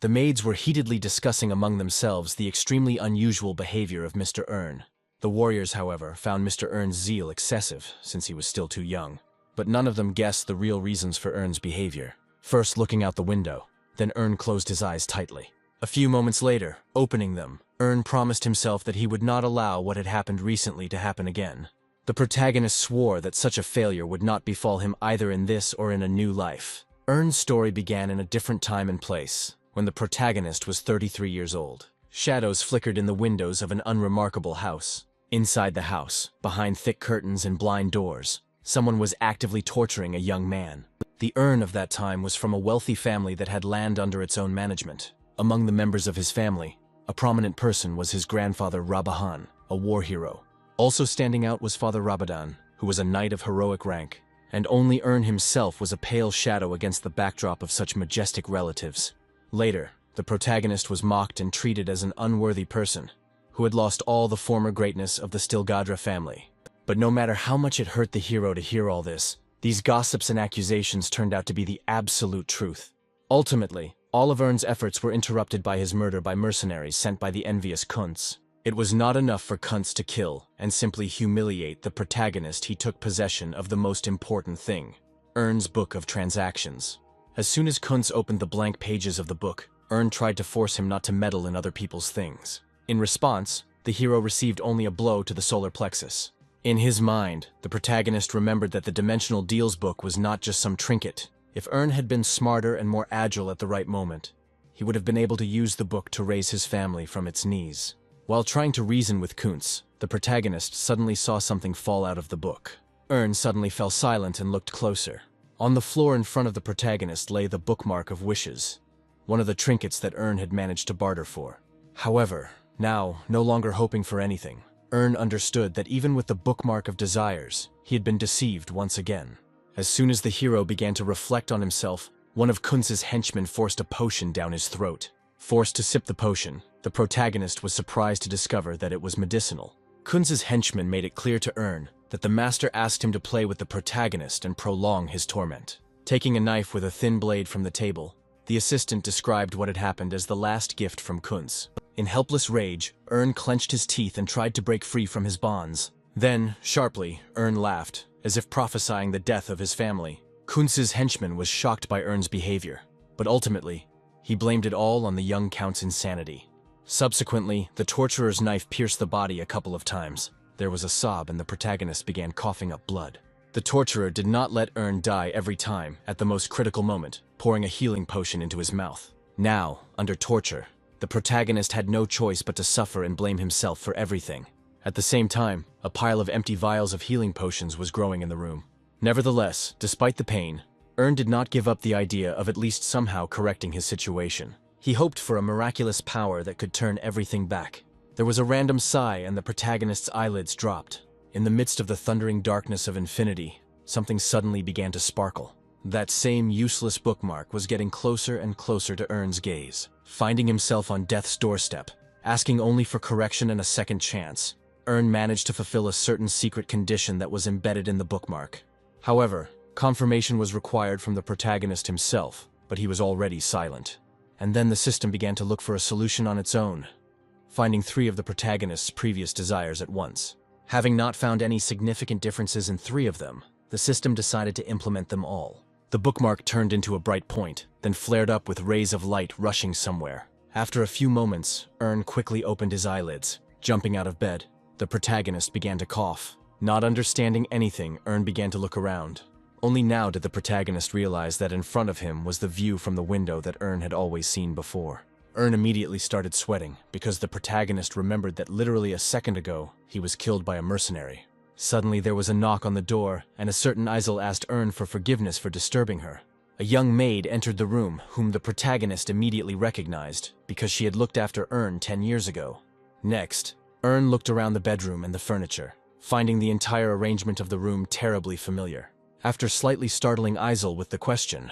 The maids were heatedly discussing among themselves the extremely unusual behavior of Mr. Ern. The warriors, however, found Mr. Ern's zeal excessive, since he was still too young. But none of them guessed the real reasons for Ern's behavior. First looking out the window, then Ern closed his eyes tightly. A few moments later, opening them, Ern promised himself that he would not allow what had happened recently to happen again. The protagonist swore that such a failure would not befall him either in this or in a new life. Ern's story began in a different time and place, when the protagonist was 33 years old. Shadows flickered in the windows of an unremarkable house. Inside the house, behind thick curtains and blind doors, someone was actively torturing a young man. The Ern of that time was from a wealthy family that had land under its own management. Among the members of his family, a prominent person was his grandfather Rabahan, a war hero. Also standing out was Father Rabadan, who was a knight of heroic rank, and only Ern himself was a pale shadow against the backdrop of such majestic relatives. Later, the protagonist was mocked and treated as an unworthy person, who had lost all the former greatness of the Stilgadra family. But no matter how much it hurt the hero to hear all this, these gossips and accusations turned out to be the absolute truth. Ultimately, all of Ern's efforts were interrupted by his murder by mercenaries sent by the envious Kuntz. It was not enough for Kuntz to kill and simply humiliate the protagonist. He took possession of the most important thing, Ern's book of transactions. As soon as Kuntz opened the blank pages of the book, Ern tried to force him not to meddle in other people's things. In response, the hero received only a blow to the solar plexus. In his mind, the protagonist remembered that the Dimensional Deals book was not just some trinket. If Ern had been smarter and more agile at the right moment, he would have been able to use the book to raise his family from its knees. While trying to reason with Kuntz, the protagonist suddenly saw something fall out of the book. Ern suddenly fell silent and looked closer. On the floor in front of the protagonist lay the bookmark of wishes, one of the trinkets that Ern had managed to barter for. However, now, no longer hoping for anything, Ern understood that even with the bookmark of desires, he had been deceived once again. As soon as the hero began to reflect on himself, one of Kuntz's henchmen forced a potion down his throat. Forced to sip the potion, the protagonist was surprised to discover that it was medicinal. Kuntz's henchman made it clear to Ern that the master asked him to play with the protagonist and prolong his torment. Taking a knife with a thin blade from the table, the assistant described what had happened as the last gift from Kuntz. In helpless rage, Ern clenched his teeth and tried to break free from his bonds. Then, sharply, Ern laughed, as if prophesying the death of his family. Kuntz's henchman was shocked by Ern's behavior, but ultimately, he blamed it all on the young count's insanity. Subsequently, the torturer's knife pierced the body a couple of times. There was a sob and the protagonist began coughing up blood. The torturer did not let Ern die every time, at the most critical moment, pouring a healing potion into his mouth. Now, under torture, the protagonist had no choice but to suffer and blame himself for everything. At the same time, a pile of empty vials of healing potions was growing in the room. Nevertheless, despite the pain, Ern did not give up the idea of at least somehow correcting his situation. He hoped for a miraculous power that could turn everything back. There was a random sigh and the protagonist's eyelids dropped. In the midst of the thundering darkness of infinity, something suddenly began to sparkle. That same useless bookmark was getting closer and closer to Ern's gaze. Finding himself on death's doorstep, asking only for correction and a second chance, Ern managed to fulfill a certain secret condition that was embedded in the bookmark. However, confirmation was required from the protagonist himself, but he was already silent. And then the system began to look for a solution on its own, finding 3 of the protagonist's previous desires at once. Having not found any significant differences in 3 of them, the system decided to implement them all. The bookmark turned into a bright point, then flared up with rays of light rushing somewhere. After a few moments, Ern quickly opened his eyelids. Jumping out of bed, the protagonist began to cough. Not understanding anything, Ern began to look around. Only now did the protagonist realize that in front of him was the view from the window that Ern had always seen before. Ern immediately started sweating, because the protagonist remembered that literally a second ago, he was killed by a mercenary. Suddenly there was a knock on the door, and a certain Isel asked Ern for forgiveness for disturbing her. A young maid entered the room, whom the protagonist immediately recognized, because she had looked after Ern 10 years ago. Next, Ern looked around the bedroom and the furniture, finding the entire arrangement of the room terribly familiar. After slightly startling Isel with the question,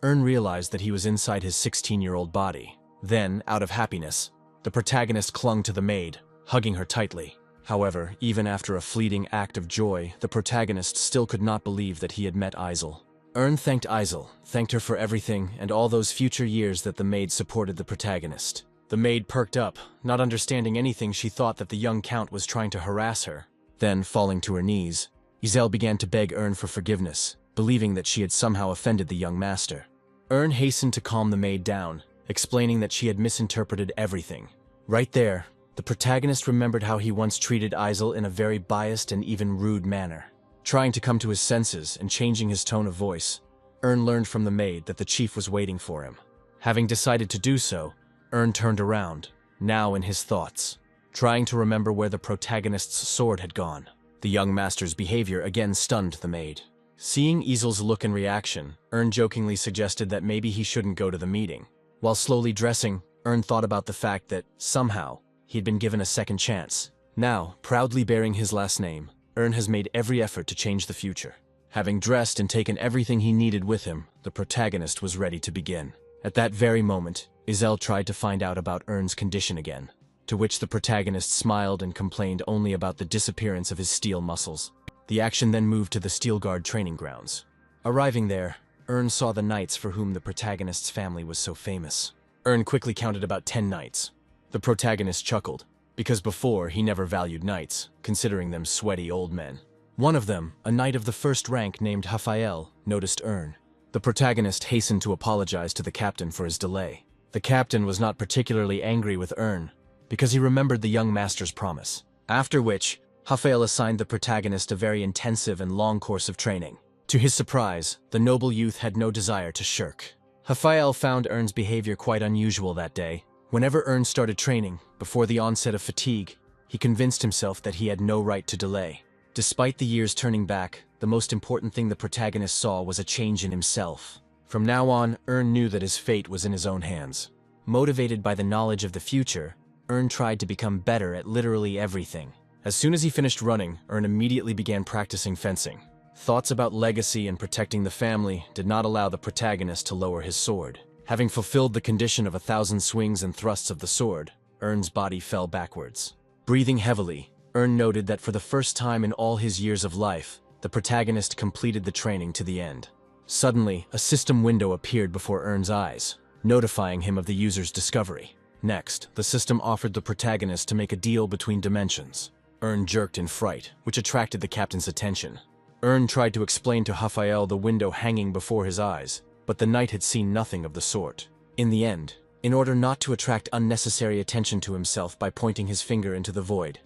Ern realized that he was inside his 16-year-old body. Then, out of happiness, the protagonist clung to the maid, hugging her tightly. However, even after a fleeting act of joy, the protagonist still could not believe that he had met Isel. Ern thanked Isel, thanked her for everything and all those future years that the maid supported the protagonist. The maid perked up, not understanding anything. She thought that the young count was trying to harass her. Then, falling to her knees, Isel began to beg Ern for forgiveness, believing that she had somehow offended the young master. Ern hastened to calm the maid down, explaining that she had misinterpreted everything. Right there, the protagonist remembered how he once treated Isel in a very biased and even rude manner. Trying to come to his senses and changing his tone of voice, Ern learned from the maid that the chief was waiting for him. Having decided to do so, Ern turned around, now in his thoughts, trying to remember where the protagonist's sword had gone. The young master's behavior again stunned the maid. Seeing Isel's look and reaction, Ern jokingly suggested that maybe he shouldn't go to the meeting. While slowly dressing, Ern thought about the fact that, somehow, he'd been given a second chance. Now, proudly bearing his last name, Ern has made every effort to change the future. Having dressed and taken everything he needed with him, the protagonist was ready to begin. At that very moment, Isel tried to find out about Ern's condition again, to which the protagonist smiled and complained only about the disappearance of his steel muscles. The action then moved to the Steel Guard training grounds. Arriving there, Ern saw the knights for whom the protagonist's family was so famous. Ern quickly counted about 10 knights. The protagonist chuckled, because before he never valued knights, considering them sweaty old men. One of them, a knight of the first rank named Raphael, noticed Ern. The protagonist hastened to apologize to the captain for his delay. The captain was not particularly angry with Ern, because he remembered the young master's promise. After which, Raphael assigned the protagonist a very intensive and long course of training. To his surprise, the noble youth had no desire to shirk. Raphael found Ern's behavior quite unusual that day. Whenever Ern started training, before the onset of fatigue, he convinced himself that he had no right to delay. Despite the years turning back, the most important thing the protagonist saw was a change in himself. From now on, Ern knew that his fate was in his own hands. Motivated by the knowledge of the future, Ern tried to become better at literally everything. As soon as he finished running, Ern immediately began practicing fencing. Thoughts about legacy and protecting the family did not allow the protagonist to lower his sword. Having fulfilled the condition of 1,000 swings and thrusts of the sword, Ern's body fell backwards. Breathing heavily, Ern noted that for the first time in all his years of life, the protagonist completed the training to the end. Suddenly, a system window appeared before Ern's eyes, notifying him of the user's discovery. Next, the system offered the protagonist to make a deal between dimensions. Ern jerked in fright, which attracted the captain's attention. Ern tried to explain to Raphael the window hanging before his eyes, but the knight had seen nothing of the sort. In the end, in order not to attract unnecessary attention to himself by pointing his finger into the void,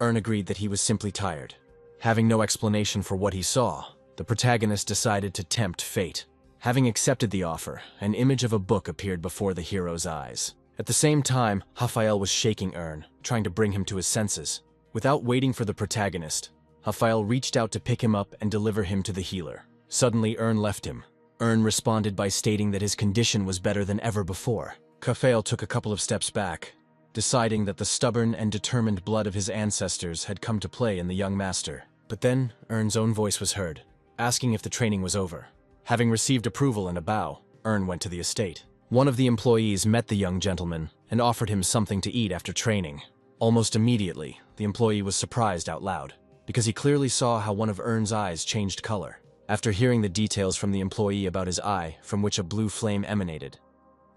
Ern agreed that he was simply tired. Having no explanation for what he saw, the protagonist decided to tempt fate. Having accepted the offer, an image of a book appeared before the hero's eyes. At the same time, Raphael was shaking Ern, trying to bring him to his senses. Without waiting for the protagonist, Raphael reached out to pick him up and deliver him to the healer. Suddenly, Ern left him. Ern responded by stating that his condition was better than ever before. Raphael took a couple of steps back, deciding that the stubborn and determined blood of his ancestors had come to play in the young master. But then, Ern's own voice was heard, asking if the training was over. Having received approval and a bow, Ern went to the estate. One of the employees met the young gentleman and offered him something to eat after training. Almost immediately, the employee was surprised out loud, because he clearly saw how one of Ern's eyes changed color. After hearing the details from the employee about his eye, from which a blue flame emanated,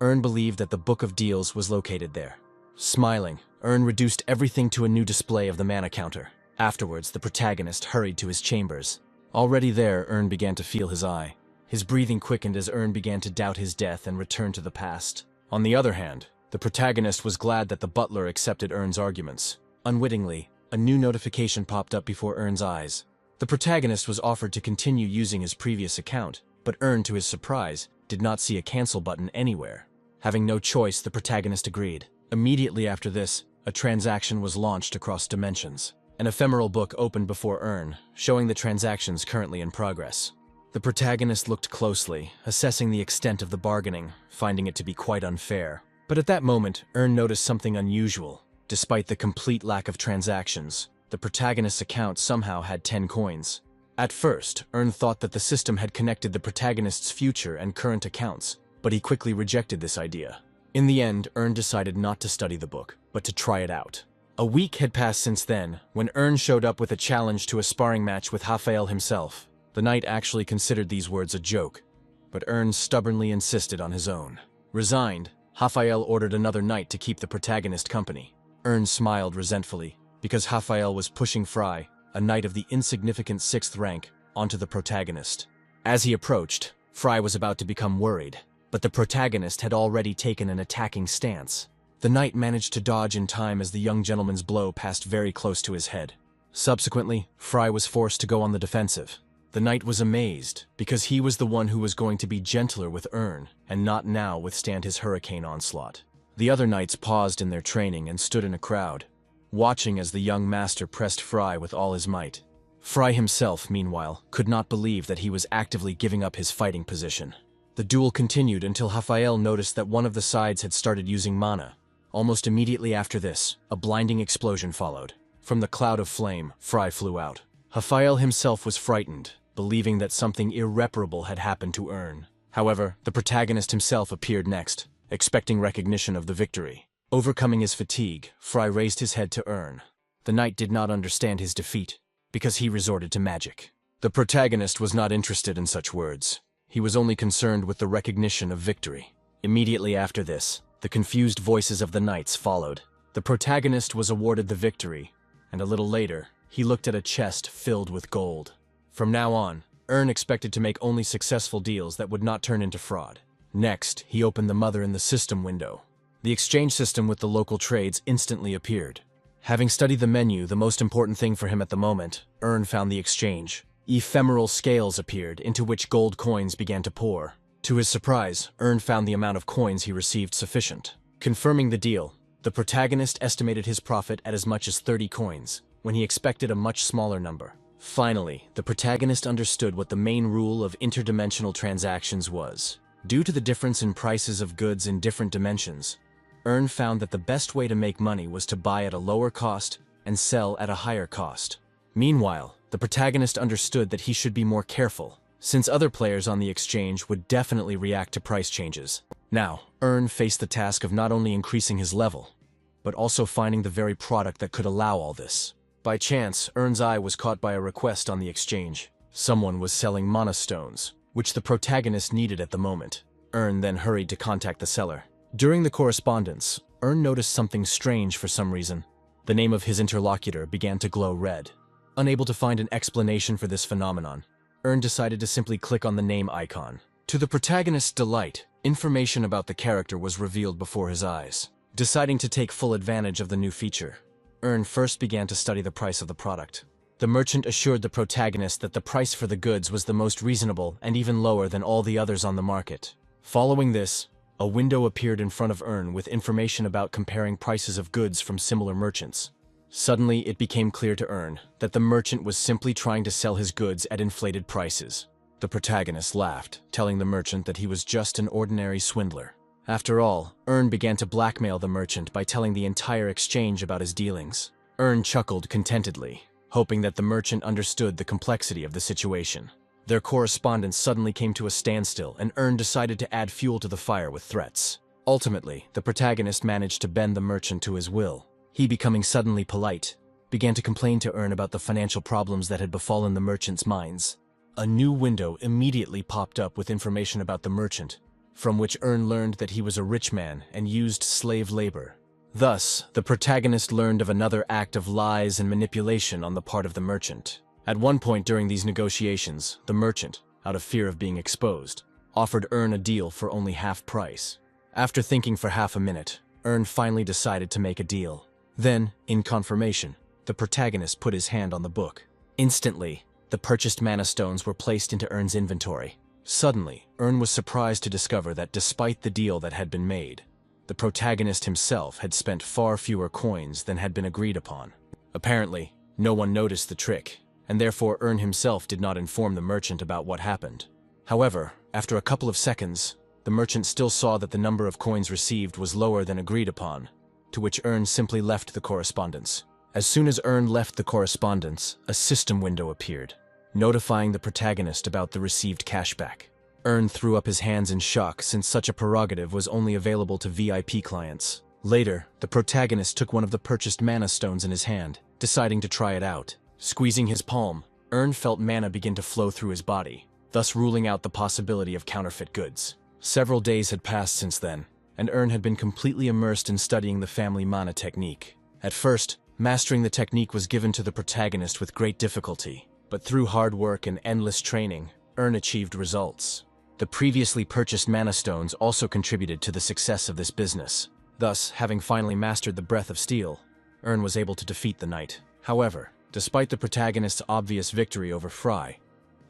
Ern believed that the Book of Deals was located there. Smiling, Ern reduced everything to a new display of the mana counter. Afterwards, the protagonist hurried to his chambers. Already there, Ern began to feel his eye. His breathing quickened as Ern began to doubt his death and return to the past. On the other hand, the protagonist was glad that the butler accepted Ern's arguments. Unwittingly, a new notification popped up before Ern's eyes. The protagonist was offered to continue using his previous account, but Ern, to his surprise, did not see a cancel button anywhere. Having no choice, the protagonist agreed. Immediately after this, a transaction was launched across dimensions. An ephemeral book opened before Ern, showing the transactions currently in progress. The protagonist looked closely, assessing the extent of the bargaining, finding it to be quite unfair. But at that moment, Ern noticed something unusual. Despite the complete lack of transactions, the protagonist's account somehow had 10 coins. At first, Ern thought that the system had connected the protagonist's future and current accounts, but he quickly rejected this idea. In the end, Ern decided not to study the book, but to try it out. A week had passed since then, when Ern showed up with a challenge to a sparring match with Raphael himself. The knight actually considered these words a joke, but Ern stubbornly insisted on his own. Resigned, Raphael ordered another knight to keep the protagonist company. Ern smiled resentfully, because Raphael was pushing Fry, a knight of the insignificant 6th rank, onto the protagonist. As he approached, Fry was about to become worried, but the protagonist had already taken an attacking stance. The knight managed to dodge in time as the young gentleman's blow passed very close to his head. Subsequently, Fry was forced to go on the defensive. The knight was amazed, because he was the one who was going to be gentler with Ern, and not now withstand his hurricane onslaught. The other knights paused in their training and stood in a crowd, watching as the young master pressed Fry with all his might. Fry himself, meanwhile, could not believe that he was actively giving up his fighting position. The duel continued until Raphael noticed that one of the sides had started using mana. Almost immediately after this, a blinding explosion followed. From the cloud of flame, Fry flew out. Raphael himself was frightened, believing that something irreparable had happened to Ern. However, the protagonist himself appeared next, expecting recognition of the victory. Overcoming his fatigue, Fry raised his head to Ern. The knight did not understand his defeat, because he resorted to magic. The protagonist was not interested in such words. He was only concerned with the recognition of victory. Immediately after this, the confused voices of the knights followed. The protagonist was awarded the victory, and a little later, he looked at a chest filled with gold. From now on, Ern expected to make only successful deals that would not turn into fraud. Next, he opened the Mother in the System window. The exchange system with the local trades instantly appeared. Having studied the menu, the most important thing for him at the moment, Ern found the exchange. Ephemeral scales appeared, into which gold coins began to pour. To his surprise, Ern found the amount of coins he received sufficient. Confirming the deal, the protagonist estimated his profit at as much as 30 coins, when he expected a much smaller number. Finally, the protagonist understood what the main rule of interdimensional transactions was. Due to the difference in prices of goods in different dimensions, Ern found that the best way to make money was to buy at a lower cost and sell at a higher cost. Meanwhile, the protagonist understood that he should be more careful, since other players on the exchange would definitely react to price changes. Now, Ern faced the task of not only increasing his level, but also finding the very product that could allow all this. By chance, Ern's eye was caught by a request on the exchange. Someone was selling mana stones, which the protagonist needed at the moment. Ern then hurried to contact the seller. During the correspondence, Ern noticed something strange for some reason. The name of his interlocutor began to glow red. Unable to find an explanation for this phenomenon, Ern decided to simply click on the name icon. To the protagonist's delight, information about the character was revealed before his eyes. Deciding to take full advantage of the new feature, Ern first began to study the price of the product. The merchant assured the protagonist that the price for the goods was the most reasonable and even lower than all the others on the market. Following this, a window appeared in front of Ern with information about comparing prices of goods from similar merchants. Suddenly, it became clear to Ern that the merchant was simply trying to sell his goods at inflated prices. The protagonist laughed, telling the merchant that he was just an ordinary swindler. After all, Ern began to blackmail the merchant by telling the entire exchange about his dealings. Ern chuckled contentedly, hoping that the merchant understood the complexity of the situation. Their correspondence suddenly came to a standstill, and Ern decided to add fuel to the fire with threats. Ultimately, the protagonist managed to bend the merchant to his will. He, becoming suddenly polite, began to complain to Ern about the financial problems that had befallen the merchant's mines. A new window immediately popped up with information about the merchant, from which Ern learned that he was a rich man and used slave labor. Thus, the protagonist learned of another act of lies and manipulation on the part of the merchant. At one point during these negotiations, the merchant, out of fear of being exposed, offered Ern a deal for only half price. After thinking for half a minute, Ern finally decided to make a deal. Then, in confirmation, the protagonist put his hand on the book. Instantly, the purchased mana stones were placed into Ern's inventory. Suddenly, Ern was surprised to discover that despite the deal that had been made, the protagonist himself had spent far fewer coins than had been agreed upon. Apparently, no one noticed the trick, and therefore Ern himself did not inform the merchant about what happened. However, after a couple of seconds, the merchant still saw that the number of coins received was lower than agreed upon, to which Ern simply left the correspondence. As soon as Ern left the correspondence, a system window appeared, notifying the protagonist about the received cashback. Ern threw up his hands in shock since such a prerogative was only available to VIP clients. Later, the protagonist took one of the purchased mana stones in his hand, deciding to try it out. Squeezing his palm, Ern felt mana begin to flow through his body, thus ruling out the possibility of counterfeit goods. Several days had passed since then, and Ern had been completely immersed in studying the family mana technique. At first, mastering the technique was given to the protagonist with great difficulty, but through hard work and endless training, Ern achieved results. The previously purchased mana stones also contributed to the success of this business. Thus, having finally mastered the Breath of Steel, Ern was able to defeat the knight. However, despite the protagonist's obvious victory over Fry,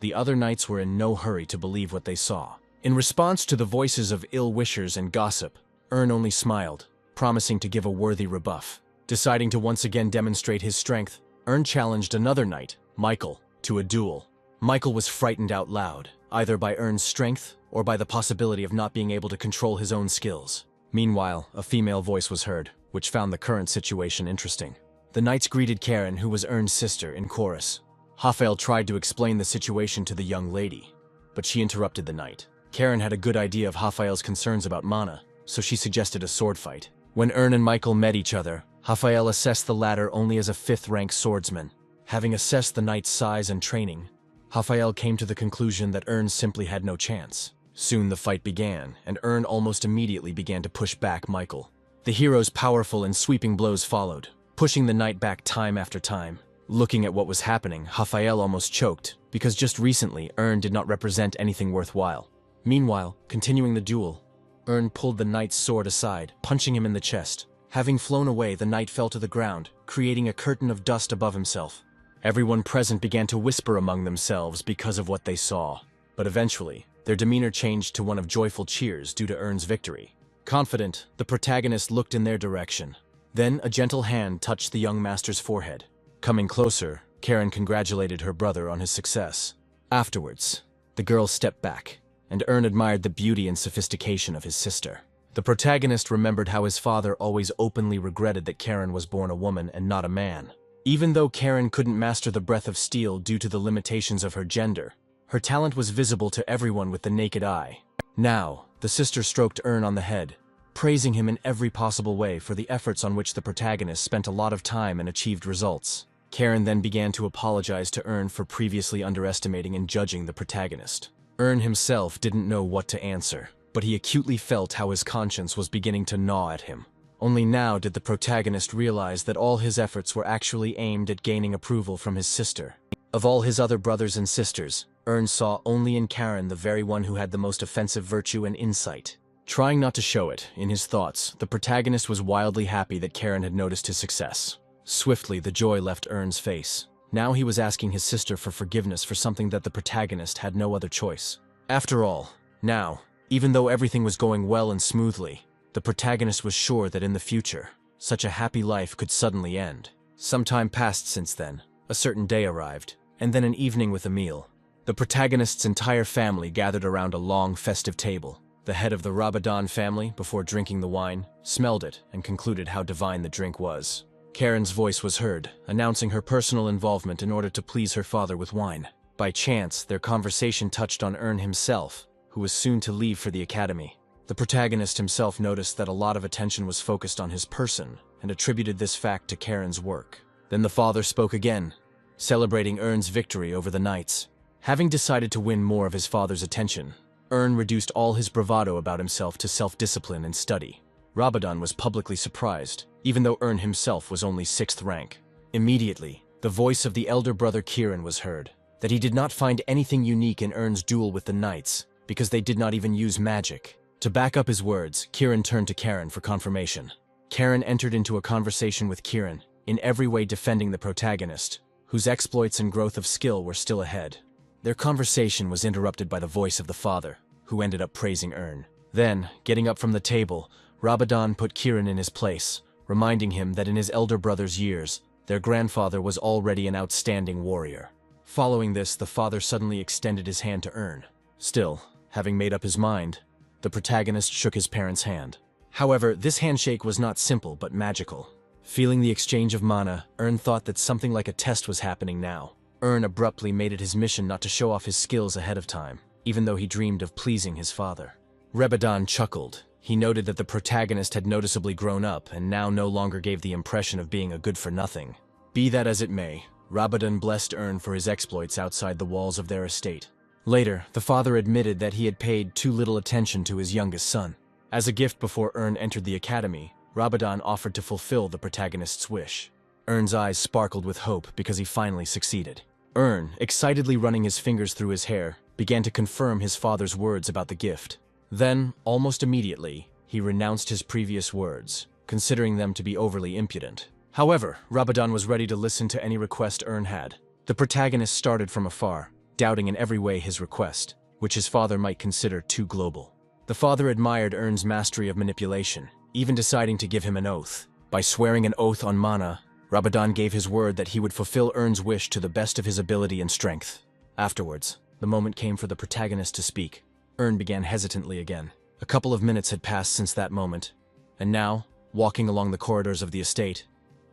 the other knights were in no hurry to believe what they saw. In response to the voices of ill-wishers and gossip, Ern only smiled, promising to give a worthy rebuff. Deciding to once again demonstrate his strength, Ern challenged another knight, Michael, to a duel. Michael was frightened out loud, either by Ern's strength or by the possibility of not being able to control his own skills. Meanwhile, a female voice was heard, which found the current situation interesting. The knights greeted Karen, who was Ern's sister, in chorus. Raphael tried to explain the situation to the young lady, but she interrupted the knight. Karen had a good idea of Raphael's concerns about mana, so she suggested a sword fight. When Ern and Michael met each other, Raphael assessed the latter only as a 5th-rank swordsman. Having assessed the knight's size and training, Raphael came to the conclusion that Ern simply had no chance. Soon the fight began, and Ern almost immediately began to push back Michael. The hero's powerful and sweeping blows followed, pushing the knight back time after time. Looking at what was happening, Raphael almost choked, because just recently Ern did not represent anything worthwhile. Meanwhile, continuing the duel, Ern pulled the knight's sword aside, punching him in the chest. Having flown away, the knight fell to the ground, creating a curtain of dust above himself. Everyone present began to whisper among themselves because of what they saw. But eventually, their demeanor changed to one of joyful cheers due to Ern's victory. Confident, the protagonist looked in their direction. Then a gentle hand touched the young master's forehead. Coming closer, Karen congratulated her brother on his success. Afterwards, the girl stepped back, and Ern admired the beauty and sophistication of his sister. The protagonist remembered how his father always openly regretted that Karen was born a woman and not a man. Even though Karen couldn't master the Breath of Steel due to the limitations of her gender, her talent was visible to everyone with the naked eye. Now, the sister stroked Ern on the head, praising him in every possible way for the efforts on which the protagonist spent a lot of time and achieved results. Karen then began to apologize to Ern for previously underestimating and judging the protagonist. Ern himself didn't know what to answer, but he acutely felt how his conscience was beginning to gnaw at him. Only now did the protagonist realize that all his efforts were actually aimed at gaining approval from his sister. Of all his other brothers and sisters, Ern saw only in Karen the very one who had the most offensive virtue and insight. Trying not to show it, in his thoughts, the protagonist was wildly happy that Karen had noticed his success. Swiftly, the joy left Ern's face. Now he was asking his sister for forgiveness for something that the protagonist had no other choice. After all, now, even though everything was going well and smoothly, the protagonist was sure that in the future, such a happy life could suddenly end. Some time passed since then. A certain day arrived, and then an evening with a meal. The protagonist's entire family gathered around a long, festive table. The head of the Rabadon family, before drinking the wine, smelled it and concluded how divine the drink was. Karen's voice was heard, announcing her personal involvement in order to please her father with wine. By chance, their conversation touched on Ern himself, who was soon to leave for the academy. The protagonist himself noticed that a lot of attention was focused on his person and attributed this fact to Karen's work. Then the father spoke again, celebrating Ern's victory over the knights. Having decided to win more of his father's attention, Ern reduced all his bravado about himself to self-discipline and study. Rabadon was publicly surprised, even though Ern himself was only 6th rank. Immediately, the voice of the elder brother Kieran was heard, that he did not find anything unique in Ern's duel with the knights, because they did not even use magic. To back up his words, Kieran turned to Karen for confirmation. Karen entered into a conversation with Kieran, in every way defending the protagonist, whose exploits and growth of skill were still ahead. Their conversation was interrupted by the voice of the father, who ended up praising Ern. Then, getting up from the table, Rabadon put Kieran in his place, reminding him that in his elder brother's years, their grandfather was already an outstanding warrior. Following this, the father suddenly extended his hand to Ern. Still, having made up his mind, the protagonist shook his parent's hand. However, this handshake was not simple but magical. Feeling the exchange of mana, Ern thought that something like a test was happening now. Ern abruptly made it his mission not to show off his skills ahead of time, even though he dreamed of pleasing his father. Rabadon chuckled. He noted that the protagonist had noticeably grown up and now no longer gave the impression of being a good-for-nothing. Be that as it may, Rabadan blessed Ern for his exploits outside the walls of their estate. Later, the father admitted that he had paid too little attention to his youngest son. As a gift before Ern entered the academy, Rabadan offered to fulfill the protagonist's wish. Ern's eyes sparkled with hope because he finally succeeded. Ern, excitedly running his fingers through his hair, began to confirm his father's words about the gift. Then, almost immediately, he renounced his previous words, considering them to be overly impudent. However, Rabadan was ready to listen to any request Ern had. The protagonist started from afar, doubting in every way his request, which his father might consider too global. The father admired Ern's mastery of manipulation, even deciding to give him an oath. By swearing an oath on mana, Rabadan gave his word that he would fulfill Ern's wish to the best of his ability and strength. Afterwards, the moment came for the protagonist to speak. Ern began hesitantly again. A couple of minutes had passed since that moment, and now, walking along the corridors of the estate,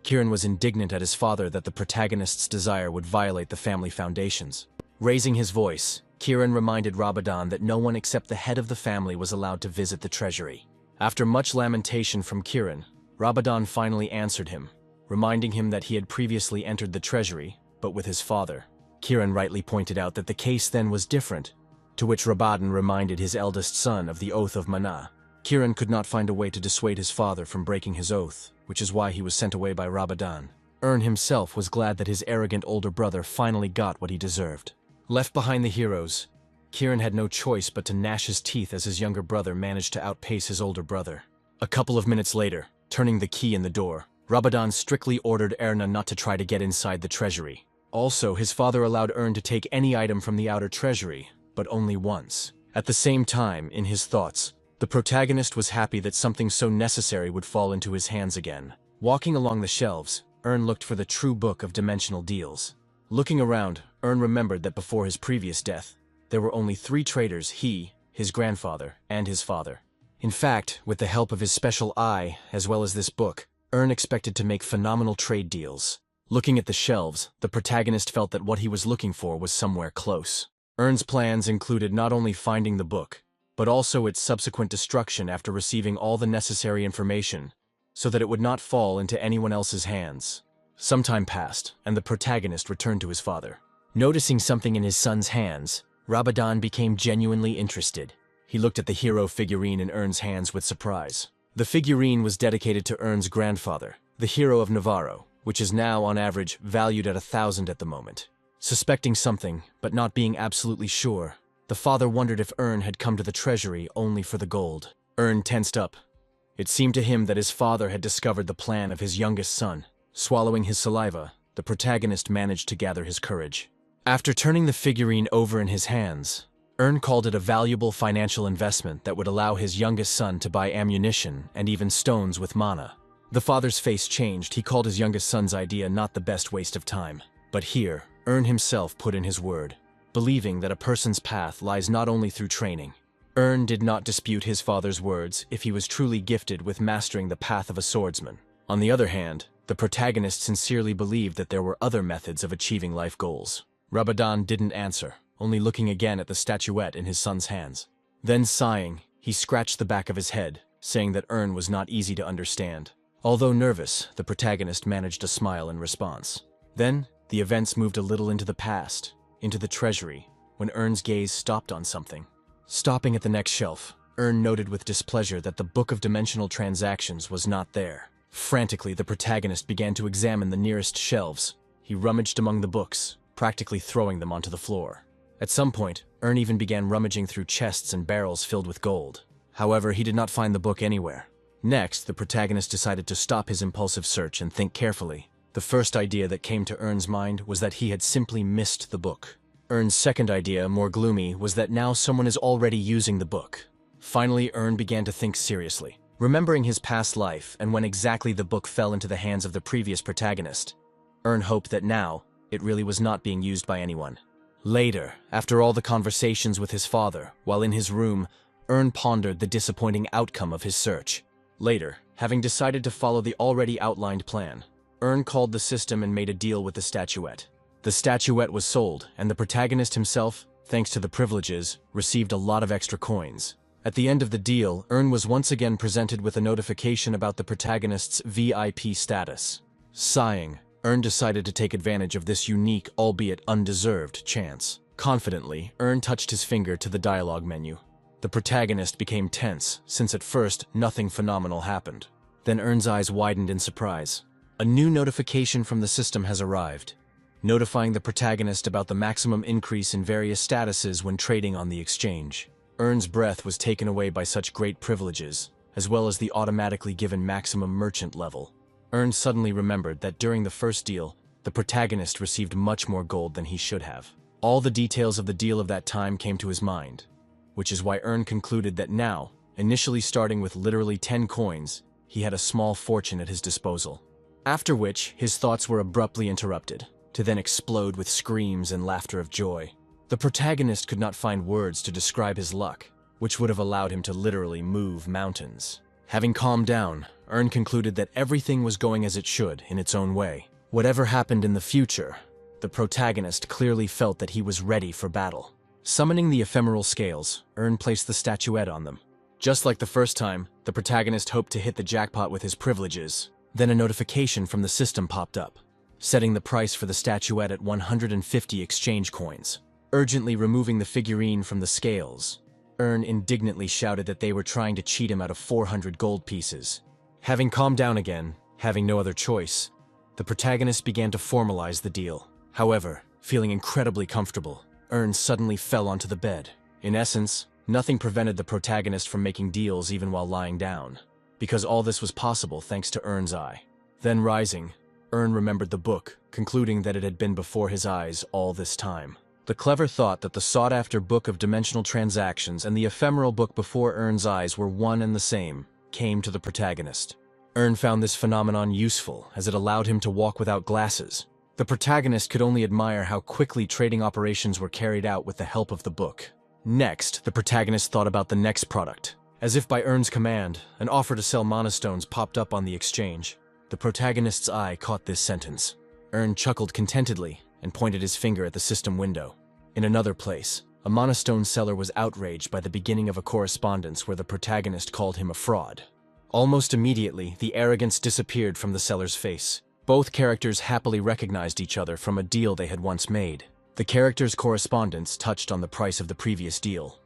Kiran was indignant at his father that the protagonist's desire would violate the family foundations. Raising his voice, Kiran reminded Rabadan that no one except the head of the family was allowed to visit the treasury. After much lamentation from Kiran, Rabadan finally answered him, reminding him that he had previously entered the treasury, but with his father. Kiran rightly pointed out that the case then was different, to which Rabadan reminded his eldest son of the oath of Mana. Kiran could not find a way to dissuade his father from breaking his oath, which is why he was sent away by Rabadan. Ern himself was glad that his arrogant older brother finally got what he deserved. Left behind the heroes, Kiran had no choice but to gnash his teeth as his younger brother managed to outpace his older brother. A couple of minutes later, turning the key in the door, Rabadan strictly ordered Erna not to try to get inside the treasury. Also, his father allowed Ern to take any item from the outer treasury, but only once. At the same time, in his thoughts, the protagonist was happy that something so necessary would fall into his hands again. Walking along the shelves, Ern looked for the true book of dimensional deals. Looking around, Ern remembered that before his previous death, there were only 3 traders: he, his grandfather, and his father. In fact, with the help of his special eye, as well as this book, Ern expected to make phenomenal trade deals. Looking at the shelves, the protagonist felt that what he was looking for was somewhere close. Ern's plans included not only finding the book, but also its subsequent destruction after receiving all the necessary information, so that it would not fall into anyone else's hands. Some time passed, and the protagonist returned to his father. Noticing something in his son's hands, Rabadan became genuinely interested. He looked at the hero figurine in Ern's hands with surprise. The figurine was dedicated to Ern's grandfather, the hero of Navarro, which is now, on average, valued at 1,000 at the moment. Suspecting something, but not being absolutely sure, the father wondered if Ern had come to the treasury only for the gold. Ern tensed up. It seemed to him that his father had discovered the plan of his youngest son. Swallowing his saliva, the protagonist managed to gather his courage. After turning the figurine over in his hands, Ern called it a valuable financial investment that would allow his youngest son to buy ammunition and even stones with mana. The father's face changed. He called his youngest son's idea not the best waste of time. But here, Ern himself put in his word, believing that a person's path lies not only through training. Ern did not dispute his father's words if he was truly gifted with mastering the path of a swordsman. On the other hand, the protagonist sincerely believed that there were other methods of achieving life goals. Rabadan didn't answer, only looking again at the statuette in his son's hands. Then sighing, he scratched the back of his head, saying that Ern was not easy to understand. Although nervous, the protagonist managed a smile in response. Then, the events moved a little into the past, into the treasury, when Ern's gaze stopped on something. Stopping at the next shelf, Ern noted with displeasure that the Book of Dimensional Transactions was not there. Frantically, the protagonist began to examine the nearest shelves. He rummaged among the books, practically throwing them onto the floor. At some point, Ern even began rummaging through chests and barrels filled with gold. However, he did not find the book anywhere. Next, the protagonist decided to stop his impulsive search and think carefully. The first idea that came to Ern's mind was that he had simply missed the book. Ern's second idea, more gloomy, was that now someone is already using the book. Finally, Ern began to think seriously. Remembering his past life and when exactly the book fell into the hands of the previous protagonist, Ern hoped that now, it really was not being used by anyone. Later, after all the conversations with his father, while in his room, Ern pondered the disappointing outcome of his search. Later, having decided to follow the already outlined plan, Ern called the system and made a deal with the statuette. The statuette was sold, and the protagonist himself, thanks to the privileges, received a lot of extra coins. At the end of the deal, Ern was once again presented with a notification about the protagonist's VIP status. Sighing, Ern decided to take advantage of this unique, albeit undeserved, chance. Confidently, Ern touched his finger to the dialogue menu. The protagonist became tense, since at first, nothing phenomenal happened. Then Ern's eyes widened in surprise. A new notification from the system has arrived, notifying the protagonist about the maximum increase in various statuses when trading on the exchange. Ern's breath was taken away by such great privileges, as well as the automatically given maximum merchant level. Ern suddenly remembered that during the first deal, the protagonist received much more gold than he should have. All the details of the deal of that time came to his mind, which is why Ern concluded that now, initially starting with literally 10 coins, he had a small fortune at his disposal. After which, his thoughts were abruptly interrupted, to then explode with screams and laughter of joy. The protagonist could not find words to describe his luck, which would have allowed him to literally move mountains. Having calmed down, Ern concluded that everything was going as it should in its own way. Whatever happened in the future, the protagonist clearly felt that he was ready for battle. Summoning the ephemeral scales, Ern placed the statuette on them. Just like the first time, the protagonist hoped to hit the jackpot with his privileges. Then a notification from the system popped up, setting the price for the statuette at 150 exchange coins. Urgently removing the figurine from the scales, Ern indignantly shouted that they were trying to cheat him out of 400 gold pieces. Having calmed down again, having no other choice, the protagonist began to formalize the deal. However, feeling incredibly comfortable, Ern suddenly fell onto the bed. In essence, nothing prevented the protagonist from making deals even while lying down, because all this was possible thanks to Ern's eye. Then rising, Ern remembered the book, concluding that it had been before his eyes all this time. The clever thought that the sought-after book of dimensional transactions and the ephemeral book before Ern's eyes were one and the same came to the protagonist. Ern found this phenomenon useful, as it allowed him to walk without glasses. The protagonist could only admire how quickly trading operations were carried out with the help of the book. Next, the protagonist thought about the next product. As if by Ern's command, an offer to sell monastones popped up on the exchange. The protagonist's eye caught this sentence. Ern chuckled contentedly and pointed his finger at the system window. In another place, a monostone seller was outraged by the beginning of a correspondence where the protagonist called him a fraud. Almost immediately, the arrogance disappeared from the seller's face. Both characters happily recognized each other from a deal they had once made. The characters' correspondence touched on the price of the previous deal,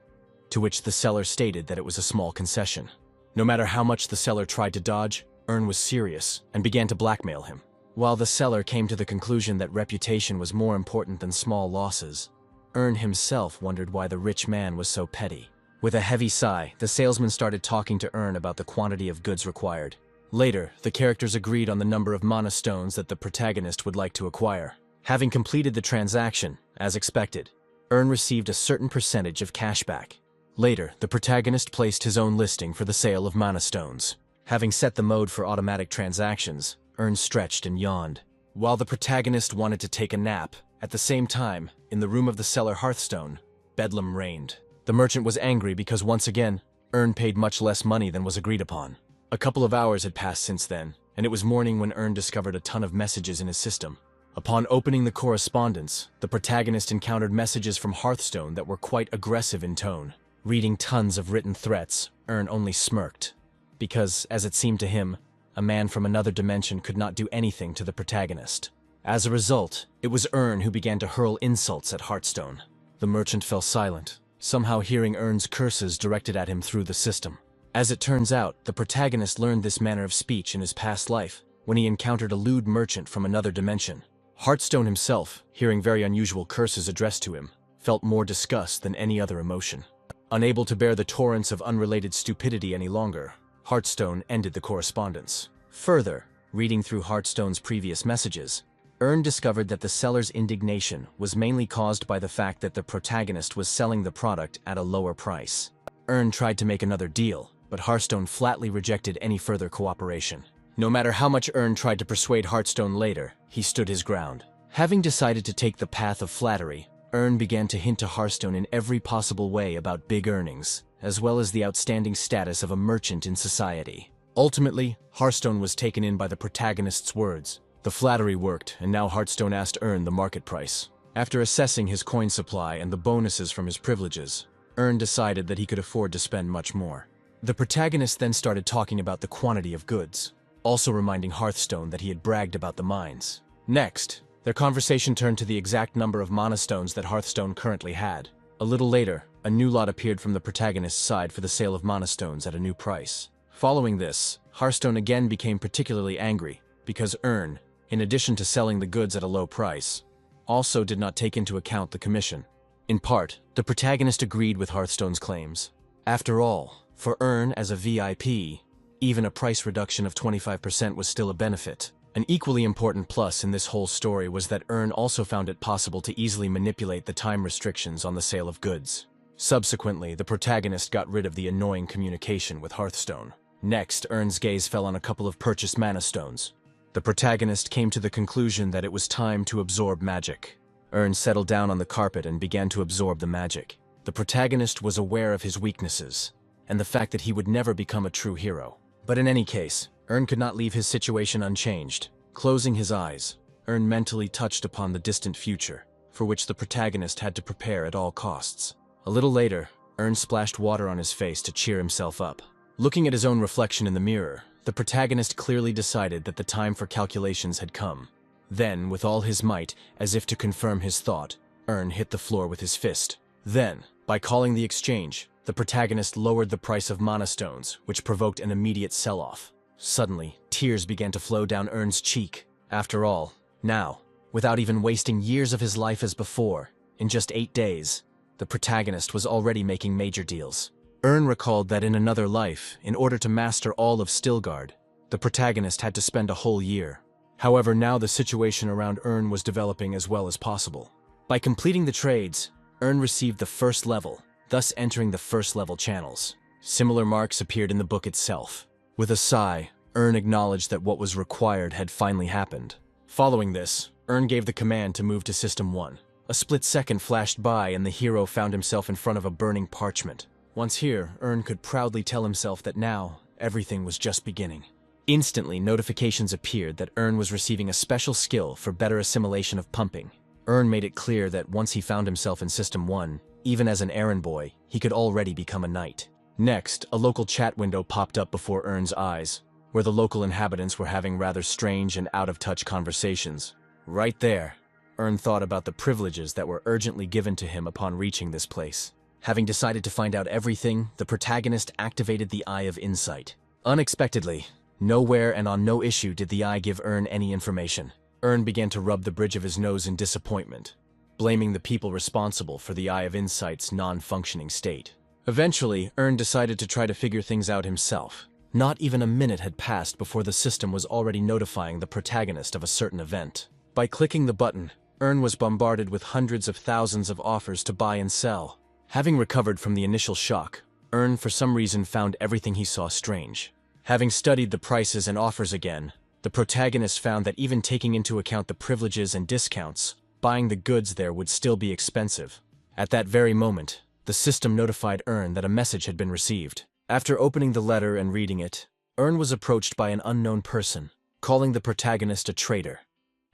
to which the seller stated that it was a small concession. No matter how much the seller tried to dodge, Ern was serious and began to blackmail him. While the seller came to the conclusion that reputation was more important than small losses, Ern himself wondered why the rich man was so petty. With a heavy sigh, the salesman started talking to Ern about the quantity of goods required. Later, the characters agreed on the number of monastones that the protagonist would like to acquire. Having completed the transaction, as expected, Ern received a certain percentage of cash back. Later, the protagonist placed his own listing for the sale of monastones. Having set the mode for automatic transactions, Ern stretched and yawned. While the protagonist wanted to take a nap, at the same time, in the room of the cellar hearthstone, bedlam reigned. The merchant was angry because once again, Ern paid much less money than was agreed upon. A couple of hours had passed since then, and it was morning when Ern discovered a ton of messages in his system. Upon opening the correspondence, the protagonist encountered messages from Hearthstone that were quite aggressive in tone. Reading tons of written threats, Ern only smirked, because, as it seemed to him, a man from another dimension could not do anything to the protagonist. As a result, it was Ern who began to hurl insults at Hearthstone. The merchant fell silent, somehow hearing Ern's curses directed at him through the system. As it turns out, the protagonist learned this manner of speech in his past life, when he encountered a lewd merchant from another dimension. Hearthstone himself, hearing very unusual curses addressed to him, felt more disgust than any other emotion. Unable to bear the torrents of unrelated stupidity any longer, Hearthstone ended the correspondence. Further, reading through Hearthstone's previous messages, Ern discovered that the seller's indignation was mainly caused by the fact that the protagonist was selling the product at a lower price. Ern tried to make another deal, but Hearthstone flatly rejected any further cooperation. No matter how much Ern tried to persuade Hearthstone later, he stood his ground. Having decided to take the path of flattery, Ern began to hint to Hearthstone in every possible way about big earnings, as well as the outstanding status of a merchant in society. Ultimately, Hearthstone was taken in by the protagonist's words. The flattery worked, and now Hearthstone asked Ern the market price. After assessing his coin supply and the bonuses from his privileges, Ern decided that he could afford to spend much more. The protagonist then started talking about the quantity of goods, also reminding Hearthstone that he had bragged about the mines. Next, their conversation turned to the exact number of monastones that Hearthstone currently had. A little later, a new lot appeared from the protagonist's side for the sale of monastones at a new price. Following this, Hearthstone again became particularly angry, because Earn, in addition to selling the goods at a low price, also did not take into account the commission. In part, the protagonist agreed with Hearthstone's claims. After all, for Earn as a VIP, even a price reduction of 25% was still a benefit. An equally important plus in this whole story was that Earn also found it possible to easily manipulate the time restrictions on the sale of goods. Subsequently, the protagonist got rid of the annoying communication with Hearthstone. Next, Earn's gaze fell on a couple of purchased mana stones. The protagonist came to the conclusion that it was time to absorb magic. Earn settled down on the carpet and began to absorb the magic. The protagonist was aware of his weaknesses, and the fact that he would never become a true hero. But in any case, Earn could not leave his situation unchanged. Closing his eyes, Earn mentally touched upon the distant future, for which the protagonist had to prepare at all costs. A little later, Earn splashed water on his face to cheer himself up. Looking at his own reflection in the mirror, the protagonist clearly decided that the time for calculations had come. Then, with all his might, as if to confirm his thought, Earn hit the floor with his fist. Then, by calling the exchange, the protagonist lowered the price of mana stones, which provoked an immediate sell-off. Suddenly, tears began to flow down Earn's cheek. After all, now, without even wasting years of his life as before, in just 8 days, the protagonist was already making major deals. Earn recalled that in another life, in order to master all of Stilgard, the protagonist had to spend a whole year. However, now the situation around Earn was developing as well as possible. By completing the trades, Earn received the first level, thus entering the first level channels. Similar marks appeared in the book itself. With a sigh, Earn acknowledged that what was required had finally happened. Following this, Earn gave the command to move to System 1. A split second flashed by and the hero found himself in front of a burning parchment. Once here, Earn could proudly tell himself that now, everything was just beginning. Instantly, notifications appeared that Earn was receiving a special skill for better assimilation of pumping. Earn made it clear that once he found himself in System 1, even as an errand boy, he could already become a knight. Next, a local chat window popped up before Earn's eyes, where the local inhabitants were having rather strange and out-of-touch conversations. Right there, Earn thought about the privileges that were urgently given to him upon reaching this place. Having decided to find out everything, the protagonist activated the Eye of Insight. Unexpectedly, nowhere and on no issue did the eye give Earn any information. Earn began to rub the bridge of his nose in disappointment, blaming the people responsible for the Eye of Insight's non-functioning state. Eventually, Earn decided to try to figure things out himself. Not even a minute had passed before the system was already notifying the protagonist of a certain event. By clicking the button, Earn was bombarded with hundreds of thousands of offers to buy and sell. Having recovered from the initial shock, Earn for some reason found everything he saw strange. Having studied the prices and offers again, the protagonist found that even taking into account the privileges and discounts, buying the goods there would still be expensive. At that very moment, the system notified Earn that a message had been received. After opening the letter and reading it, Earn was approached by an unknown person, calling the protagonist a traitor,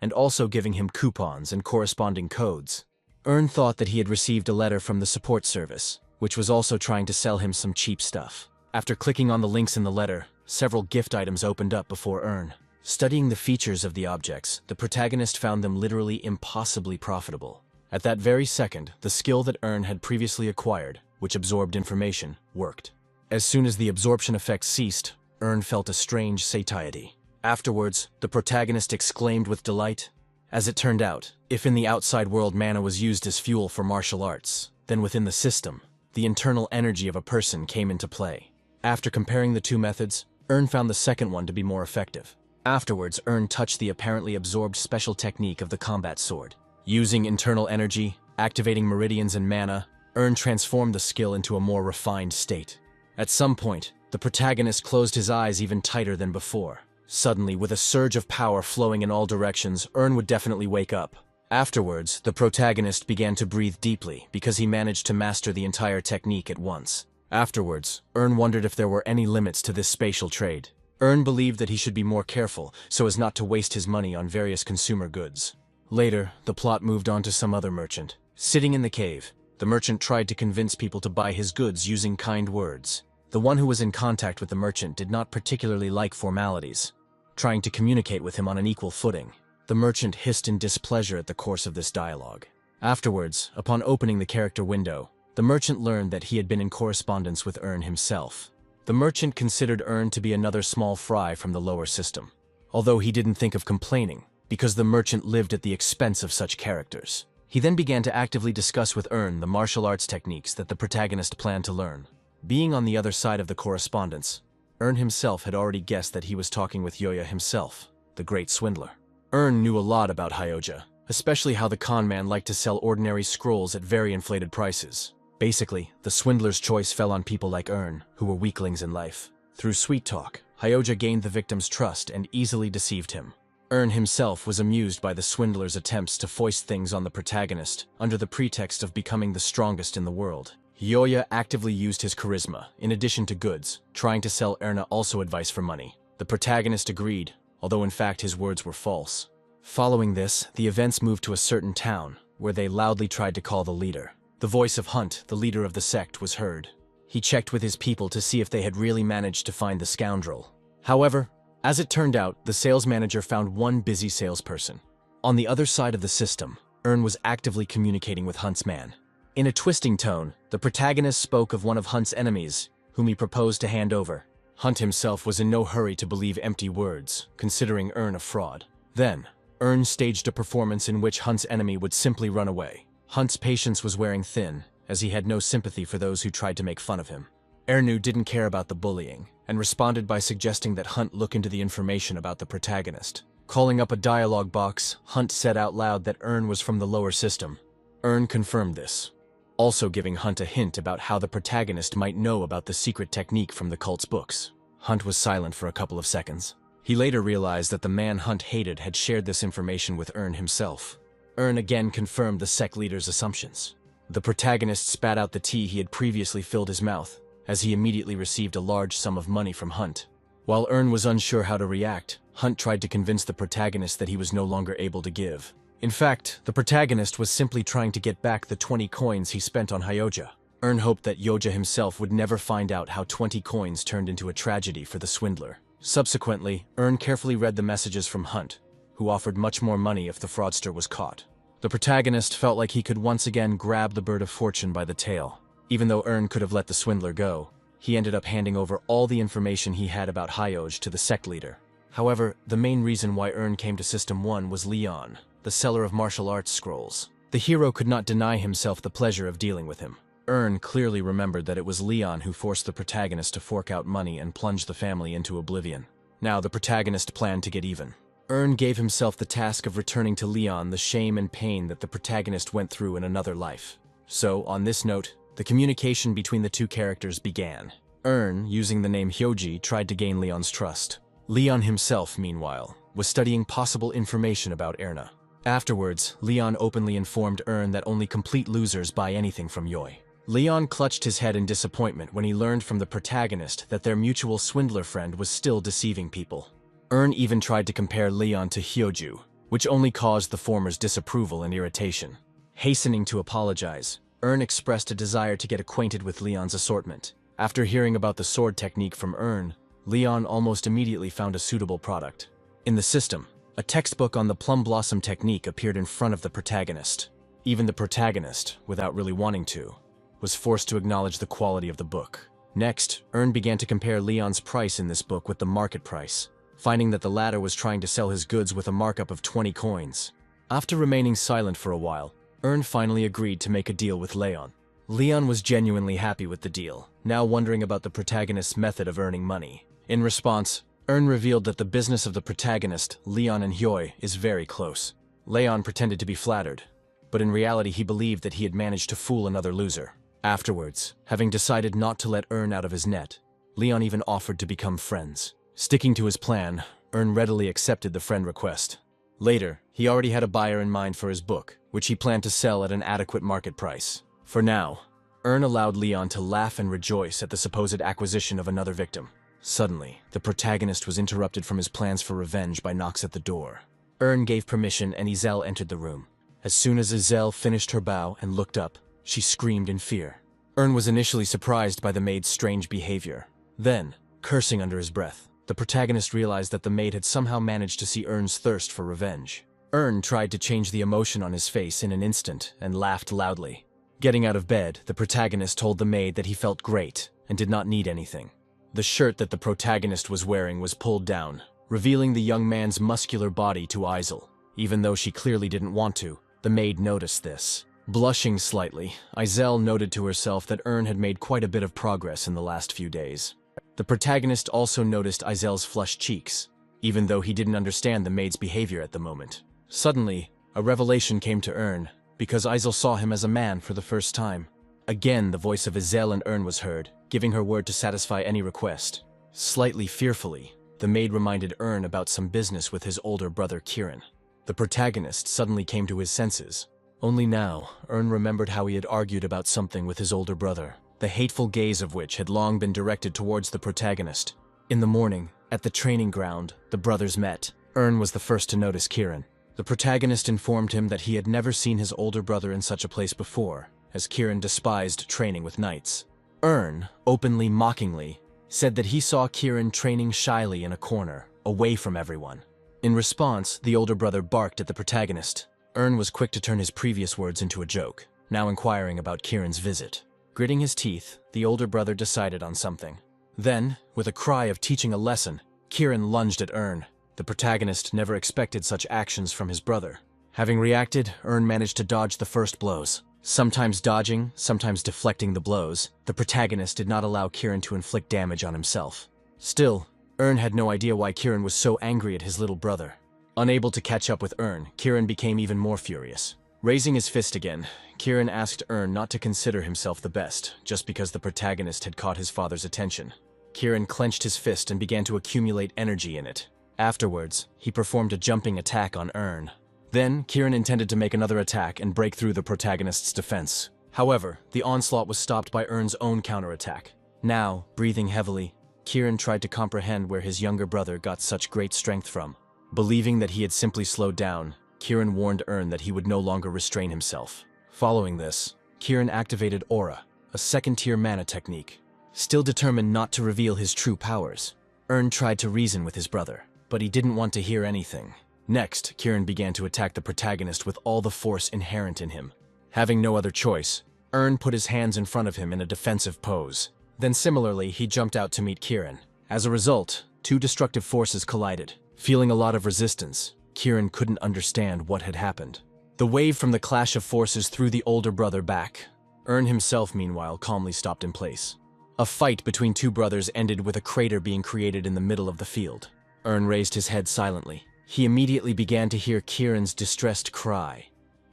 and also giving him coupons and corresponding codes. Earn thought that he had received a letter from the support service, which was also trying to sell him some cheap stuff. After clicking on the links in the letter, several gift items opened up before Earn. Studying the features of the objects, the protagonist found them literally impossibly profitable. At that very second, the skill that Earn had previously acquired, which absorbed information, worked. As soon as the absorption effect ceased, Earn felt a strange satiety. Afterwards, the protagonist exclaimed with delight. As it turned out, if in the outside world mana was used as fuel for martial arts, then within the system, the internal energy of a person came into play. After comparing the two methods, Earn found the second one to be more effective. Afterwards, Earn touched the apparently absorbed special technique of the combat sword. Using internal energy, activating meridians and mana, Earn transformed the skill into a more refined state. At some point, the protagonist closed his eyes even tighter than before. Suddenly, with a surge of power flowing in all directions, Earn would definitely wake up. Afterwards, the protagonist began to breathe deeply because he managed to master the entire technique at once. Afterwards, Earn wondered if there were any limits to this spatial trade. Earn believed that he should be more careful so as not to waste his money on various consumer goods. Later, the plot moved on to some other merchant. Sitting in the cave, the merchant tried to convince people to buy his goods using kind words. The one who was in contact with the merchant did not particularly like formalities, trying to communicate with him on an equal footing. The merchant hissed in displeasure at the course of this dialogue. Afterwards, upon opening the character window, the merchant learned that he had been in correspondence with Ern himself. The merchant considered Ern to be another small fry from the lower system, although he didn't think of complaining, because the merchant lived at the expense of such characters. He then began to actively discuss with Ern the martial arts techniques that the protagonist planned to learn. Being on the other side of the correspondence, Ern himself had already guessed that he was talking with Hyoja himself, the great swindler. Ern knew a lot about Hyoja, especially how the con man liked to sell ordinary scrolls at very inflated prices. Basically, the swindler's choice fell on people like Ern, who were weaklings in life. Through sweet talk, Hyoja gained the victim's trust and easily deceived him. Ern himself was amused by the swindler's attempts to foist things on the protagonist under the pretext of becoming the strongest in the world. Hyoja actively used his charisma, in addition to goods, trying to sell Erna also advice for money. The protagonist agreed, although in fact his words were false. Following this, the events moved to a certain town, where they loudly tried to call the leader. The voice of Hunt, the leader of the sect, was heard. He checked with his people to see if they had really managed to find the scoundrel. However, as it turned out, the sales manager found one busy salesperson. On the other side of the system, Ern was actively communicating with Hunt's man. In a twisting tone, the protagonist spoke of one of Hunt's enemies, whom he proposed to hand over. Hunt himself was in no hurry to believe empty words, considering Ern a fraud. Then, Ern staged a performance in which Hunt's enemy would simply run away. Hunt's patience was wearing thin, as he had no sympathy for those who tried to make fun of him. Ernu didn't care about the bullying, and responded by suggesting that Hunt look into the information about the protagonist. Calling up a dialogue box, Hunt said out loud that Ern was from the lower system. Ern confirmed this, also giving Hunt a hint about how the protagonist might know about the secret technique from the cult's books. Hunt was silent for a couple of seconds. He later realized that the man Hunt hated had shared this information with Ern himself. Ern again confirmed the sect leader's assumptions. The protagonist spat out the tea he had previously filled his mouth, as he immediately received a large sum of money from Hunt. While Ern was unsure how to react, Hunt tried to convince the protagonist that he was no longer able to give. In fact, the protagonist was simply trying to get back the 20 coins he spent on Hyoja. Ern hoped that Hyoja himself would never find out how 20 coins turned into a tragedy for the swindler. Subsequently, Ern carefully read the messages from Hunt, who offered much more money if the fraudster was caught. The protagonist felt like he could once again grab the bird of fortune by the tail. Even though Ern could have let the swindler go, he ended up handing over all the information he had about Hyoj to the sect leader. However, the main reason why Ern came to System 1 was Leon, the seller of martial arts scrolls. The hero could not deny himself the pleasure of dealing with him. Ern clearly remembered that it was Leon who forced the protagonist to fork out money and plunge the family into oblivion. Now the protagonist planned to get even. Ern gave himself the task of returning to Leon the shame and pain that the protagonist went through in another life. So, on this note, the communication between the two characters began. Ern, using the name Hyoji, tried to gain Leon's trust. Leon himself, meanwhile, was studying possible information about Erna. Afterwards, Leon openly informed Ern that only complete losers buy anything from Yoi. Leon clutched his head in disappointment when he learned from the protagonist that their mutual swindler friend was still deceiving people. Ern even tried to compare Leon to Hyoju, which only caused the former's disapproval and irritation. Hastening to apologize, Ern expressed a desire to get acquainted with Leon's assortment. After hearing about the sword technique from Ern, Leon almost immediately found a suitable product. In the system, a textbook on the plum blossom technique appeared in front of the protagonist. Even the protagonist, without really wanting to, was forced to acknowledge the quality of the book. Next, Ern began to compare Leon's price in this book with the market price, finding that the latter was trying to sell his goods with a markup of 20 coins. After remaining silent for a while, Ern finally agreed to make a deal with Leon. Leon was genuinely happy with the deal, now wondering about the protagonist's method of earning money. In response, Ern revealed that the business of the protagonist, Leon and Hyoi, is very close. Leon pretended to be flattered, but in reality he believed that he had managed to fool another loser. Afterwards, having decided not to let Ern out of his net, Leon even offered to become friends. Sticking to his plan, Ern readily accepted the friend request. Later, he already had a buyer in mind for his book, which he planned to sell at an adequate market price. For now, Ern allowed Leon to laugh and rejoice at the supposed acquisition of another victim. Suddenly, the protagonist was interrupted from his plans for revenge by knocks at the door. Ern gave permission and Izel entered the room. As soon as Izel finished her bow and looked up, she screamed in fear. Ern was initially surprised by the maid's strange behavior. Then, cursing under his breath, the protagonist realized that the maid had somehow managed to see Ern's thirst for revenge. Ern tried to change the emotion on his face in an instant and laughed loudly. Getting out of bed, the protagonist told the maid that he felt great and did not need anything. The shirt that the protagonist was wearing was pulled down, revealing the young man's muscular body to Isel. Even though she clearly didn't want to, the maid noticed this. Blushing slightly, Isel noted to herself that Ern had made quite a bit of progress in the last few days. The protagonist also noticed Isel's flushed cheeks, even though he didn't understand the maid's behavior at the moment. Suddenly, a revelation came to Ern, because Isel saw him as a man for the first time. Again, the voice of Isel and Ern was heard, giving her word to satisfy any request. Slightly fearfully, the maid reminded Ern about some business with his older brother Kieran. The protagonist suddenly came to his senses. Only now, Ern remembered how he had argued about something with his older brother, the hateful gaze of which had long been directed towards the protagonist. In the morning, at the training ground, the brothers met. Ern was the first to notice Kieran. The protagonist informed him that he had never seen his older brother in such a place before, as Kieran despised training with knights. Ern, openly mockingly, said that he saw Kieran training shyly in a corner, away from everyone. In response, the older brother barked at the protagonist. Ern was quick to turn his previous words into a joke, now inquiring about Kieran's visit. Gritting his teeth, the older brother decided on something. Then, with a cry of teaching a lesson, Kieran lunged at Ern. The protagonist never expected such actions from his brother. Having reacted, Ern managed to dodge the first blows. Sometimes dodging, sometimes deflecting the blows, the protagonist did not allow Kieran to inflict damage on himself. Still, Ern had no idea why Kieran was so angry at his little brother. Unable to catch up with Ern, Kieran became even more furious. Raising his fist again, Kieran asked Ern not to consider himself the best, just because the protagonist had caught his father's attention. Kieran clenched his fist and began to accumulate energy in it. Afterwards, he performed a jumping attack on Ern. Then, Kieran intended to make another attack and break through the protagonist's defense. However, the onslaught was stopped by Ern's own counterattack. Now, breathing heavily, Kieran tried to comprehend where his younger brother got such great strength from. Believing that he had simply slowed down, Kieran warned Ern that he would no longer restrain himself. Following this, Kieran activated Aura, a second-tier mana technique. Still determined not to reveal his true powers, Ern tried to reason with his brother, but he didn't want to hear anything. Next, Kieran began to attack the protagonist with all the force inherent in him. Having no other choice, Ern put his hands in front of him in a defensive pose. Then similarly, he jumped out to meet Kieran. As a result, two destructive forces collided. Feeling a lot of resistance, Kieran couldn't understand what had happened. The wave from the clash of forces threw the older brother back. Ern himself, meanwhile, calmly stopped in place. A fight between two brothers ended with a crater being created in the middle of the field. Ern raised his head silently. He immediately began to hear Kieran's distressed cry,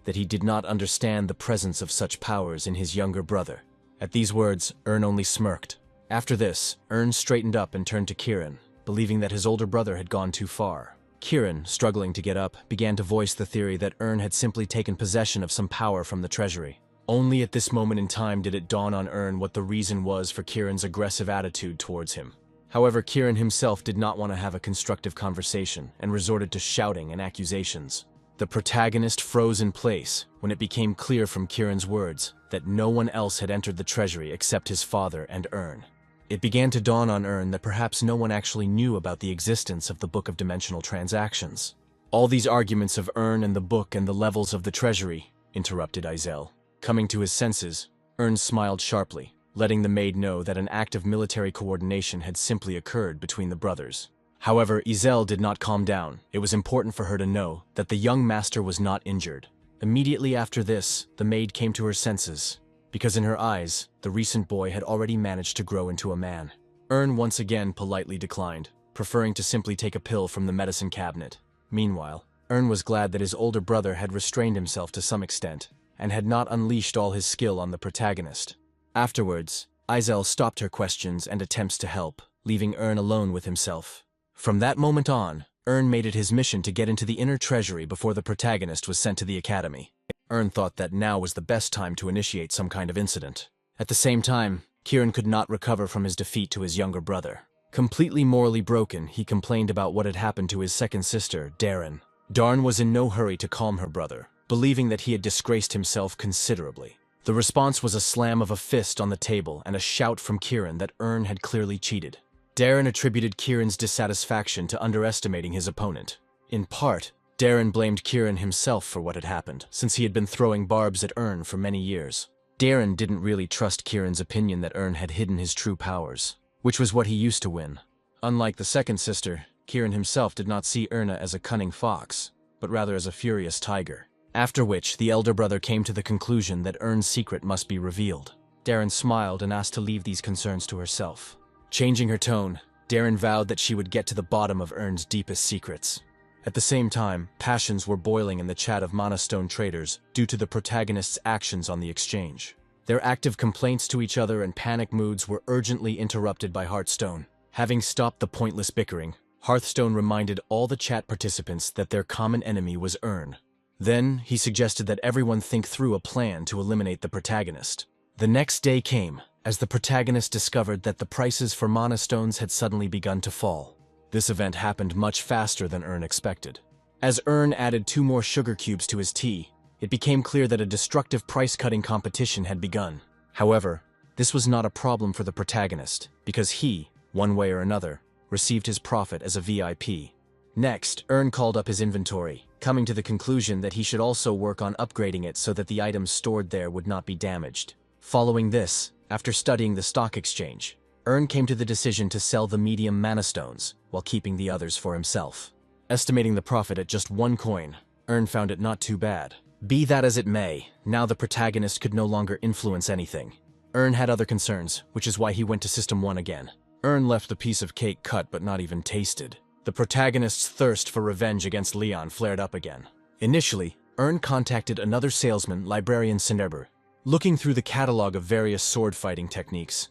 that he did not understand the presence of such powers in his younger brother. At these words, Ern only smirked. After this, Ern straightened up and turned to Kieran, believing that his older brother had gone too far. Kieran, struggling to get up, began to voice the theory that Ern had simply taken possession of some power from the treasury. Only at this moment in time did it dawn on Ern what the reason was for Kieran's aggressive attitude towards him. However, Kieran himself did not want to have a constructive conversation and resorted to shouting and accusations. The protagonist froze in place when it became clear from Kieran's words that no one else had entered the treasury except his father and Ern. It began to dawn on Ern that perhaps no one actually knew about the existence of the Book of Dimensional Transactions. All these arguments of Ern and the book and the levels of the treasury, interrupted Isel. Coming to his senses, Ern smiled sharply, letting the maid know that an act of military coordination had simply occurred between the brothers. However, Isel did not calm down. It was important for her to know that the young master was not injured. Immediately after this, the maid came to her senses, because in her eyes, the recent boy had already managed to grow into a man. Ern once again politely declined, preferring to simply take a pill from the medicine cabinet. Meanwhile, Ern was glad that his older brother had restrained himself to some extent, and had not unleashed all his skill on the protagonist. Afterwards, Isel stopped her questions and attempts to help, leaving Ern alone with himself. From that moment on, Ern made it his mission to get into the inner treasury before the protagonist was sent to the academy. Ern thought that now was the best time to initiate some kind of incident. At the same time, Kieran could not recover from his defeat to his younger brother. Completely morally broken, he complained about what had happened to his second sister, Darren. Darn was in no hurry to calm her brother, believing that he had disgraced himself considerably. The response was a slam of a fist on the table and a shout from Kieran that Ern had clearly cheated. Darren attributed Kieran's dissatisfaction to underestimating his opponent. In part, Darren blamed Kieran himself for what had happened, since he had been throwing barbs at Ern for many years. Darren didn't really trust Kieran's opinion that Ern had hidden his true powers, which was what he used to win. Unlike the second sister, Kieran himself did not see Erna as a cunning fox, but rather as a furious tiger. After which, the elder brother came to the conclusion that Ern's secret must be revealed. Darren smiled and asked to leave these concerns to herself. Changing her tone, Darren vowed that she would get to the bottom of Ern's deepest secrets. At the same time, passions were boiling in the chat of Monostone traders due to the protagonist's actions on the exchange. Their active complaints to each other and panic moods were urgently interrupted by Hearthstone. Having stopped the pointless bickering, Hearthstone reminded all the chat participants that their common enemy was Ern. Then, he suggested that everyone think through a plan to eliminate the protagonist. The next day came, as the protagonist discovered that the prices for Monostones had suddenly begun to fall. This event happened much faster than Ern expected. As Ern added 2 more sugar cubes to his tea, it became clear that a destructive price-cutting competition had begun. However, this was not a problem for the protagonist, because he, one way or another, received his profit as a VIP. Next, Ern called up his inventory, coming to the conclusion that he should also work on upgrading it so that the items stored there would not be damaged. Following this, after studying the stock exchange, Ern came to the decision to sell the medium mana stones, while keeping the others for himself. Estimating the profit at just 1 coin, Ern found it not too bad. Be that as it may, now the protagonist could no longer influence anything. Ern had other concerns, which is why he went to System 1 again. Ern left the piece of cake cut but not even tasted. The protagonist's thirst for revenge against Leon flared up again. Initially, Ern contacted another salesman, Librarian Cineber. Looking through the catalog of various sword-fighting techniques,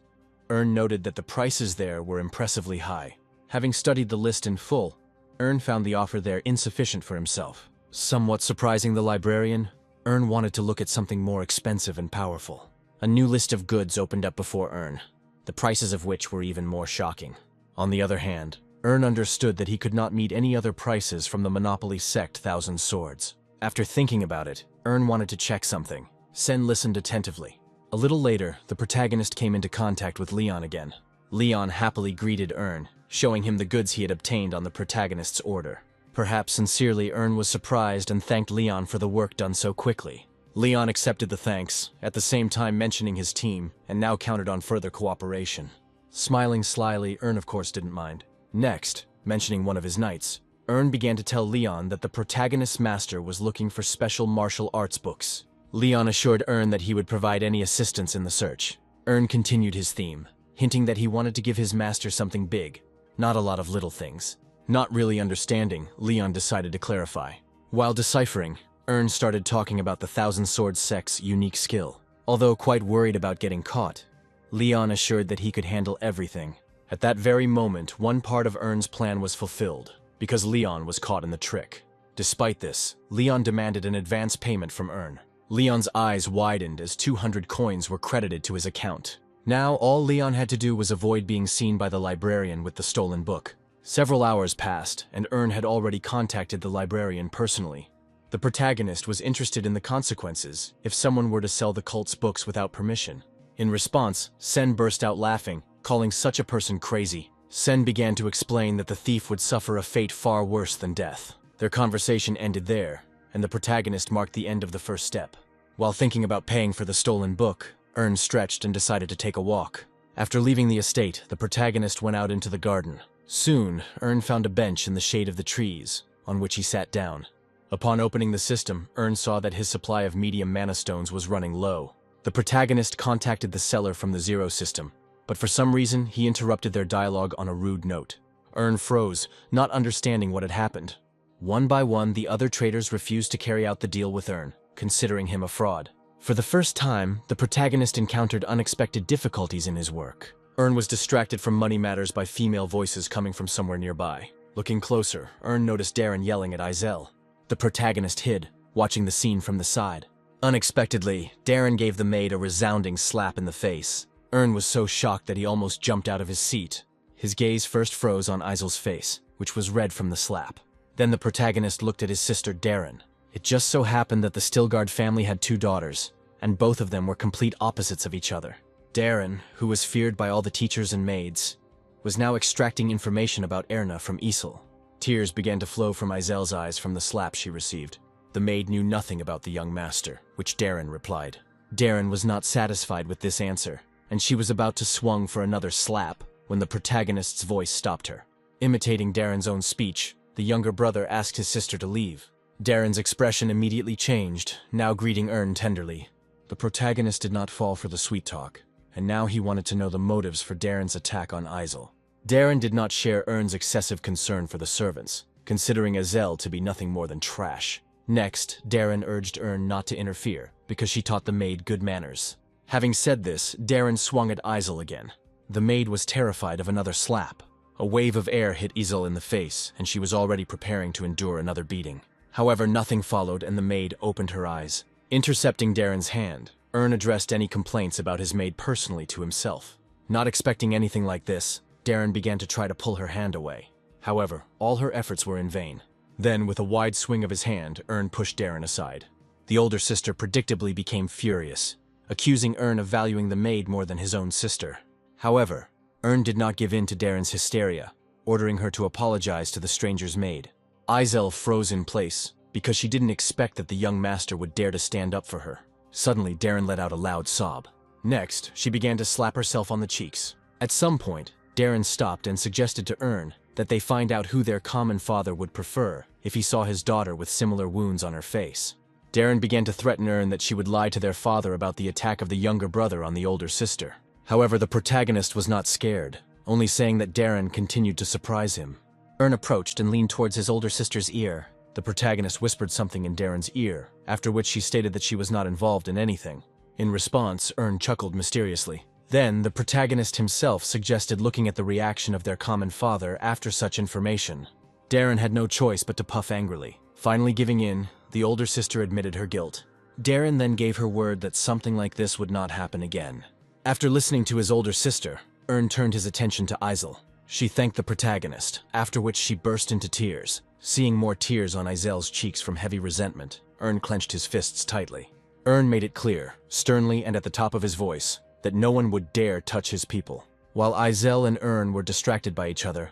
Ern noted that the prices there were impressively high. Having studied the list in full, Ern found the offer there insufficient for himself. Somewhat surprising the librarian, Ern wanted to look at something more expensive and powerful. A new list of goods opened up before Ern, the prices of which were even more shocking. On the other hand, Ern understood that he could not meet any other prices from the Monopoly sect Thousand Swords. After thinking about it, Ern wanted to check something. Sen listened attentively. A little later, the protagonist came into contact with Leon again. Leon happily greeted Ern, showing him the goods he had obtained on the protagonist's order. Perhaps sincerely, Ern was surprised and thanked Leon for the work done so quickly. Leon accepted the thanks, at the same time mentioning his team, and now counted on further cooperation. Smiling slyly, Ern of course didn't mind. Next, mentioning one of his knights, Ern began to tell Leon that the protagonist's master was looking for special martial arts books. Leon assured Ern that he would provide any assistance in the search. Ern continued his theme, hinting that he wanted to give his master something big, not a lot of little things. Not really understanding, Leon decided to clarify. While deciphering, Ern started talking about the Thousand Swords sect's unique skill. Although quite worried about getting caught, Leon assured that he could handle everything. At that very moment, one part of Ern's plan was fulfilled, because Leon was caught in the trick. Despite this, Leon demanded an advance payment from Ern. Leon's eyes widened as 200 coins were credited to his account. Now, all Leon had to do was avoid being seen by the librarian with the stolen book. Several hours passed, and Ern had already contacted the librarian personally. The protagonist was interested in the consequences if someone were to sell the cult's books without permission. In response, Sen burst out laughing, calling such a person crazy. Sen began to explain that the thief would suffer a fate far worse than death. Their conversation ended there, and the protagonist marked the end of the first step. While thinking about paying for the stolen book, Ern stretched and decided to take a walk. After leaving the estate, the protagonist went out into the garden. Soon, Ern found a bench in the shade of the trees, on which he sat down. Upon opening the system, Ern saw that his supply of medium mana stones was running low. The protagonist contacted the seller from the Zero system, but for some reason, he interrupted their dialogue on a rude note. Ern froze, not understanding what had happened. One by one, the other traders refused to carry out the deal with Ern, considering him a fraud. For the first time, the protagonist encountered unexpected difficulties in his work. Ern was distracted from money matters by female voices coming from somewhere nearby. Looking closer, Ern noticed Darren yelling at Izel. The protagonist hid, watching the scene from the side. Unexpectedly, Darren gave the maid a resounding slap in the face. Ern was so shocked that he almost jumped out of his seat. His gaze first froze on Izel's face, which was red from the slap. Then the protagonist looked at his sister Darren. It just so happened that the Stilgard family had 2 daughters, and both of them were complete opposites of each other. Darren, who was feared by all the teachers and maids, was now extracting information about Erna from Isel. Tears began to flow from Izel's eyes from the slap she received. The maid knew nothing about the young master, which Darren replied. Darren was not satisfied with this answer, and she was about to swung for another slap when the protagonist's voice stopped her. Imitating Darren's own speech, the younger brother asked his sister to leave. Darren's expression immediately changed, now greeting Ern tenderly. The protagonist did not fall for the sweet talk, and now he wanted to know the motives for Darren's attack on Izel. Darren did not share Ern's excessive concern for the servants, considering Izel to be nothing more than trash. Next, Darren urged Ern not to interfere, because she taught the maid good manners. Having said this, Darren swung at Izel again. The maid was terrified of another slap. A wave of air hit Izel in the face, and she was already preparing to endure another beating. However, nothing followed, and the maid opened her eyes. Intercepting Darren's hand, Ern addressed any complaints about his maid personally to himself. Not expecting anything like this, Darren began to try to pull her hand away. However, all her efforts were in vain. Then, with a wide swing of his hand, Ern pushed Darren aside. The older sister predictably became furious, accusing Ern of valuing the maid more than his own sister. However, Ern did not give in to Darren's hysteria, ordering her to apologize to the stranger's maid. Izel froze in place, because she didn't expect that the young master would dare to stand up for her. Suddenly, Darren let out a loud sob. Next, she began to slap herself on the cheeks. At some point, Darren stopped and suggested to Ern that they find out who their common father would prefer if he saw his daughter with similar wounds on her face. Darren began to threaten Ern that she would lie to their father about the attack of the younger brother on the older sister. However, the protagonist was not scared, only saying that Darren continued to surprise him. Ern approached and leaned towards his older sister's ear. The protagonist whispered something in Darren's ear, after which she stated that she was not involved in anything. In response, Ern chuckled mysteriously. Then, the protagonist himself suggested looking at the reaction of their common father after such information. Darren had no choice but to puff angrily. Finally giving in, the older sister admitted her guilt. Darren then gave her word that something like this would not happen again. After listening to his older sister, Ern turned his attention to Izel. She thanked the protagonist, after which she burst into tears. Seeing more tears on Izel's cheeks from heavy resentment, Ern clenched his fists tightly. Ern made it clear, sternly and at the top of his voice, that no one would dare touch his people. While Izel and Ern were distracted by each other,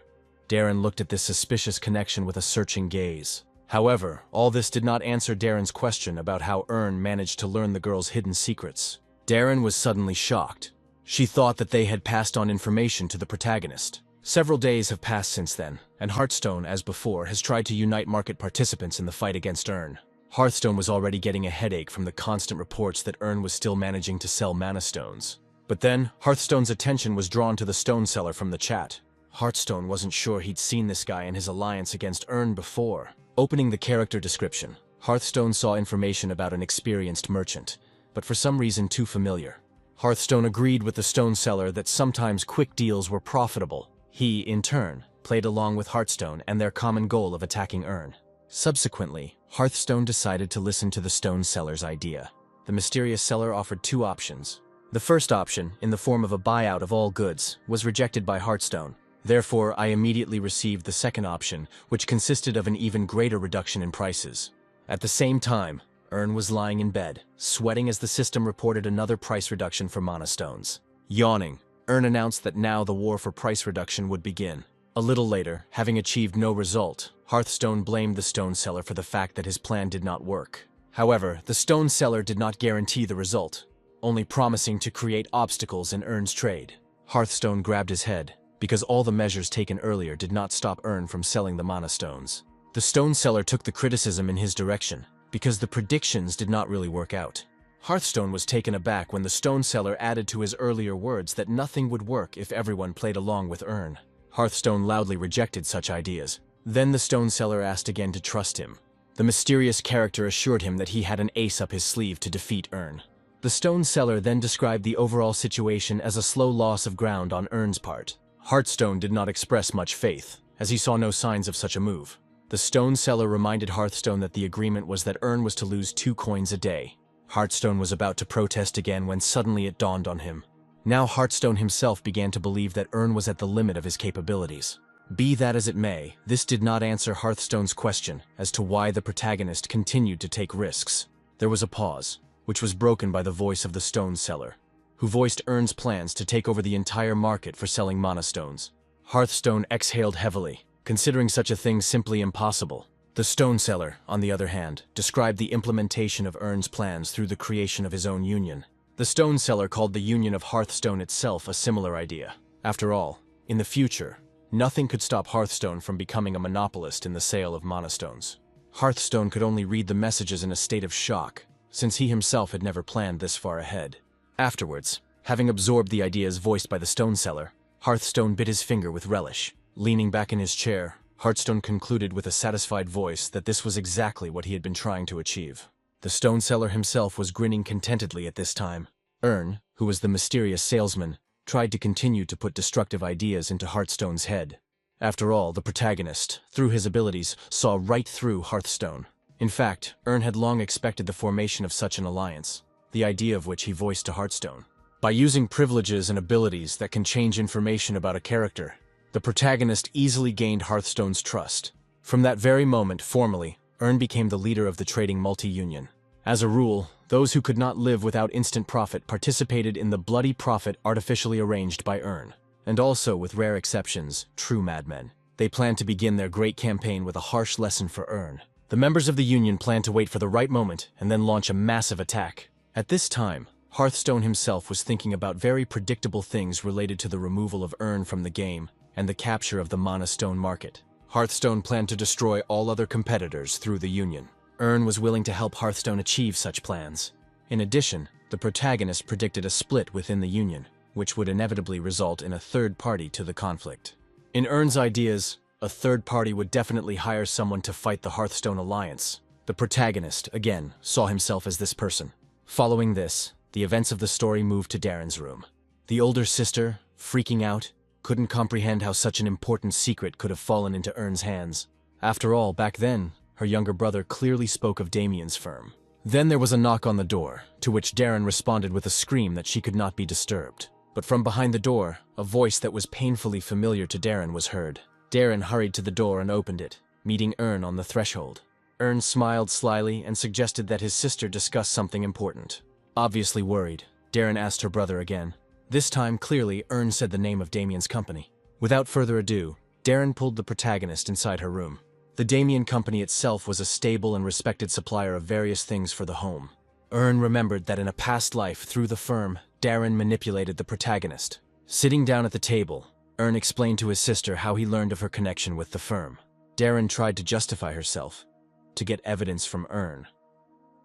Darren looked at this suspicious connection with a searching gaze. However, all this did not answer Darren's question about how Ern managed to learn the girl's hidden secrets. Darren was suddenly shocked. She thought that they had passed on information to the protagonist. Several days have passed since then, and Hearthstone, as before, has tried to unite market participants in the fight against Ern. Hearthstone was already getting a headache from the constant reports that Ern was still managing to sell mana stones. But then, Hearthstone's attention was drawn to the stone seller from the chat. Hearthstone wasn't sure he'd seen this guy in his alliance against Ern before. Opening the character description, Hearthstone saw information about an experienced merchant, but for some reason too familiar. Hearthstone agreed with the stone seller that sometimes quick deals were profitable. He, in turn, played along with Hearthstone and their common goal of attacking Ern. Subsequently, Hearthstone decided to listen to the stone seller's idea. The mysterious seller offered two options. The first option, in the form of a buyout of all goods, was rejected by Hearthstone. Therefore, I immediately received the second option, which consisted of an even greater reduction in prices. At the same time, Ern was lying in bed, sweating as the system reported another price reduction for mana stones. Yawning, Ern announced that now the war for price reduction would begin. A little later, having achieved no result, Hearthstone blamed the stone seller for the fact that his plan did not work. However, the stone seller did not guarantee the result, only promising to create obstacles in Ern's trade. Hearthstone grabbed his head, because all the measures taken earlier did not stop Ern from selling the mana stones. The stone seller took the criticism in his direction, because the predictions did not really work out. Hearthstone was taken aback when the stone seller added to his earlier words that nothing would work if everyone played along with Ern. Hearthstone loudly rejected such ideas. Then the stone seller asked again to trust him. The mysterious character assured him that he had an ace up his sleeve to defeat Ern. The stone seller then described the overall situation as a slow loss of ground on Ern's part. Hearthstone did not express much faith, as he saw no signs of such a move. The stone seller reminded Hearthstone that the agreement was that Ern was to lose 2 coins a day. Hearthstone was about to protest again when suddenly it dawned on him. Now Hearthstone himself began to believe that Ern was at the limit of his capabilities. Be that as it may, this did not answer Hearthstone's question as to why the protagonist continued to take risks. There was a pause, which was broken by the voice of the stone seller, who voiced Ern's plans to take over the entire market for selling mana stones. Hearthstone exhaled heavily, considering such a thing simply impossible. The stone seller, on the other hand, described the implementation of Ern's plans through the creation of his own union. The stone seller called the union of Hearthstone itself a similar idea. After all, in the future, nothing could stop Hearthstone from becoming a monopolist in the sale of monostones. Hearthstone could only read the messages in a state of shock, since he himself had never planned this far ahead. Afterwards, having absorbed the ideas voiced by the stone seller, Hearthstone bit his finger with relish. Leaning back in his chair, Hearthstone concluded with a satisfied voice that this was exactly what he had been trying to achieve. The stone seller himself was grinning contentedly at this time. Ern, who was the mysterious salesman, tried to continue to put destructive ideas into Hearthstone's head. After all, the protagonist, through his abilities, saw right through Hearthstone. In fact, Ern had long expected the formation of such an alliance, the idea of which he voiced to Hearthstone. By using privileges and abilities that can change information about a character, the protagonist easily gained Hearthstone's trust. From that very moment, formally, Ern became the leader of the trading multi-union. As a rule, those who could not live without instant profit participated in the bloody profit artificially arranged by Ern. And also, with rare exceptions, true madmen. They planned to begin their great campaign with a harsh lesson for Ern. The members of the union planned to wait for the right moment and then launch a massive attack. At this time, Hearthstone himself was thinking about very predictable things related to the removal of Ern from the game and the capture of the monostone market. Hearthstone planned to destroy all other competitors through the union. Ern was willing to help Hearthstone achieve such plans. In addition, the protagonist predicted a split within the union, which would inevitably result in a third party to the conflict. In Ern's ideas, a third party would definitely hire someone to fight the Hearthstone Alliance. The protagonist, again, saw himself as this person. Following this, the events of the story moved to Darren's room. The older sister, freaking out, couldn't comprehend how such an important secret could have fallen into Ern's hands. After all, back then, her younger brother clearly spoke of Damien's firm. Then there was a knock on the door, to which Darren responded with a scream that she could not be disturbed. But from behind the door, a voice that was painfully familiar to Darren was heard. Darren hurried to the door and opened it, meeting Ern on the threshold. Ern smiled slyly and suggested that his sister discuss something important. Obviously worried, Darren asked her brother again. This time, clearly, Ern said the name of Damien's company. Without further ado, Darren pulled the protagonist inside her room. The Damien company itself was a stable and respected supplier of various things for the home. Ern remembered that in a past life through the firm, Darren manipulated the protagonist. Sitting down at the table, Ern explained to his sister how he learned of her connection with the firm. Darren tried to justify herself, to get evidence from Ern.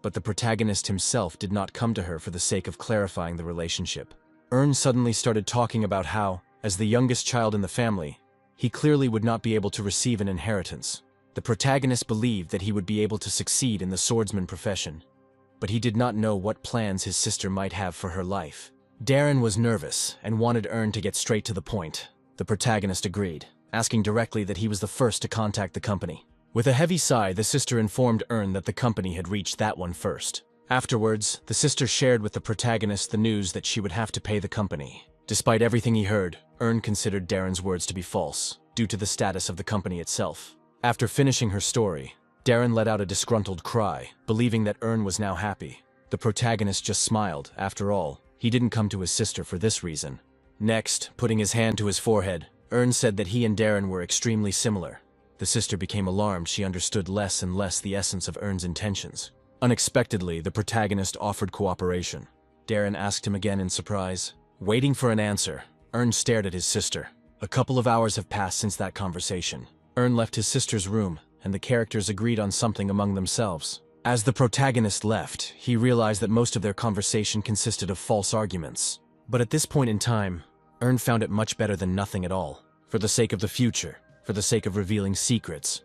But the protagonist himself did not come to her for the sake of clarifying the relationship. Ern suddenly started talking about how, as the youngest child in the family, he clearly would not be able to receive an inheritance. The protagonist believed that he would be able to succeed in the swordsman profession, but he did not know what plans his sister might have for her life. Darren was nervous and wanted Ern to get straight to the point. The protagonist agreed, asking directly that he was the first to contact the company. With a heavy sigh, the sister informed Ern that the company had reached that one first. Afterwards, the sister shared with the protagonist the news that she would have to pay the company. Despite everything he heard, Ern considered Darren's words to be false, due to the status of the company itself. After finishing her story, Darren let out a disgruntled cry, believing that Ern was now happy. The protagonist just smiled. After all, he didn't come to his sister for this reason. Next, putting his hand to his forehead, Ern said that he and Darren were extremely similar. The sister became alarmed. She understood less and less the essence of Ern's intentions. Unexpectedly, the protagonist offered cooperation. Darren asked him again in surprise. Waiting for an answer, Ern stared at his sister. A couple of hours have passed since that conversation. Ern left his sister's room, and the characters agreed on something among themselves. As the protagonist left, he realized that most of their conversation consisted of false arguments. But at this point in time, Ern found it much better than nothing at all. For the sake of the future, for the sake of revealing secrets,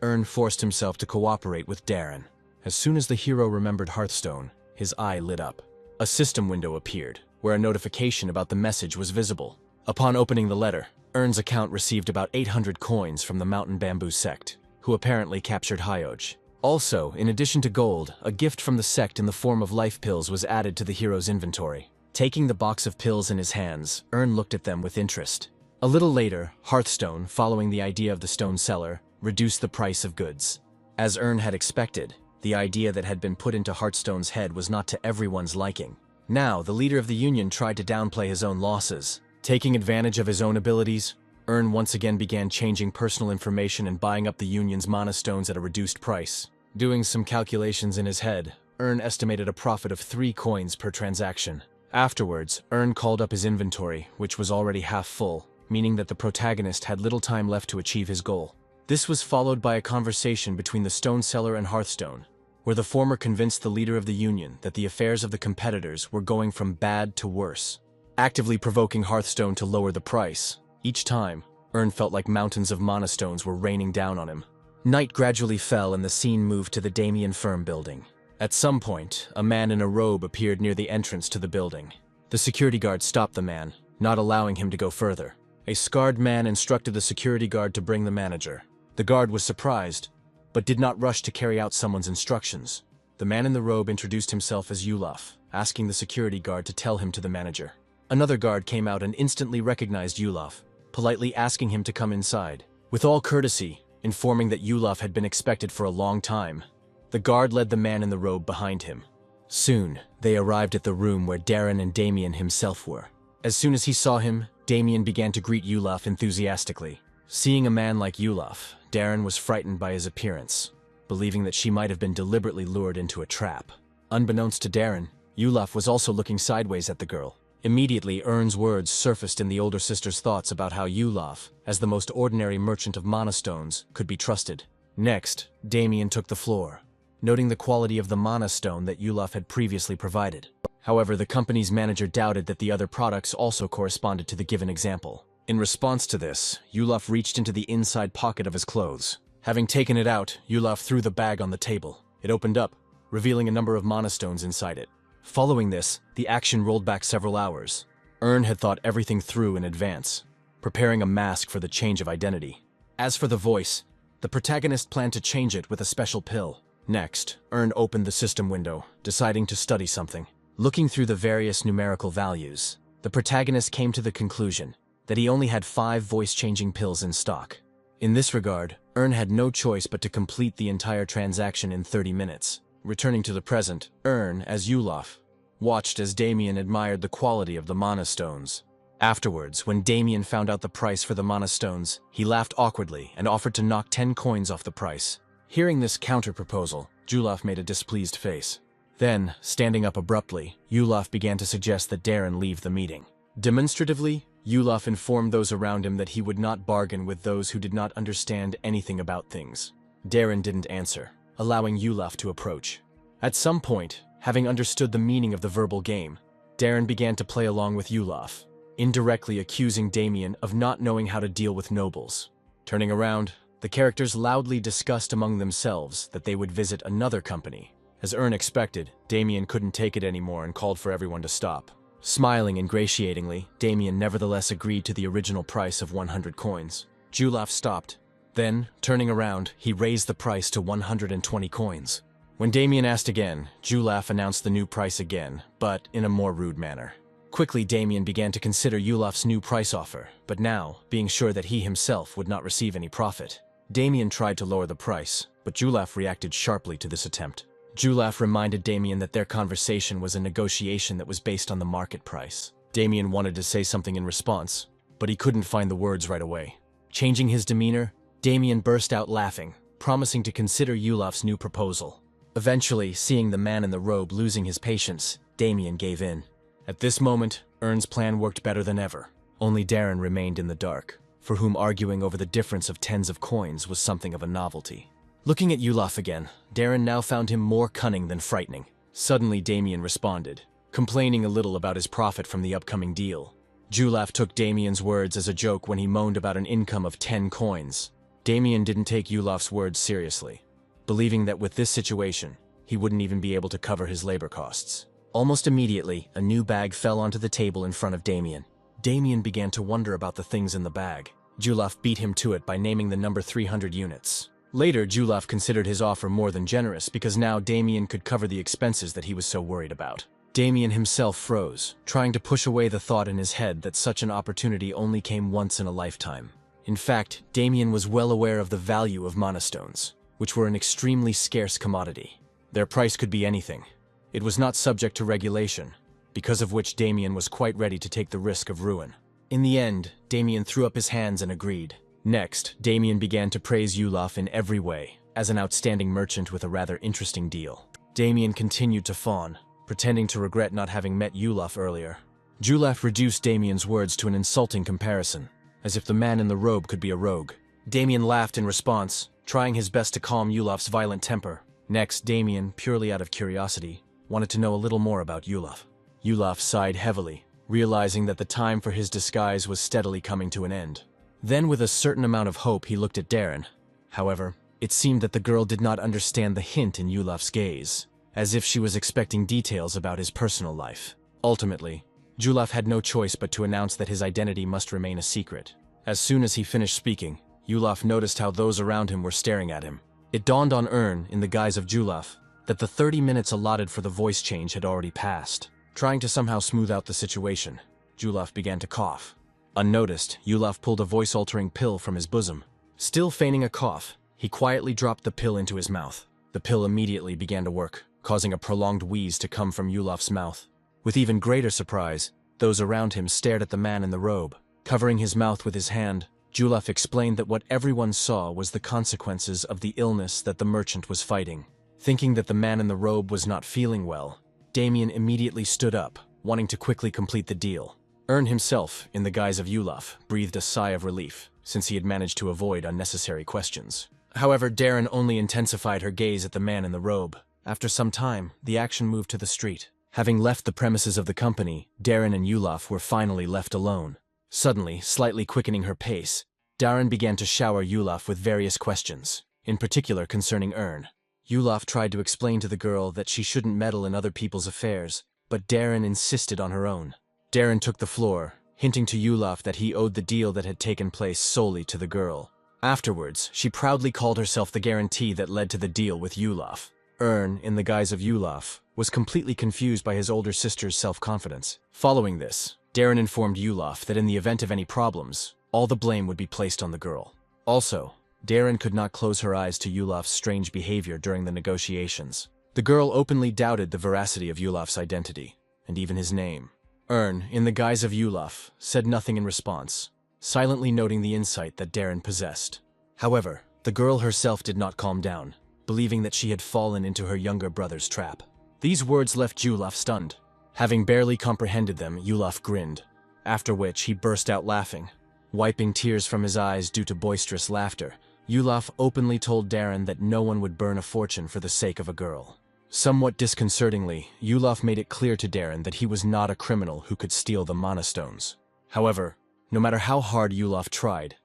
Ern forced himself to cooperate with Darren. As soon as the hero remembered Hearthstone, his eye lit up. A system window appeared, where a notification about the message was visible. Upon opening the letter, Ern's account received about 800 coins from the Mountain Bamboo sect, who apparently captured Hyoj. Also, in addition to gold, a gift from the sect in the form of life pills was added to the hero's inventory. Taking the box of pills in his hands, Ern looked at them with interest. A little later, Hearthstone, following the idea of the stone seller, reduced the price of goods. As Ern had expected, the idea that had been put into Hearthstone's head was not to everyone's liking. Now, the leader of the union tried to downplay his own losses. Taking advantage of his own abilities, Ern once again began changing personal information and buying up the Union's mana stones at a reduced price. Doing some calculations in his head, Ern estimated a profit of 3 coins per transaction. Afterwards, Ern called up his inventory, which was already half full, meaning that the protagonist had little time left to achieve his goal. This was followed by a conversation between the stone seller and Hearthstone, where the former convinced the leader of the Union that the affairs of the competitors were going from bad to worse, actively provoking Hearthstone to lower the price. Each time, Ern felt like mountains of mana stones were raining down on him. Night gradually fell and the scene moved to the Damien Firm building. At some point, a man in a robe appeared near the entrance to the building. The security guard stopped the man, not allowing him to go further. A scarred man instructed the security guard to bring the manager. The guard was surprised, but did not rush to carry out someone's instructions. The man in the robe introduced himself as Yulaf, asking the security guard to tell him to the manager. Another guard came out and instantly recognized Yulaf, politely asking him to come inside. With all courtesy, informing that Yulaf had been expected for a long time, the guard led the man in the robe behind him. Soon, they arrived at the room where Darren and Damien himself were. As soon as he saw him, Damien began to greet Yulaf enthusiastically. Seeing a man like Yulaf, Darren was frightened by his appearance, believing that she might have been deliberately lured into a trap. Unbeknownst to Darren, Yulaf was also looking sideways at the girl. Immediately, Ern's words surfaced in the older sister's thoughts about how Yulaf, as the most ordinary merchant of mana stones, could be trusted. Next, Damien took the floor, noting the quality of the mana stone that Yulaf had previously provided. However, the company's manager doubted that the other products also corresponded to the given example. In response to this, Yulaf reached into the inside pocket of his clothes. Having taken it out, Yulaf threw the bag on the table. It opened up, revealing a number of mana stones inside it. Following this, the action rolled back several hours. Ern had thought everything through in advance, preparing a mask for the change of identity. As for the voice, the protagonist planned to change it with a special pill. Next, Ern opened the system window, deciding to study something. Looking through the various numerical values, the protagonist came to the conclusion that he only had 5 voice-changing pills in stock. In this regard, Ern had no choice but to complete the entire transaction in 30 minutes. Returning to the present, Ern, as Yulaf, watched as Damien admired the quality of the mana stones. Afterwards, when Damien found out the price for the mana stones, he laughed awkwardly and offered to knock 10 coins off the price. Hearing this counter-proposal, Yulaf made a displeased face. Then, standing up abruptly, Yulaf began to suggest that Darren leave the meeting. Demonstratively, Yulaf informed those around him that he would not bargain with those who did not understand anything about things. Darren didn't answer, allowing Yulaf to approach. At some point, having understood the meaning of the verbal game, Darren began to play along with Yulaf, indirectly accusing Damien of not knowing how to deal with nobles. Turning around, the characters loudly discussed among themselves that they would visit another company. As Ern expected, Damien couldn't take it anymore and called for everyone to stop. Smiling ingratiatingly, Damien nevertheless agreed to the original price of 100 coins. Yulaf stopped. Then, turning around, he raised the price to 120 coins. When Damien asked again, Yulaf announced the new price again, but in a more rude manner. Quickly, Damien began to consider Yulaf's new price offer, but now, being sure that he himself would not receive any profit. Damien tried to lower the price, but Yulaf reacted sharply to this attempt. Yulaf reminded Damien that their conversation was a negotiation that was based on the market price. Damien wanted to say something in response, but he couldn't find the words right away. Changing his demeanor, Damien burst out laughing, promising to consider Yulaf's new proposal. Eventually, seeing the man in the robe losing his patience, Damien gave in. At this moment, Ern's plan worked better than ever. Only Darren remained in the dark, for whom arguing over the difference of tens of coins was something of a novelty. Looking at Yulaf again, Darren now found him more cunning than frightening. Suddenly, Damien responded, complaining a little about his profit from the upcoming deal. Yulaf took Damien's words as a joke when he moaned about an income of 10 coins. Damien didn't take Yulaf's words seriously, believing that with this situation, he wouldn't even be able to cover his labor costs. Almost immediately, a new bag fell onto the table in front of Damien. Damien began to wonder about the things in the bag. Yulaf beat him to it by naming the number 300 units. Later, Yulaf considered his offer more than generous because now Damien could cover the expenses that he was so worried about. Damien himself froze, trying to push away the thought in his head that such an opportunity only came once in a lifetime. In fact, Damien was well aware of the value of mana stones, which were an extremely scarce commodity. Their price could be anything. It was not subject to regulation, because of which Damien was quite ready to take the risk of ruin. In the end, Damien threw up his hands and agreed. Next, Damien began to praise Yulaf in every way, as an outstanding merchant with a rather interesting deal. Damien continued to fawn, pretending to regret not having met Yulaf earlier. Yulaf reduced Damien's words to an insulting comparison, as if the man in the robe could be a rogue. Damien laughed in response, trying his best to calm Yulaf's violent temper. Next, Damien, purely out of curiosity, wanted to know a little more about Yulaf. Yulaf sighed heavily, realizing that the time for his disguise was steadily coming to an end. Then, with a certain amount of hope, he looked at Darren. However, it seemed that the girl did not understand the hint in Yulaf's gaze, as if she was expecting details about his personal life. Ultimately, Yulaf had no choice but to announce that his identity must remain a secret. As soon as he finished speaking, Yulaf noticed how those around him were staring at him. It dawned on Ern, in the guise of Yulaf, that the 30 minutes allotted for the voice change had already passed. Trying to somehow smooth out the situation, Yulaf began to cough. Unnoticed, Yulaf pulled a voice-altering pill from his bosom. Still feigning a cough, he quietly dropped the pill into his mouth. The pill immediately began to work, causing a prolonged wheeze to come from Yulaf's mouth. With even greater surprise, those around him stared at the man in the robe. Covering his mouth with his hand, Yulaf explained that what everyone saw was the consequences of the illness that the merchant was fighting. Thinking that the man in the robe was not feeling well, Damien immediately stood up, wanting to quickly complete the deal. Ern himself, in the guise of Yulaf, breathed a sigh of relief, since he had managed to avoid unnecessary questions. However, Darren only intensified her gaze at the man in the robe. After some time, the action moved to the street. Having left the premises of the company, Darren and Yulaf were finally left alone. Suddenly, slightly quickening her pace, Darren began to shower Yulaf with various questions, in particular concerning Ern. Yulaf tried to explain to the girl that she shouldn't meddle in other people's affairs, but Darren insisted on her own. Darren took the floor, hinting to Yulaf that he owed the deal that had taken place solely to the girl. Afterwards, she proudly called herself the guarantee that led to the deal with Yulaf. Ern, in the guise of Yulaf, was completely confused by his older sister's self-confidence. Following this, Darren informed Yulaf that in the event of any problems, all the blame would be placed on the girl. Also, Darren could not close her eyes to Yulaf's strange behavior during the negotiations. The girl openly doubted the veracity of Yulaf's identity, and even his name. Ern, in the guise of Yulaf, said nothing in response, silently noting the insight that Darren possessed. However, the girl herself did not calm down, believing that she had fallen into her younger brother's trap. These words left Yulaf stunned. Having barely comprehended them, Yulaf grinned, after which he burst out laughing. Wiping tears from his eyes due to boisterous laughter, Yulaf openly told Darren that no one would burn a fortune for the sake of a girl. Somewhat disconcertingly, Yulaf made it clear to Darren that he was not a criminal who could steal the mana stones. However, no matter how hard Yulaf tried,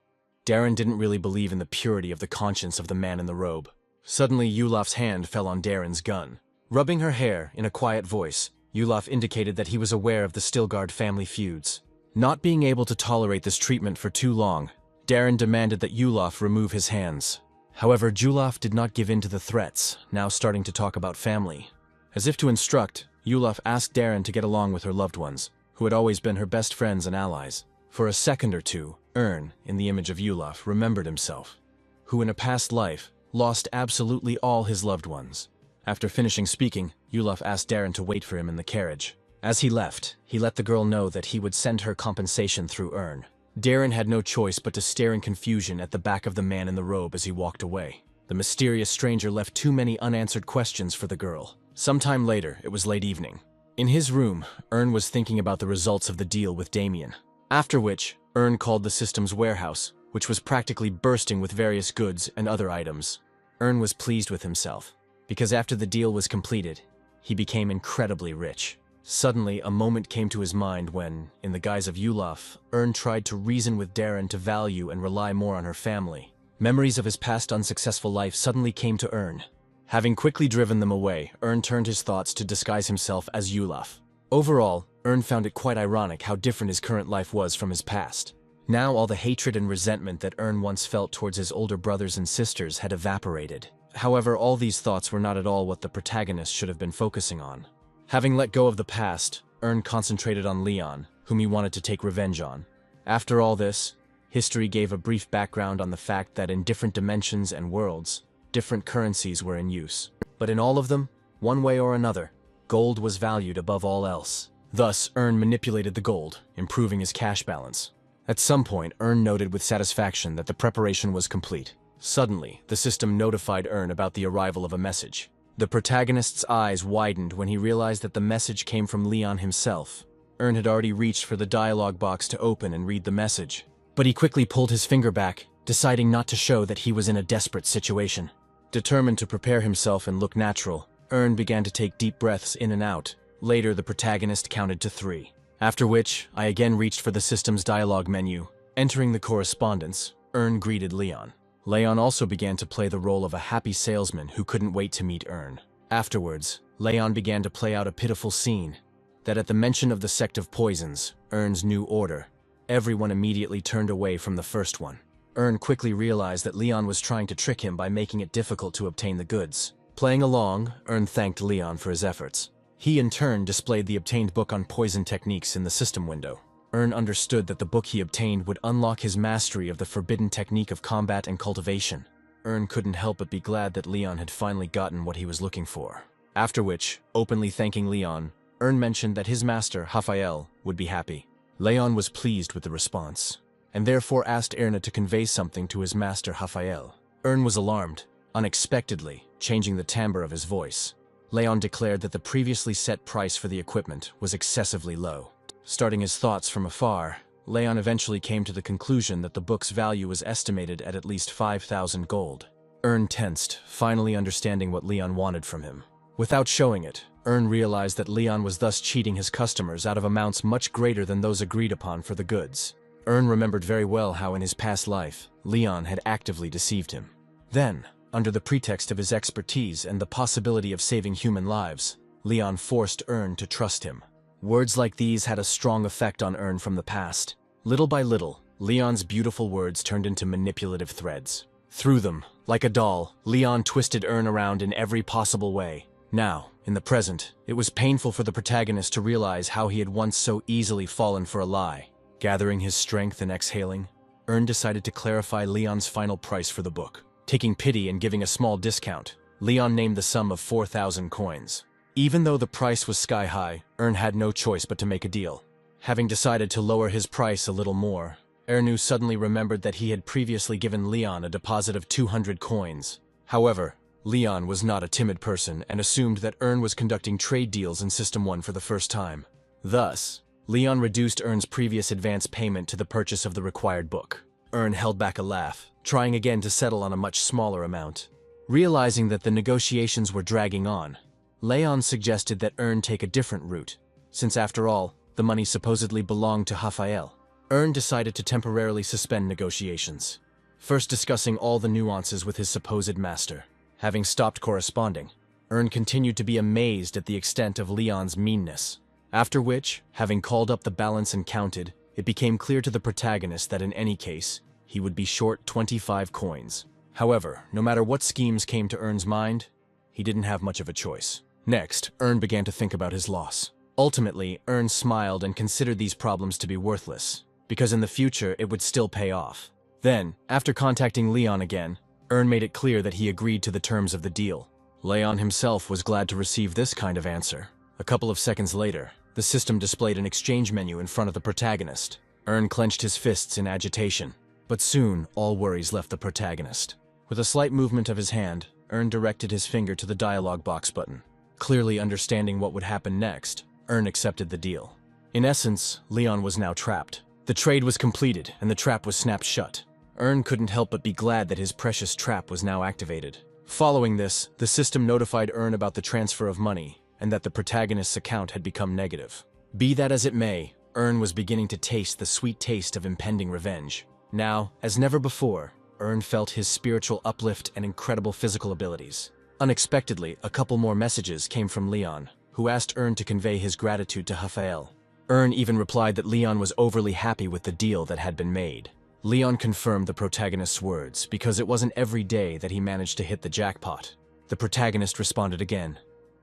Darren didn't really believe in the purity of the conscience of the man in the robe. Suddenly, Yulaf's hand fell on Darren's gun. Rubbing her hair in a quiet voice, Yulaf indicated that he was aware of the Stilgard family feuds. Not being able to tolerate this treatment for too long, Darren demanded that Yulaf remove his hands. However, Yulaf did not give in to the threats, now starting to talk about family. As if to instruct, Yulaf asked Darren to get along with her loved ones, who had always been her best friends and allies. For a second or two, Ern, in the image of Yulaf, remembered himself, who in a past life lost absolutely all his loved ones. After finishing speaking, Yulaf asked Darren to wait for him in the carriage. As he left, he let the girl know that he would send her compensation through Ern. Darren had no choice but to stare in confusion at the back of the man in the robe as he walked away. The mysterious stranger left too many unanswered questions for the girl. Sometime later, it was late evening. In his room, Ern was thinking about the results of the deal with Damien. After which, Ern called the system's warehouse, which was practically bursting with various goods and other items. Ern was pleased with himself, because after the deal was completed, he became incredibly rich. Suddenly, a moment came to his mind when, in the guise of Yulaf, Ern tried to reason with Darren to value and rely more on her family. Memories of his past unsuccessful life suddenly came to Ern. Having quickly driven them away, Ern turned his thoughts to disguise himself as Yulaf. Overall, Ern found it quite ironic how different his current life was from his past. Now all the hatred and resentment that Ern once felt towards his older brothers and sisters had evaporated. However, all these thoughts were not at all what the protagonist should have been focusing on. Having let go of the past, Ern concentrated on Leon, whom he wanted to take revenge on. After all this, history gave a brief background on the fact that in different dimensions and worlds, different currencies were in use. But in all of them, one way or another, gold was valued above all else. Thus, Ern manipulated the gold, improving his cash balance. At some point, Ern noted with satisfaction that the preparation was complete. Suddenly, the system notified Ern about the arrival of a message. The protagonist's eyes widened when he realized that the message came from Leon himself. Ern had already reached for the dialogue box to open and read the message, but he quickly pulled his finger back, deciding not to show that he was in a desperate situation. Determined to prepare himself and look natural, Ern began to take deep breaths in and out. Later, the protagonist counted to 3. After which, I again reached for the system's dialogue menu. Entering the correspondence, Ern greeted Leon. Leon also began to play the role of a happy salesman who couldn't wait to meet Ern. Afterwards, Leon began to play out a pitiful scene, that at the mention of the sect of poisons, Ern's new order, everyone immediately turned away from the first one. Ern quickly realized that Leon was trying to trick him by making it difficult to obtain the goods. Playing along, Ern thanked Leon for his efforts. He in turn displayed the obtained book on poison techniques in the system window. Ern understood that the book he obtained would unlock his mastery of the forbidden technique of combat and cultivation. Ern couldn't help but be glad that Leon had finally gotten what he was looking for. After which, openly thanking Leon, Ern mentioned that his master, Raphael, would be happy. Leon was pleased with the response, and therefore asked Erna to convey something to his master, Raphael. Ern was alarmed, unexpectedly changing the timbre of his voice. Leon declared that the previously set price for the equipment was excessively low. Starting his thoughts from afar, Leon eventually came to the conclusion that the book's value was estimated at least 5,000 gold. Ern tensed, finally understanding what Leon wanted from him. Without showing it, Ern realized that Leon was thus cheating his customers out of amounts much greater than those agreed upon for the goods. Ern remembered very well how in his past life, Leon had actively deceived him. Then, under the pretext of his expertise and the possibility of saving human lives, Leon forced Ern to trust him. Words like these had a strong effect on Ern from the past. Little by little, Leon's beautiful words turned into manipulative threads. Through them, like a doll, Leon twisted Ern around in every possible way. Now, in the present, it was painful for the protagonist to realize how he had once so easily fallen for a lie. Gathering his strength and exhaling, Ern decided to clarify Leon's final price for the book. Taking pity and giving a small discount, Leon named the sum of 4,000 coins. Even though the price was sky high, Ern had no choice but to make a deal. Having decided to lower his price a little more, Ernu suddenly remembered that he had previously given Leon a deposit of 200 coins. However, Leon was not a timid person and assumed that Ern was conducting trade deals in System 1 for the first time. Thus, Leon reduced Ern's previous advance payment to the purchase of the required book. Ern held back a laugh, trying again to settle on a much smaller amount. Realizing that the negotiations were dragging on, Leon suggested that Ern take a different route, since after all, the money supposedly belonged to Raphael. Ern decided to temporarily suspend negotiations, first discussing all the nuances with his supposed master. Having stopped corresponding, Ern continued to be amazed at the extent of Leon's meanness. After which, having called up the balance and counted, it became clear to the protagonist that in any case, he would be short 25 coins. However, no matter what schemes came to Ern's mind, he didn't have much of a choice. Next, Ern began to think about his loss. Ultimately, Ern smiled and considered these problems to be worthless, because in the future it would still pay off. Then, after contacting Leon again, Ern made it clear that he agreed to the terms of the deal. Leon himself was glad to receive this kind of answer. A couple of seconds later, the system displayed an exchange menu in front of the protagonist. Ern clenched his fists in agitation, but soon all worries left the protagonist. With a slight movement of his hand, Ern directed his finger to the dialogue box button. Clearly understanding what would happen next, Ern accepted the deal. In essence, Leon was now trapped. The trade was completed and the trap was snapped shut. Ern couldn't help but be glad that his precious trap was now activated. Following this, the system notified Ern about the transfer of money and that the protagonist's account had become negative. Be that as it may, Ern was beginning to taste the sweet taste of impending revenge. Now, as never before, Ern felt his spiritual uplift and incredible physical abilities. Unexpectedly, a couple more messages came from Leon, who asked Ern to convey his gratitude to Raphael. Ern even replied that Leon was overly happy with the deal that had been made. Leon confirmed the protagonist's words because it wasn't every day that he managed to hit the jackpot. The protagonist responded again,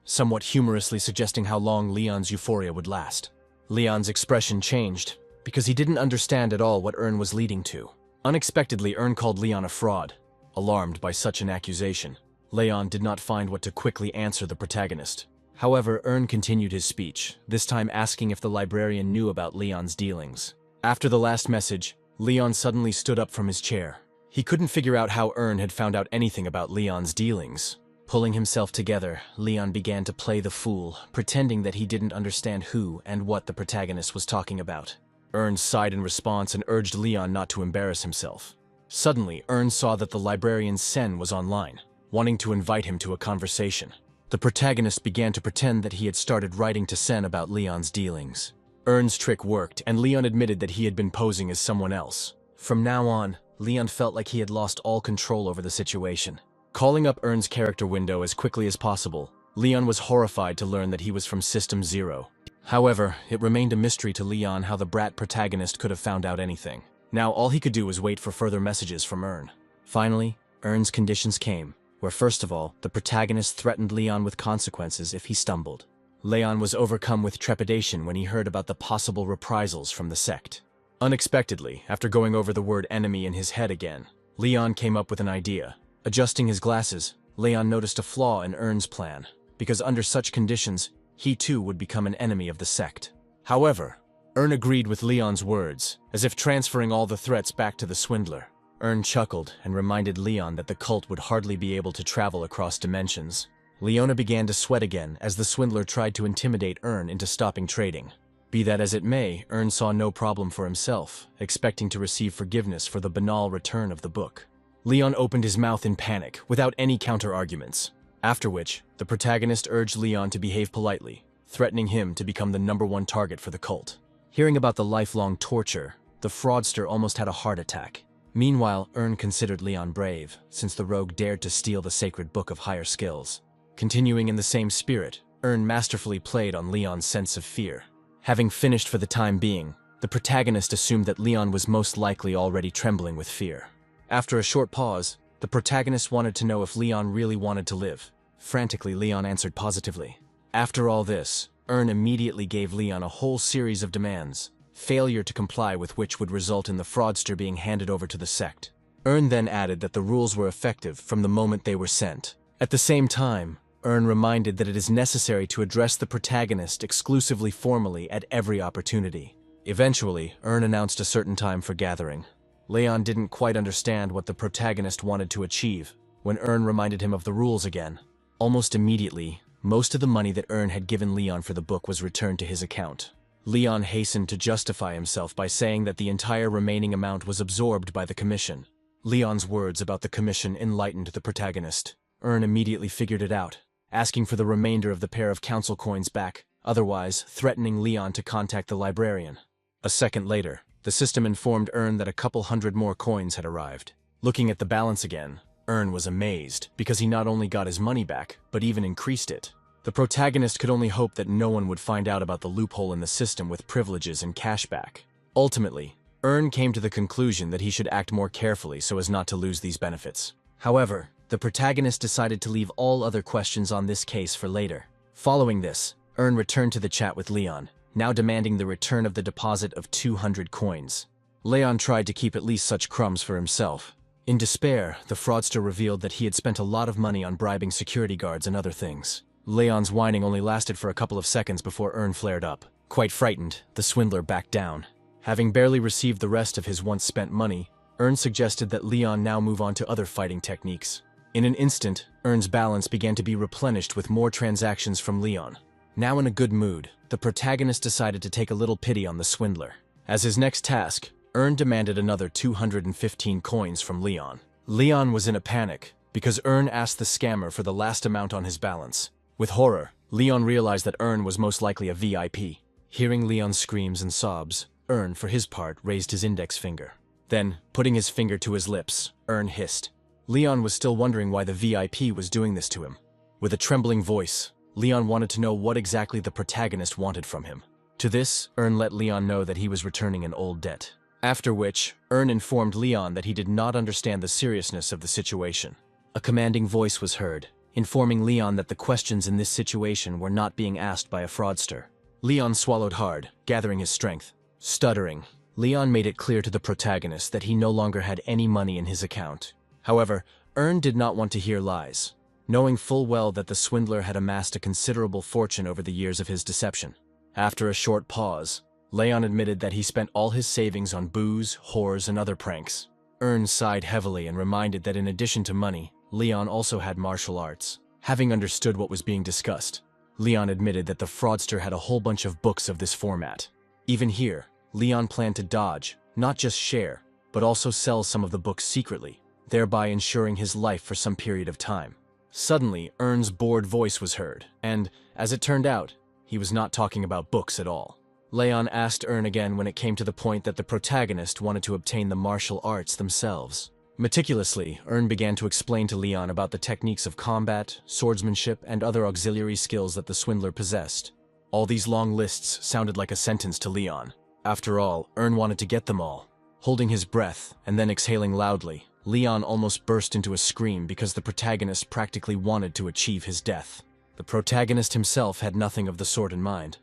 somewhat humorously suggesting how long Leon's euphoria would last. Leon's expression changed because he didn't understand at all what Ern was leading to. Unexpectedly, Ern called Leon a fraud. Alarmed by such an accusation, Leon did not find what to quickly answer the protagonist. However, Ern continued his speech, this time asking if the librarian knew about Leon's dealings. After the last message, Leon suddenly stood up from his chair. He couldn't figure out how Ern had found out anything about Leon's dealings. Pulling himself together, Leon began to play the fool, pretending that he didn't understand who and what the protagonist was talking about. Ern sighed in response and urged Leon not to embarrass himself. Suddenly, Ern saw that the librarian Sen was online, wanting to invite him to a conversation. The protagonist began to pretend that he had started writing to Sen about Leon's dealings. Ern's trick worked, and Leon admitted that he had been posing as someone else. From now on, Leon felt like he had lost all control over the situation. Calling up Ern's character window as quickly as possible, Leon was horrified to learn that he was from System 0. However, it remained a mystery to Leon how the brat protagonist could have found out anything. Now all he could do was wait for further messages from Ern. Finally, Ern's conditions came, where first of all, the protagonist threatened Leon with consequences if he stumbled. Leon was overcome with trepidation when he heard about the possible reprisals from the sect. Unexpectedly, after going over the word enemy in his head again, Leon came up with an idea. Adjusting his glasses, Leon noticed a flaw in Ern's plan, because under such conditions, he too would become an enemy of the sect. However, Ern agreed with Leon's words, as if transferring all the threats back to the swindler. Ern chuckled and reminded Leon that the cult would hardly be able to travel across dimensions. Leona began to sweat again as the swindler tried to intimidate Ern into stopping trading. Be that as it may, Ern saw no problem for himself, expecting to receive forgiveness for the banal return of the book. Leon opened his mouth in panic, without any counter-arguments. After which, the protagonist urged Leon to behave politely, threatening him to become the #1 target for the cult. Hearing about the lifelong torture, the fraudster almost had a heart attack. Meanwhile, Ern considered Leon brave, since the rogue dared to steal the sacred book of higher skills. Continuing in the same spirit, Ern masterfully played on Leon's sense of fear. Having finished for the time being, the protagonist assumed that Leon was most likely already trembling with fear. After a short pause, the protagonist wanted to know if Leon really wanted to live. Frantically, Leon answered positively. After all this, Ern immediately gave Leon a whole series of demands, failure to comply with which would result in the fraudster being handed over to the sect. Ern then added that the rules were effective from the moment they were sent. At the same time, Ern reminded that it is necessary to address the protagonist exclusively formally at every opportunity. Eventually, Ern announced a certain time for gathering. Leon didn't quite understand what the protagonist wanted to achieve, when Ern reminded him of the rules again. Almost immediately, most of the money that Ern had given Leon for the book was returned to his account. Leon hastened to justify himself by saying that the entire remaining amount was absorbed by the commission. Leon's words about the commission enlightened the protagonist. Ern immediately figured it out, asking for the remainder of the pair of council coins back, otherwise threatening Leon to contact the librarian. A second later, the system informed Ern that a couple hundred more coins had arrived. Looking at the balance again, Ern was amazed, because he not only got his money back, but even increased it. The protagonist could only hope that no one would find out about the loophole in the system with privileges and cashback. Ultimately, Ern came to the conclusion that he should act more carefully so as not to lose these benefits. However, the protagonist decided to leave all other questions on this case for later. Following this, Ern returned to the chat with Leon, now demanding the return of the deposit of 200 coins. Leon tried to keep at least such crumbs for himself. In despair, the fraudster revealed that he had spent a lot of money on bribing security guards and other things. Leon's whining only lasted for a couple of seconds before Ern flared up. Quite frightened, the swindler backed down. Having barely received the rest of his once spent money, Ern suggested that Leon now move on to other fighting techniques. In an instant, Ern's balance began to be replenished with more transactions from Leon. Now in a good mood, the protagonist decided to take a little pity on the swindler. As his next task, Ern demanded another 215 coins from Leon. Leon was in a panic, because Ern asked the scammer for the last amount on his balance. With horror, Leon realized that Ern was most likely a VIP. Hearing Leon's screams and sobs, Ern, for his part, raised his index finger. Then, putting his finger to his lips, Ern hissed. Leon was still wondering why the VIP was doing this to him. With a trembling voice, Leon wanted to know what exactly the protagonist wanted from him. To this, Ern let Leon know that he was returning an old debt. After which, Ern informed Leon that he did not understand the seriousness of the situation. A commanding voice was heard, informing Leon that the questions in this situation were not being asked by a fraudster. Leon swallowed hard, gathering his strength. Stuttering, Leon made it clear to the protagonist that he no longer had any money in his account. However, Ern did not want to hear lies, knowing full well that the swindler had amassed a considerable fortune over the years of his deception. After a short pause, Leon admitted that he spent all his savings on booze, whores, and other pranks. Ern sighed heavily and reminded that in addition to money, Leon also had martial arts. Having understood what was being discussed, Leon admitted that the fraudster had a whole bunch of books of this format. Even here, Leon planned to dodge, not just share, but also sell some of the books secretly, thereby ensuring his life for some period of time. Suddenly, Ern's bored voice was heard, and, as it turned out, he was not talking about books at all. Leon asked Ern again when it came to the point that the protagonist wanted to obtain the martial arts themselves. Meticulously, Ern began to explain to Leon about the techniques of combat, swordsmanship, and other auxiliary skills that the swindler possessed. All these long lists sounded like a sentence to Leon. After all, Ern wanted to get them all. Holding his breath and then exhaling loudly, Leon almost burst into a scream because the protagonist practically wanted to achieve his death. The protagonist himself had nothing of the sort in mind,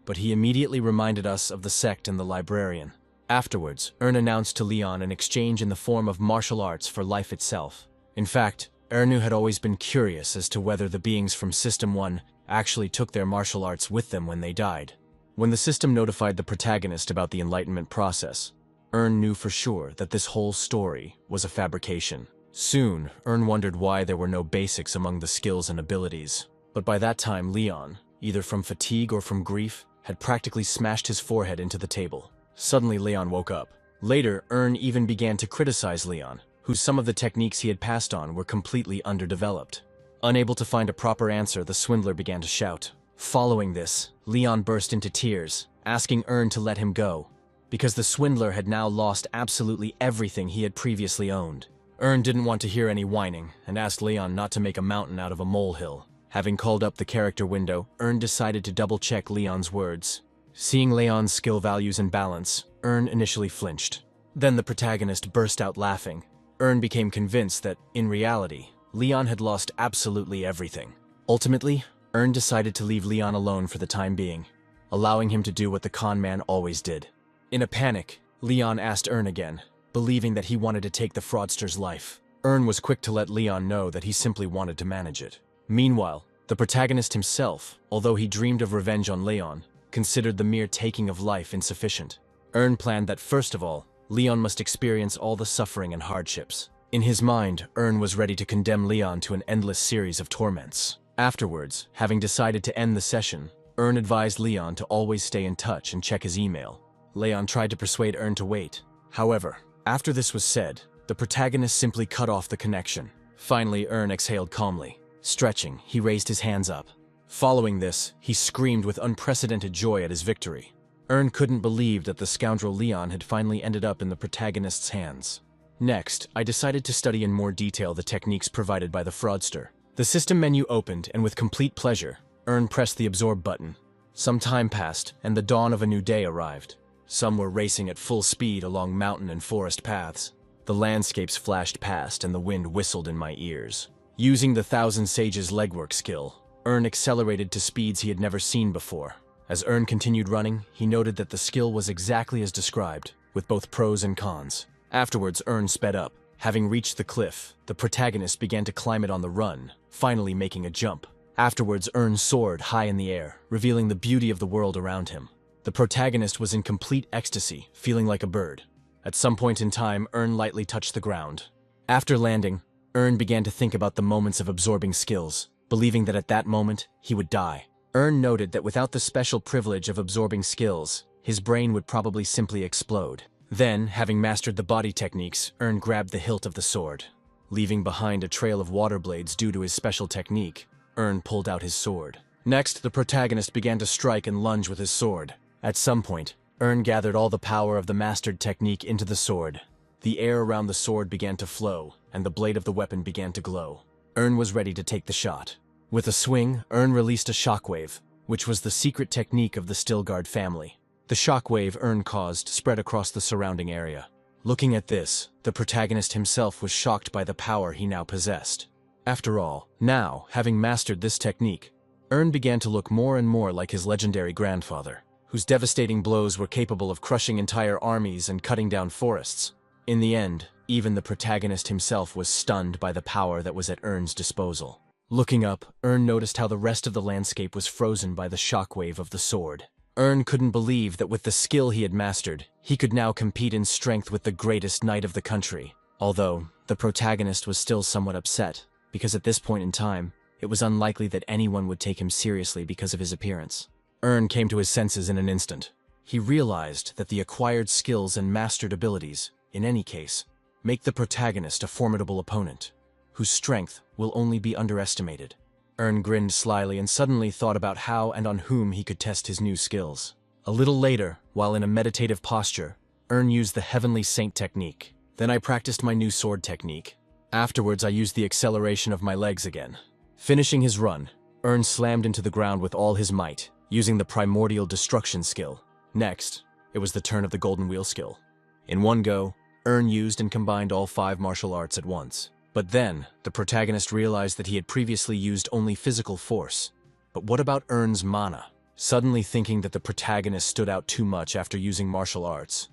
but he immediately reminded us of the sect and the librarian. Afterwards, Ern announced to Leon an exchange in the form of martial arts for life itself. In fact, Ernu had always been curious as to whether the beings from System 1 actually took their martial arts with them when they died. When the system notified the protagonist about the enlightenment process, Ern knew for sure that this whole story was a fabrication. Soon, Ern wondered why there were no basics among the skills and abilities. But by that time, Leon, either from fatigue or from grief, had practically smashed his forehead into the table. Suddenly, Leon woke up. Later, Ern even began to criticize Leon, whose some of the techniques he had passed on were completely underdeveloped. Unable to find a proper answer, the swindler began to shout. Following this, Leon burst into tears, asking Ern to let him go, because the swindler had now lost absolutely everything he had previously owned. Ern didn't want to hear any whining, and asked Leon not to make a mountain out of a molehill. Having called up the character window, Ern decided to double-check Leon's words. Seeing Leon's skill values and balance, Ern initially flinched. Then the protagonist burst out laughing. Ern became convinced that, in reality, Leon had lost absolutely everything. Ultimately, Ern decided to leave Leon alone for the time being, allowing him to do what the con man always did. In a panic, Leon asked Ern again, believing that he wanted to take the fraudster's life. Ern was quick to let Leon know that he simply wanted to manage it. Meanwhile, the protagonist himself, although he dreamed of revenge on Leon, considered the mere taking of life insufficient. Ern planned that first of all, Leon must experience all the suffering and hardships. In his mind, Ern was ready to condemn Leon to an endless series of torments. Afterwards, having decided to end the session, Ern advised Leon to always stay in touch and check his email. Leon tried to persuade Ern to wait. However, after this was said, the protagonist simply cut off the connection. Finally, Ern exhaled calmly. Stretching, he raised his hands up. Following this, he screamed with unprecedented joy at his victory. Ern couldn't believe that the scoundrel Leon had finally ended up in the protagonist's hands. Next, I decided to study in more detail the techniques provided by the fraudster. The system menu opened, and with complete pleasure, Ern pressed the absorb button. Some time passed, and the dawn of a new day arrived. Some were racing at full speed along mountain and forest paths. The landscapes flashed past, and the wind whistled in my ears. Using the Thousand Sages legwork skill, Ern accelerated to speeds he had never seen before. As Ern continued running, he noted that the skill was exactly as described, with both pros and cons. Afterwards, Ern sped up. Having reached the cliff, the protagonist began to climb it on the run, finally making a jump. Afterwards, Ern soared high in the air, revealing the beauty of the world around him. The protagonist was in complete ecstasy, feeling like a bird. At some point in time, Ern lightly touched the ground. After landing, Ern began to think about the moments of absorbing skills, believing that at that moment, he would die. Ern noted that without the special privilege of absorbing skills, his brain would probably simply explode. Then, having mastered the body techniques, Ern grabbed the hilt of the sword. Leaving behind a trail of water blades due to his special technique, Ern pulled out his sword. Next, the protagonist began to strike and lunge with his sword. At some point, Ern gathered all the power of the mastered technique into the sword. The air around the sword began to flow, and the blade of the weapon began to glow. Ern was ready to take the shot. With a swing, Ern released a shockwave, which was the secret technique of the Stillguard family. The shockwave Ern caused spread across the surrounding area. Looking at this, the protagonist himself was shocked by the power he now possessed. After all, now, having mastered this technique, Ern began to look more and more like his legendary grandfather, whose devastating blows were capable of crushing entire armies and cutting down forests. In the end, even the protagonist himself was stunned by the power that was at Ern's disposal. Looking up, Ern noticed how the rest of the landscape was frozen by the shockwave of the sword. Ern couldn't believe that with the skill he had mastered, he could now compete in strength with the greatest knight of the country. Although, the protagonist was still somewhat upset, because at this point in time, it was unlikely that anyone would take him seriously because of his appearance. Ern came to his senses in an instant. He realized that the acquired skills and mastered abilities, in any case, make the protagonist a formidable opponent, whose strength will only be underestimated. Ern grinned slyly and suddenly thought about how and on whom he could test his new skills. A little later, while in a meditative posture, Ern used the Heavenly Saint technique. Then I practiced my new sword technique. Afterwards, I used the acceleration of my legs again. Finishing his run, Ern slammed into the ground with all his might, using the primordial destruction skill. Next, it was the turn of the golden wheel skill. In one go, Ern used and combined all 5 martial arts at once. But then, the protagonist realized that he had previously used only physical force. But what about Ern's mana? Suddenly thinking that the protagonist stood out too much after using martial arts,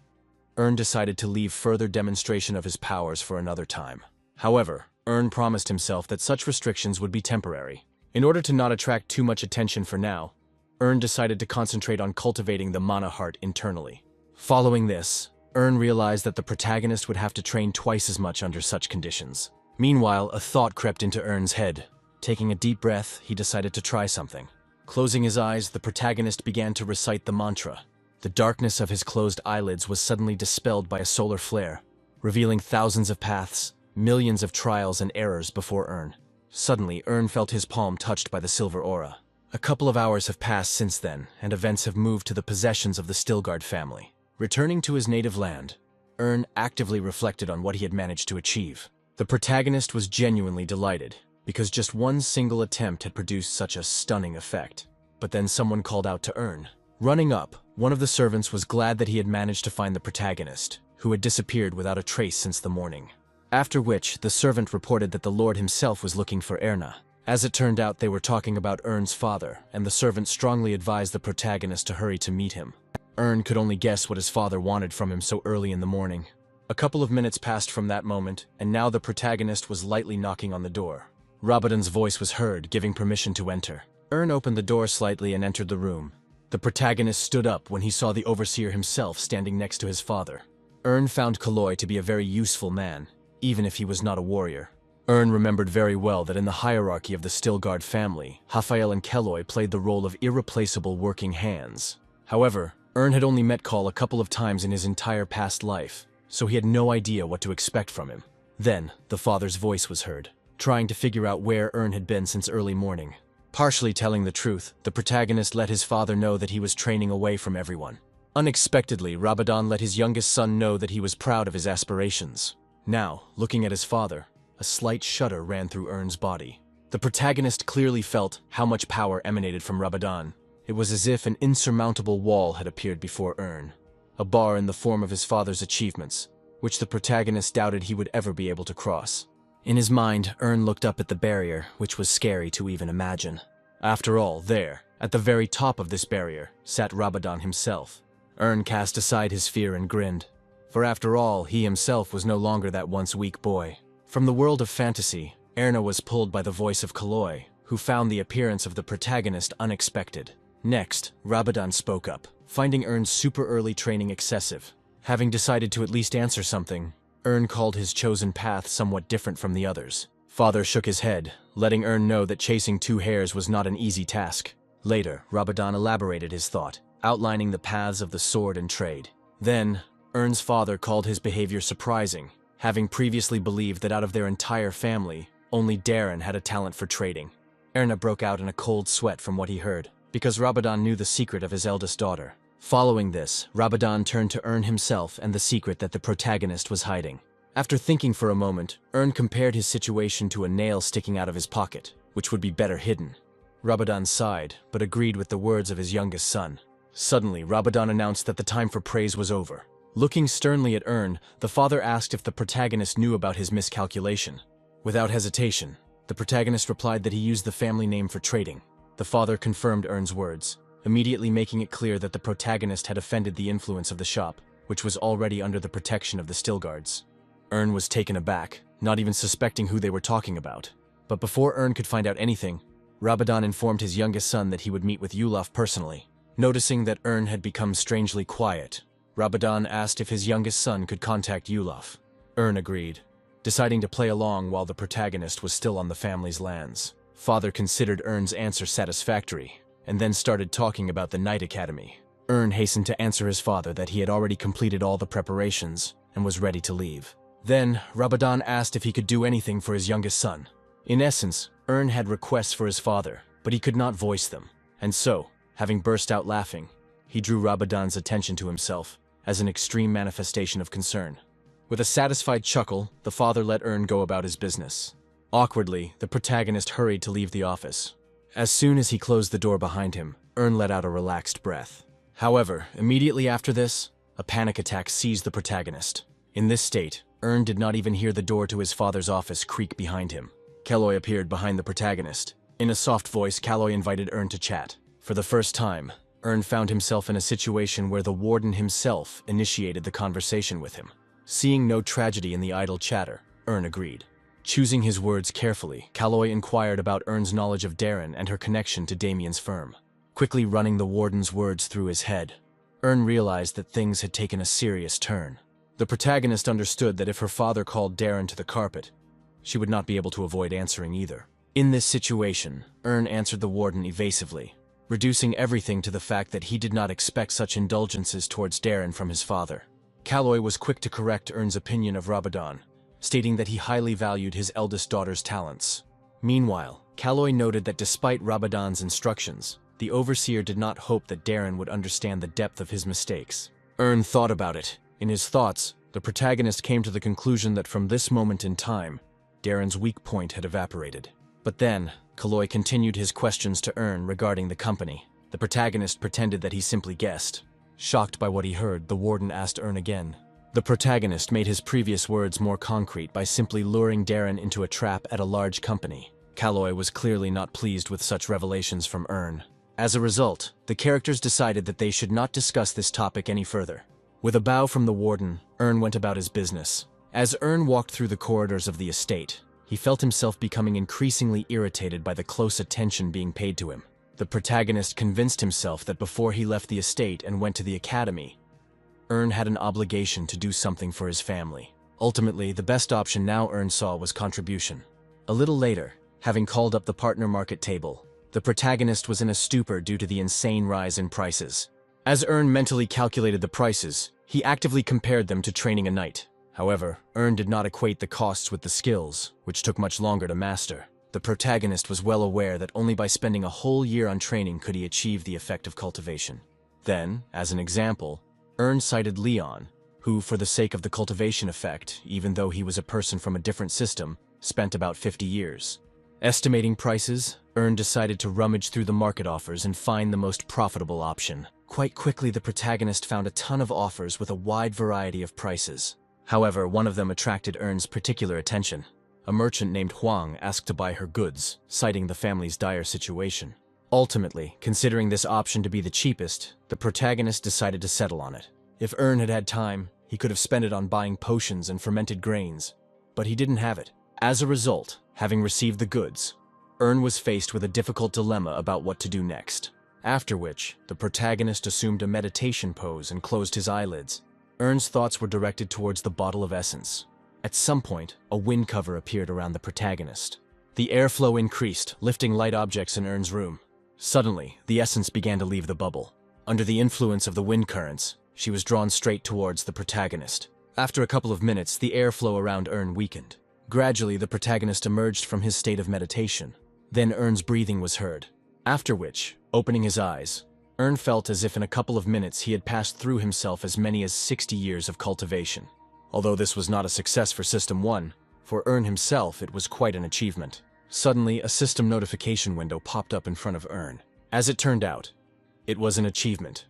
Ern decided to leave further demonstration of his powers for another time. However, Ern promised himself that such restrictions would be temporary. In order to not attract too much attention for now, Ern decided to concentrate on cultivating the mana heart internally. Following this, Ern realized that the protagonist would have to train twice as much under such conditions. Meanwhile, a thought crept into Ern's head. Taking a deep breath, he decided to try something. Closing his eyes, the protagonist began to recite the mantra. The darkness of his closed eyelids was suddenly dispelled by a solar flare, revealing thousands of paths, millions of trials and errors before Ern. Suddenly, Ern felt his palm touched by the silver aura. A couple of hours have passed since then, and events have moved to the possessions of the Stilgard family. Returning to his native land, Ern actively reflected on what he had managed to achieve. The protagonist was genuinely delighted, because just one single attempt had produced such a stunning effect. But then someone called out to Ern. Running up, one of the servants was glad that he had managed to find the protagonist, who had disappeared without a trace since the morning. After which, the servant reported that the Lord himself was looking for Erna. As it turned out, they were talking about Ern's father, and the servant strongly advised the protagonist to hurry to meet him. Ern could only guess what his father wanted from him so early in the morning. A couple of minutes passed from that moment, and now the protagonist was lightly knocking on the door. Rabadon's voice was heard, giving permission to enter. Ern opened the door slightly and entered the room. The protagonist stood up when he saw the overseer himself standing next to his father. Ern found Kaloi to be a very useful man, even if he was not a warrior. Ern remembered very well that in the hierarchy of the Stilgard family, Raphael and Kaloi played the role of irreplaceable working hands. However, Ern had only met Kal a couple of times in his entire past life, so he had no idea what to expect from him. Then, the father's voice was heard, trying to figure out where Ern had been since early morning. Partially telling the truth, the protagonist let his father know that he was training away from everyone. Unexpectedly, Rabadon let his youngest son know that he was proud of his aspirations. Now, looking at his father, a slight shudder ran through Ern's body. The protagonist clearly felt how much power emanated from Rabadon. It was as if an insurmountable wall had appeared before Ern. A bar in the form of his father's achievements, which the protagonist doubted he would ever be able to cross. In his mind, Ern looked up at the barrier, which was scary to even imagine. After all, there, at the very top of this barrier, sat Rabadon himself. Ern cast aside his fear and grinned. For after all, he himself was no longer that once weak boy. From the world of fantasy, Erna was pulled by the voice of Kaloi, who found the appearance of the protagonist unexpected. Next, Rabadon spoke up, finding Ern's super early training excessive. Having decided to at least answer something, Ern called his chosen path somewhat different from the others. Father shook his head, letting Ern know that chasing 2 hares was not an easy task. Later, Rabadon elaborated his thought, outlining the paths of the sword and trade. Then, Ern's father called his behavior surprising, having previously believed that out of their entire family, only Darren had a talent for trading. Erna broke out in a cold sweat from what he heard, because Rabadon knew the secret of his eldest daughter. Following this, Rabadon turned to Ern himself and the secret that the protagonist was hiding. After thinking for a moment, Ern compared his situation to a nail sticking out of his pocket, which would be better hidden. Rabadon sighed, but agreed with the words of his youngest son. Suddenly, Rabadon announced that the time for praise was over. Looking sternly at Ern, the father asked if the protagonist knew about his miscalculation. Without hesitation, the protagonist replied that he used the family name for trading. The father confirmed Ern's words, immediately making it clear that the protagonist had offended the influence of the shop, which was already under the protection of the Stilgards. Ern was taken aback, not even suspecting who they were talking about. But before Ern could find out anything, Rabadon informed his youngest son that he would meet with Yulaf personally. Noticing that Ern had become strangely quiet, Ramadan asked if his youngest son could contact Yulaf. Ern agreed, deciding to play along while the protagonist was still on the family's lands. Father considered Ern's answer satisfactory, and then started talking about the Night Academy. Ern hastened to answer his father that he had already completed all the preparations and was ready to leave. Then, Ramadan asked if he could do anything for his youngest son. In essence, Ern had requests for his father, but he could not voice them. And so, having burst out laughing, he drew Ramadan's attention to himself as an extreme manifestation of concern. With a satisfied chuckle, the father let Ern go about his business. Awkwardly, the protagonist hurried to leave the office. As soon as he closed the door behind him, Ern let out a relaxed breath. However, immediately after this, a panic attack seized the protagonist. In this state, Ern did not even hear the door to his father's office creak behind him. Kaloi appeared behind the protagonist. In a soft voice, Kaloi invited Ern to chat. For the first time, Ern found himself in a situation where the warden himself initiated the conversation with him. Seeing no tragedy in the idle chatter, Ern agreed. Choosing his words carefully, Kaloi inquired about Ern's knowledge of Darren and her connection to Damien's firm. Quickly running the warden's words through his head, Ern realized that things had taken a serious turn. The protagonist understood that if her father called Darren to the carpet, she would not be able to avoid answering either. In this situation, Ern answered the warden evasively, reducing everything to the fact that he did not expect such indulgences towards Darren from his father. Kaloi was quick to correct Ern's opinion of Ramadan, stating that he highly valued his eldest daughter's talents. Meanwhile, Kaloi noted that despite Ramadan's instructions, the overseer did not hope that Darren would understand the depth of his mistakes. Ern thought about it. In his thoughts, the protagonist came to the conclusion that from this moment in time, Darren's weak point had evaporated. But then, Kaloi continued his questions to Ern regarding the company. The protagonist pretended that he simply guessed. Shocked by what he heard, the warden asked Ern again. The protagonist made his previous words more concrete by simply luring Darren into a trap at a large company. Kaloi was clearly not pleased with such revelations from Ern. As a result, the characters decided that they should not discuss this topic any further. With a bow from the warden, Ern went about his business. As Ern walked through the corridors of the estate, he felt himself becoming increasingly irritated by the close attention being paid to him. The protagonist convinced himself that before he left the estate and went to the academy, Ern had an obligation to do something for his family. Ultimately, the best option now Ern saw was contribution. A little later, having called up the partner market table, the protagonist was in a stupor due to the insane rise in prices. As Ern mentally calculated the prices, he actively compared them to training a knight. However, Ern did not equate the costs with the skills, which took much longer to master. The protagonist was well aware that only by spending a whole year on training could he achieve the effect of cultivation. Then, as an example, Ern cited Leon, who, for the sake of the cultivation effect, even though he was a person from a different system, spent about 50 years. Estimating prices, Ern decided to rummage through the market offers and find the most profitable option. Quite quickly, the protagonist found a ton of offers with a wide variety of prices. However, one of them attracted Ern's particular attention. A merchant named Huang asked to buy her goods, citing the family's dire situation. Ultimately, considering this option to be the cheapest, the protagonist decided to settle on it. If Ern had had time, he could have spent it on buying potions and fermented grains, but he didn't have it. As a result, having received the goods, Ern was faced with a difficult dilemma about what to do next. After which, the protagonist assumed a meditation pose and closed his eyelids. Ern's thoughts were directed towards the bottle of essence. At some point, a wind cover appeared around the protagonist. The airflow increased, lifting light objects in Ern's room. Suddenly, the essence began to leave the bubble. Under the influence of the wind currents, she was drawn straight towards the protagonist. After a couple of minutes, the airflow around Ern weakened. Gradually, the protagonist emerged from his state of meditation. Then Ern's breathing was heard. After which, opening his eyes, Ern felt as if in a couple of minutes he had passed through himself as many as 60 years of cultivation. Although this was not a success for System 1, for Ern himself it was quite an achievement. Suddenly, a system notification window popped up in front of Ern. As it turned out, it was an achievement,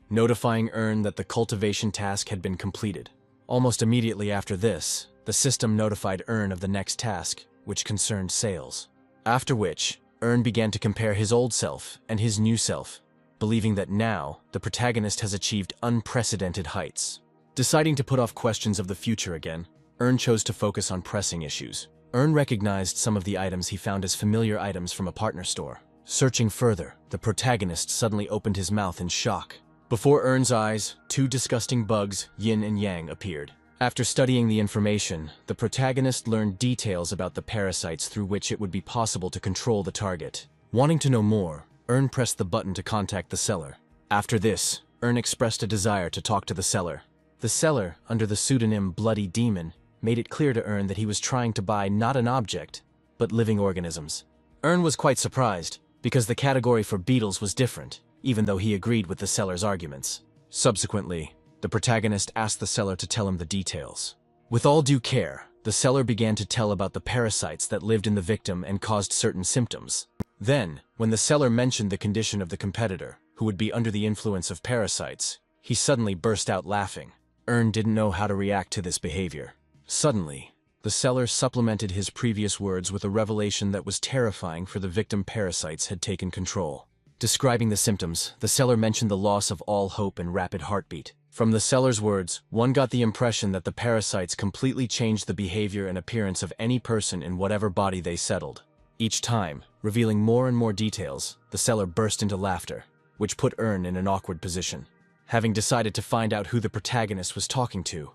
notifying Ern that the cultivation task had been completed. Almost immediately after this, the system notified Ern of the next task, which concerned sales. After which, Ern began to compare his old self and his new self, believing that now the protagonist has achieved unprecedented heights. Deciding to put off questions of the future again, Ern chose to focus on pressing issues. Ern recognized some of the items he found as familiar items from a partner store. Searching further, the protagonist suddenly opened his mouth in shock. Before Ern's eyes, two disgusting bugs, yin and yang, appeared. After studying the information, the protagonist learned details about the parasites through which it would be possible to control the target. Wanting to know more, Ern pressed the button to contact the seller. After this, Ern expressed a desire to talk to the seller. The seller, under the pseudonym Bloody Demon, made it clear to Ern that he was trying to buy not an object, but living organisms. Ern was quite surprised, because the category for beetles was different, even though he agreed with the seller's arguments. Subsequently, the protagonist asked the seller to tell him the details. With all due care, the seller began to tell about the parasites that lived in the victim and caused certain symptoms. Then, when the seller mentioned the condition of the competitor, who would be under the influence of parasites, he suddenly burst out laughing. Ern didn't know how to react to this behavior. Suddenly, the seller supplemented his previous words with a revelation that was terrifying, for the victim parasites had taken control. Describing the symptoms, the seller mentioned the loss of all hope and rapid heartbeat. From the seller's words, one got the impression that the parasites completely changed the behavior and appearance of any person in whatever body they settled. Each time, revealing more and more details, the seller burst into laughter, which put Ern in an awkward position. Having decided to find out who the protagonist was talking to,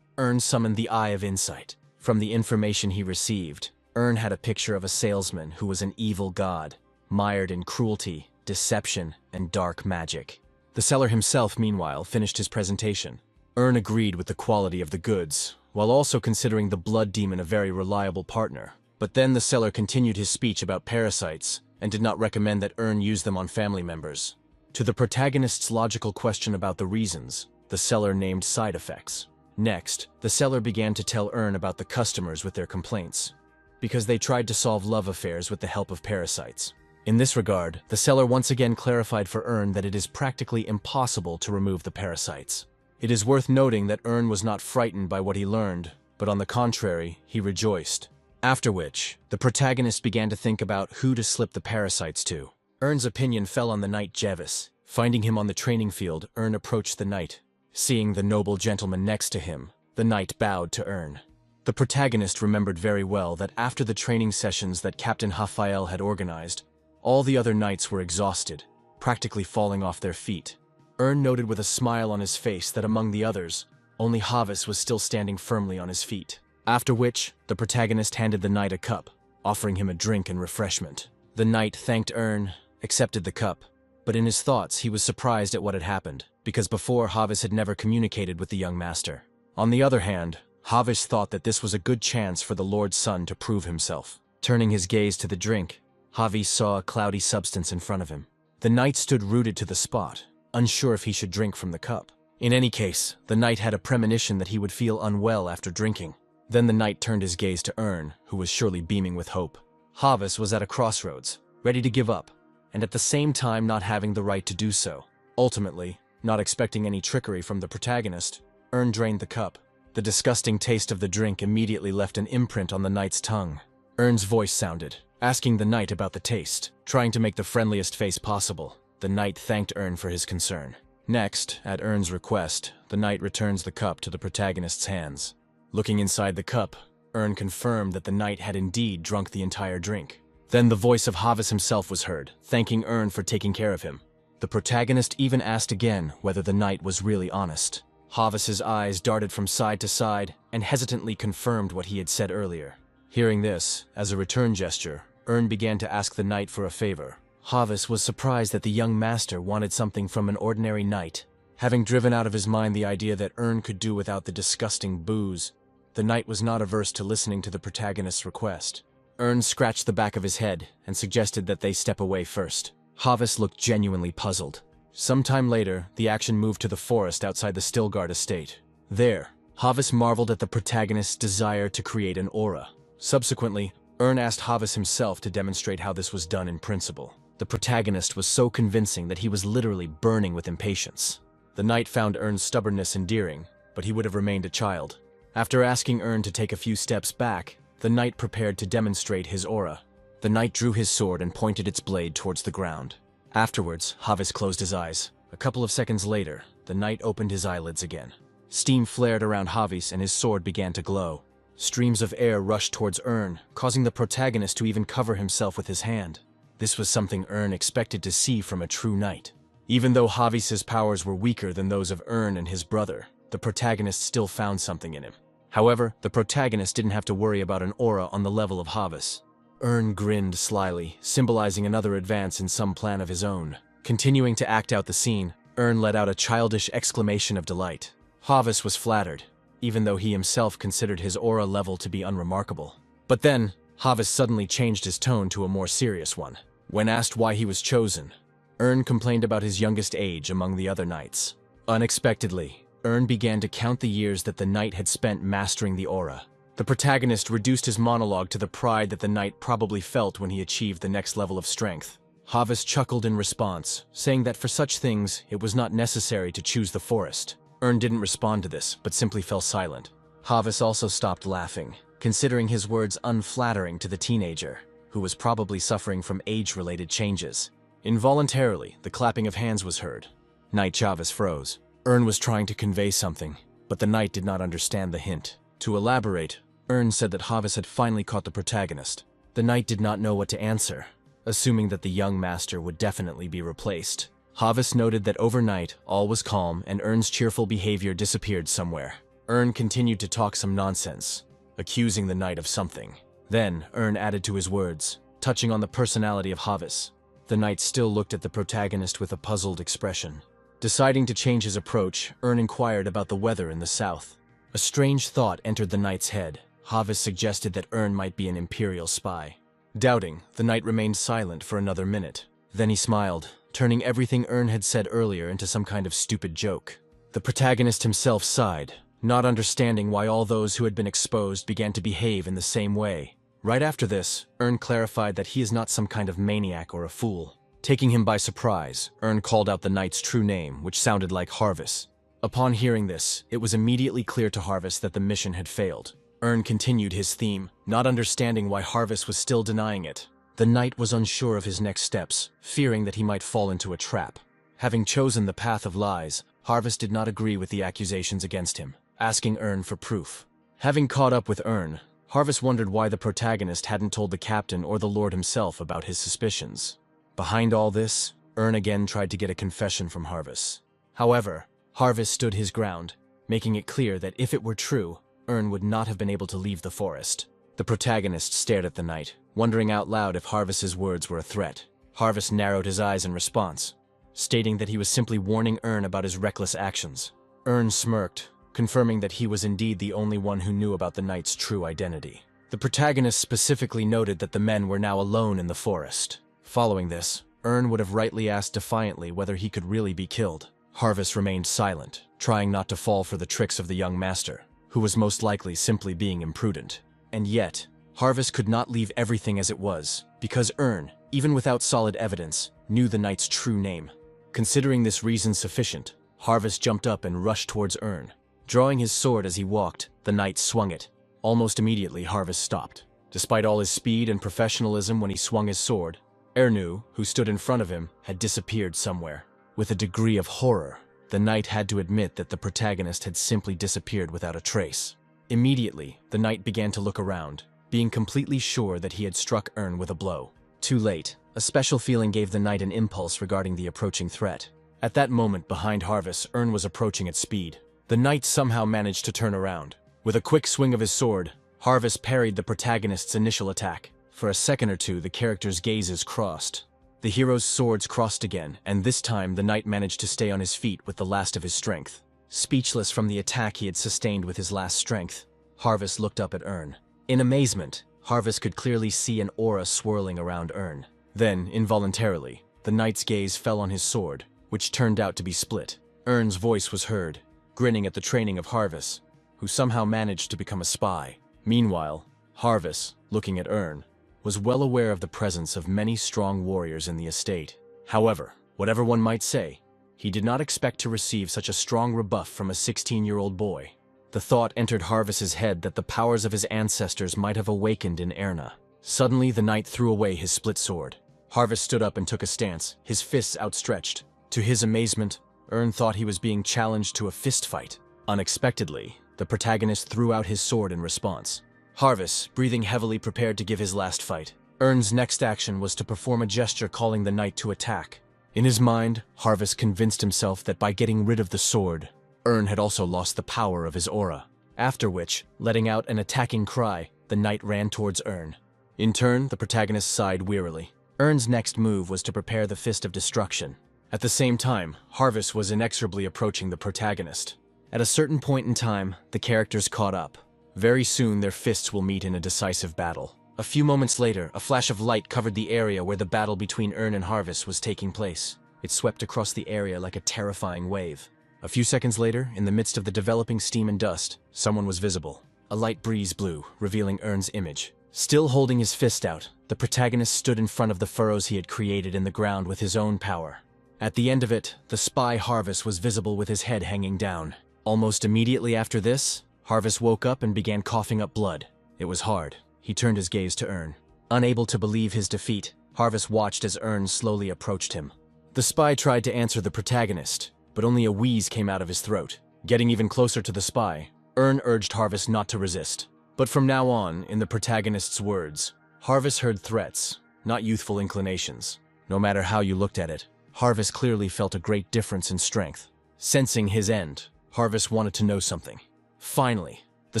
Ern summoned the Eye of Insight. From the information he received, Ern had a picture of a salesman who was an evil god, mired in cruelty, deception, and dark magic. The seller himself, meanwhile, finished his presentation. Ern agreed with the quality of the goods, while also considering the blood demon a very reliable partner. But then the seller continued his speech about parasites, and did not recommend that Ern use them on family members. To the protagonist's logical question about the reasons, the seller named side effects. Next, the seller began to tell Ern about the customers with their complaints, because they tried to solve love affairs with the help of parasites. In this regard, the seller once again clarified for Ern that it is practically impossible to remove the parasites. It is worth noting that Ern was not frightened by what he learned, but on the contrary, he rejoiced. After which, the protagonist began to think about who to slip the parasites to. Ern's opinion fell on the knight Jevis. Finding him on the training field, Ern approached the knight. Seeing the noble gentleman next to him, the knight bowed to Ern. The protagonist remembered very well that after the training sessions that Captain Raphael had organized, all the other knights were exhausted, practically falling off their feet. Ern noted with a smile on his face that among the others, only Havis was still standing firmly on his feet. After which, the protagonist handed the knight a cup, offering him a drink and refreshment. The knight thanked Ern, accepted the cup, but in his thoughts he was surprised at what had happened, because before Havis had never communicated with the young master. On the other hand, Havis thought that this was a good chance for the Lord's son to prove himself. Turning his gaze to the drink, Havis saw a cloudy substance in front of him. The knight stood rooted to the spot, unsure if he should drink from the cup. In any case, the knight had a premonition that he would feel unwell after drinking. Then the knight turned his gaze to Ern, who was surely beaming with hope. Havis was at a crossroads, ready to give up, and at the same time not having the right to do so. Ultimately, not expecting any trickery from the protagonist, Ern drained the cup. The disgusting taste of the drink immediately left an imprint on the knight's tongue. Ern's voice sounded, asking the knight about the taste. Trying to make the friendliest face possible, the knight thanked Ern for his concern. Next, at Ern's request, the knight returns the cup to the protagonist's hands. Looking inside the cup, Ern confirmed that the knight had indeed drunk the entire drink. Then the voice of Havis himself was heard, thanking Ern for taking care of him. The protagonist even asked again whether the knight was really honest. Havis's eyes darted from side to side and hesitantly confirmed what he had said earlier. Hearing this, as a return gesture, Ern began to ask the knight for a favor. Havis was surprised that the young master wanted something from an ordinary knight. Having driven out of his mind the idea that Ern could do without the disgusting booze, the knight was not averse to listening to the protagonist's request. Ern scratched the back of his head and suggested that they step away first. Havis looked genuinely puzzled. Sometime later, the action moved to the forest outside the Stilgard estate. There, Havis marveled at the protagonist's desire to create an aura. Subsequently, Ern asked Havis himself to demonstrate how this was done in principle. The protagonist was so convincing that he was literally burning with impatience. The knight found Ern's stubbornness endearing, but he would have remained a child. After asking Ern to take a few steps back, the knight prepared to demonstrate his aura. The knight drew his sword and pointed its blade towards the ground. Afterwards, Havis closed his eyes. A couple of seconds later, the knight opened his eyelids again. Steam flared around Havis and his sword began to glow. Streams of air rushed towards Ern, causing the protagonist to even cover himself with his hand. This was something Ern expected to see from a true knight. Even though Havis's powers were weaker than those of Ern and his brother, the protagonist still found something in him. However, the protagonist didn't have to worry about an aura on the level of Havis. Ern grinned slyly, symbolizing another advance in some plan of his own. Continuing to act out the scene, Ern let out a childish exclamation of delight. Havis was flattered, even though he himself considered his aura level to be unremarkable. But then, Havis suddenly changed his tone to a more serious one. When asked why he was chosen, Ern complained about his youngest age among the other knights. Unexpectedly, Ern began to count the years that the knight had spent mastering the aura. The protagonist reduced his monologue to the pride that the knight probably felt when he achieved the next level of strength. Havis chuckled in response, saying that for such things, it was not necessary to choose the forest. Ern didn't respond to this, but simply fell silent. Havis also stopped laughing, considering his words unflattering to the teenager, who was probably suffering from age-related changes. Involuntarily, the clapping of hands was heard. Knight Havis froze. Ern was trying to convey something, but the knight did not understand the hint. To elaborate, Ern said that Havis had finally caught the protagonist. The knight did not know what to answer, assuming that the young master would definitely be replaced. Havis noted that overnight, all was calm and Ern's cheerful behavior disappeared somewhere. Ern continued to talk some nonsense, accusing the knight of something. Then, Ern added to his words, touching on the personality of Havis. The knight still looked at the protagonist with a puzzled expression. Deciding to change his approach, Ern inquired about the weather in the south. A strange thought entered the knight's head. Havis suggested that Ern might be an imperial spy. Doubting, the knight remained silent for another minute. Then he smiled, turning everything Ern had said earlier into some kind of stupid joke. The protagonist himself sighed, not understanding why all those who had been exposed began to behave in the same way. Right after this, Ern clarified that he is not some kind of maniac or a fool. Taking him by surprise, Ern called out the knight's true name, which sounded like Harvis. Upon hearing this, it was immediately clear to Harvis that the mission had failed. Ern continued his theme, not understanding why Harvis was still denying it. The knight was unsure of his next steps, fearing that he might fall into a trap. Having chosen the path of lies, Harvis did not agree with the accusations against him, asking Ern for proof. Having caught up with Ern, Harvis wondered why the protagonist hadn't told the captain or the lord himself about his suspicions. Behind all this, Ern again tried to get a confession from Harvis. However, Harvis stood his ground, making it clear that if it were true, Ern would not have been able to leave the forest. The protagonist stared at the knight, wondering out loud if Harvis's words were a threat. Harvis narrowed his eyes in response, stating that he was simply warning Ern about his reckless actions. Ern smirked, confirming that he was indeed the only one who knew about the knight's true identity. The protagonist specifically noted that the men were now alone in the forest. Following this, Ern would have rightly asked defiantly whether he could really be killed. Harvis remained silent, trying not to fall for the tricks of the young master, who was most likely simply being imprudent. And yet, Harvis could not leave everything as it was, because Ern, even without solid evidence, knew the knight's true name. Considering this reason sufficient, Harvis jumped up and rushed towards Ern. Drawing his sword as he walked, the knight swung it. Almost immediately, Harvis stopped. Despite all his speed and professionalism when he swung his sword, Ernu, who stood in front of him, had disappeared somewhere. With a degree of horror, the knight had to admit that the protagonist had simply disappeared without a trace. Immediately, the knight began to look around, being completely sure that he had struck Ern with a blow. Too late, a special feeling gave the knight an impulse regarding the approaching threat. At that moment behind Harvis, Ern was approaching at speed. The knight somehow managed to turn around. With a quick swing of his sword, Harvis parried the protagonist's initial attack. For a second or two, the characters' gazes crossed. The hero's swords crossed again, and this time the knight managed to stay on his feet with the last of his strength. Speechless from the attack he had sustained with his last strength, Harvis looked up at Ern. In amazement, Harvis could clearly see an aura swirling around Ern. Then, involuntarily, the knight's gaze fell on his sword, which turned out to be split. Ern's voice was heard, grinning at the training of Harvis, who somehow managed to become a spy. Meanwhile, Harvis, looking at Ern, was well aware of the presence of many strong warriors in the estate. However, whatever one might say, he did not expect to receive such a strong rebuff from a 16-year-old boy. The thought entered Harvis's head that the powers of his ancestors might have awakened in Erna. Suddenly, the knight threw away his split sword. Harvis stood up and took a stance, his fists outstretched. To his amazement, Ern thought he was being challenged to a fist fight. Unexpectedly, the protagonist threw out his sword in response. Harvis, breathing heavily, prepared to give his last fight. Ern's next action was to perform a gesture calling the knight to attack. In his mind, Harvest convinced himself that by getting rid of the sword, Ern had also lost the power of his aura. After which, letting out an attacking cry, the knight ran towards Ern. In turn, the protagonist sighed wearily. Ern's next move was to prepare the Fist of Destruction. At the same time, Harvest was inexorably approaching the protagonist. At a certain point in time, the characters caught up. Very soon, their fists will meet in a decisive battle. A few moments later, a flash of light covered the area where the battle between Ern and Harvest was taking place. It swept across the area like a terrifying wave. A few seconds later, in the midst of the developing steam and dust, someone was visible. A light breeze blew, revealing Ern's image. Still holding his fist out, the protagonist stood in front of the furrows he had created in the ground with his own power. At the end of it, the spy Harvest was visible with his head hanging down. Almost immediately after this, Harvest woke up and began coughing up blood. It was hard. He turned his gaze to Ern. Unable to believe his defeat, Harvest watched as Ern slowly approached him. The spy tried to answer the protagonist, but only a wheeze came out of his throat. Getting even closer to the spy, Ern urged Harvest not to resist. But from now on, in the protagonist's words, Harvest heard threats, not youthful inclinations. No matter how you looked at it, Harvest clearly felt a great difference in strength. Sensing his end, Harvest wanted to know something. Finally, the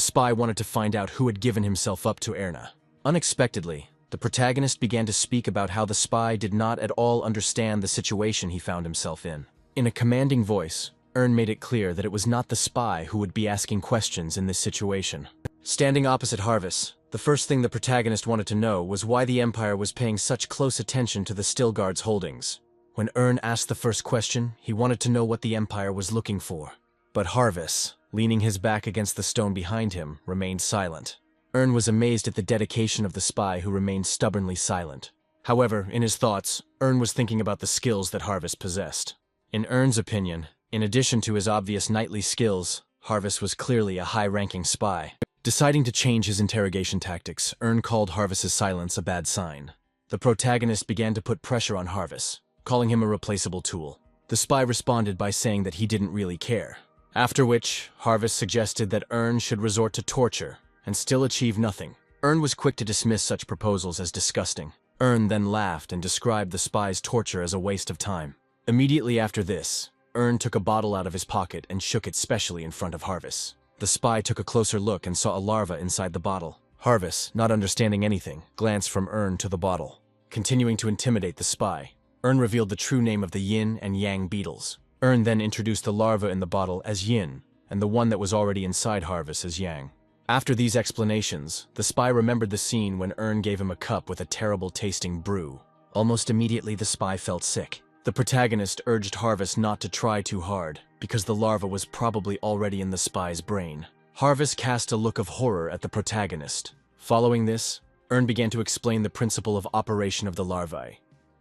spy wanted to find out who had given himself up to Erna. Unexpectedly, the protagonist began to speak about how the spy did not at all understand the situation he found himself in. In a commanding voice, Ern made it clear that it was not the spy who would be asking questions in this situation. Standing opposite Harvest, the first thing the protagonist wanted to know was why the Empire was paying such close attention to the Stilguard's holdings. When Ern asked the first question, he wanted to know what the Empire was looking for. But Harvest, leaning his back against the stone behind him, remained silent. Ern was amazed at the dedication of the spy who remained stubbornly silent. However, in his thoughts, Ern was thinking about the skills that Harvest possessed. In Ern's opinion, in addition to his obvious knightly skills, Harvest was clearly a high-ranking spy. Deciding to change his interrogation tactics, Ern called Harvest's silence a bad sign. The protagonist began to put pressure on Harvest, calling him a replaceable tool. The spy responded by saying that he didn't really care. After which, Harvest suggested that Ern should resort to torture and still achieve nothing. Ern was quick to dismiss such proposals as disgusting. Ern then laughed and described the spy's torture as a waste of time. Immediately after this, Ern took a bottle out of his pocket and shook it specially in front of Harvest. The spy took a closer look and saw a larva inside the bottle. Harvest, not understanding anything, glanced from Ern to the bottle. Continuing to intimidate the spy, Ern revealed the true name of the yin and yang beetles. Ern then introduced the larva in the bottle as yin, and the one that was already inside Harvest as yang. After these explanations, the spy remembered the scene when Ern gave him a cup with a terrible-tasting brew. Almost immediately the spy felt sick. The protagonist urged Harvest not to try too hard, because the larva was probably already in the spy's brain. Harvest cast a look of horror at the protagonist. Following this, Ern began to explain the principle of operation of the larvae,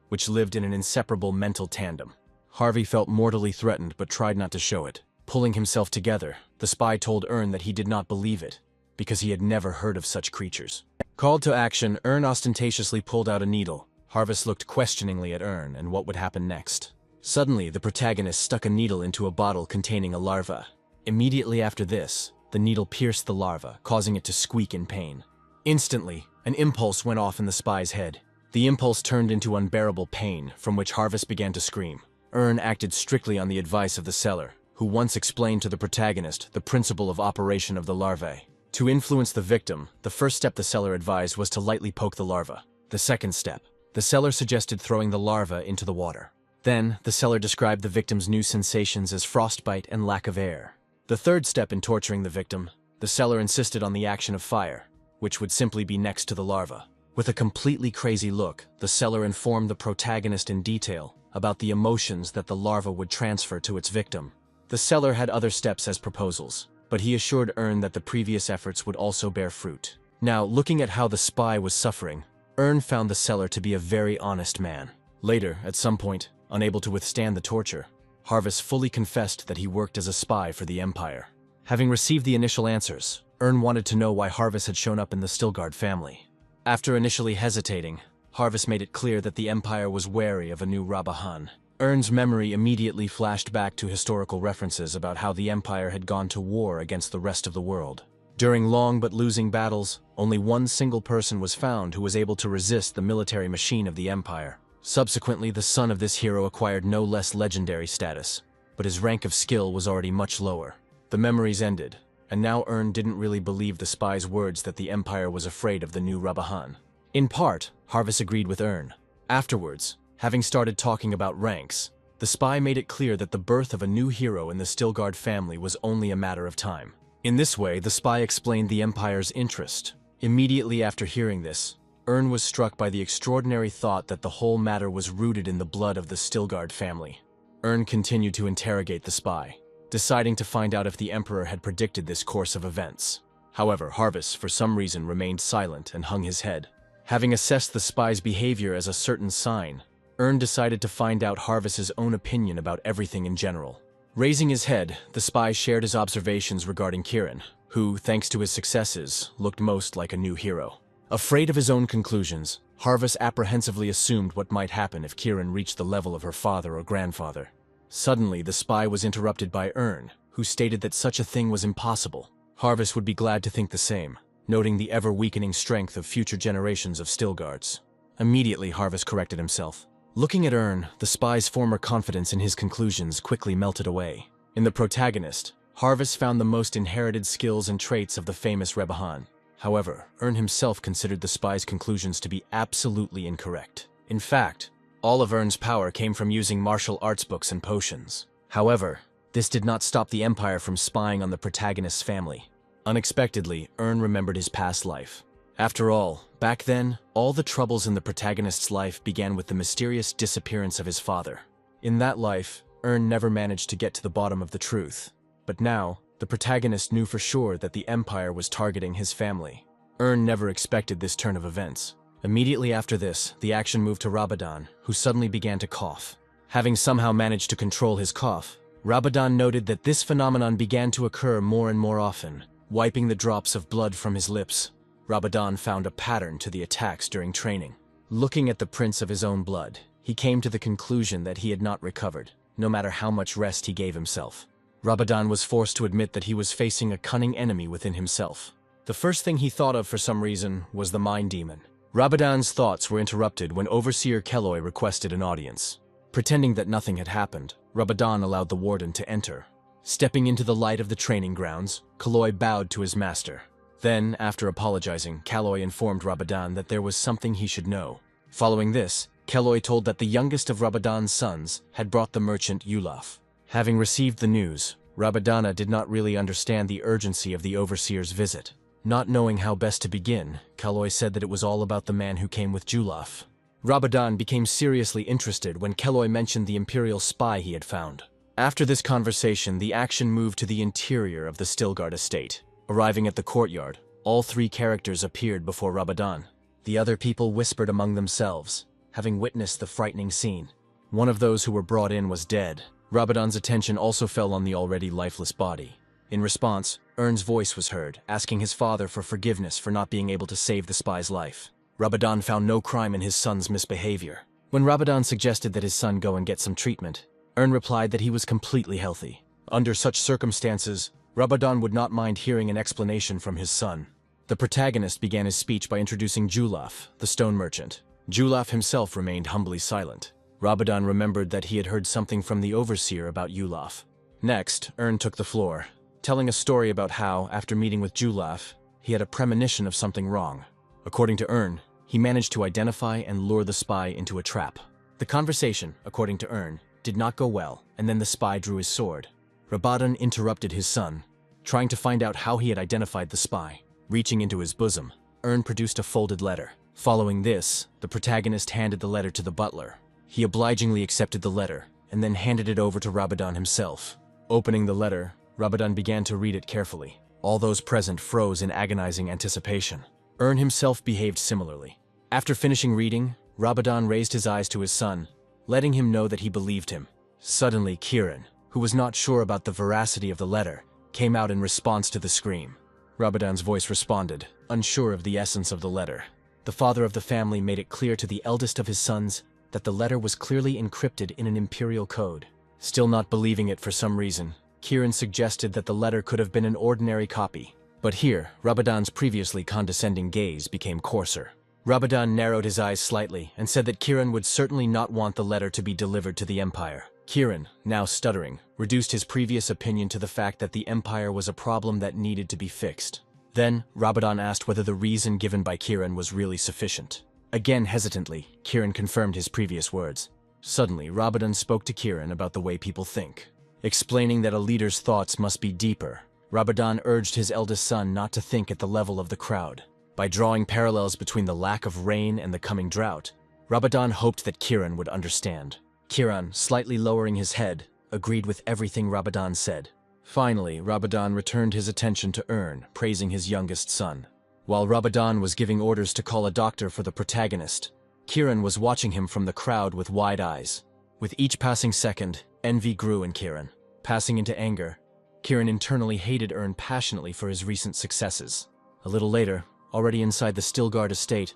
which lived in an inseparable mental tandem. Harvey felt mortally threatened but tried not to show it. Pulling himself together, the spy told Ern that he did not believe it, because he had never heard of such creatures. Called to action, Ern ostentatiously pulled out a needle. Harvest looked questioningly at Ern and what would happen next. Suddenly, the protagonist stuck a needle into a bottle containing a larva. Immediately after this, the needle pierced the larva, causing it to squeak in pain. Instantly, an impulse went off in the spy's head. The impulse turned into unbearable pain, from which Harvest began to scream. Ern acted strictly on the advice of the seller, who once explained to the protagonist the principle of operation of the larvae. To influence the victim, the first step the seller advised was to lightly poke the larva. The second step, the seller suggested throwing the larva into the water. Then, the seller described the victim's new sensations as frostbite and lack of air. The third step in torturing the victim, the seller insisted on the action of fire, which would simply be next to the larva. With a completely crazy look, the seller informed the protagonist in detail about the emotions that the larva would transfer to its victim. The seller had other steps as proposals, but he assured Ern that the previous efforts would also bear fruit. Now, looking at how the spy was suffering, Ern found the seller to be a very honest man. Later, at some point, unable to withstand the torture, Harvest fully confessed that he worked as a spy for the Empire. Having received the initial answers, Ern wanted to know why Harvest had shown up in the Stilguard family. After initially hesitating, Harvest made it clear that the Empire was wary of a new Rabahan. Ern's memory immediately flashed back to historical references about how the Empire had gone to war against the rest of the world. During long but losing battles, only one single person was found who was able to resist the military machine of the Empire. Subsequently, the son of this hero acquired no less legendary status, but his rank of skill was already much lower. The memories ended, and now Ern didn't really believe the spy's words that the Empire was afraid of the new Rabahan. In part, Harvest agreed with Ern. Afterwards, having started talking about ranks, the spy made it clear that the birth of a new hero in the Stilgard family was only a matter of time. In this way, the spy explained the Empire's interest. Immediately after hearing this, Ern was struck by the extraordinary thought that the whole matter was rooted in the blood of the Stilgard family. Ern continued to interrogate the spy, deciding to find out if the Emperor had predicted this course of events. However, Harvest, for some reason, remained silent and hung his head. Having assessed the spy's behavior as a certain sign, Ern decided to find out Harvest's own opinion about everything in general. Raising his head, the spy shared his observations regarding Kieran, who, thanks to his successes, looked most like a new hero. Afraid of his own conclusions, Harvest apprehensively assumed what might happen if Kieran reached the level of her father or grandfather. Suddenly, the spy was interrupted by Ern, who stated that such a thing was impossible. Harvest would be glad to think the same, noting the ever-weakening strength of future generations of Stilgards. Immediately, Harvest corrected himself. Looking at Ern, the spy's former confidence in his conclusions quickly melted away. In the protagonist, Harvest found the most inherited skills and traits of the famous Rebahan. However, Ern himself considered the spy's conclusions to be absolutely incorrect. In fact, all of Ern's power came from using martial arts books and potions. However, this did not stop the Empire from spying on the protagonist's family. Unexpectedly, Ern remembered his past life. After all, back then, all the troubles in the protagonist's life began with the mysterious disappearance of his father. In that life, Ern never managed to get to the bottom of the truth. But now, the protagonist knew for sure that the Empire was targeting his family. Ern never expected this turn of events. Immediately after this, the action moved to Rabadan, who suddenly began to cough. Having somehow managed to control his cough, Rabadan noted that this phenomenon began to occur more and more often. Wiping the drops of blood from his lips, Rabadan found a pattern to the attacks during training. Looking at the prints of his own blood, he came to the conclusion that he had not recovered, no matter how much rest he gave himself. Rabadan was forced to admit that he was facing a cunning enemy within himself. The first thing he thought of for some reason was the Mind Demon. Rabadan's thoughts were interrupted when Overseer Kelloy requested an audience. Pretending that nothing had happened, Rabadan allowed the warden to enter. Stepping into the light of the training grounds, Kelloy bowed to his master. Then, after apologizing, Kelloy informed Rabadan that there was something he should know. Following this, Kelloy told that the youngest of Rabadan's sons had brought the merchant Yulaf. Having received the news, Rabadana did not really understand the urgency of the Overseer's visit. Not knowing how best to begin, Kelloy said that it was all about the man who came with Julaf. Rabadan became seriously interested when Kelloy mentioned the Imperial spy he had found. After this conversation, the action moved to the interior of the Stilgard estate. Arriving at the courtyard, all three characters appeared before Rabadan. The other people whispered among themselves, having witnessed the frightening scene. One of those who were brought in was dead. Rabadan's attention also fell on the already lifeless body. In response, Ern's voice was heard, asking his father for forgiveness for not being able to save the spy's life. Rabadan found no crime in his son's misbehavior. When Rabadan suggested that his son go and get some treatment, Ern replied that he was completely healthy. Under such circumstances, Rabadan would not mind hearing an explanation from his son. The protagonist began his speech by introducing Julaf, the stone merchant. Julaf himself remained humbly silent. Rabadan remembered that he had heard something from the Overseer about Julaf. Next, Ern took the floor, telling a story about how, after meeting with Julaf, he had a premonition of something wrong. According to Ern, he managed to identify and lure the spy into a trap. The conversation, according to Ern, did not go well, and then the spy drew his sword. Rabadan interrupted his son, trying to find out how he had identified the spy. Reaching into his bosom, Ern produced a folded letter. Following this, the protagonist handed the letter to the butler. He obligingly accepted the letter, and then handed it over to Rabadan himself. Opening the letter, Rabadan began to read it carefully. All those present froze in agonizing anticipation. Ern himself behaved similarly. After finishing reading, Rabadan raised his eyes to his son, letting him know that he believed him. Suddenly, Kieran, who was not sure about the veracity of the letter, came out in response to the scream. Rabadan's voice responded, unsure of the essence of the letter. The father of the family made it clear to the eldest of his sons that the letter was clearly encrypted in an imperial code. Still not believing it for some reason, Kieran suggested that the letter could have been an ordinary copy. But here, Rabadan's previously condescending gaze became coarser. Rabadan narrowed his eyes slightly and said that Kiran would certainly not want the letter to be delivered to the Empire. Kiran, now stuttering, reduced his previous opinion to the fact that the Empire was a problem that needed to be fixed. Then, Rabadan asked whether the reason given by Kiran was really sufficient. Again hesitantly, Kiran confirmed his previous words. Suddenly, Rabadan spoke to Kiran about the way people think. Explaining that a leader's thoughts must be deeper, Rabadan urged his eldest son not to think at the level of the crowd. By drawing parallels between the lack of rain and the coming drought, Rabadan hoped that Kiran would understand. Kiran, slightly lowering his head, agreed with everything Rabadan said. Finally, Rabadan returned his attention to Ern, praising his youngest son. While Rabadan was giving orders to call a doctor for the protagonist, Kiran was watching him from the crowd with wide eyes. With each passing second, envy grew in Kiran. Passing into anger, Kiran internally hated Ern passionately for his recent successes. A little later, already inside the Stilgard estate,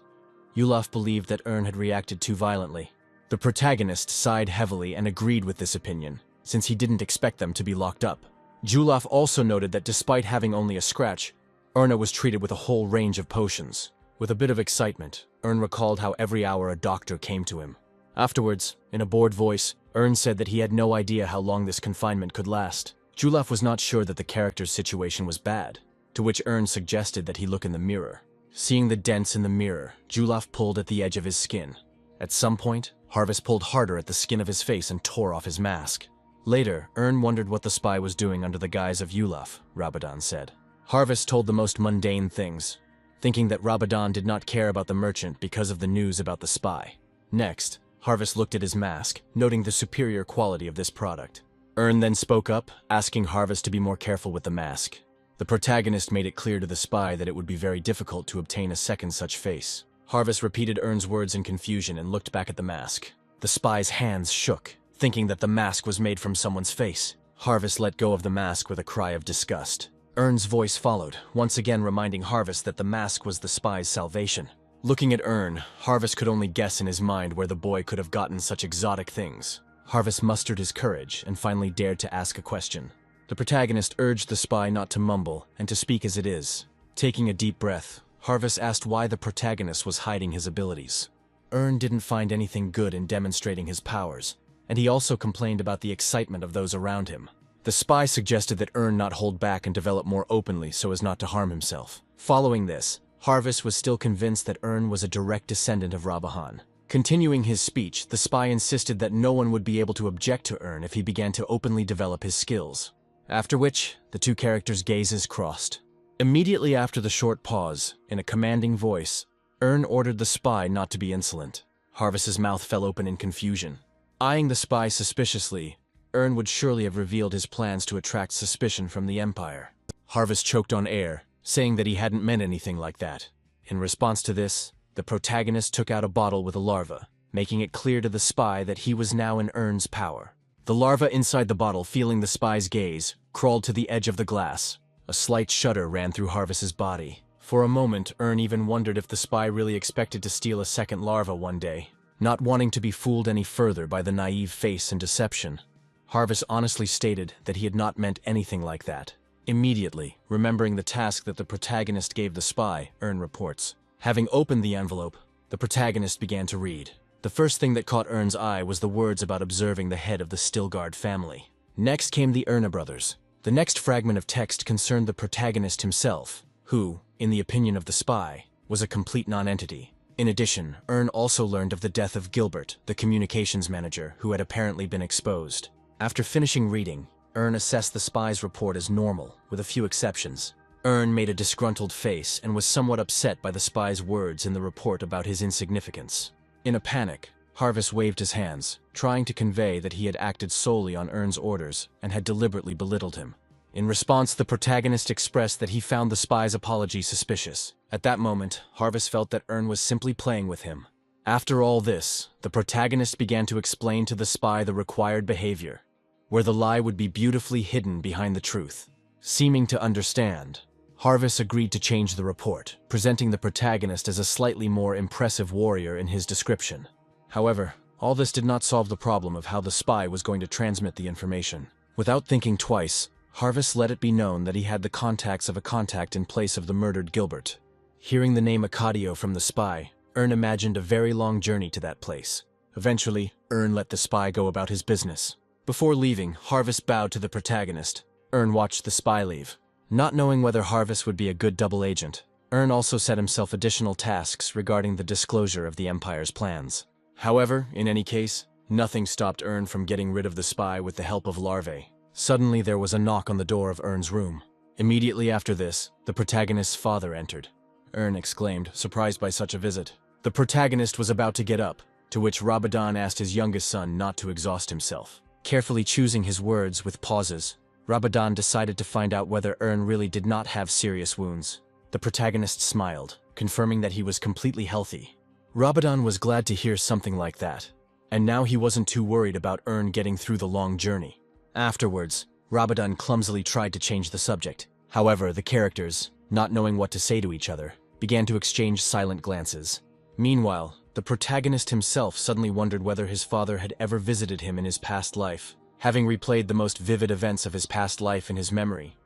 Yulaf believed that Ern had reacted too violently. The protagonist sighed heavily and agreed with this opinion, since he didn't expect them to be locked up. Julaf also noted that despite having only a scratch, Erna was treated with a whole range of potions. With a bit of excitement, Ern recalled how every hour a doctor came to him. Afterwards, in a bored voice, Ern said that he had no idea how long this confinement could last. Julaf was not sure that the character's situation was bad, to which Ern suggested that he look in the mirror. Seeing the dents in the mirror, Julaf pulled at the edge of his skin. At some point, Harvest pulled harder at the skin of his face and tore off his mask. Later, Ern wondered what the spy was doing under the guise of Yulaf, Rabadan said. Harvest told the most mundane things, thinking that Rabadan did not care about the merchant because of the news about the spy. Next, Harvest looked at his mask, noting the superior quality of this product. Ern then spoke up, asking Harvest to be more careful with the mask. The protagonist made it clear to the spy that it would be very difficult to obtain a second such face. Harvest repeated Ern's words in confusion and looked back at the mask. The spy's hands shook, thinking that the mask was made from someone's face. Harvest let go of the mask with a cry of disgust. Ern's voice followed, once again reminding Harvest that the mask was the spy's salvation. Looking at Ern, Harvest could only guess in his mind where the boy could have gotten such exotic things. Harvest mustered his courage and finally dared to ask a question. The protagonist urged the spy not to mumble and to speak as it is. Taking a deep breath, Harvest asked why the protagonist was hiding his abilities. Ern didn't find anything good in demonstrating his powers, and he also complained about the excitement of those around him. The spy suggested that Ern not hold back and develop more openly so as not to harm himself. Following this, Harvest was still convinced that Ern was a direct descendant of Rabahan. Continuing his speech, the spy insisted that no one would be able to object to Ern if he began to openly develop his skills. After which, the two characters' gazes crossed. Immediately after the short pause, in a commanding voice, Ern ordered the spy not to be insolent. Harvest's mouth fell open in confusion. Eyeing the spy suspiciously, Ern would surely have revealed his plans to attract suspicion from the Empire. Harvest choked on air, saying that he hadn't meant anything like that. In response to this, the protagonist took out a bottle with a larva, making it clear to the spy that he was now in Ern's power. The larva inside the bottle, feeling the spy's gaze, crawled to the edge of the glass. A slight shudder ran through Harvest's body. For a moment, Ern even wondered if the spy really expected to steal a second larva one day. Not wanting to be fooled any further by the naive face and deception, Harvest honestly stated that he had not meant anything like that. Immediately, remembering the task that the protagonist gave the spy, Ern reports. Having opened the envelope, the protagonist began to read. The first thing that caught Ern's eye was the words about observing the head of the Stilgard family. Next came the Erna brothers. The next fragment of text concerned the protagonist himself, who, in the opinion of the spy, was a complete non-entity. In addition, Ern also learned of the death of Gilbert, the communications manager, who had apparently been exposed. After finishing reading, Ern assessed the spy's report as normal, with a few exceptions. Ern made a disgruntled face and was somewhat upset by the spy's words in the report about his insignificance. In a panic, Harvest waved his hands, trying to convey that he had acted solely on Ern's orders and had deliberately belittled him. In response, the protagonist expressed that he found the spy's apology suspicious. At that moment, Harvest felt that Ern was simply playing with him. After all this, the protagonist began to explain to the spy the required behavior, where the lie would be beautifully hidden behind the truth. Seeming to understand, Harvest agreed to change the report, presenting the protagonist as a slightly more impressive warrior in his description. However, all this did not solve the problem of how the spy was going to transmit the information. Without thinking twice, Harvest let it be known that he had the contacts of a contact in place of the murdered Gilbert. Hearing the name Acadio from the spy, Ern imagined a very long journey to that place. Eventually, Ern let the spy go about his business. Before leaving, Harvest bowed to the protagonist. Ern watched the spy leave. Not knowing whether Harvest would be a good double agent, Ern also set himself additional tasks regarding the disclosure of the Empire's plans. However, in any case, nothing stopped Ern from getting rid of the spy with the help of larvae. Suddenly there was a knock on the door of Ern's room. Immediately after this, the protagonist's father entered. Ern exclaimed, surprised by such a visit. The protagonist was about to get up, to which Rabadon asked his youngest son not to exhaust himself. Carefully choosing his words with pauses, Rabadon decided to find out whether Ern really did not have serious wounds. The protagonist smiled, confirming that he was completely healthy. Rabadon was glad to hear something like that, and now he wasn't too worried about Ern getting through the long journey. Afterwards, Rabadon clumsily tried to change the subject. However, the characters, not knowing what to say to each other, began to exchange silent glances. Meanwhile, the protagonist himself suddenly wondered whether his father had ever visited him in his past life. Having replayed the most vivid events of his past life in his memory,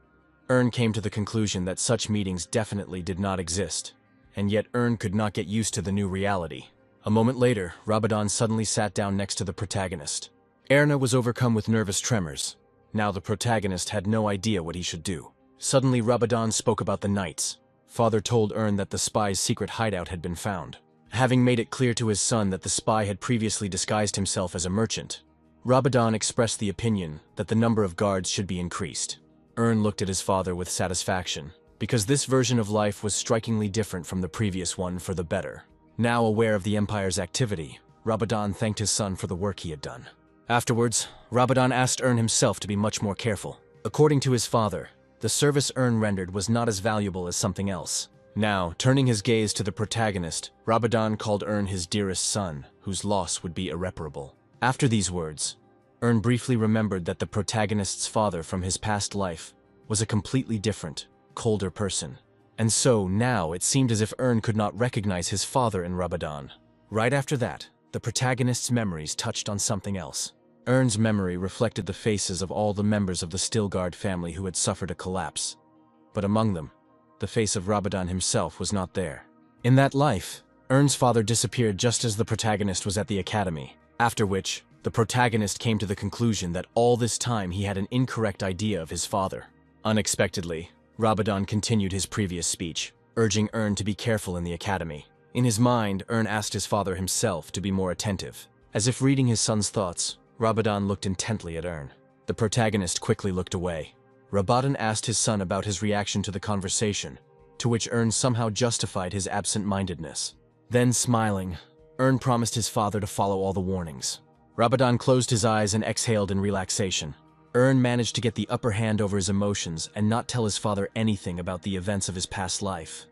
Ern came to the conclusion that such meetings definitely did not exist, and yet Ern could not get used to the new reality. A moment later, Rabadon suddenly sat down next to the protagonist. Erna was overcome with nervous tremors. Now the protagonist had no idea what he should do. Suddenly Rabadon spoke about the Knights. Father told Ern that the spy's secret hideout had been found. Having made it clear to his son that the spy had previously disguised himself as a merchant, Rabadon expressed the opinion that the number of guards should be increased. Ern looked at his father with satisfaction, because this version of life was strikingly different from the previous one for the better. Now aware of the Empire's activity, Rabadon thanked his son for the work he had done. Afterwards, Rabadon asked Ern himself to be much more careful. According to his father, the service Ern rendered was not as valuable as something else. Now, turning his gaze to the protagonist, Rabadon called Ern his dearest son, whose loss would be irreparable. After these words, Ern briefly remembered that the protagonist's father from his past life was a completely different, colder person. And so, now, it seemed as if Ern could not recognize his father in Rabadon. Right after that, the protagonist's memories touched on something else. Ern's memory reflected the faces of all the members of the Stilgard family who had suffered a collapse. But among them, the face of Rabadon himself was not there. In that life, Ern's father disappeared just as the protagonist was at the academy, after which, the protagonist came to the conclusion that all this time he had an incorrect idea of his father. Unexpectedly, Rabadon continued his previous speech, urging Ern to be careful in the academy. In his mind, Ern asked his father himself to be more attentive. As if reading his son's thoughts, Rabadon looked intently at Ern. The protagonist quickly looked away. Rabadon asked his son about his reaction to the conversation, to which Ern somehow justified his absent-mindedness. Then, smiling, Ern promised his father to follow all the warnings. Rabadon closed his eyes and exhaled in relaxation. Ern managed to get the upper hand over his emotions and not tell his father anything about the events of his past life,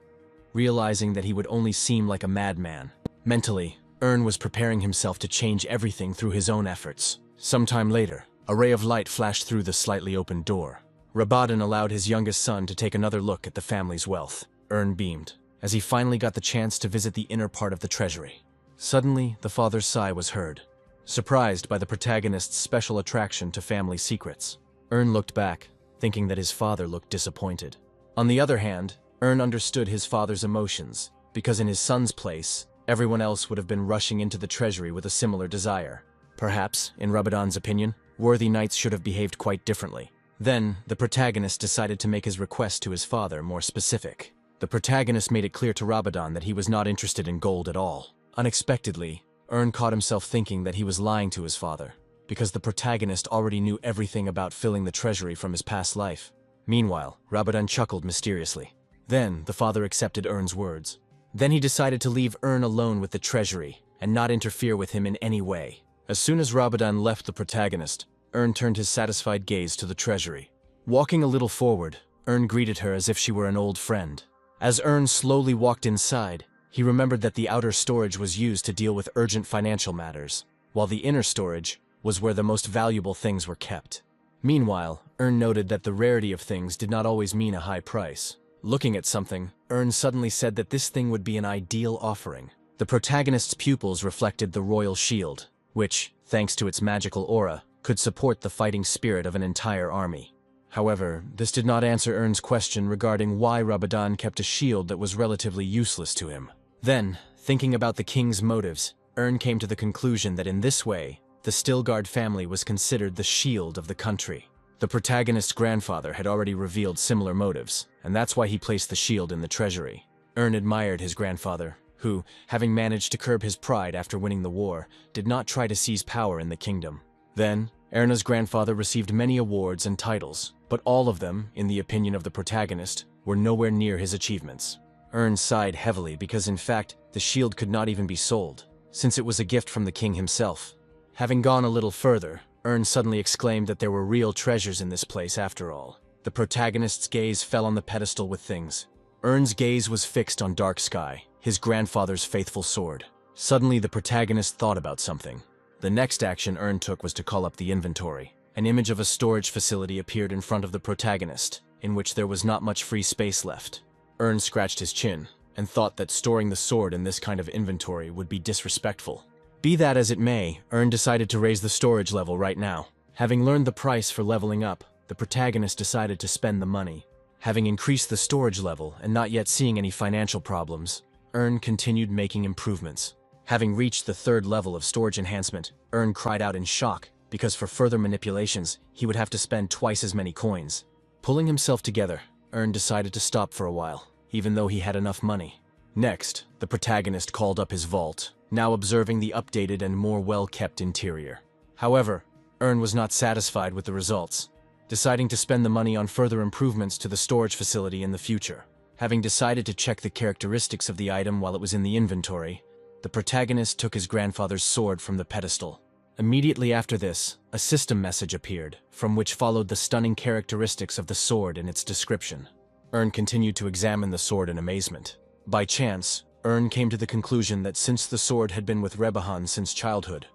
realizing that he would only seem like a madman. Mentally, Ern was preparing himself to change everything through his own efforts. Sometime later, a ray of light flashed through the slightly opened door. Rabadon allowed his youngest son to take another look at the family's wealth. Ern beamed, as he finally got the chance to visit the inner part of the treasury. Suddenly, the father's sigh was heard. Surprised by the protagonist's special attraction to family secrets, Ern looked back, thinking that his father looked disappointed. On the other hand, Ern understood his father's emotions, because in his son's place, everyone else would have been rushing into the treasury with a similar desire. Perhaps, in Rabadon's opinion, worthy knights should have behaved quite differently. Then, the protagonist decided to make his request to his father more specific. The protagonist made it clear to Rabadon that he was not interested in gold at all. Unexpectedly, Ern caught himself thinking that he was lying to his father, because the protagonist already knew everything about filling the treasury from his past life. Meanwhile, Rabadon chuckled mysteriously. Then, the father accepted Ern's words. Then he decided to leave Ern alone with the treasury, and not interfere with him in any way. As soon as Rabadon left the protagonist, Ern turned his satisfied gaze to the treasury. Walking a little forward, Ern greeted her as if she were an old friend. As Ern slowly walked inside, he remembered that the outer storage was used to deal with urgent financial matters, while the inner storage was where the most valuable things were kept. Meanwhile, Ern noted that the rarity of things did not always mean a high price. Looking at something, Ern suddenly said that this thing would be an ideal offering. The protagonist's pupils reflected the royal shield, which, thanks to its magical aura, could support the fighting spirit of an entire army. However, this did not answer Ern's question regarding why Rabadan kept a shield that was relatively useless to him. Then, thinking about the king's motives, Ern came to the conclusion that in this way, the Stilgard family was considered the shield of the country. The protagonist's grandfather had already revealed similar motives, and that's why he placed the shield in the treasury. Ern admired his grandfather, who, having managed to curb his pride after winning the war, did not try to seize power in the kingdom. Then, Erna's grandfather received many awards and titles, but all of them, in the opinion of the protagonist, were nowhere near his achievements. Ern sighed heavily because in fact, the shield could not even be sold, since it was a gift from the king himself. Having gone a little further, Ern suddenly exclaimed that there were real treasures in this place after all. The protagonist's gaze fell on the pedestal with things. Ern's gaze was fixed on Dark Sky, his grandfather's faithful sword. Suddenly the protagonist thought about something. The next action Ern took was to call up the inventory. An image of a storage facility appeared in front of the protagonist, in which there was not much free space left. Ern scratched his chin, and thought that storing the sword in this kind of inventory would be disrespectful. Be that as it may, Ern decided to raise the storage level right now. Having learned the price for leveling up, the protagonist decided to spend the money. Having increased the storage level and not yet seeing any financial problems, Ern continued making improvements. Having reached the 3rd level of storage enhancement, Ern cried out in shock, because for further manipulations, he would have to spend twice as many coins. Pulling himself together, Ern decided to stop for a while, even though he had enough money. Next, the protagonist called up his vault, now observing the updated and more well-kept interior. However, Ern was not satisfied with the results, deciding to spend the money on further improvements to the storage facility in the future. Having decided to check the characteristics of the item while it was in the inventory, the protagonist took his grandfather's sword from the pedestal. Immediately after this, a system message appeared, from which followed the stunning characteristics of the sword and its description. Ern continued to examine the sword in amazement. By chance, Ern came to the conclusion that since the sword had been with Rebahan since childhood,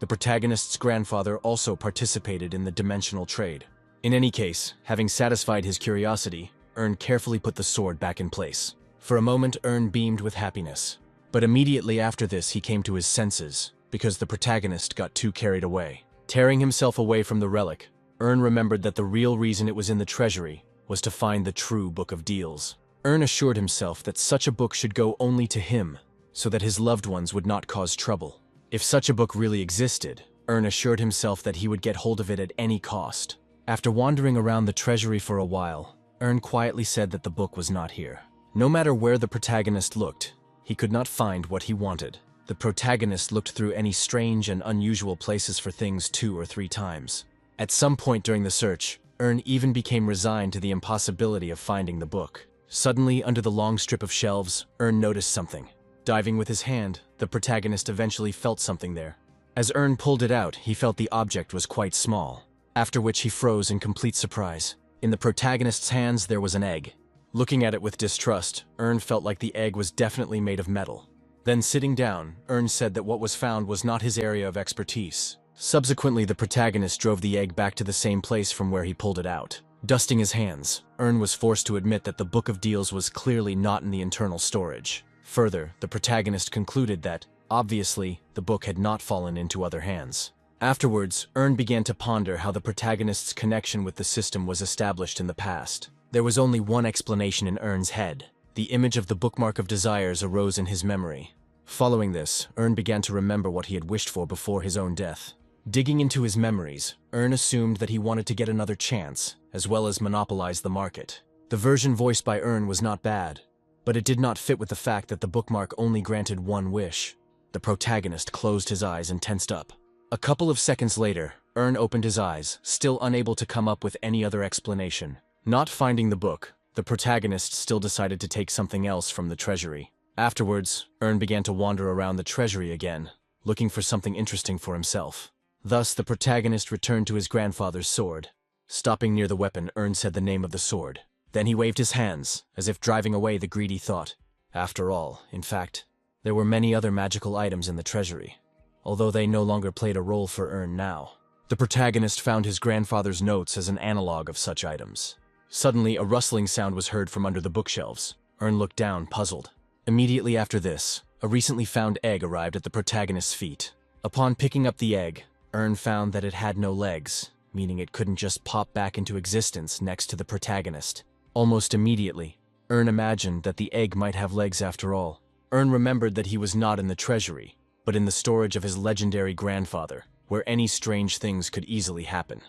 the protagonist's grandfather also participated in the dimensional trade. In any case, having satisfied his curiosity, Ern carefully put the sword back in place. For a moment, Ern beamed with happiness. But immediately after this, he came to his senses, because the protagonist got too carried away. Tearing himself away from the relic, Ern remembered that the real reason it was in the treasury was to find the true Book of Deals. Ern assured himself that such a book should go only to him, so that his loved ones would not cause trouble. If such a book really existed, Ern assured himself that he would get hold of it at any cost. After wandering around the treasury for a while, Ern quietly said that the book was not here. No matter where the protagonist looked, he could not find what he wanted. The protagonist looked through any strange and unusual places for things 2 or 3 times. At some point during the search, Ern even became resigned to the impossibility of finding the book. Suddenly, under the long strip of shelves, Ern noticed something. Diving with his hand, the protagonist eventually felt something there. As Ern pulled it out, he felt the object was quite small, after which he froze in complete surprise. In the protagonist's hands, there was an egg. Looking at it with distrust, Ern felt like the egg was definitely made of metal. Then sitting down, Ern said that what was found was not his area of expertise. Subsequently, the protagonist drove the egg back to the same place from where he pulled it out. Dusting his hands, Ern was forced to admit that the Book of Deals was clearly not in the internal storage. Further, the protagonist concluded that, obviously, the book had not fallen into other hands. Afterwards, Ern began to ponder how the protagonist's connection with the system was established in the past. There was only one explanation in Ern's head. The image of the Bookmark of Desires arose in his memory. Following this, Ern began to remember what he had wished for before his own death. Digging into his memories, Ern assumed that he wanted to get another chance, as well as monopolize the market. The version voiced by Ern was not bad, but it did not fit with the fact that the bookmark only granted one wish. The protagonist closed his eyes and tensed up. A couple of seconds later, Ern opened his eyes, still unable to come up with any other explanation. Not finding the book, the protagonist still decided to take something else from the treasury. Afterwards, Ern began to wander around the treasury again, looking for something interesting for himself. Thus, the protagonist returned to his grandfather's sword. Stopping near the weapon, Ern said the name of the sword. Then he waved his hands, as if driving away the greedy thought. After all, in fact, there were many other magical items in the treasury, although they no longer played a role for Ern now. The protagonist found his grandfather's notes as an analog of such items. Suddenly, a rustling sound was heard from under the bookshelves. Ern looked down, puzzled. Immediately after this, a recently found egg arrived at the protagonist's feet. Upon picking up the egg, Ern found that it had no legs. meaning it couldn't just pop back into existence next to the protagonist. Almost immediately, Ern imagined that the egg might have legs after all. Ern remembered that he was not in the treasury, but in the storage of his legendary grandfather, where any strange things could easily happen.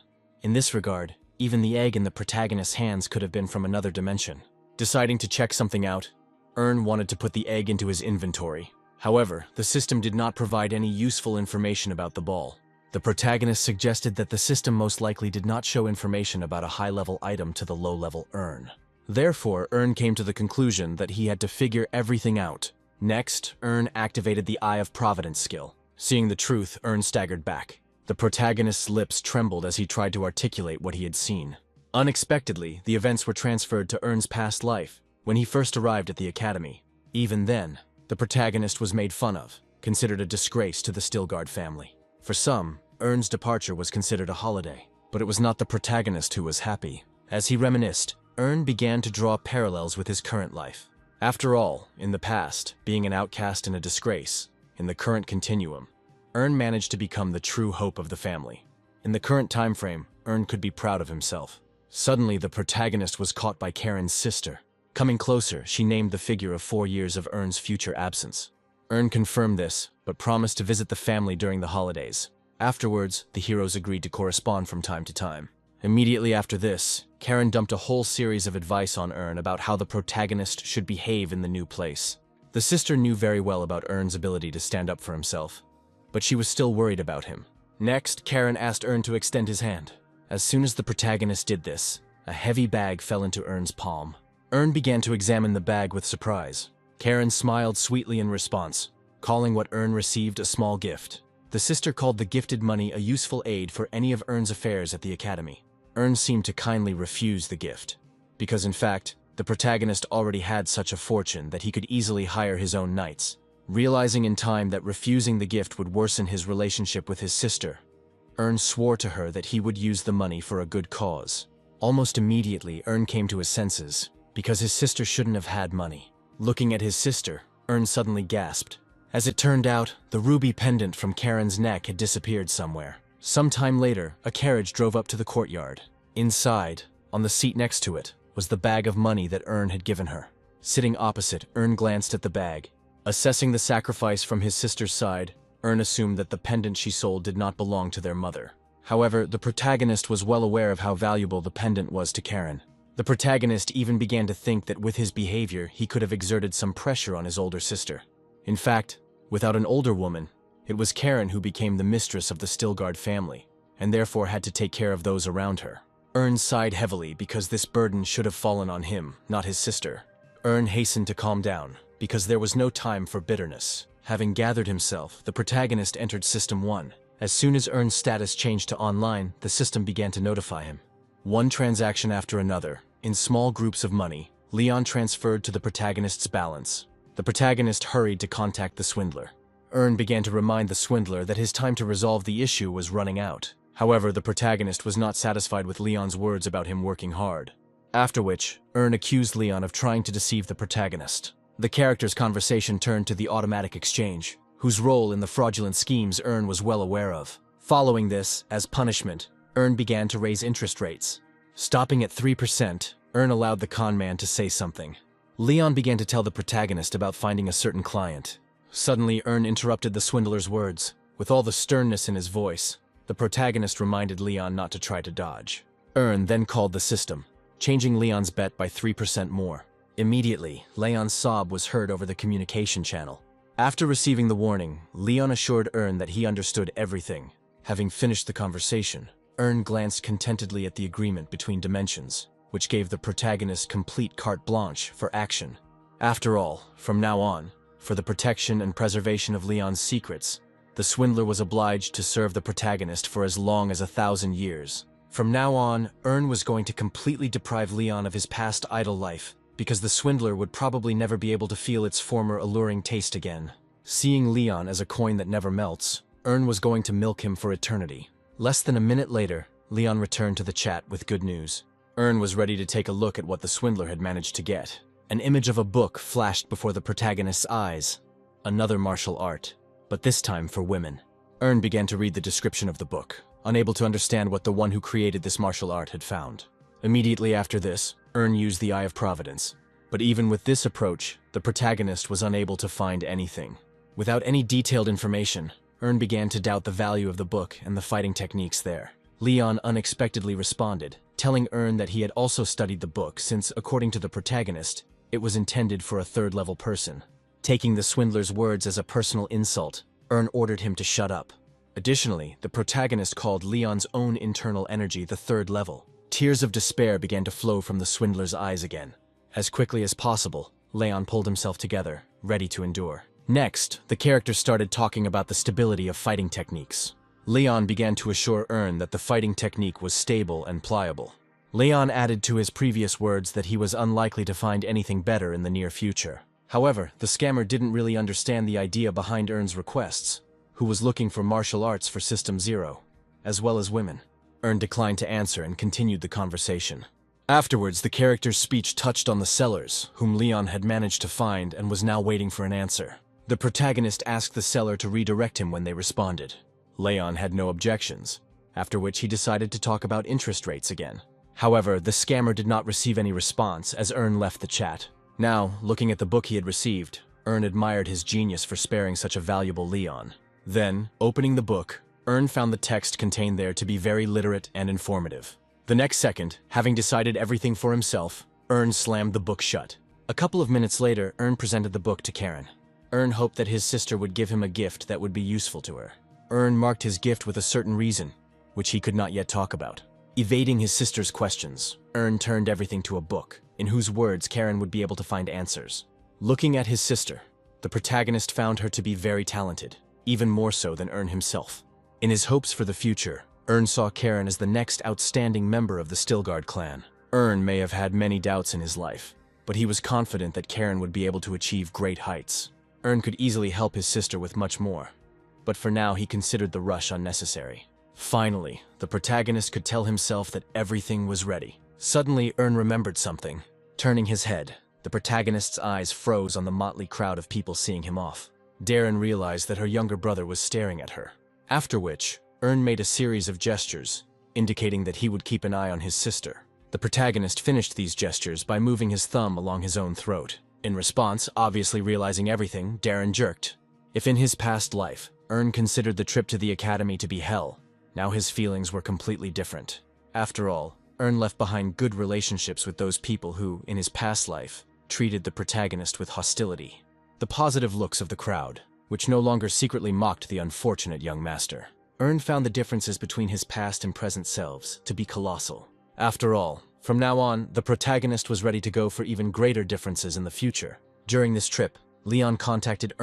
In this regard, even the egg in the protagonist's hands could have been from another dimension. Deciding to check something out, Ern wanted to put the egg into his inventory. However, the system did not provide any useful information about the ball. The protagonist suggested that the system most likely did not show information about a high-level item to the low-level Ern. Therefore, Ern came to the conclusion that he had to figure everything out. Next, Ern activated the Eye of Providence skill. Seeing the truth, Ern staggered back. The protagonist's lips trembled as he tried to articulate what he had seen. Unexpectedly, the events were transferred to Ern's past life, when he first arrived at the academy. Even then, the protagonist was made fun of, considered a disgrace to the Stilgard family. For some, Ern's departure was considered a holiday, but it was not the protagonist who was happy. As he reminisced, Ern began to draw parallels with his current life. After all, in the past, being an outcast and a disgrace, in the current continuum, Ern managed to become the true hope of the family. In the current time frame, Ern could be proud of himself. Suddenly, the protagonist was caught by Karen's sister. Coming closer, she named the figure of 4 years of Ern's future absence. Ern confirmed this, but promised to visit the family during the holidays. Afterwards, the heroes agreed to correspond from time to time. Immediately after this, Karen dumped a whole series of advice on Ern about how the protagonist should behave in the new place. The sister knew very well about Ern's ability to stand up for himself, but she was still worried about him. Next, Karen asked Ern to extend his hand. As soon as the protagonist did this, a heavy bag fell into Ern's palm. Ern began to examine the bag with surprise. Karen smiled sweetly in response, calling what Ern received a small gift. The sister called the gifted money a useful aid for any of Ern's affairs at the academy. Ern seemed to kindly refuse the gift, because in fact, the protagonist already had such a fortune that he could easily hire his own knights. Realizing in time that refusing the gift would worsen his relationship with his sister, Ern swore to her that he would use the money for a good cause. Almost immediately, Ern came to his senses, because his sister shouldn't have had money. Looking at his sister, Ern suddenly gasped. As it turned out, the ruby pendant from Karen's neck had disappeared somewhere. Some time later, a carriage drove up to the courtyard. Inside, on the seat next to it, was the bag of money that Ern had given her. Sitting opposite, Ern glanced at the bag. Assessing the sacrifice from his sister's side, Ern assumed that the pendant she sold did not belong to their mother. However, the protagonist was well aware of how valuable the pendant was to Karen. The protagonist even began to think that with his behavior, he could have exerted some pressure on his older sister. In fact, without an older woman, it was Karen who became the mistress of the Stilgard family, and therefore had to take care of those around her. Ern sighed heavily because this burden should have fallen on him, not his sister. Ern hastened to calm down, because there was no time for bitterness. Having gathered himself, the protagonist entered System 1. As soon as Ern's status changed to online, the system began to notify him. One transaction after another, in small groups of money, Leon transferred to the protagonist's balance. The protagonist hurried to contact the swindler. Ern began to remind the swindler that his time to resolve the issue was running out. However, the protagonist was not satisfied with Leon's words about him working hard. After which, Ern accused Leon of trying to deceive the protagonist. The character's conversation turned to the automatic exchange, whose role in the fraudulent schemes Ern was well aware of. Following this, as punishment, Ern began to raise interest rates. Stopping at 3%, Ern allowed the con man to say something. Leon began to tell the protagonist about finding a certain client. Suddenly, Ern interrupted the swindler's words. With all the sternness in his voice, the protagonist reminded Leon not to try to dodge. Ern then called the system, changing Leon's bet by 3% more. Immediately, Leon's sob was heard over the communication channel. After receiving the warning, Leon assured Ern that he understood everything. Having finished the conversation, Ern glanced contentedly at the agreement between dimensions, which gave the protagonist complete carte blanche for action. After all, from now on, for the protection and preservation of Leon's secrets, the swindler was obliged to serve the protagonist for as long as 1,000 years. From now on, Ern was going to completely deprive Leon of his past idle life, because the swindler would probably never be able to feel its former alluring taste again. Seeing Leon as a coin that never melts, Ern was going to milk him for eternity. Less than a minute later, Leon returned to the chat with good news. Ern was ready to take a look at what the swindler had managed to get. An image of a book flashed before the protagonist's eyes. Another martial art, but this time for women. Ern began to read the description of the book. unable to understand what the one who created this martial art had found. Immediately after this, used the Eye of Providence. But even with this approach, the protagonist was unable to find anything. Without any detailed information, began to doubt the value of the book and the fighting techniques there. Leon unexpectedly responded, telling that he had also studied the book since, according to the protagonist, it was intended for a third-level person. Taking the swindler's words as a personal insult, ordered him to shut up. Additionally, the protagonist called Leon's own internal energy the third level. Tears of despair began to flow from the swindler's eyes again. As quickly as possible, Leon pulled himself together, ready to endure. Next, the character started talking about the stability of fighting techniques. Leon began to assure that the fighting technique was stable and pliable. Leon added to his previous words that he was unlikely to find anything better in the near future. However, the scammer didn't really understand the idea behind requests, who was looking for martial arts for System 0, as well as women. Declined to answer and continued the conversation. Afterwards, the character's speech touched on the sellers, whom Leon had managed to find and was now waiting for an answer. The protagonist asked the seller to redirect him when they responded. Leon had no objections, after which he decided to talk about interest rates again. However, the scammer did not receive any response as left the chat. Now, looking at the book he had received, admired his genius for sparing such a valuable Leon. Then, opening the book, found the text contained there to be very literate and informative. The next second, having decided everything for himself, slammed the book shut. A couple of minutes later, presented the book to Karen. Hoped that his sister would give him a gift that would be useful to her. Marked his gift with a certain reason, which he could not yet talk about. Evading his sister's questions, turned everything to a book, in whose words Karen would be able to find answers. Looking at his sister, the protagonist found her to be very talented, even more so than himself. In his hopes for the future, saw Karen as the next outstanding member of the Stilgard clan. May have had many doubts in his life, but he was confident that Karen would be able to achieve great heights. Could easily help his sister with much more, but for now he considered the rush unnecessary. Finally, the protagonist could tell himself that everything was ready. Suddenly, remembered something. Turning his head, the protagonist's eyes froze on the motley crowd of people seeing him off. Darren realized that her younger brother was staring at her. After which, made a series of gestures, indicating that he would keep an eye on his sister. The protagonist finished these gestures by moving his thumb along his own throat. In response, obviously realizing everything, Darren jerked. If in his past life, considered the trip to the academy to be hell, now his feelings were completely different. After all, left behind good relationships with those people who, in his past life, treated the protagonist with hostility. The positive looks of the crowd, which no longer secretly mocked the unfortunate young master. Found the differences between his past and present selves to be colossal. After all, from now on, the protagonist was ready to go for even greater differences in the future. During this trip, Leon contacted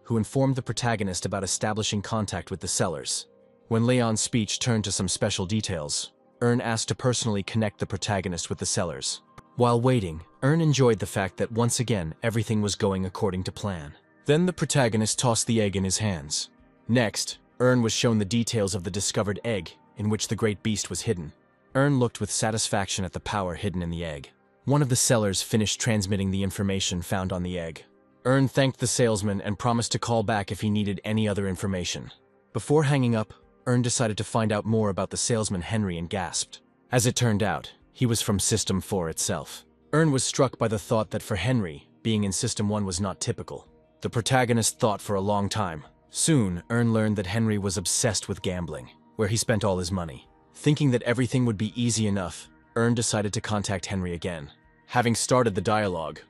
who informed the protagonist about establishing contact with the sellers. When Leon's speech turned to some special details, asked to personally connect the protagonist with the sellers. While waiting, enjoyed the fact that once again everything was going according to plan. Then the protagonist tossed the egg in his hands. Next, was shown the details of the discovered egg in which the great beast was hidden. Looked with satisfaction at the power hidden in the egg. One of the sellers finished transmitting the information found on the egg. Thanked the salesman and promised to call back if he needed any other information. Before hanging up, decided to find out more about the salesman Henry and gasped. As it turned out, he was from System 4 itself. Was struck by the thought that for Henry, being in System 1 was not typical. The protagonist thought for a long time. Soon, learned that Henry was obsessed with gambling, where he spent all his money. Thinking that everything would be easy enough, decided to contact Henry again. Having started the dialogue,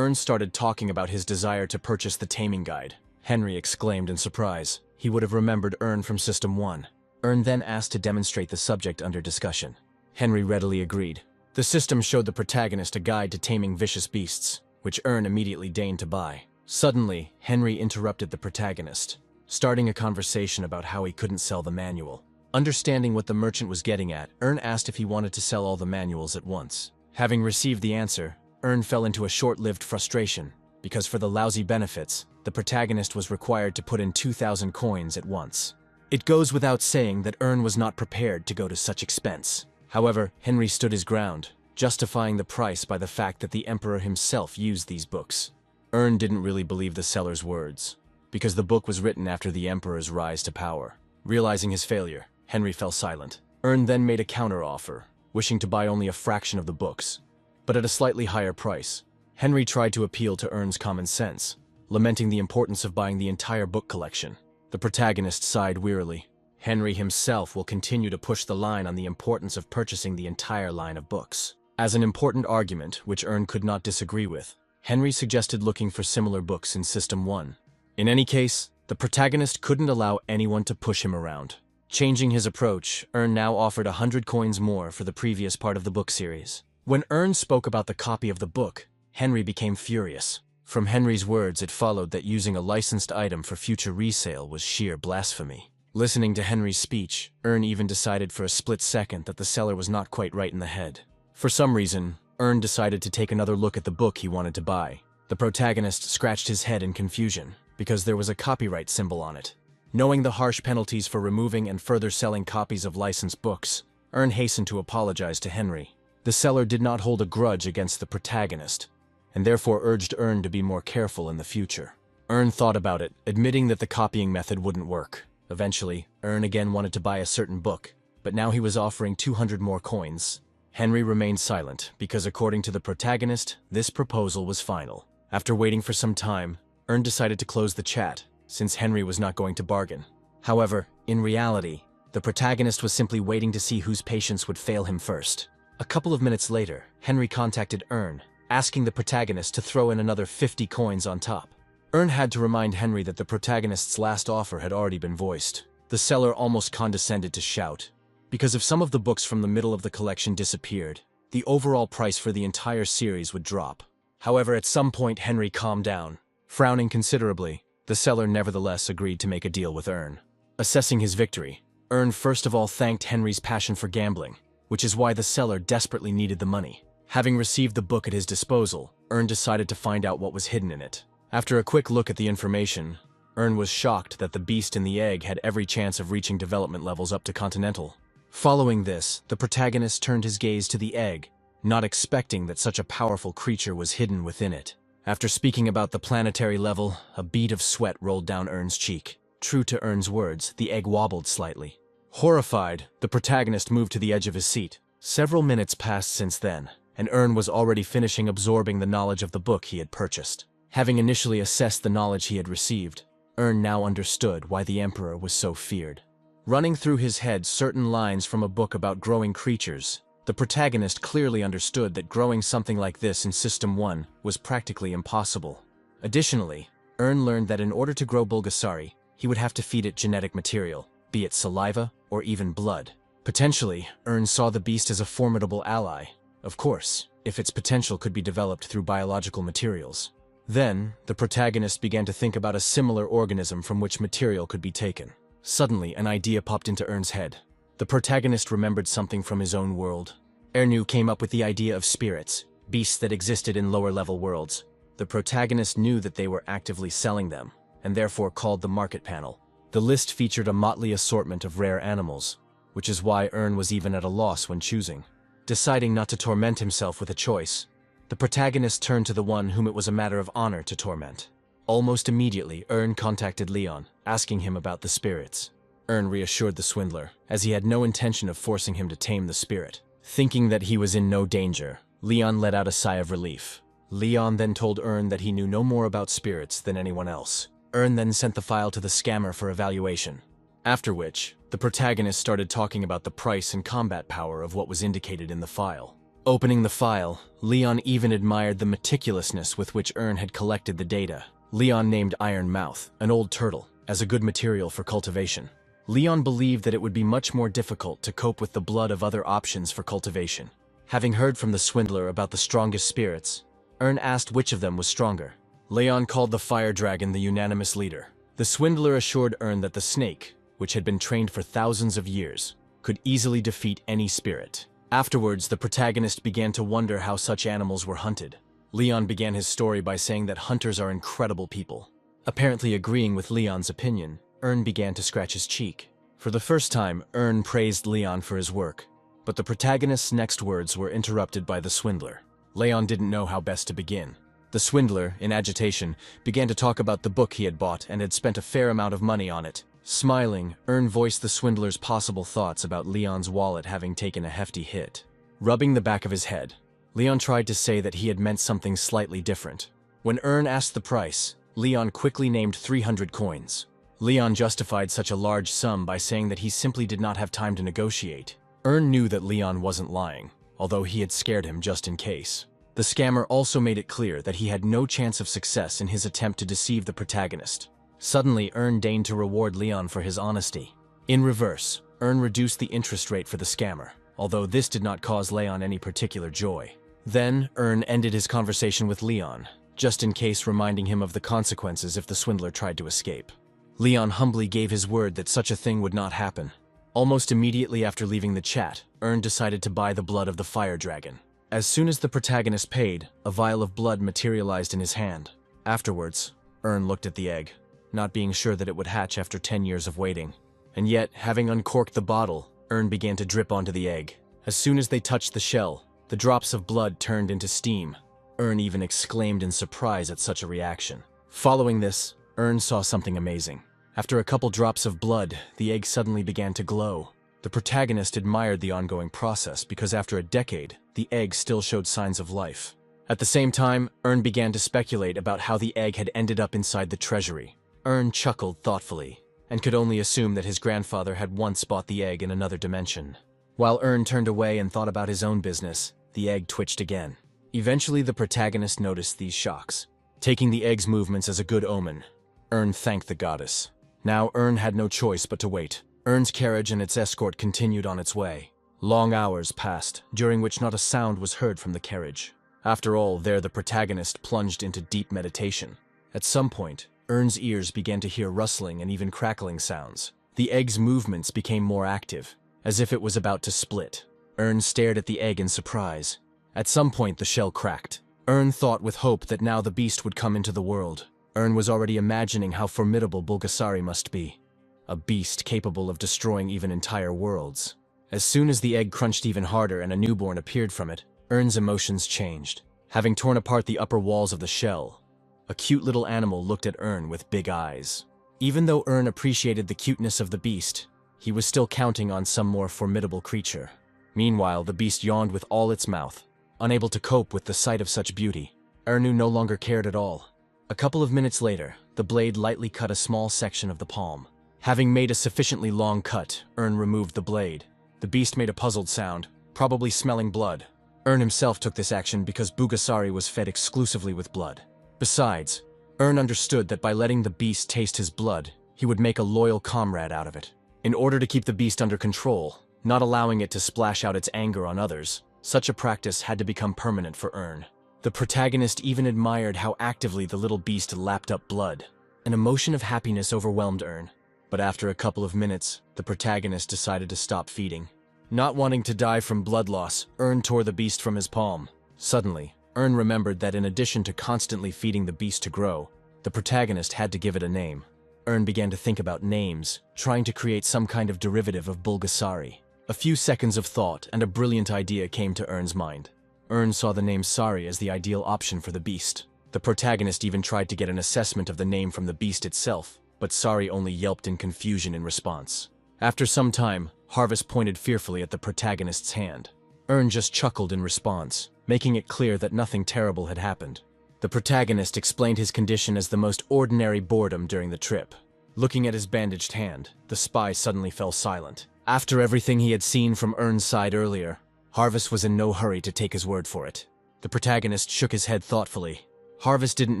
started talking about his desire to purchase the Taming Guide. Henry exclaimed in surprise. He would have remembered from System 1. Then asked to demonstrate the subject under discussion. Henry readily agreed. The system showed the protagonist a guide to taming vicious beasts, which immediately deigned to buy. Suddenly, Henry interrupted the protagonist, starting a conversation about how he couldn't sell the manual. Understanding what the merchant was getting at, asked if he wanted to sell all the manuals at once. Having received the answer, fell into a short-lived frustration, because for the lousy benefits, the protagonist was required to put in 2,000 coins at once. It goes without saying that was not prepared to go to such expense. However, Henry stood his ground, justifying the price by the fact that the Emperor himself used these books. Didn't really believe the seller's words, because the book was written after the Emperor's rise to power. Realizing his failure, Henry fell silent. Ern then made a counter-offer, wishing to buy only a fraction of the books, but at a slightly higher price. Henry tried to appeal to Ern's common sense, lamenting the importance of buying the entire book collection. The protagonist sighed wearily. Henry himself will continue to push the line on the importance of purchasing the entire line of books. As an important argument, which Ern could not disagree with, Henry suggested looking for similar books in System 1. In any case, the protagonist couldn't allow anyone to push him around. Changing his approach, Ern now offered 100 coins more for the previous part of the book series. When Ern spoke about the copy of the book, Henry became furious. From Henry's words, it followed that using a licensed item for future resale was sheer blasphemy. Listening to Henry's speech, Ern even decided for a split second that the seller was not quite right in the head. For some reason, Ern decided to take another look at the book he wanted to buy. The protagonist scratched his head in confusion, because there was a copyright symbol on it. Knowing the harsh penalties for removing and further selling copies of licensed books, Ern hastened to apologize to Henry. The seller did not hold a grudge against the protagonist, and therefore urged Ern to be more careful in the future. Ern thought about it, admitting that the copying method wouldn't work. Eventually, Ern again wanted to buy a certain book, but now he was offering 200 more coins. Henry remained silent, because according to the protagonist, this proposal was final. After waiting for some time, Ern decided to close the chat, since Henry was not going to bargain. However, in reality, the protagonist was simply waiting to see whose patience would fail him first. A couple of minutes later, Henry contacted Ern, asking the protagonist to throw in another 50 coins on top. Ern had to remind Henry that the protagonist's last offer had already been voiced. The seller almost condescended to shout, because if some of the books from the middle of the collection disappeared, the overall price for the entire series would drop. However, at some point Henry calmed down. Frowning considerably, the seller nevertheless agreed to make a deal with Ern. Assessing his victory, Ern first of all thanked Henry's passion for gambling, which is why the seller desperately needed the money. Having received the book at his disposal, Ern decided to find out what was hidden in it. After a quick look at the information, Ern was shocked that the beast in the egg had every chance of reaching development levels up to Continental. Following this, the protagonist turned his gaze to the egg, not expecting that such a powerful creature was hidden within it. After speaking about the planetary level, a bead of sweat rolled down Ern's cheek. True to Ern's words, the egg wobbled slightly. Horrified, the protagonist moved to the edge of his seat. Several minutes passed since then, and Ern was already finishing absorbing the knowledge of the book he had purchased. Having initially assessed the knowledge he had received, Ern now understood why the Emperor was so feared. Running through his head certain lines from a book about growing creatures, the protagonist clearly understood that growing something like this in System 1 was practically impossible. Additionally, Ern learned that in order to grow Bulgasari, he would have to feed it genetic material, be it saliva or even blood. Potentially, Ern saw the beast as a formidable ally, of course, if its potential could be developed through biological materials. Then, the protagonist began to think about a similar organism from which material could be taken. Suddenly, an idea popped into Ern's head. The protagonist remembered something from his own world. Ernu came up with the idea of spirits, beasts that existed in lower-level worlds. The protagonist knew that they were actively selling them, and therefore called the market panel. The list featured a motley assortment of rare animals, which is why Ern was even at a loss when choosing. Deciding not to torment himself with a choice, the protagonist turned to the one whom it was a matter of honor to torment. Almost immediately, Ern contacted Leon, asking him about the spirits. Ern reassured the swindler, as he had no intention of forcing him to tame the spirit. Thinking that he was in no danger, Leon let out a sigh of relief. Leon then told Ern that he knew no more about spirits than anyone else. Ern then sent the file to the scammer for evaluation. After which, the protagonist started talking about the price and combat power of what was indicated in the file. Opening the file, Leon even admired the meticulousness with which Ern had collected the data. Leon named Iron Mouth, an old turtle, as a good material for cultivation. Leon believed that it would be much more difficult to cope with the blood of other options for cultivation. Having heard from the swindler about the strongest spirits, Ern asked which of them was stronger. Leon called the fire dragon the unanimous leader. The swindler assured Ern that the snake, which had been trained for thousands of years, could easily defeat any spirit. Afterwards, the protagonist began to wonder how such animals were hunted. Leon began his story by saying that hunters are incredible people. Apparently agreeing with Leon's opinion, Ern began to scratch his cheek. For the first time, Ern praised Leon for his work, but the protagonist's next words were interrupted by the swindler. Leon didn't know how best to begin. The swindler, in agitation, began to talk about the book he had bought and had spent a fair amount of money on it. Smiling, Ern voiced the swindler's possible thoughts about Leon's wallet having taken a hefty hit. Rubbing the back of his head, Leon tried to say that he had meant something slightly different. When Ern asked the price, Leon quickly named 300 coins. Leon justified such a large sum by saying that he simply did not have time to negotiate. Ern knew that Leon wasn't lying, although he had scared him just in case. The scammer also made it clear that he had no chance of success in his attempt to deceive the protagonist. Suddenly, Ern deigned to reward Leon for his honesty. In reverse, Ern reduced the interest rate for the scammer, although this did not cause Leon any particular joy. Then, Ern ended his conversation with Leon, just in case reminding him of the consequences if the swindler tried to escape. Leon humbly gave his word that such a thing would not happen. Almost immediately after leaving the chat, Ern decided to buy the blood of the fire dragon. As soon as the protagonist paid, a vial of blood materialized in his hand. Afterwards, Ern looked at the egg, not being sure that it would hatch after 10 years of waiting. And yet, having uncorked the bottle, Ern began to drip onto the egg. As soon as they touched the shell, the drops of blood turned into steam. Ern even exclaimed in surprise at such a reaction. Following this, Ern saw something amazing. After a couple drops of blood, the egg suddenly began to glow. The protagonist admired the ongoing process because after a decade, the egg still showed signs of life. At the same time, Ern began to speculate about how the egg had ended up inside the treasury. Ern chuckled thoughtfully, and could only assume that his grandfather had once bought the egg in another dimension. While Ern turned away and thought about his own business, the egg twitched again. Eventually, the protagonist noticed these shocks. Taking the egg's movements as a good omen, Ern thanked the goddess. Now Ern had no choice but to wait. Ern's carriage and its escort continued on its way. Long hours passed, during which not a sound was heard from the carriage. After all, there the protagonist plunged into deep meditation. At some point, Ern's ears began to hear rustling and even crackling sounds. The egg's movements became more active, as if it was about to split. Ern stared at the egg in surprise. At some point, the shell cracked. Ern thought with hope that now the beast would come into the world. Ern was already imagining how formidable Bulgasari must be. A beast capable of destroying even entire worlds. As soon as the egg crunched even harder and a newborn appeared from it, Ern's emotions changed. Having torn apart the upper walls of the shell, a cute little animal looked at Ern with big eyes. Even though Ern appreciated the cuteness of the beast, he was still counting on some more formidable creature. Meanwhile, the beast yawned with all its mouth. Unable to cope with the sight of such beauty, Ernu no longer cared at all. A couple of minutes later, the blade lightly cut a small section of the palm. Having made a sufficiently long cut, Ern removed the blade. The beast made a puzzled sound, probably smelling blood. Ern himself took this action because Bulgasari was fed exclusively with blood. Besides, Ern understood that by letting the beast taste his blood, he would make a loyal comrade out of it. In order to keep the beast under control, not allowing it to splash out its anger on others, such a practice had to become permanent for Ern. The protagonist even admired how actively the little beast lapped up blood. An emotion of happiness overwhelmed Ern. But after a couple of minutes, the protagonist decided to stop feeding. Not wanting to die from blood loss, Ern tore the beast from his palm. Suddenly, Ern remembered that in addition to constantly feeding the beast to grow, the protagonist had to give it a name. Ern began to think about names, trying to create some kind of derivative of Bulgasari. A few seconds of thought and a brilliant idea came to Ern's mind. Ern saw the name Sari as the ideal option for the beast. The protagonist even tried to get an assessment of the name from the beast itself, but Sari only yelped in confusion in response. After some time, Harvest pointed fearfully at the protagonist's hand. Ern just chuckled in response, making it clear that nothing terrible had happened. The protagonist explained his condition as the most ordinary boredom during the trip. Looking at his bandaged hand, the spy suddenly fell silent. After everything he had seen from Ern's side earlier, Harvest was in no hurry to take his word for it. The protagonist shook his head thoughtfully. Harvest didn't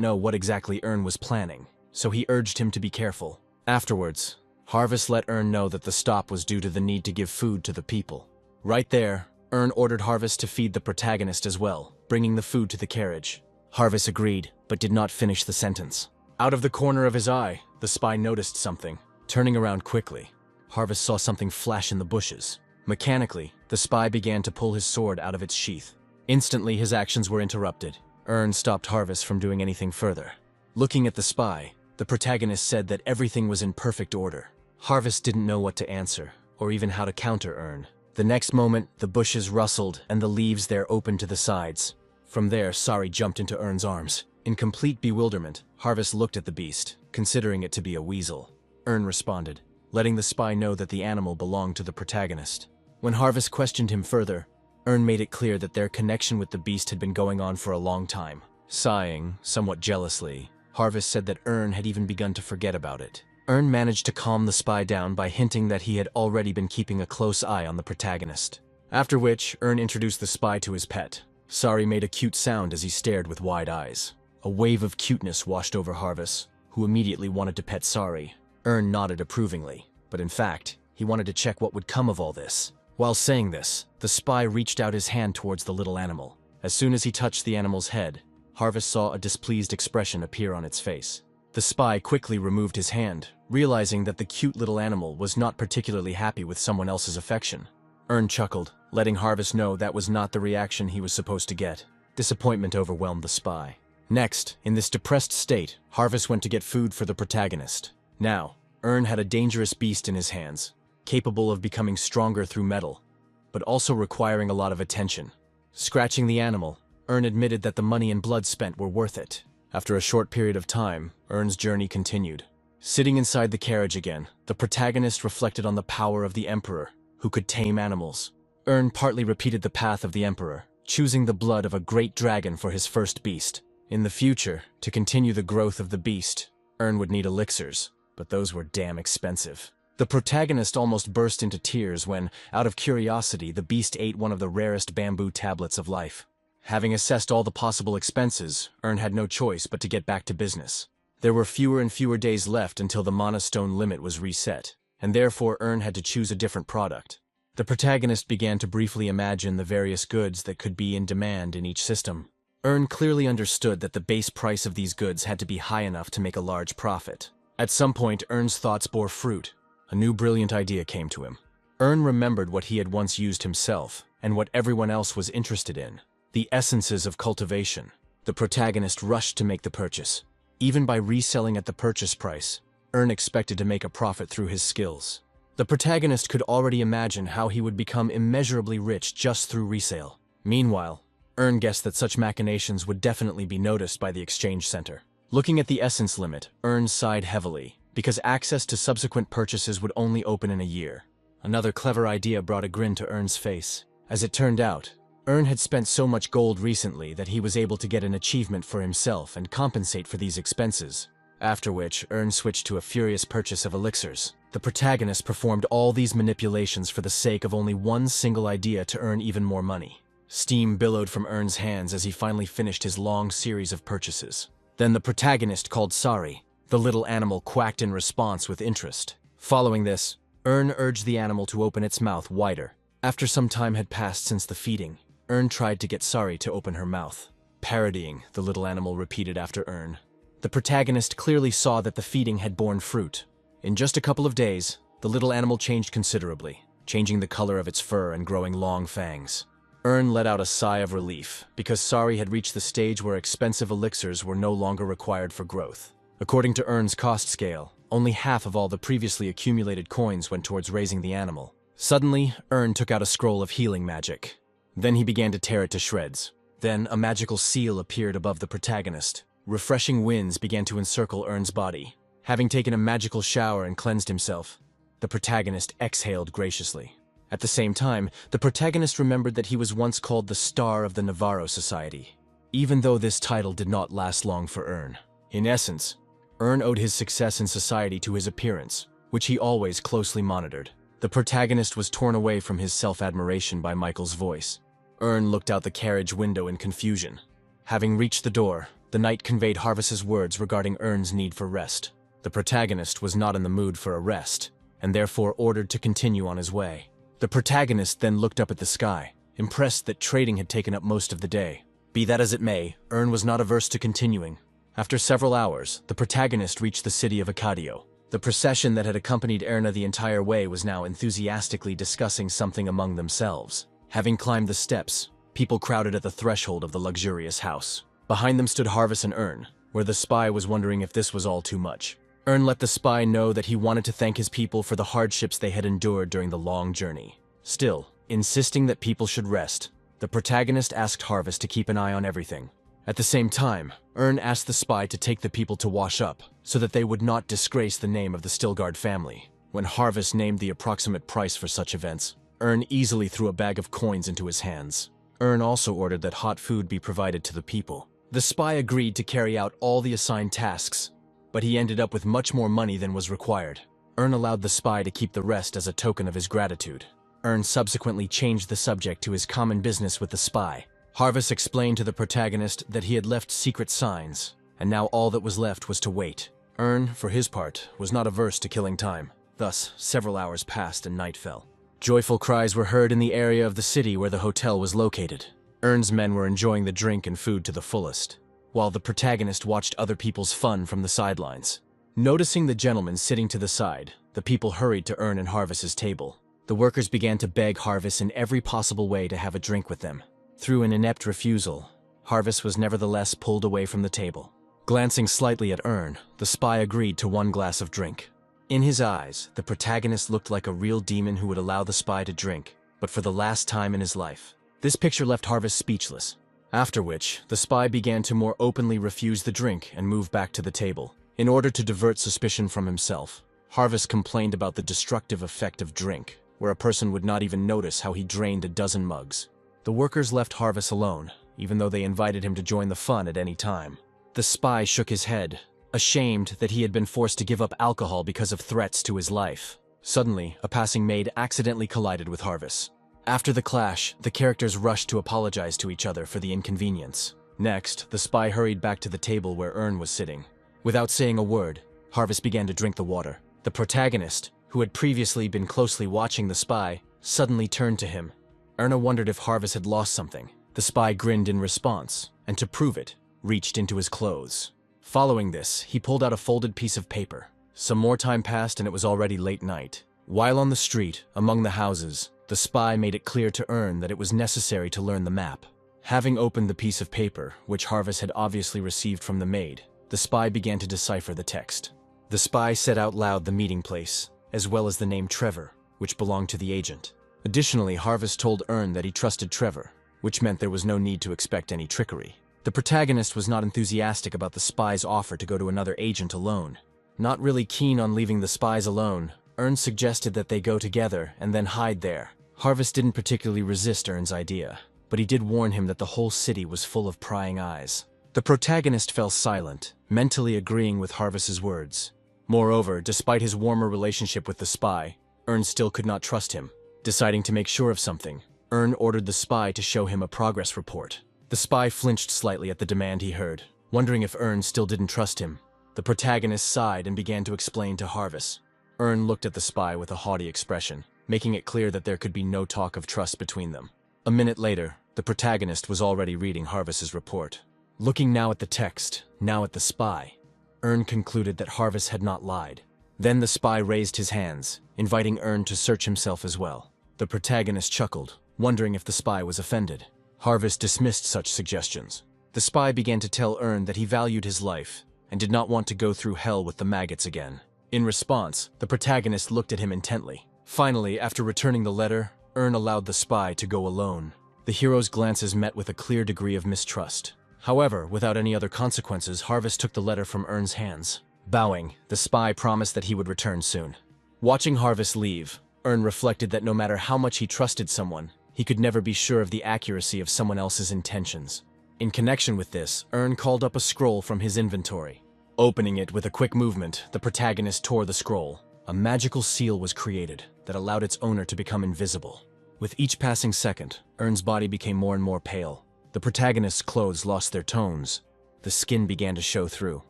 know what exactly Ern was planning, so he urged him to be careful. Afterwards, Harvest let Ern know that the stop was due to the need to give food to the people. Right there, Ern ordered Harvest to feed the protagonist as well, bringing the food to the carriage. Harvest agreed, but did not finish the sentence. Out of the corner of his eye, the spy noticed something. Turning around quickly, Harvest saw something flash in the bushes. Mechanically, the spy began to pull his sword out of its sheath. Instantly, his actions were interrupted. Ern stopped Harvest from doing anything further. Looking at the spy, the protagonist said that everything was in perfect order. Harvest didn't know what to answer, or even how to counter Ern. The next moment, the bushes rustled and the leaves there opened to the sides. From there, Sari jumped into Ern's arms. In complete bewilderment, Harvest looked at the beast, considering it to be a weasel. Ern responded, letting the spy know that the animal belonged to the protagonist. When Harvest questioned him further, Ern made it clear that their connection with the beast had been going on for a long time. Sighing, somewhat jealously, Harvest said that Ern had even begun to forget about it. Ern managed to calm the spy down by hinting that he had already been keeping a close eye on the protagonist. After which, Ern introduced the spy to his pet. Sari made a cute sound as he stared with wide eyes. A wave of cuteness washed over Harvest, who immediately wanted to pet Sari. Ern nodded approvingly, but in fact, he wanted to check what would come of all this. While saying this, the spy reached out his hand towards the little animal. As soon as he touched the animal's head, Harvest saw a displeased expression appear on its face. The spy quickly removed his hand, realizing that the cute little animal was not particularly happy with someone else's affection. Ern chuckled, letting Harvest know that was not the reaction he was supposed to get. Disappointment overwhelmed the spy. Next, in this depressed state, Harvest went to get food for the protagonist. Now, Ern had a dangerous beast in his hands, capable of becoming stronger through metal, but also requiring a lot of attention. Scratching the animal, Ern admitted that the money and blood spent were worth it. After a short period of time, Ern's journey continued. Sitting inside the carriage again, the protagonist reflected on the power of the Emperor, who could tame animals. Ern partly repeated the path of the Emperor, choosing the blood of a great dragon for his first beast. In the future, to continue the growth of the beast, Ern would need elixirs, but those were damn expensive. The protagonist almost burst into tears when, out of curiosity, the beast ate one of the rarest bamboo tablets of life. Having assessed all the possible expenses, Ern had no choice but to get back to business. There were fewer and fewer days left until the monostone limit was reset, and therefore Ern had to choose a different product. The protagonist began to briefly imagine the various goods that could be in demand in each system. Ern clearly understood that the base price of these goods had to be high enough to make a large profit. At some point, Ern's thoughts bore fruit. A new brilliant idea came to him. Ern remembered what he had once used himself, and what everyone else was interested in: the essences of cultivation. The protagonist rushed to make the purchase. Even by reselling at the purchase price, Ern expected to make a profit through his skills. The protagonist could already imagine how he would become immeasurably rich just through resale. Meanwhile, Ern guessed that such machinations would definitely be noticed by the exchange center. Looking at the essence limit, Ern sighed heavily, because access to subsequent purchases would only open in a year. Another clever idea brought a grin to Ern's face. As it turned out, Ern had spent so much gold recently that he was able to get an achievement for himself and compensate for these expenses. After which, Ern switched to a furious purchase of elixirs. The protagonist performed all these manipulations for the sake of only one single idea to earn even more money. Steam billowed from Ern's hands as he finally finished his long series of purchases. Then the protagonist called Sari. The little animal quacked in response with interest. Following this, Ern urged the animal to open its mouth wider. After some time had passed since the feeding, Ern tried to get Sari to open her mouth. Parodying, the little animal repeated after Ern. The protagonist clearly saw that the feeding had borne fruit. In just a couple of days, the little animal changed considerably, changing the color of its fur and growing long fangs. Ern let out a sigh of relief, because Sari had reached the stage where expensive elixirs were no longer required for growth. According to Ern's cost scale, only half of all the previously accumulated coins went towards raising the animal. Suddenly, Ern took out a scroll of healing magic. Then he began to tear it to shreds. Then a magical seal appeared above the protagonist. Refreshing winds began to encircle Ern's body. Having taken a magical shower and cleansed himself, the protagonist exhaled graciously. At the same time, the protagonist remembered that he was once called the Star of the Navarro Society, even though this title did not last long for Ern. In essence, Ern owed his success in society to his appearance, which he always closely monitored. The protagonist was torn away from his self-admiration by Michael's voice. Ern looked out the carriage window in confusion. Having reached the door, the knight conveyed Harvest's words regarding Ern's need for rest. The protagonist was not in the mood for a rest, and therefore ordered to continue on his way. The protagonist then looked up at the sky, impressed that trading had taken up most of the day. Be that as it may, Ern was not averse to continuing. After several hours, the protagonist reached the city of Acadio. The procession that had accompanied Erna the entire way was now enthusiastically discussing something among themselves. Having climbed the steps, people crowded at the threshold of the luxurious house. Behind them stood Harvest and Ern, where the spy was wondering if this was all too much. Ern let the spy know that he wanted to thank his people for the hardships they had endured during the long journey. Still, insisting that people should rest, the protagonist asked Harvest to keep an eye on everything. At the same time, Ern asked the spy to take the people to wash up, so that they would not disgrace the name of the Stilgard family. When Harvest named the approximate price for such events, Earn easily threw a bag of coins into his hands. Earn also ordered that hot food be provided to the people. The spy agreed to carry out all the assigned tasks, but he ended up with much more money than was required. Earn allowed the spy to keep the rest as a token of his gratitude. Earn subsequently changed the subject to his common business with the spy. Harvest explained to the protagonist that he had left secret signs, and now all that was left was to wait. Earn, for his part, was not averse to killing time. Thus, several hours passed and night fell. Joyful cries were heard in the area of the city where the hotel was located. Earn's men were enjoying the drink and food to the fullest, while the protagonist watched other people's fun from the sidelines. Noticing the gentleman sitting to the side, the people hurried to Earn and Harvest's table. The workers began to beg Harvest in every possible way to have a drink with them. Through an inept refusal, Harvest was nevertheless pulled away from the table. Glancing slightly at Earn, the spy agreed to one glass of drink. In his eyes, the protagonist looked like a real demon who would allow the spy to drink, but for the last time in his life. This picture left Harvest speechless, after which the spy began to more openly refuse the drink and move back to the table. In order to divert suspicion from himself, Harvest complained about the destructive effect of drink, where a person would not even notice how he drained a dozen mugs. The workers left Harvest alone, even though they invited him to join the fun at any time. The spy shook his head, ashamed that he had been forced to give up alcohol because of threats to his life. Suddenly, a passing maid accidentally collided with Harvest. After the clash, the characters rushed to apologize to each other for the inconvenience. Next, the spy hurried back to the table where Earn was sitting. Without saying a word, Harvest began to drink the water. The protagonist, who had previously been closely watching the spy, suddenly turned to him. Erna wondered if Harvest had lost something. The spy grinned in response, and to prove it, reached into his clothes. Following this, he pulled out a folded piece of paper. Some more time passed and it was already late night. While on the street, among the houses, the spy made it clear to Earn that it was necessary to learn the map. Having opened the piece of paper, which Harvest had obviously received from the maid, the spy began to decipher the text. The spy said out loud the meeting place, as well as the name Trevor, which belonged to the agent. Additionally, Harvest told Earn that he trusted Trevor, which meant there was no need to expect any trickery. The protagonist was not enthusiastic about the spy's offer to go to another agent alone. Not really keen on leaving the spies alone, Earn suggested that they go together and then hide there. Harvest didn't particularly resist Earn's idea, but he did warn him that the whole city was full of prying eyes. The protagonist fell silent, mentally agreeing with Harvest's words. Moreover, despite his warmer relationship with the spy, Earn still could not trust him. Deciding to make sure of something, Earn ordered the spy to show him a progress report. The spy flinched slightly at the demand he heard, wondering if Earn still didn't trust him. The protagonist sighed and began to explain to Harvest. Earn looked at the spy with a haughty expression, making it clear that there could be no talk of trust between them. A minute later, the protagonist was already reading Harvest's report. Looking now at the text, now at the spy, Earn concluded that Harvest had not lied. Then the spy raised his hands, inviting Earn to search himself as well. The protagonist chuckled, wondering if the spy was offended. Harvest dismissed such suggestions. The spy began to tell Earn that he valued his life and did not want to go through hell with the maggots again. In response, the protagonist looked at him intently. Finally, after returning the letter, Earn allowed the spy to go alone. The hero's glances met with a clear degree of mistrust. However, without any other consequences, Harvest took the letter from Earn's hands. Bowing, the spy promised that he would return soon. Watching Harvest leave, Earn reflected that no matter how much he trusted someone, he could never be sure of the accuracy of someone else's intentions. In connection with this, Earn called up a scroll from his inventory. Opening it with a quick movement, the protagonist tore the scroll. A magical seal was created that allowed its owner to become invisible. With each passing second, Earn's body became more and more pale. The protagonist's clothes lost their tones. The skin began to show through.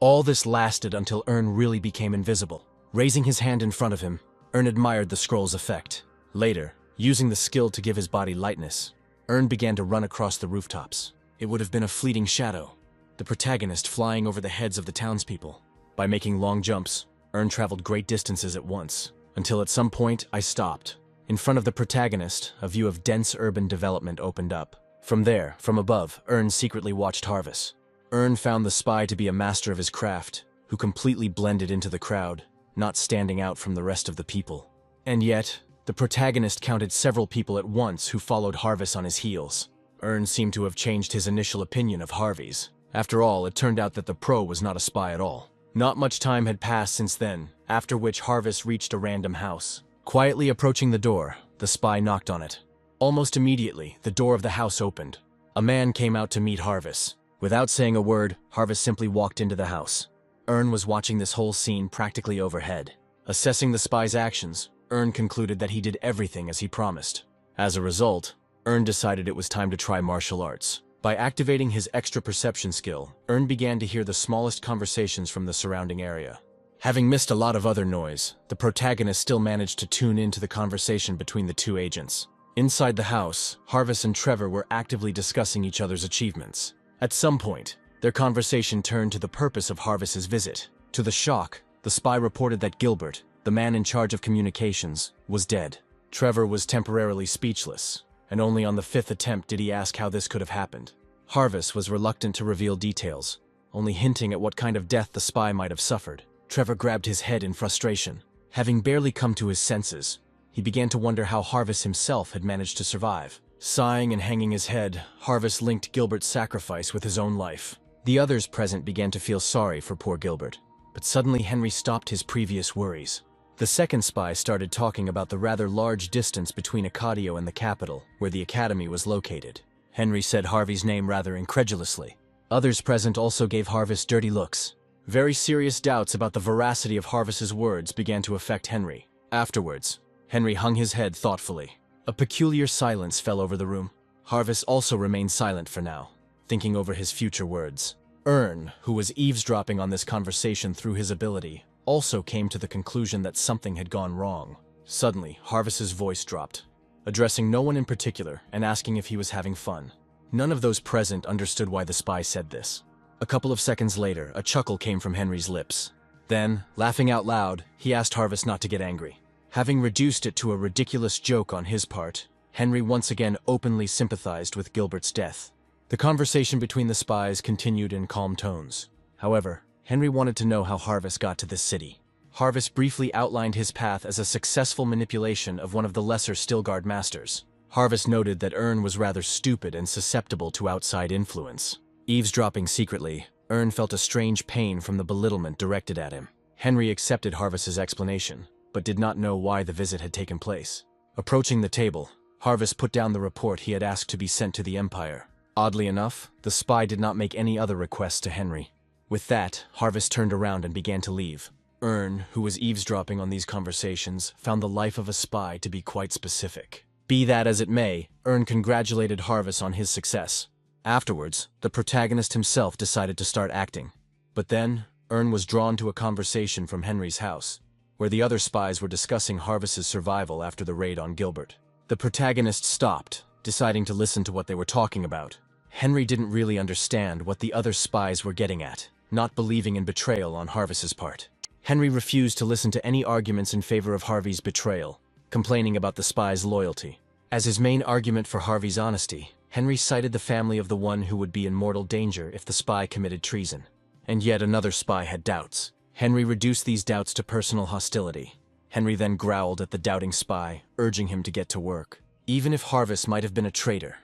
All this lasted until Earn really became invisible. Raising his hand in front of him, Earn admired the scroll's effect. Later, using the skill to give his body lightness, Earn began to run across the rooftops. It would have been a fleeting shadow, the protagonist flying over the heads of the townspeople. By making long jumps, Earn traveled great distances at once, until at some point I stopped. In front of the protagonist, a view of dense urban development opened up. From there, from above, Earn secretly watched Harvest. Earn found the spy to be a master of his craft, who completely blended into the crowd, not standing out from the rest of the people. And yet, the protagonist counted several people at once who followed Harvest on his heels. Earn seemed to have changed his initial opinion of Harvey's. After all, it turned out that the pro was not a spy at all. Not much time had passed since then, after which Harvest reached a random house. Quietly approaching the door, the spy knocked on it. Almost immediately, the door of the house opened. A man came out to meet Harvest. Without saying a word, Harvest simply walked into the house. Earn was watching this whole scene practically overhead. Assessing the spy's actions, Earn concluded that he did everything as he promised. As a result, Earn decided it was time to try martial arts. By activating his extra perception skill, Earn began to hear the smallest conversations from the surrounding area. Having missed a lot of other noise, the protagonist still managed to tune into the conversation between the two agents. Inside the house, Harvest and Trevor were actively discussing each other's achievements. At some point, their conversation turned to the purpose of Harvest's visit. To the shock, the spy reported that Gilbert, the man in charge of communications, was dead. Trevor was temporarily speechless, and only on the fifth attempt did he ask how this could have happened. Harvest was reluctant to reveal details, only hinting at what kind of death the spy might have suffered. Trevor grabbed his head in frustration. Having barely come to his senses, he began to wonder how Harvest himself had managed to survive. Sighing and hanging his head, Harvest linked Gilbert's sacrifice with his own life. The others present began to feel sorry for poor Gilbert, but suddenly Henry stopped his previous worries. The second spy started talking about the rather large distance between Acadio and the capital, where the academy was located. Henry said Harvey's name rather incredulously. Others present also gave Harvest dirty looks. Very serious doubts about the veracity of Harvest's words began to affect Henry. Afterwards, Henry hung his head thoughtfully. A peculiar silence fell over the room. Harvest also remained silent for now, thinking over his future words. Earn, who was eavesdropping on this conversation through his ability, also came to the conclusion that something had gone wrong. Suddenly, Harvest's voice dropped, addressing no one in particular and asking if he was having fun. None of those present understood why the spy said this. A couple of seconds later, a chuckle came from Henry's lips. Then, laughing out loud, he asked Harvest not to get angry. Having reduced it to a ridiculous joke on his part, Henry once again openly sympathized with Gilbert's death. The conversation between the spies continued in calm tones. However, Henry wanted to know how Harvest got to this city. Harvest briefly outlined his path as a successful manipulation of one of the lesser Stillguard masters. Harvest noted that Earn was rather stupid and susceptible to outside influence. Eavesdropping secretly, Earn felt a strange pain from the belittlement directed at him. Henry accepted Harvest's explanation, but did not know why the visit had taken place. Approaching the table, Harvest put down the report he had asked to be sent to the Empire. Oddly enough, the spy did not make any other requests to Henry. With that, Harvest turned around and began to leave. Earn, who was eavesdropping on these conversations, found the life of a spy to be quite specific. Be that as it may, Earn congratulated Harvest on his success. Afterwards, the protagonist himself decided to start acting. But then, Earn was drawn to a conversation from Henry's house, where the other spies were discussing Harvest's survival after the raid on Gilbert. The protagonist stopped, deciding to listen to what they were talking about. Henry didn't really understand what the other spies were getting at, not believing in betrayal on Harvest's part. Henry refused to listen to any arguments in favor of Harvey's betrayal, complaining about the spy's loyalty. As his main argument for Harvey's honesty, Henry cited the family of the one who would be in mortal danger if the spy committed treason. And yet another spy had doubts. Henry reduced these doubts to personal hostility. Henry then growled at the doubting spy, urging him to get to work. Even if Harvest might have been a traitor,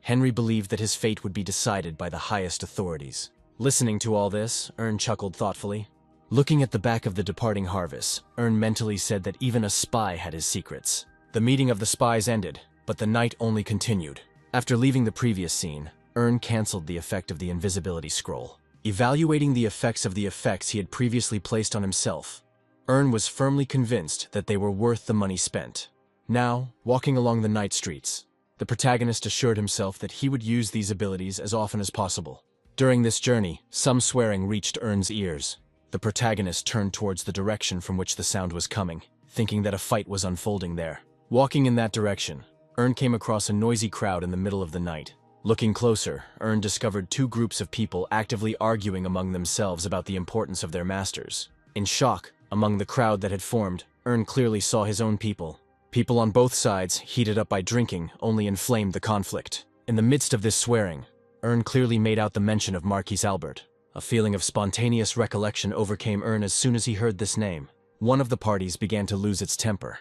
Henry believed that his fate would be decided by the highest authorities. Listening to all this, Earn chuckled thoughtfully. Looking at the back of the departing Harvest, Earn mentally said that even a spy had his secrets. The meeting of the spies ended, but the night only continued. After leaving the previous scene, Earn canceled the effect of the invisibility scroll. Evaluating the effects of the effects he had previously placed on himself, Earn was firmly convinced that they were worth the money spent. Now, walking along the night streets, the protagonist assured himself that he would use these abilities as often as possible. During this journey, some swearing reached Earn's ears. The protagonist turned towards the direction from which the sound was coming, thinking that a fight was unfolding there. Walking in that direction, Earn came across a noisy crowd in the middle of the night. Looking closer, Earn discovered two groups of people actively arguing among themselves about the importance of their masters. In shock, among the crowd that had formed, Earn clearly saw his own people. People on both sides, heated up by drinking, only inflamed the conflict. In the midst of this swearing, Earn clearly made out the mention of Marquis Albert. A feeling of spontaneous recollection overcame Earn as soon as he heard this name. One of the parties began to lose its temper.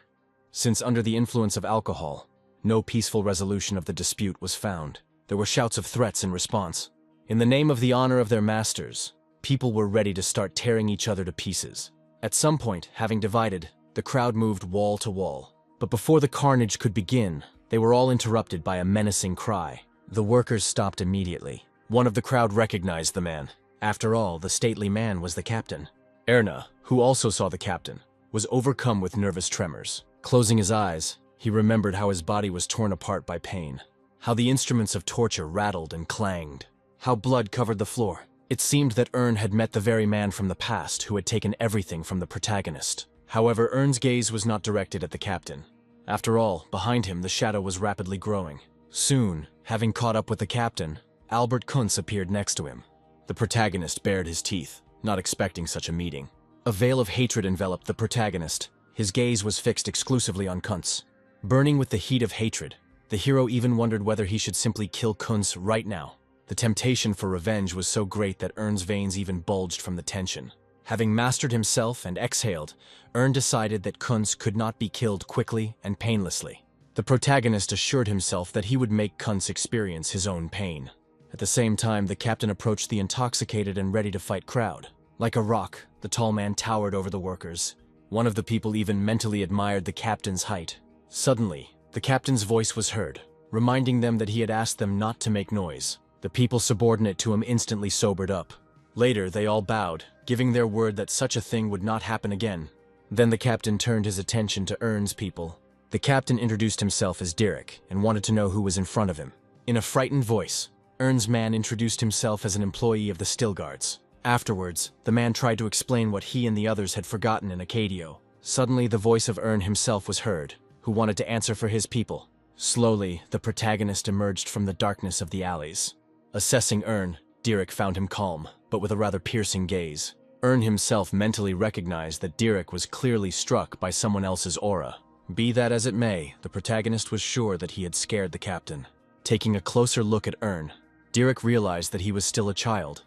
Since under the influence of alcohol, no peaceful resolution of the dispute was found. There were shouts of threats in response. In the name of the honor of their masters, People were ready to start tearing each other to pieces. At some point, having divided, the crowd moved wall to wall. But before the carnage could begin, they were all interrupted by a menacing cry. The workers stopped immediately. One of the crowd recognized the man. After all, the stately man was the captain. Erna, who also saw the captain, was overcome with nervous tremors. Closing his eyes, he remembered how his body was torn apart by pain, how the instruments of torture rattled and clanged, how blood covered the floor. It seemed that Ern had met the very man from the past who had taken everything from the protagonist. However, Ern's gaze was not directed at the captain. After all, behind him the shadow was rapidly growing. Soon, having caught up with the captain, Albert Kuntz appeared next to him. The protagonist bared his teeth, not expecting such a meeting. A veil of hatred enveloped the protagonist. His gaze was fixed exclusively on Kuntz. Burning with the heat of hatred, the hero even wondered whether he should simply kill Kuntz right now. The temptation for revenge was so great that Ern's veins even bulged from the tension. Having mastered himself and exhaled, Ern decided that Kuntz could not be killed quickly and painlessly. The protagonist assured himself that he would make Kuntz experience his own pain. At the same time, the captain approached the intoxicated and ready-to-fight crowd. Like a rock, the tall man towered over the workers. One of the people even mentally admired the captain's height. Suddenly, the captain's voice was heard, reminding them that he had asked them not to make noise. The people subordinate to him instantly sobered up. Later, they all bowed, giving their word that such a thing would not happen again. Then the captain turned his attention to Ern's people. The captain introduced himself as Derek and wanted to know who was in front of him. In a frightened voice, Ern's man introduced himself as an employee of the Still Guards. Afterwards, the man tried to explain what he and the others had forgotten in Acadio. Suddenly, the voice of Ern himself was heard, who wanted to answer for his people. Slowly, the protagonist emerged from the darkness of the alleys. Assessing Ern, Derek found him calm, but with a rather piercing gaze. Ern himself mentally recognized that Derek was clearly struck by someone else's aura. Be that as it may, the protagonist was sure that he had scared the captain. Taking a closer look at Ern, Derek realized that he was still a child,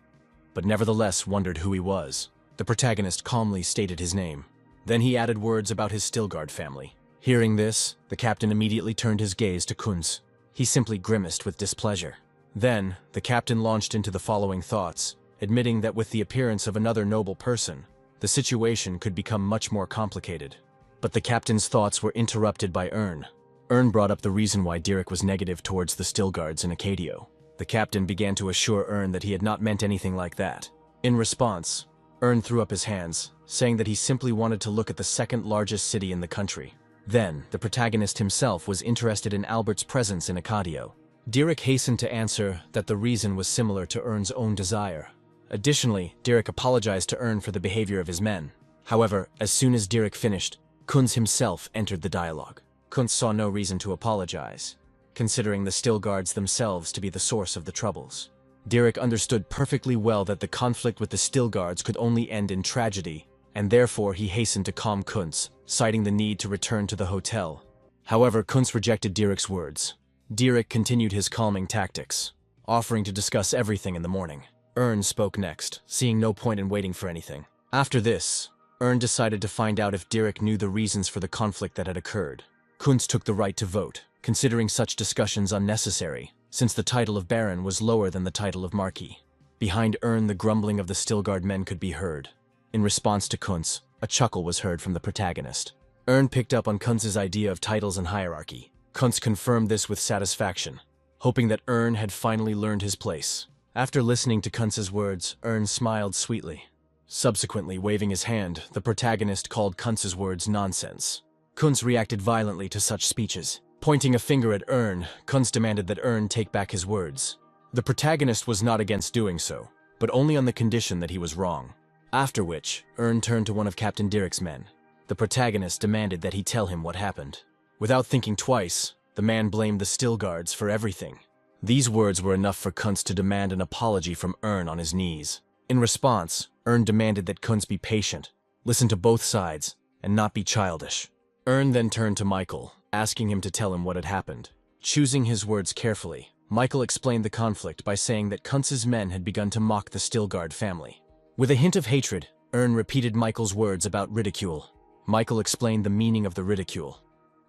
but nevertheless wondered who he was. The protagonist calmly stated his name. Then he added words about his Stillguard family. Hearing this, the captain immediately turned his gaze to Kuntz. He simply grimaced with displeasure. Then, the captain launched into the following thoughts, admitting that with the appearance of another noble person, the situation could become much more complicated. But the captain's thoughts were interrupted by Ern. Ern brought up the reason why Derek was negative towards the Stillguards in Acadio. The captain began to assure Ern that he had not meant anything like that. In response, Ern threw up his hands, saying that he simply wanted to look at the second largest city in the country. Then, the protagonist himself was interested in Albert's presence in Acadio. Derek hastened to answer that the reason was similar to Ern's own desire. Additionally, Derek apologized to Ern for the behavior of his men. However, as soon as Derek finished, Kuntz himself entered the dialogue. Kuntz saw no reason to apologize, considering the Stillguards themselves to be the source of the troubles. Derek understood perfectly well that the conflict with the Stillguards could only end in tragedy, and therefore he hastened to calm Kuntz, citing the need to return to the hotel. However, Kuntz rejected Derek's words. Derek continued his calming tactics, offering to discuss everything in the morning. Ern spoke next, seeing no point in waiting for anything. After this, Ern decided to find out if Derek knew the reasons for the conflict that had occurred. Kuntz took the right to vote, considering such discussions unnecessary, since the title of Baron was lower than the title of Marquis. Behind Ern, the grumbling of the Stillguard men could be heard. In response to Kuntz, a chuckle was heard from the protagonist. Ern picked up on Kuntz's idea of titles and hierarchy. Kuntz confirmed this with satisfaction, hoping that Ern had finally learned his place. After listening to Kuntz's words, Ern smiled sweetly. Subsequently, waving his hand, the protagonist called Kuntz's words nonsense. Kuntz reacted violently to such speeches. Pointing a finger at Ern, Kuntz demanded that Ern take back his words. The protagonist was not against doing so, but only on the condition that he was wrong. After which, Ern turned to one of Captain Derek's men. The protagonist demanded that he tell him what happened. Without thinking twice, the man blamed the Stillguards for everything. These words were enough for Kuntz to demand an apology from Ern on his knees. In response, Ern demanded that Kuntz be patient, listen to both sides, and not be childish. Ern then turned to Michael, asking him to tell him what had happened. Choosing his words carefully, Michael explained the conflict by saying that Kuntz's men had begun to mock the Stillguard family. With a hint of hatred, Ern repeated Michael's words about ridicule. Michael explained the meaning of the ridicule,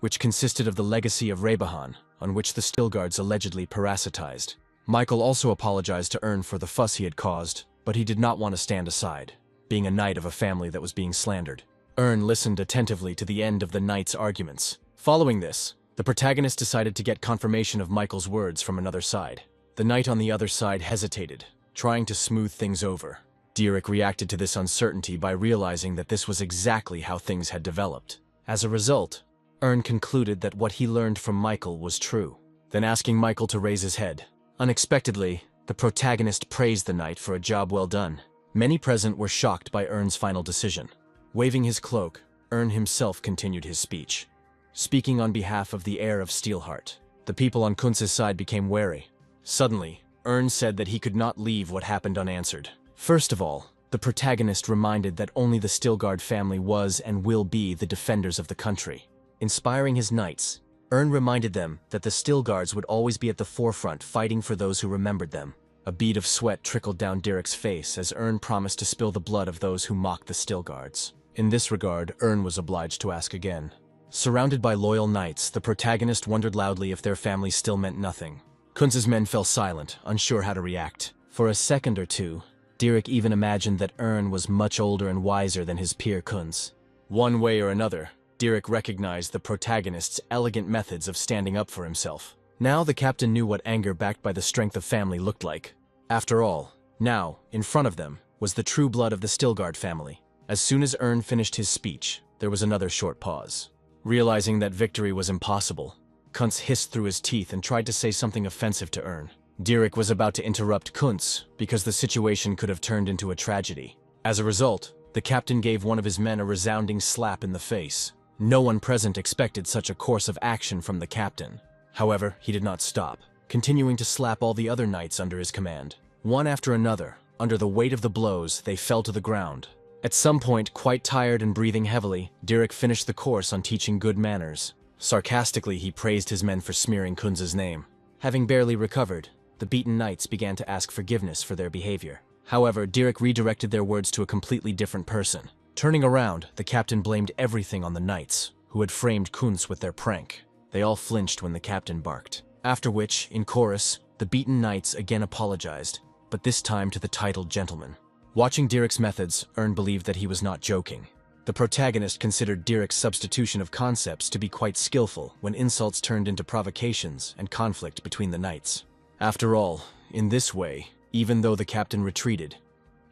which consisted of the legacy of Rebahan, on which the Stillguards allegedly parasitized. Michael also apologized to Ern for the fuss he had caused, but he did not want to stand aside, being a knight of a family that was being slandered. Ern listened attentively to the end of the knight's arguments. Following this, the protagonist decided to get confirmation of Michael's words from another side. The knight on the other side hesitated, trying to smooth things over. Derek reacted to this uncertainty by realizing that this was exactly how things had developed. As a result, Ern concluded that what he learned from Michael was true, then asking Michael to raise his head. Unexpectedly, the protagonist praised the knight for a job well done. Many present were shocked by Ern's final decision. Waving his cloak, Ern himself continued his speech. Speaking on behalf of the heir of Steelheart, the people on Kunz's side became wary. Suddenly, Ern said that he could not leave what happened unanswered. First of all, the protagonist reminded that only the Stilgard family was and will be the defenders of the country. Inspiring his knights, Ern reminded them that the Stilgards would always be at the forefront fighting for those who remembered them. A bead of sweat trickled down Derek's face as Ern promised to spill the blood of those who mocked the Stilgards. In this regard, Ern was obliged to ask again. Surrounded by loyal knights, the protagonist wondered loudly if their family still meant nothing. Kunz's men fell silent, unsure how to react. For a second or two, Derek even imagined that Ern was much older and wiser than his peer Kunz. One way or another, Derek recognized the protagonist's elegant methods of standing up for himself. Now the captain knew what anger backed by the strength of family looked like. After all, now, in front of them, was the true blood of the Stilgard family. As soon as Ern finished his speech, there was another short pause. Realizing that victory was impossible, Kunz hissed through his teeth and tried to say something offensive to Ern. Derek was about to interrupt Kunz because the situation could have turned into a tragedy. As a result, the captain gave one of his men a resounding slap in the face. No one present expected such a course of action from the captain. However, he did not stop, continuing to slap all the other knights under his command. One after another, under the weight of the blows, they fell to the ground. At some point, quite tired and breathing heavily, Derek finished the course on teaching good manners. Sarcastically, he praised his men for smearing Kunz's name. Having barely recovered, the beaten knights began to ask forgiveness for their behavior. However, Derek redirected their words to a completely different person. Turning around, the captain blamed everything on the knights, who had framed Kunz with their prank. They all flinched when the captain barked. After which, in chorus, the beaten knights again apologized, but this time to the titled gentleman. Watching Derek's methods, Ern believed that he was not joking. The protagonist considered Derek's substitution of concepts to be quite skillful when insults turned into provocations and conflict between the knights. After all, in this way, even though the captain retreated,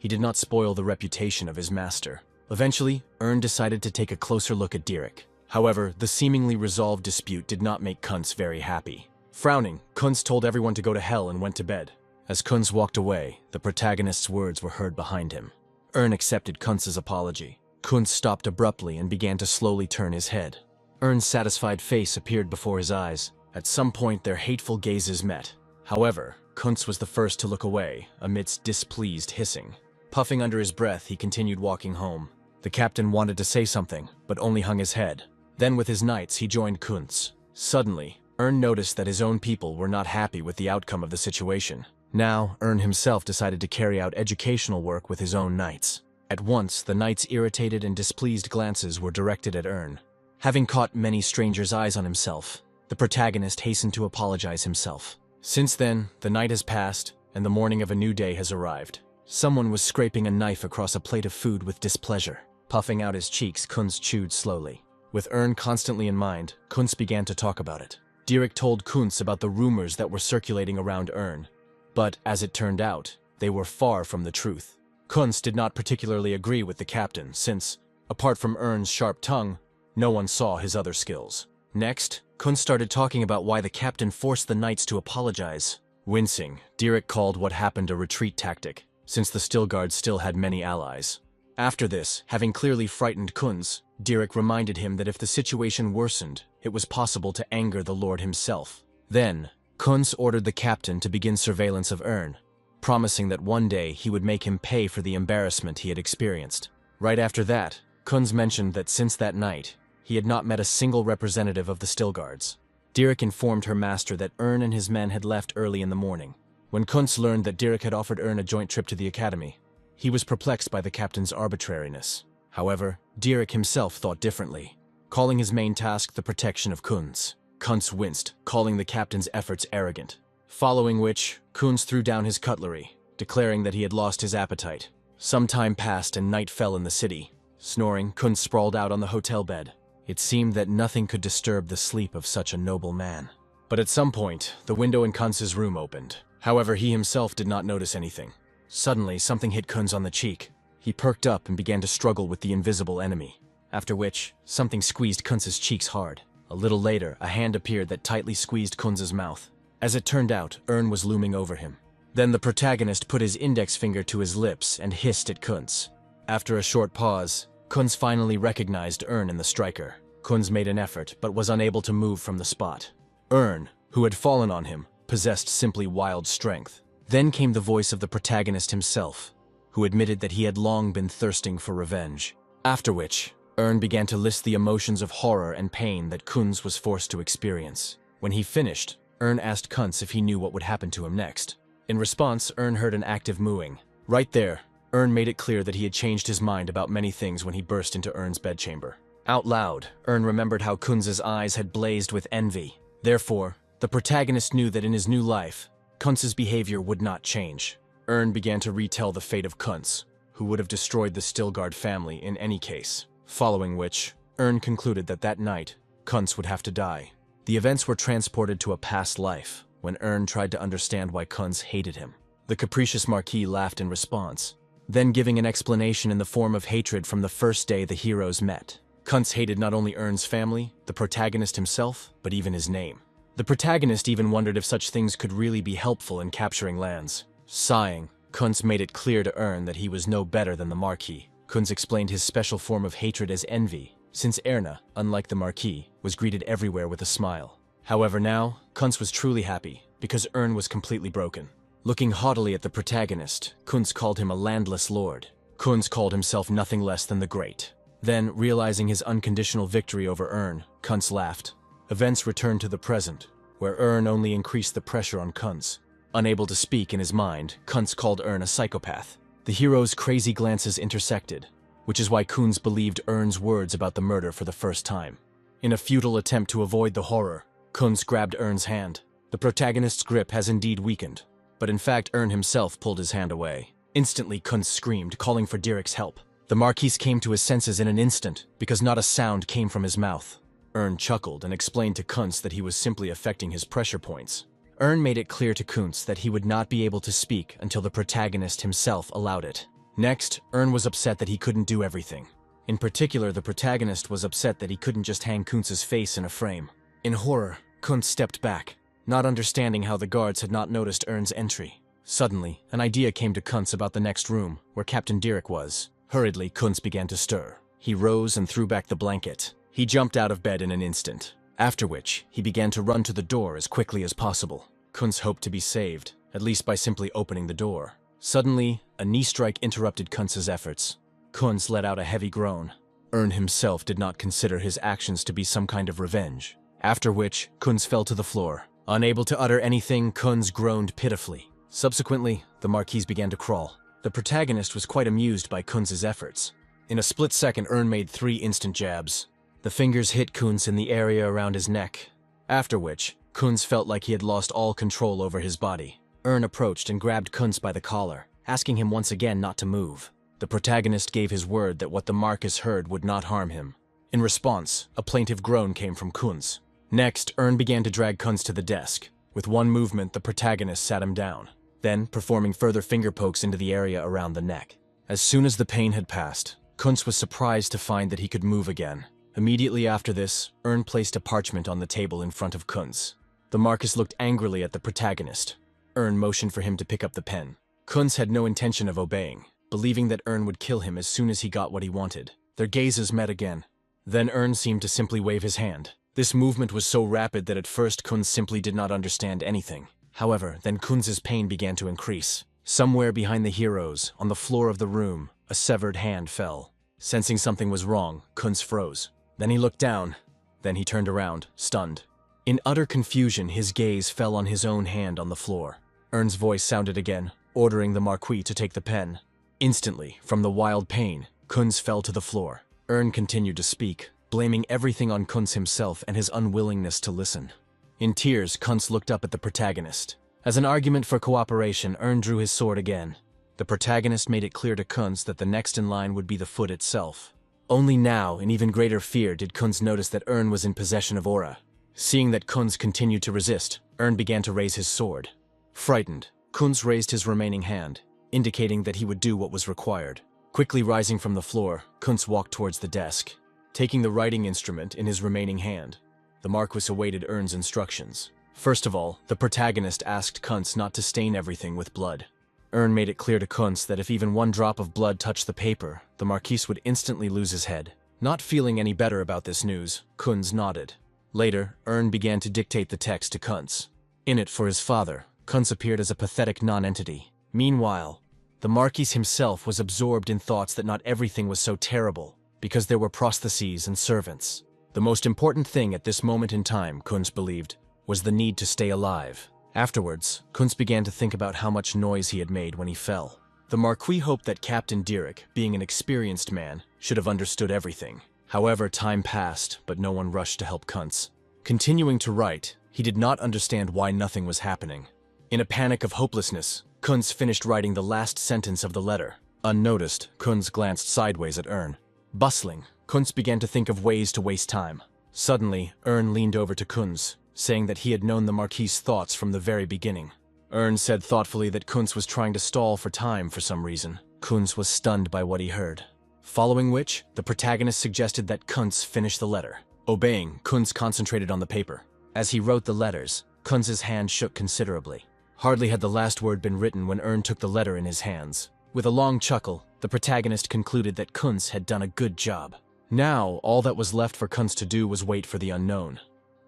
he did not spoil the reputation of his master. Eventually, Ern decided to take a closer look at Derek. However, the seemingly resolved dispute did not make Kunz very happy. Frowning, Kunz told everyone to go to hell and went to bed. As Kunz walked away, the protagonist's words were heard behind him. Ern accepted Kunz's apology. Kunz stopped abruptly and began to slowly turn his head. Ern's satisfied face appeared before his eyes. At some point, their hateful gazes met. However, Kunz was the first to look away, amidst displeased hissing. Puffing under his breath, he continued walking home. The captain wanted to say something, but only hung his head. Then with his knights, he joined Kunz. Suddenly, Ern noticed that his own people were not happy with the outcome of the situation. Now, Ern himself decided to carry out educational work with his own knights. At once, the knights' irritated and displeased glances were directed at Ern. Having caught many strangers' eyes on himself, the protagonist hastened to apologize himself. Since then, the night has passed, and the morning of a new day has arrived. Someone was scraping a knife across a plate of food with displeasure. Puffing out his cheeks, Kunz chewed slowly. With Ern constantly in mind, Kunz began to talk about it. Derek told Kunz about the rumors that were circulating around Ern, but as it turned out, they were far from the truth. Kunz did not particularly agree with the captain since, apart from Ern's sharp tongue, no one saw his other skills. Next, Kunz started talking about why the captain forced the knights to apologize. Wincing, Derek called what happened a retreat tactic, since the Stilgards still had many allies. After this, having clearly frightened Kunz, Derek reminded him that if the situation worsened, it was possible to anger the Lord himself. Then, Kunz ordered the captain to begin surveillance of Ern, promising that one day he would make him pay for the embarrassment he had experienced. Right after that, Kunz mentioned that since that night, he had not met a single representative of the Stilgards. Derek informed her master that Ern and his men had left early in the morning. When Kunz learned that Derek had offered Ern a joint trip to the academy, he was perplexed by the captain's arbitrariness. However, Derek himself thought differently, calling his main task the protection of Kunz. Kunz winced, calling the captain's efforts arrogant. Following which, Kunz threw down his cutlery, declaring that he had lost his appetite. Some time passed and night fell in the city. Snoring, Kunz sprawled out on the hotel bed. It seemed that nothing could disturb the sleep of such a noble man. But at some point, the window in Kunz's room opened. However, he himself did not notice anything. Suddenly, something hit Kunz on the cheek. He perked up and began to struggle with the invisible enemy. After which, something squeezed Kunz's cheeks hard. A little later, a hand appeared that tightly squeezed Kunz's mouth. As it turned out, Ern was looming over him. Then the protagonist put his index finger to his lips and hissed at Kunz. After a short pause, Kunz finally recognized Ern in the striker. Kunz made an effort, but was unable to move from the spot. Ern, who had fallen on him, possessed simply wild strength. Then came the voice of the protagonist himself, who admitted that he had long been thirsting for revenge. After which, Ern began to list the emotions of horror and pain that Kunz was forced to experience. When he finished, Ern asked Kunz if he knew what would happen to him next. In response, Ern heard an active mooing. Right there, Ern made it clear that he had changed his mind about many things when he burst into Ern's bedchamber. Out loud, Ern remembered how Kunz's eyes had blazed with envy. Therefore, the protagonist knew that in his new life, Kunz's behavior would not change. Ern began to retell the fate of Kunz, who would have destroyed the Stilgard family in any case. Following which, Ern concluded that that night, Kunz would have to die. The events were transported to a past life, when Ern tried to understand why Kunz hated him. The capricious Marquis laughed in response, then giving an explanation in the form of hatred from the first day the heroes met. Kunz hated not only Ern's family, the protagonist himself, but even his name. The protagonist even wondered if such things could really be helpful in capturing lands. Sighing, Kunz made it clear to Ern that he was no better than the Marquis. Kunz explained his special form of hatred as envy, since Erna, unlike the Marquis, was greeted everywhere with a smile. However now, Kunz was truly happy, because Ern was completely broken. Looking haughtily at the protagonist, Kunz called him a landless lord. Kunz called himself nothing less than the Great. Then, realizing his unconditional victory over Ern, Kunz laughed. Events returned to the present, where Ern only increased the pressure on Kunz. Unable to speak in his mind, Kunz called Ern a psychopath. The hero's crazy glances intersected, which is why Kunz believed Ern's words about the murder for the first time. In a futile attempt to avoid the horror, Kunz grabbed Ern's hand. The protagonist's grip has indeed weakened, but in fact Ern himself pulled his hand away. Instantly Kunz screamed, calling for Dierik's help. The Marquis came to his senses in an instant, because not a sound came from his mouth. Ern chuckled and explained to Kunz that he was simply affecting his pressure points. Ern made it clear to Kunz that he would not be able to speak until the protagonist himself allowed it. Next, Ern was upset that he couldn't do everything. In particular, the protagonist was upset that he couldn't just hang Kunz's face in a frame. In horror, Kunz stepped back, not understanding how the guards had not noticed Ern's entry. Suddenly, an idea came to Kunz about the next room, where Captain Dierik was. Hurriedly, Kunz began to stir. He rose and threw back the blanket. He jumped out of bed in an instant, after which he began to run to the door as quickly as possible. Kunz hoped to be saved, at least by simply opening the door. Suddenly, a knee strike interrupted Kunz's efforts. Kunz let out a heavy groan. Ern himself did not consider his actions to be some kind of revenge. After which, Kunz fell to the floor. Unable to utter anything, Kunz groaned pitifully. Subsequently, the Marquis began to crawl. The protagonist was quite amused by Kunz's efforts. In a split second, Ern made 3 instant jabs. The fingers hit Kunz in the area around his neck, after which, Kunz felt like he had lost all control over his body. Ern approached and grabbed Kunz by the collar, asking him once again not to move. The protagonist gave his word that what the Marquis heard would not harm him. In response, a plaintive groan came from Kunz. Next, Ern began to drag Kunz to the desk. With one movement, the protagonist sat him down, then performing further finger pokes into the area around the neck. As soon as the pain had passed, Kunz was surprised to find that he could move again. Immediately after this, Ern placed a parchment on the table in front of Kunz. The Marquis looked angrily at the protagonist. Ern motioned for him to pick up the pen. Kunz had no intention of obeying, believing that Ern would kill him as soon as he got what he wanted. Their gazes met again. Then Ern seemed to simply wave his hand. This movement was so rapid that at first Kunz simply did not understand anything. However, then Kunz's pain began to increase. Somewhere behind the heroes, on the floor of the room, a severed hand fell. Sensing something was wrong, Kunz froze. Then he looked down. Then he turned around, stunned. In utter confusion, his gaze fell on his own hand on the floor. Ern's voice sounded again, ordering the Marquis to take the pen. Instantly, from the wild pain, Kunz fell to the floor. Ern continued to speak, blaming everything on Kunz himself and his unwillingness to listen. In tears, Kunz looked up at the protagonist. As an argument for cooperation, Ern drew his sword again. The protagonist made it clear to Kunz that the next in line would be the foot itself. Only now, in even greater fear, did Kunz notice that Ern was in possession of aura. Seeing that Kunz continued to resist, Ern began to raise his sword. Frightened, Kunz raised his remaining hand, indicating that he would do what was required. Quickly rising from the floor, Kunz walked towards the desk. Taking the writing instrument in his remaining hand, the Marquis awaited Ern's instructions. First of all, the protagonist asked Kunz not to stain everything with blood. Ern made it clear to Kunz that if even one drop of blood touched the paper, the Marquis would instantly lose his head. Not feeling any better about this news, Kunz nodded. Later, Ern began to dictate the text to Kunz. In it, for his father, Kunz appeared as a pathetic non-entity. Meanwhile, the Marquis himself was absorbed in thoughts that not everything was so terrible, because there were prostheses and servants. The most important thing at this moment in time, Kunz believed, was the need to stay alive. Afterwards, Kunz began to think about how much noise he had made when he fell. The Marquis hoped that Captain Dirac, being an experienced man, should have understood everything. However, time passed, but no one rushed to help Kunz. Continuing to write, he did not understand why nothing was happening. In a panic of hopelessness, Kunz finished writing the last sentence of the letter. Unnoticed, Kunz glanced sideways at Ern. Bustling, Kunz began to think of ways to waste time. Suddenly, Ern leaned over to Kunz, saying that he had known the Marquis' thoughts from the very beginning. Ern said thoughtfully that Kunz was trying to stall for time for some reason. Kunz was stunned by what he heard. Following which, the protagonist suggested that Kunz finish the letter. Obeying, Kunz concentrated on the paper. As he wrote the letters, Kunz's hand shook considerably. Hardly had the last word been written when Ern took the letter in his hands. With a long chuckle, the protagonist concluded that Kunz had done a good job. Now, all that was left for Kunz to do was wait for the unknown,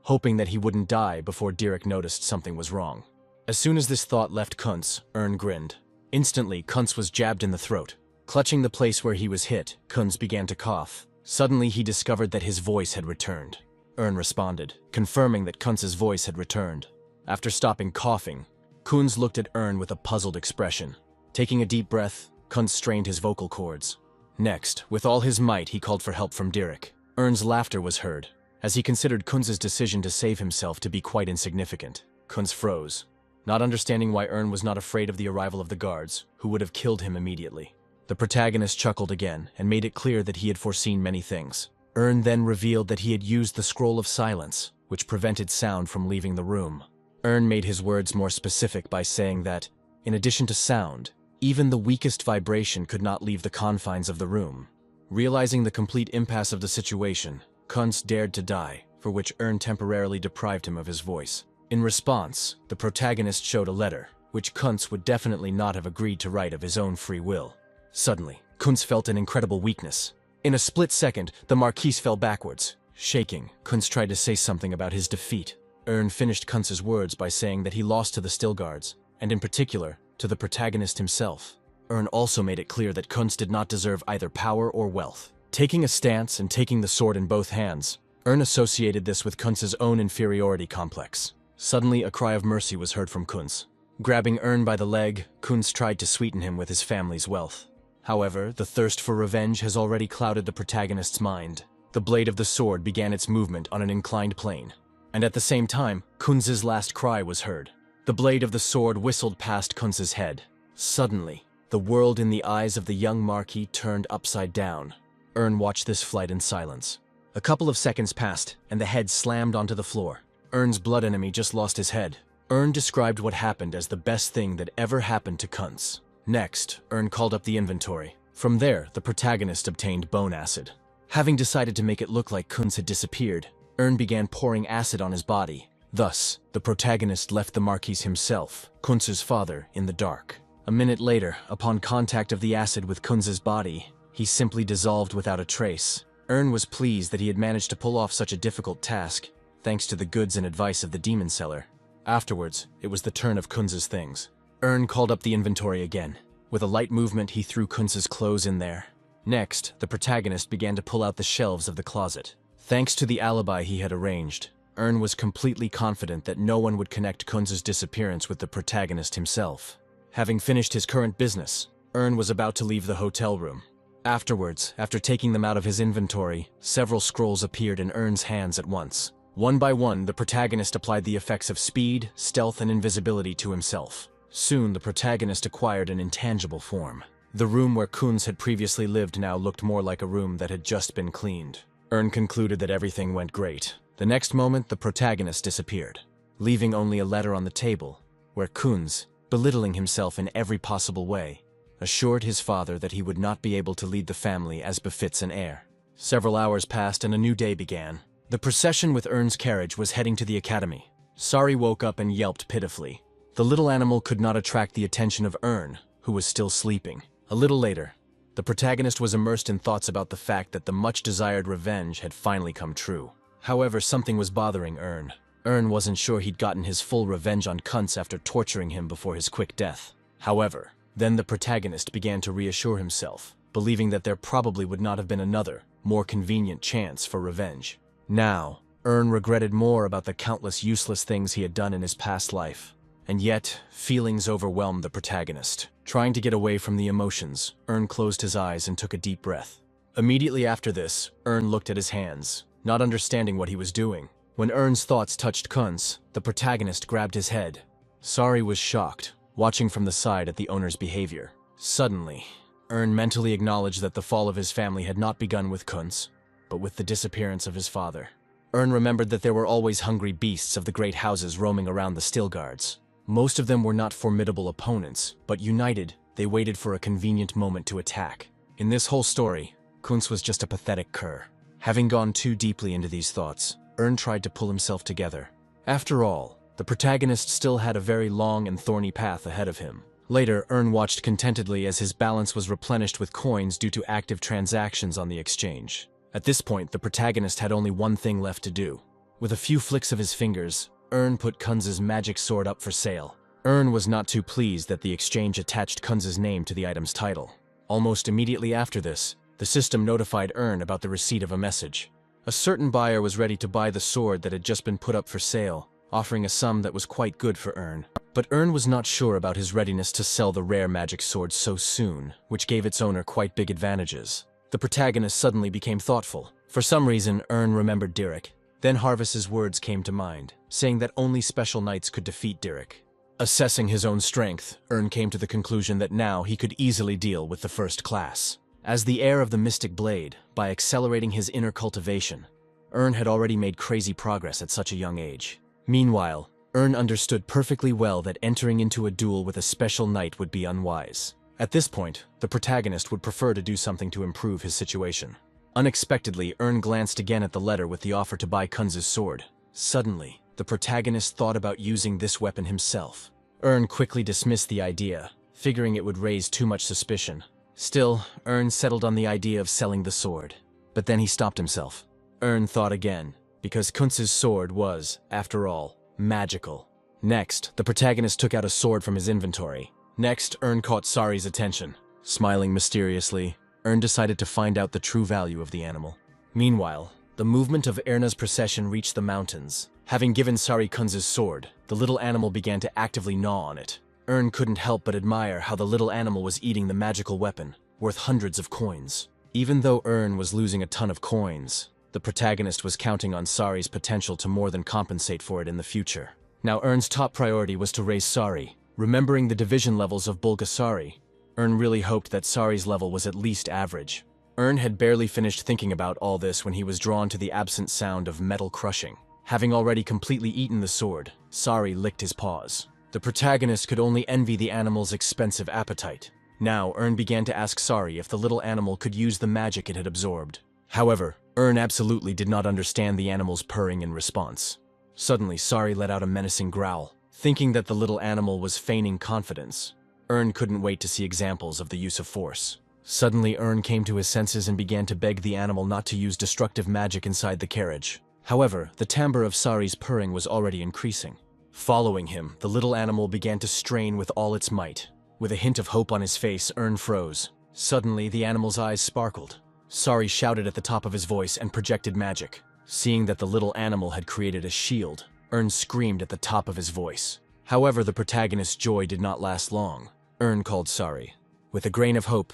hoping that he wouldn't die before Dirac noticed something was wrong. As soon as this thought left Kunz, Ern grinned. Instantly, Kunz was jabbed in the throat. Clutching the place where he was hit, Kunz began to cough. Suddenly, he discovered that his voice had returned. Ern responded, confirming that Kunz's voice had returned. After stopping coughing, Kunz looked at Ern with a puzzled expression. Taking a deep breath, Kunz strained his vocal cords. Next, with all his might, he called for help from Dirac. Ern's laughter was heard, as he considered Kunz's decision to save himself to be quite insignificant. Kunz froze, not understanding why Ern was not afraid of the arrival of the guards, who would have killed him immediately. The protagonist chuckled again and made it clear that he had foreseen many things. Ern then revealed that he had used the Scroll of Silence, which prevented sound from leaving the room. Ern made his words more specific by saying that, in addition to sound, even the weakest vibration could not leave the confines of the room. Realizing the complete impasse of the situation, Kunz dared to die, for which Ern temporarily deprived him of his voice. In response, the protagonist showed a letter, which Kunz would definitely not have agreed to write of his own free will. Suddenly, Kunz felt an incredible weakness. In a split second, the Marquis fell backwards. Shaking, Kunz tried to say something about his defeat. Ern finished Kunz's words by saying that he lost to the Stillguards, and in particular, to the protagonist himself. Ern also made it clear that Kunz did not deserve either power or wealth. Taking a stance and taking the sword in both hands, Ern associated this with Kunz's own inferiority complex. Suddenly, a cry of mercy was heard from Kunz. Grabbing Ern by the leg, Kunz tried to sweeten him with his family's wealth. However, the thirst for revenge has already clouded the protagonist's mind. The blade of the sword began its movement on an inclined plane, and at the same time, Kunz's last cry was heard. The blade of the sword whistled past Kunz's head. Suddenly, the world in the eyes of the young Marquis turned upside down. Ern watched this flight in silence. A couple of seconds passed, and the head slammed onto the floor. Ern's blood enemy just lost his head. Ern described what happened as the best thing that ever happened to Kunz. Next, Ern called up the inventory. From there, the protagonist obtained bone acid. Having decided to make it look like Kunz had disappeared, Ern began pouring acid on his body. Thus, the protagonist left the Marquis himself, Kunz's father, in the dark. A minute later, upon contact of the acid with Kunz's body, he simply dissolved without a trace. Ern was pleased that he had managed to pull off such a difficult task, thanks to the goods and advice of the demon seller. Afterwards, it was the turn of Kunz's things. Ern called up the inventory again. With a light movement, he threw Kunz's clothes in there. Next, the protagonist began to pull out the shelves of the closet. Thanks to the alibi he had arranged, Ern was completely confident that no one would connect Kunz's disappearance with the protagonist himself. Having finished his current business, Ern was about to leave the hotel room. Afterwards, after taking them out of his inventory, several scrolls appeared in Ern's hands at once. One by one, the protagonist applied the effects of speed, stealth, and invisibility to himself. Soon, the protagonist acquired an intangible form. The room where Kunz had previously lived now looked more like a room that had just been cleaned. Ern concluded that everything went great. The next moment, the protagonist disappeared, leaving only a letter on the table, where Kunz, belittling himself in every possible way, assured his father that he would not be able to lead the family as befits an heir. Several hours passed and a new day began. The procession with Ern's carriage was heading to the academy. Sari woke up and yelped pitifully. The little animal could not attract the attention of Ern, who was still sleeping. A little later, the protagonist was immersed in thoughts about the fact that the much-desired revenge had finally come true. However, something was bothering Ern. Ern wasn't sure he'd gotten his full revenge on Kuntz after torturing him before his quick death. However, then the protagonist began to reassure himself, believing that there probably would not have been another, more convenient chance for revenge. Now, Ern regretted more about the countless useless things he had done in his past life. And yet, feelings overwhelmed the protagonist. Trying to get away from the emotions, Ern closed his eyes and took a deep breath. Immediately after this, Ern looked at his hands, not understanding what he was doing. When Ern's thoughts touched Kuntz, the protagonist grabbed his head. Sari was shocked, watching from the side at the owner's behavior. Suddenly, Ern mentally acknowledged that the fall of his family had not begun with Kuntz, but with the disappearance of his father. Ern remembered that there were always hungry beasts of the great houses roaming around the still guards. Most of them were not formidable opponents, but united, they waited for a convenient moment to attack. In this whole story, Kuntz was just a pathetic cur. Having gone too deeply into these thoughts, Ern tried to pull himself together. After all, the protagonist still had a very long and thorny path ahead of him. Later, Ern watched contentedly as his balance was replenished with coins due to active transactions on the exchange. At this point, the protagonist had only one thing left to do. With a few flicks of his fingers, Ern put Kunz's magic sword up for sale. Ern was not too pleased that the exchange attached Kunz's name to the item's title. Almost immediately after this, the system notified Ern about the receipt of a message. A certain buyer was ready to buy the sword that had just been put up for sale, offering a sum that was quite good for Ern. But Ern was not sure about his readiness to sell the rare magic sword so soon, which gave its owner quite big advantages. The protagonist suddenly became thoughtful. For some reason, Ern remembered Dirk. Then Harvis's words came to mind, saying that only special knights could defeat Dirk. Assessing his own strength, Ern came to the conclusion that now he could easily deal with the first class. As the heir of the Mystic Blade, by accelerating his inner cultivation, Ern had already made crazy progress at such a young age. Meanwhile, Ern understood perfectly well that entering into a duel with a special knight would be unwise. At this point, the protagonist would prefer to do something to improve his situation. Unexpectedly, Ern glanced again at the letter with the offer to buy Kunz's sword. Suddenly, the protagonist thought about using this weapon himself. Ern quickly dismissed the idea, figuring it would raise too much suspicion. Still, Ern settled on the idea of selling the sword. But then he stopped himself. Ern thought again, because Kunz's sword was, after all, magical. Next, the protagonist took out a sword from his inventory. Next, Ern caught Sari's attention. Smiling mysteriously, Ern decided to find out the true value of the animal. Meanwhile, the movement of Erna's procession reached the mountains. Having given Sari Kunz's sword, the little animal began to actively gnaw on it. Ern couldn't help but admire how the little animal was eating the magical weapon, worth hundreds of coins. Even though Ern was losing a ton of coins, the protagonist was counting on Sari's potential to more than compensate for it in the future. Now Ern's top priority was to raise Sari. Remembering the division levels of Bulgasari, Ern really hoped that Sari's level was at least average. Ern had barely finished thinking about all this when he was drawn to the absent sound of metal crushing. Having already completely eaten the sword, Sari licked his paws. The protagonist could only envy the animal's expensive appetite. Now, Ern began to ask Sari if the little animal could use the magic it had absorbed. However, Ern absolutely did not understand the animal's purring in response. Suddenly, Sari let out a menacing growl. Thinking that the little animal was feigning confidence, Ern couldn't wait to see examples of the use of force. Suddenly, Ern came to his senses and began to beg the animal not to use destructive magic inside the carriage. However, the timbre of Sari's purring was already increasing. Following him, the little animal began to strain with all its might. With a hint of hope on his face, Ern froze. Suddenly, the animal's eyes sparkled. Sari shouted at the top of his voice and projected magic. Seeing that the little animal had created a shield, Ern screamed at the top of his voice. However, the protagonist's joy did not last long. Ern called Sari. With a grain of hope,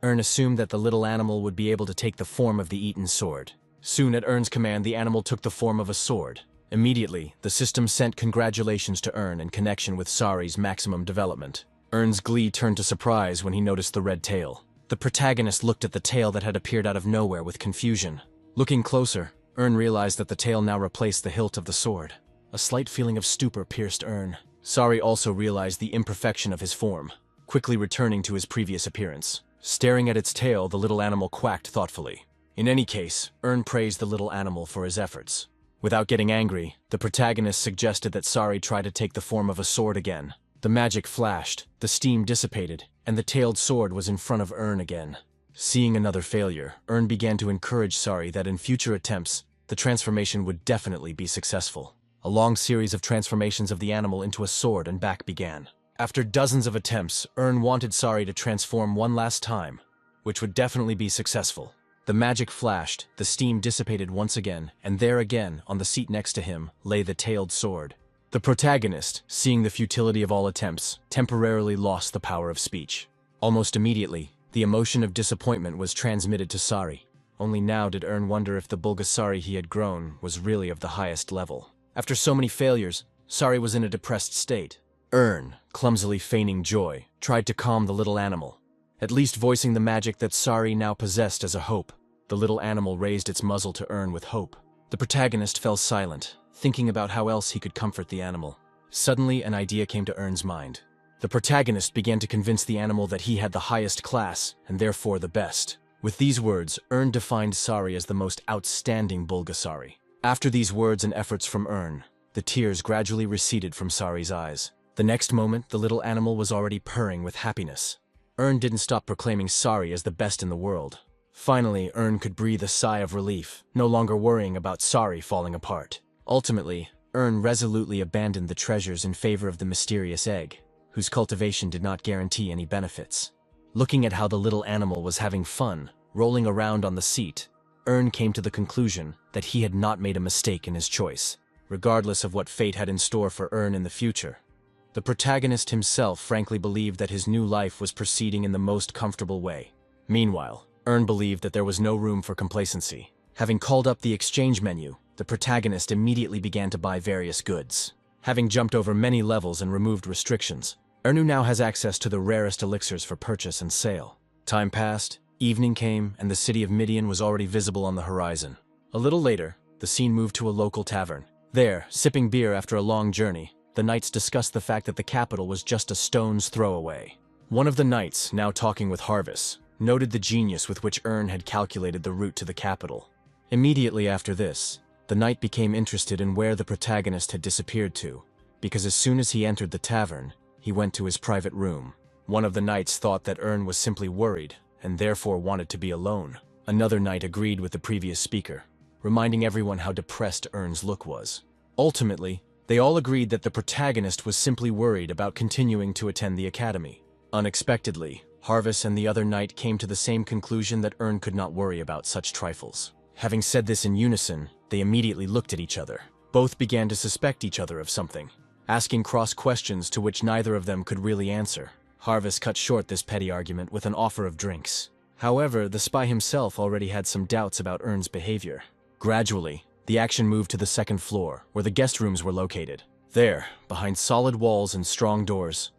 Ern assumed that the little animal would be able to take the form of the eaten sword. Soon at Ern's command, the animal took the form of a sword. Immediately, the system sent congratulations to Ern in connection with Sari's maximum development. Ern's glee turned to surprise when he noticed the red tail. The protagonist looked at the tail that had appeared out of nowhere with confusion. Looking closer, Ern realized that the tail now replaced the hilt of the sword. A slight feeling of stupor pierced Ern. Sari also realized the imperfection of his form, quickly returning to his previous appearance. Staring at its tail, the little animal quacked thoughtfully. In any case, Ern praised the little animal for his efforts. Without getting angry, the protagonist suggested that Sari try to take the form of a sword again. The magic flashed, the steam dissipated, and the tailed sword was in front of Ern again. Seeing another failure, Ern began to encourage Sari that in future attempts, the transformation would definitely be successful. A long series of transformations of the animal into a sword and back began. After dozens of attempts, Ern wanted Sari to transform one last time, which would definitely be successful. The magic flashed, the steam dissipated once again, and there again, on the seat next to him, lay the tailed sword. The protagonist, seeing the futility of all attempts, temporarily lost the power of speech. Almost immediately, the emotion of disappointment was transmitted to Sari. Only now did Ern wonder if the Bulgasari he had grown was really of the highest level. After so many failures, Sari was in a depressed state. Ern, clumsily feigning joy, tried to calm the little animal, at least voicing the magic that Sari now possessed as a hope. The little animal raised its muzzle to Ern with hope. The protagonist fell silent, thinking about how else he could comfort the animal. Suddenly, an idea came to Ern's mind. The protagonist began to convince the animal that he had the highest class, and therefore the best. With these words, Ern defined Sari as the most outstanding Bulgasari. After these words and efforts from Ern, the tears gradually receded from Sari's eyes. The next moment, the little animal was already purring with happiness. Ern didn't stop proclaiming Sari as the best in the world. Finally, Ern could breathe a sigh of relief, no longer worrying about Sari falling apart. Ultimately, Ern resolutely abandoned the treasures in favor of the mysterious egg, whose cultivation did not guarantee any benefits. Looking at how the little animal was having fun, rolling around on the seat, Ern came to the conclusion that he had not made a mistake in his choice, regardless of what fate had in store for Ern in the future. The protagonist himself frankly believed that his new life was proceeding in the most comfortable way. Meanwhile, Ern believed that there was no room for complacency. Having called up the exchange menu, the protagonist immediately began to buy various goods. Having jumped over many levels and removed restrictions, Ernu now has access to the rarest elixirs for purchase and sale. Time passed, evening came, and the city of Midian was already visible on the horizon. A little later, the scene moved to a local tavern. There, sipping beer after a long journey, the knights discussed the fact that the capital was just a stone's throw away. One of the knights, now talking with Harvis, noted the genius with which Ern had calculated the route to the capital. Immediately after this, the knight became interested in where the protagonist had disappeared to, because as soon as he entered the tavern, he went to his private room. One of the knights thought that Ern was simply worried, and therefore wanted to be alone. Another knight agreed with the previous speaker, reminding everyone how depressed Ern's look was. Ultimately, they all agreed that the protagonist was simply worried about continuing to attend the academy. Unexpectedly, Harvis and the other knight came to the same conclusion that Ern could not worry about such trifles. Having said this in unison, they immediately looked at each other. Both began to suspect each other of something, asking cross questions to which neither of them could really answer. Harvis cut short this petty argument with an offer of drinks. However, the spy himself already had some doubts about Ern's behavior. Gradually, the action moved to the second floor, where the guest rooms were located. There, behind solid walls and strong doors,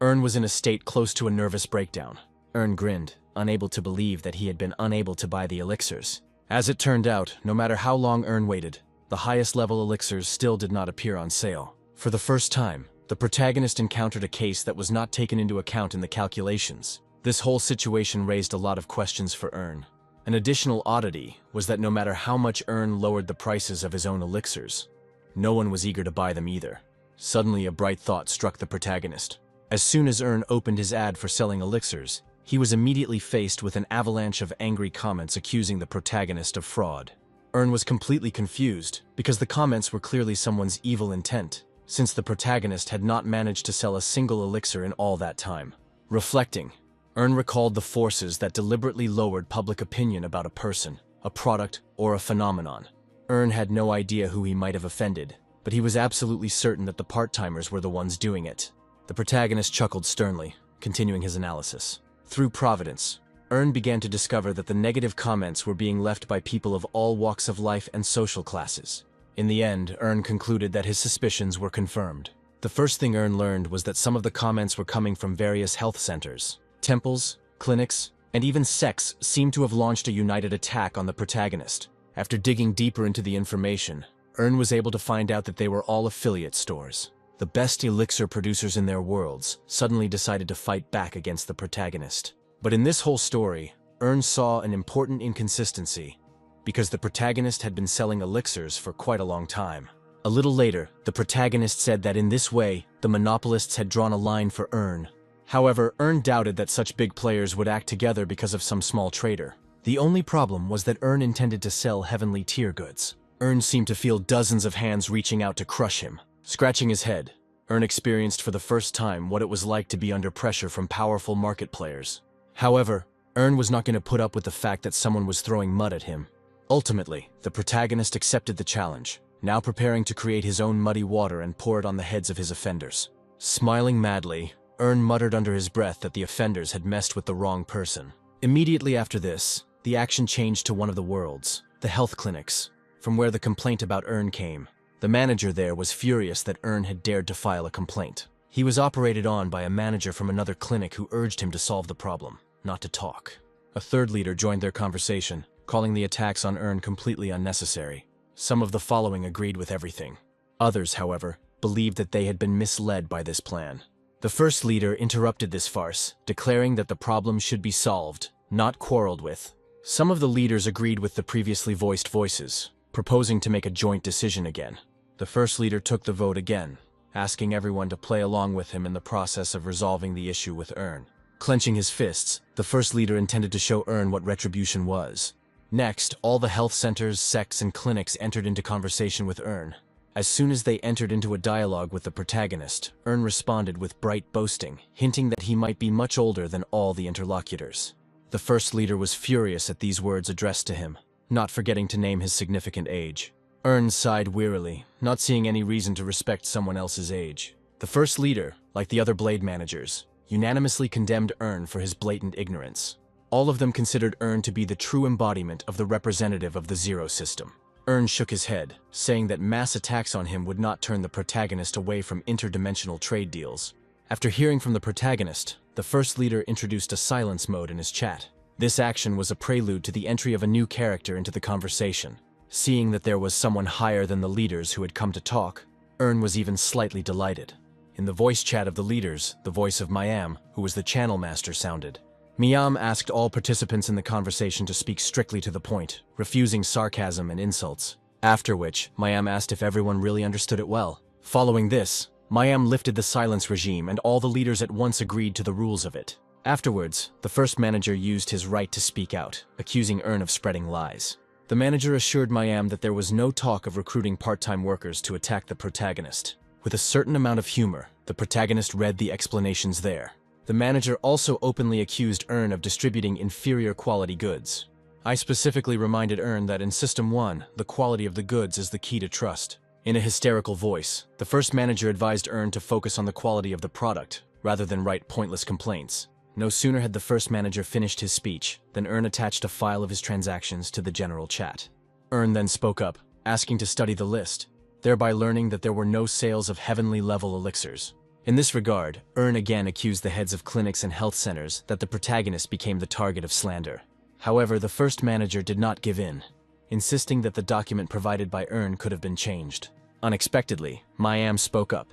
Ern was in a state close to a nervous breakdown. Ern grinned, unable to believe that he had been unable to buy the elixirs. As it turned out, no matter how long Ern waited, the highest level elixirs still did not appear on sale. For the first time, the protagonist encountered a case that was not taken into account in the calculations. This whole situation raised a lot of questions for Ern. An additional oddity was that no matter how much Ern lowered the prices of his own elixirs, no one was eager to buy them either. Suddenly, a bright thought struck the protagonist. As soon as Ern opened his ad for selling elixirs, he was immediately faced with an avalanche of angry comments accusing the protagonist of fraud. Ern was completely confused, because the comments were clearly someone's evil intent, since the protagonist had not managed to sell a single elixir in all that time. Reflecting, Ern recalled the forces that deliberately lowered public opinion about a person, a product, or a phenomenon. Ern had no idea who he might have offended, but he was absolutely certain that the part-timers were the ones doing it. The protagonist chuckled sternly, continuing his analysis. Through providence, Earn began to discover that the negative comments were being left by people of all walks of life and social classes. In the end, Earn concluded that his suspicions were confirmed. The first thing Earn learned was that some of the comments were coming from various health centers. Temples, clinics, and even sects seemed to have launched a united attack on the protagonist. After digging deeper into the information, Earn was able to find out that they were all affiliate stores. The best elixir producers in their worlds suddenly decided to fight back against the protagonist. But in this whole story, Earn saw an important inconsistency, because the protagonist had been selling elixirs for quite a long time. A little later, the protagonist said that in this way, the monopolists had drawn a line for Earn. However, Earn doubted that such big players would act together because of some small trader. The only problem was that Earn intended to sell heavenly tier goods. Earn seemed to feel dozens of hands reaching out to crush him. Scratching his head, Earn experienced for the first time what it was like to be under pressure from powerful market players. However, Earn was not going to put up with the fact that someone was throwing mud at him. Ultimately, the protagonist accepted the challenge, now preparing to create his own muddy water and pour it on the heads of his offenders. Smiling madly, Earn muttered under his breath that the offenders had messed with the wrong person. Immediately after this, the action changed to one of the worlds, the health clinics, from where the complaint about Earn came. The manager there was furious that Earn had dared to file a complaint. He was operated on by a manager from another clinic who urged him to solve the problem, not to talk. A third leader joined their conversation, calling the attacks on Earn completely unnecessary. Some of the following agreed with everything. Others, however, believed that they had been misled by this plan. The first leader interrupted this farce, declaring that the problem should be solved, not quarreled with. Some of the leaders agreed with the previously voiced voices, proposing to make a joint decision again. The first leader took the vote again, asking everyone to play along with him in the process of resolving the issue with Earn. Clenching his fists, the first leader intended to show Earn what retribution was. Next, all the health centers, sects, and clinics entered into conversation with Earn. As soon as they entered into a dialogue with the protagonist, Earn responded with bright boasting, hinting that he might be much older than all the interlocutors. The first leader was furious at these words addressed to him, not forgetting to name his significant age. Earn sighed wearily, not seeing any reason to respect someone else's age. The first leader, like the other Blade managers, unanimously condemned Earn for his blatant ignorance. All of them considered Earn to be the true embodiment of the representative of the Zero system. Earn shook his head, saying that mass attacks on him would not turn the protagonist away from interdimensional trade deals. After hearing from the protagonist, the first leader introduced a silence mode in his chat. This action was a prelude to the entry of a new character into the conversation. Seeing that there was someone higher than the leaders who had come to talk, Earn was even slightly delighted. In the voice chat of the leaders, the voice of Mayam, who was the channel master, sounded. Mayam asked all participants in the conversation to speak strictly to the point, refusing sarcasm and insults. After which, Mayam asked if everyone really understood it well. Following this, Mayam lifted the silence regime and all the leaders at once agreed to the rules of it. Afterwards, the first manager used his right to speak out, accusing Earn of spreading lies. The manager assured Mayam that there was no talk of recruiting part-time workers to attack the protagonist. With a certain amount of humor, the protagonist read the explanations there. The manager also openly accused Earn of distributing inferior quality goods. I specifically reminded Earn that in System 1, the quality of the goods is the key to trust. In a hysterical voice, the first manager advised Earn to focus on the quality of the product, rather than write pointless complaints. No sooner had the first manager finished his speech than Earn attached a file of his transactions to the general chat. Earn then spoke up, asking to study the list, thereby learning that there were no sales of heavenly level elixirs. In this regard, Earn again accused the heads of clinics and health centers that the protagonist became the target of slander. However, the first manager did not give in, insisting that the document provided by Earn could have been changed. Unexpectedly, Mayam spoke up,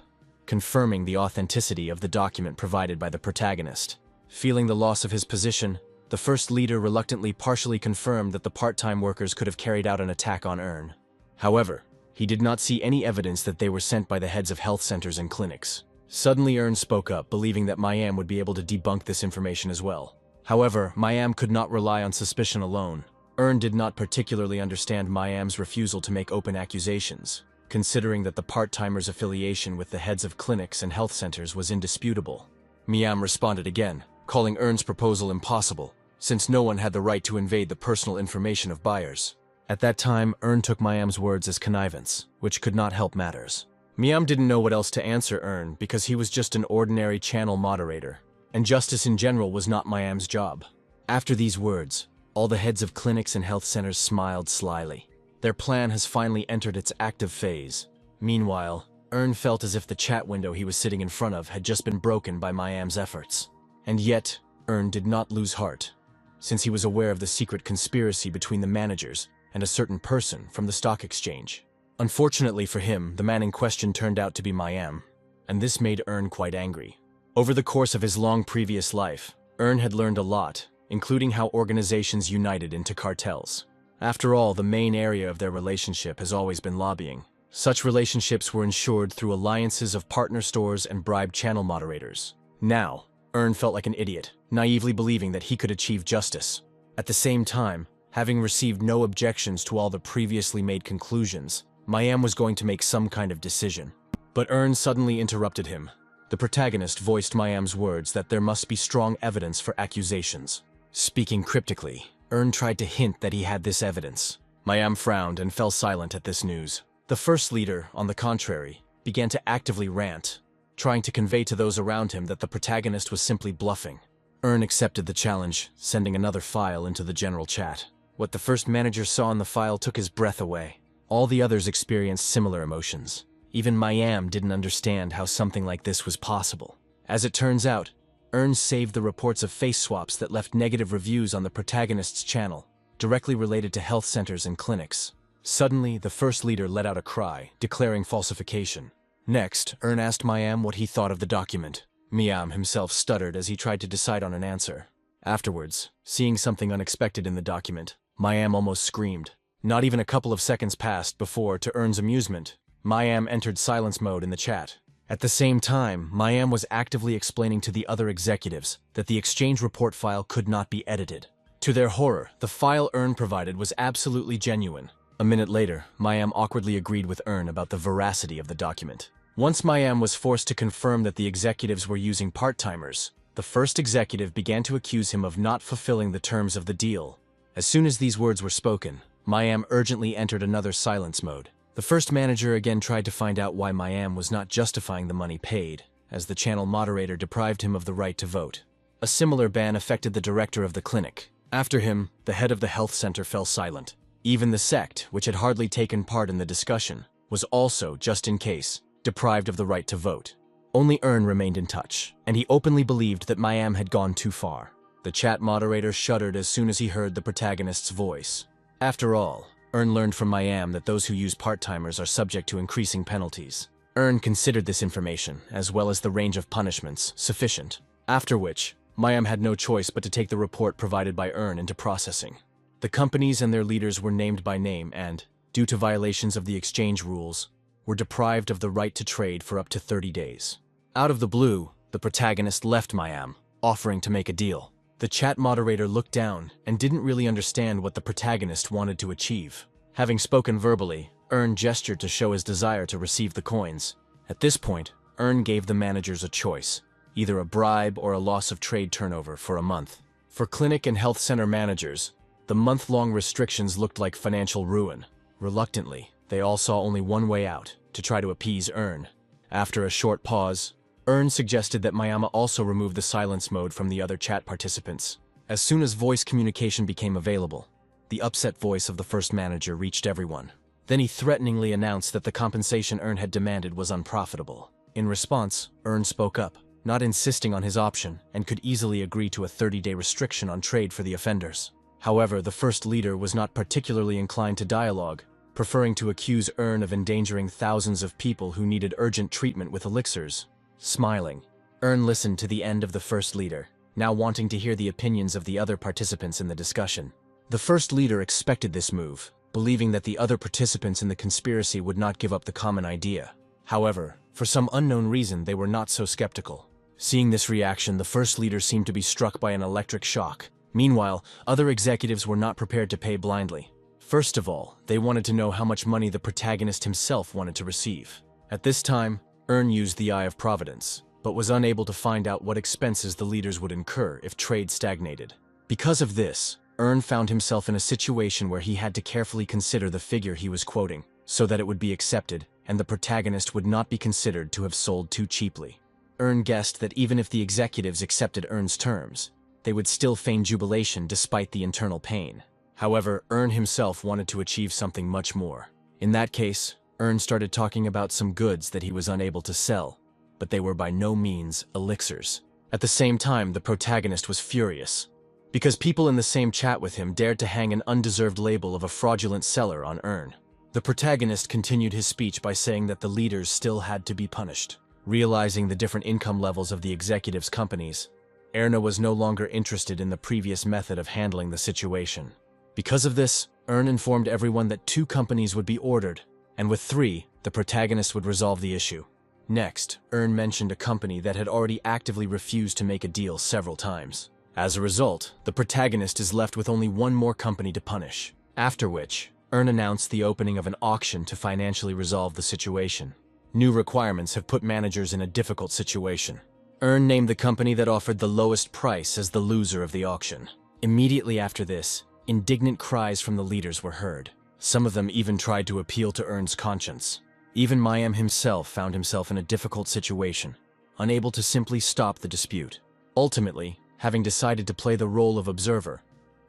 confirming the authenticity of the document provided by the protagonist. Feeling the loss of his position, the first leader reluctantly partially confirmed that the part-time workers could have carried out an attack on Earn. However, he did not see any evidence that they were sent by the heads of health centers and clinics. Suddenly Earn spoke up, believing that Mayam would be able to debunk this information as well. However, Mayam could not rely on suspicion alone. Earn did not particularly understand Mayam's refusal to make open accusations, considering that the part-timers' affiliation with the heads of clinics and health centers was indisputable. Mayam responded again, calling Earn's proposal impossible, since no one had the right to invade the personal information of buyers. At that time, Earn took Mayam's words as connivance, which could not help matters. Mayam didn't know what else to answer Earn because he was just an ordinary channel moderator, and justice in general was not Mayam's job. After these words, all the heads of clinics and health centers smiled slyly. Their plan has finally entered its active phase. Meanwhile, Earn felt as if the chat window he was sitting in front of had just been broken by Mayam's efforts. And yet, Earn did not lose heart, since he was aware of the secret conspiracy between the managers and a certain person from the stock exchange. Unfortunately for him, the man in question turned out to be Mayam, and this made Earn quite angry. Over the course of his long previous life, Earn had learned a lot, including how organizations united into cartels. After all, the main area of their relationship has always been lobbying. Such relationships were ensured through alliances of partner stores and bribed channel moderators. Now, Earn felt like an idiot, naively believing that he could achieve justice. At the same time, having received no objections to all the previously made conclusions, Mayam was going to make some kind of decision. But Earn suddenly interrupted him. The protagonist voiced Mayam's words that there must be strong evidence for accusations. Speaking cryptically, Earn tried to hint that he had this evidence. Mayam frowned and fell silent at this news. The first leader, on the contrary, began to actively rant, trying to convey to those around him that the protagonist was simply bluffing. Earn accepted the challenge, sending another file into the general chat. What the first manager saw in the file took his breath away. All the others experienced similar emotions. Even Mayam didn't understand how something like this was possible. As it turns out, Earn saved the reports of face swaps that left negative reviews on the protagonist's channel, directly related to health centers and clinics. Suddenly, the first leader let out a cry, declaring falsification. Next, Earn asked Mayam what he thought of the document. Mayam himself stuttered as he tried to decide on an answer. Afterwards, seeing something unexpected in the document, Mayam almost screamed. Not even a couple of seconds passed before, to Earn's amusement, Mayam entered silence mode in the chat. At the same time, Mayam was actively explaining to the other executives that the exchange report file could not be edited. To their horror, the file Earn provided was absolutely genuine. A minute later, Mayam awkwardly agreed with Earn about the veracity of the document. Once Mayam was forced to confirm that the executives were using part-timers, the first executive began to accuse him of not fulfilling the terms of the deal. As soon as these words were spoken, Mayam urgently entered another silence mode. The first manager again tried to find out why Mayam was not justifying the money paid, as the channel moderator deprived him of the right to vote. A similar ban affected the director of the clinic. After him, the head of the health center fell silent. Even the sect, which had hardly taken part in the discussion, was also, just in case, deprived of the right to vote. Only Earn remained in touch, and he openly believed that Mayam had gone too far. The chat moderator shuddered as soon as he heard the protagonist's voice. After all, Earn learned from Mayam that those who use part-timers are subject to increasing penalties. Earn considered this information, as well as the range of punishments, sufficient. After which, Mayam had no choice but to take the report provided by Earn into processing. The companies and their leaders were named by name and, due to violations of the exchange rules, were deprived of the right to trade for up to 30 days. Out of the blue, the protagonist left Mayam, offering to make a deal. The chat moderator looked down and didn't really understand what the protagonist wanted to achieve. Having spoken verbally, Earn gestured to show his desire to receive the coins. At this point, Earn gave the managers a choice, either a bribe or a loss of trade turnover for a month. For clinic and health center managers, the month-long restrictions looked like financial ruin. Reluctantly, they all saw only one way out, to try to appease Earn. After a short pause, Earn suggested that Mayama also remove the silence mode from the other chat participants. As soon as voice communication became available, the upset voice of the first manager reached everyone. Then he threateningly announced that the compensation Earn had demanded was unprofitable. In response, Earn spoke up, not insisting on his option, and could easily agree to a 30-day restriction on trade for the offenders. However, the first leader was not particularly inclined to dialogue, preferring to accuse Earn of endangering thousands of people who needed urgent treatment with elixirs. Smiling, Earn listened to the end of the first leader, now wanting to hear the opinions of the other participants in the discussion. The first leader expected this move, believing that the other participants in the conspiracy would not give up the common idea. However, for some unknown reason, they were not so skeptical. Seeing this reaction, the first leader seemed to be struck by an electric shock. Meanwhile, other executives were not prepared to pay blindly. First of all, they wanted to know how much money the protagonist himself wanted to receive. At this time, Earn used the Eye of Providence, but was unable to find out what expenses the leaders would incur if trade stagnated. Because of this, Earn found himself in a situation where he had to carefully consider the figure he was quoting, so that it would be accepted and the protagonist would not be considered to have sold too cheaply. Earn guessed that even if the executives accepted Earn's terms, they would still feign jubilation despite the internal pain. However, Ern himself wanted to achieve something much more. In that case, Ern started talking about some goods that he was unable to sell, but they were by no means elixirs. At the same time, the protagonist was furious, because people in the same chat with him dared to hang an undeserved label of a fraudulent seller on Ern. The protagonist continued his speech by saying that the leaders still had to be punished. Realizing the different income levels of the executives' companies, Erna was no longer interested in the previous method of handling the situation. Because of this, Ern informed everyone that 2 companies would be ordered, and with 3, the protagonist would resolve the issue. Next, Ern mentioned a company that had already actively refused to make a deal several times. As a result, the protagonist is left with only 1 more company to punish. After which, Ern announced the opening of an auction to financially resolve the situation. New requirements have put managers in a difficult situation. Ern named the company that offered the lowest price as the loser of the auction. Immediately after this, indignant cries from the leaders were heard. Some of them even tried to appeal to Ern's conscience. Even Mayam himself found himself in a difficult situation, unable to simply stop the dispute. Ultimately, having decided to play the role of observer,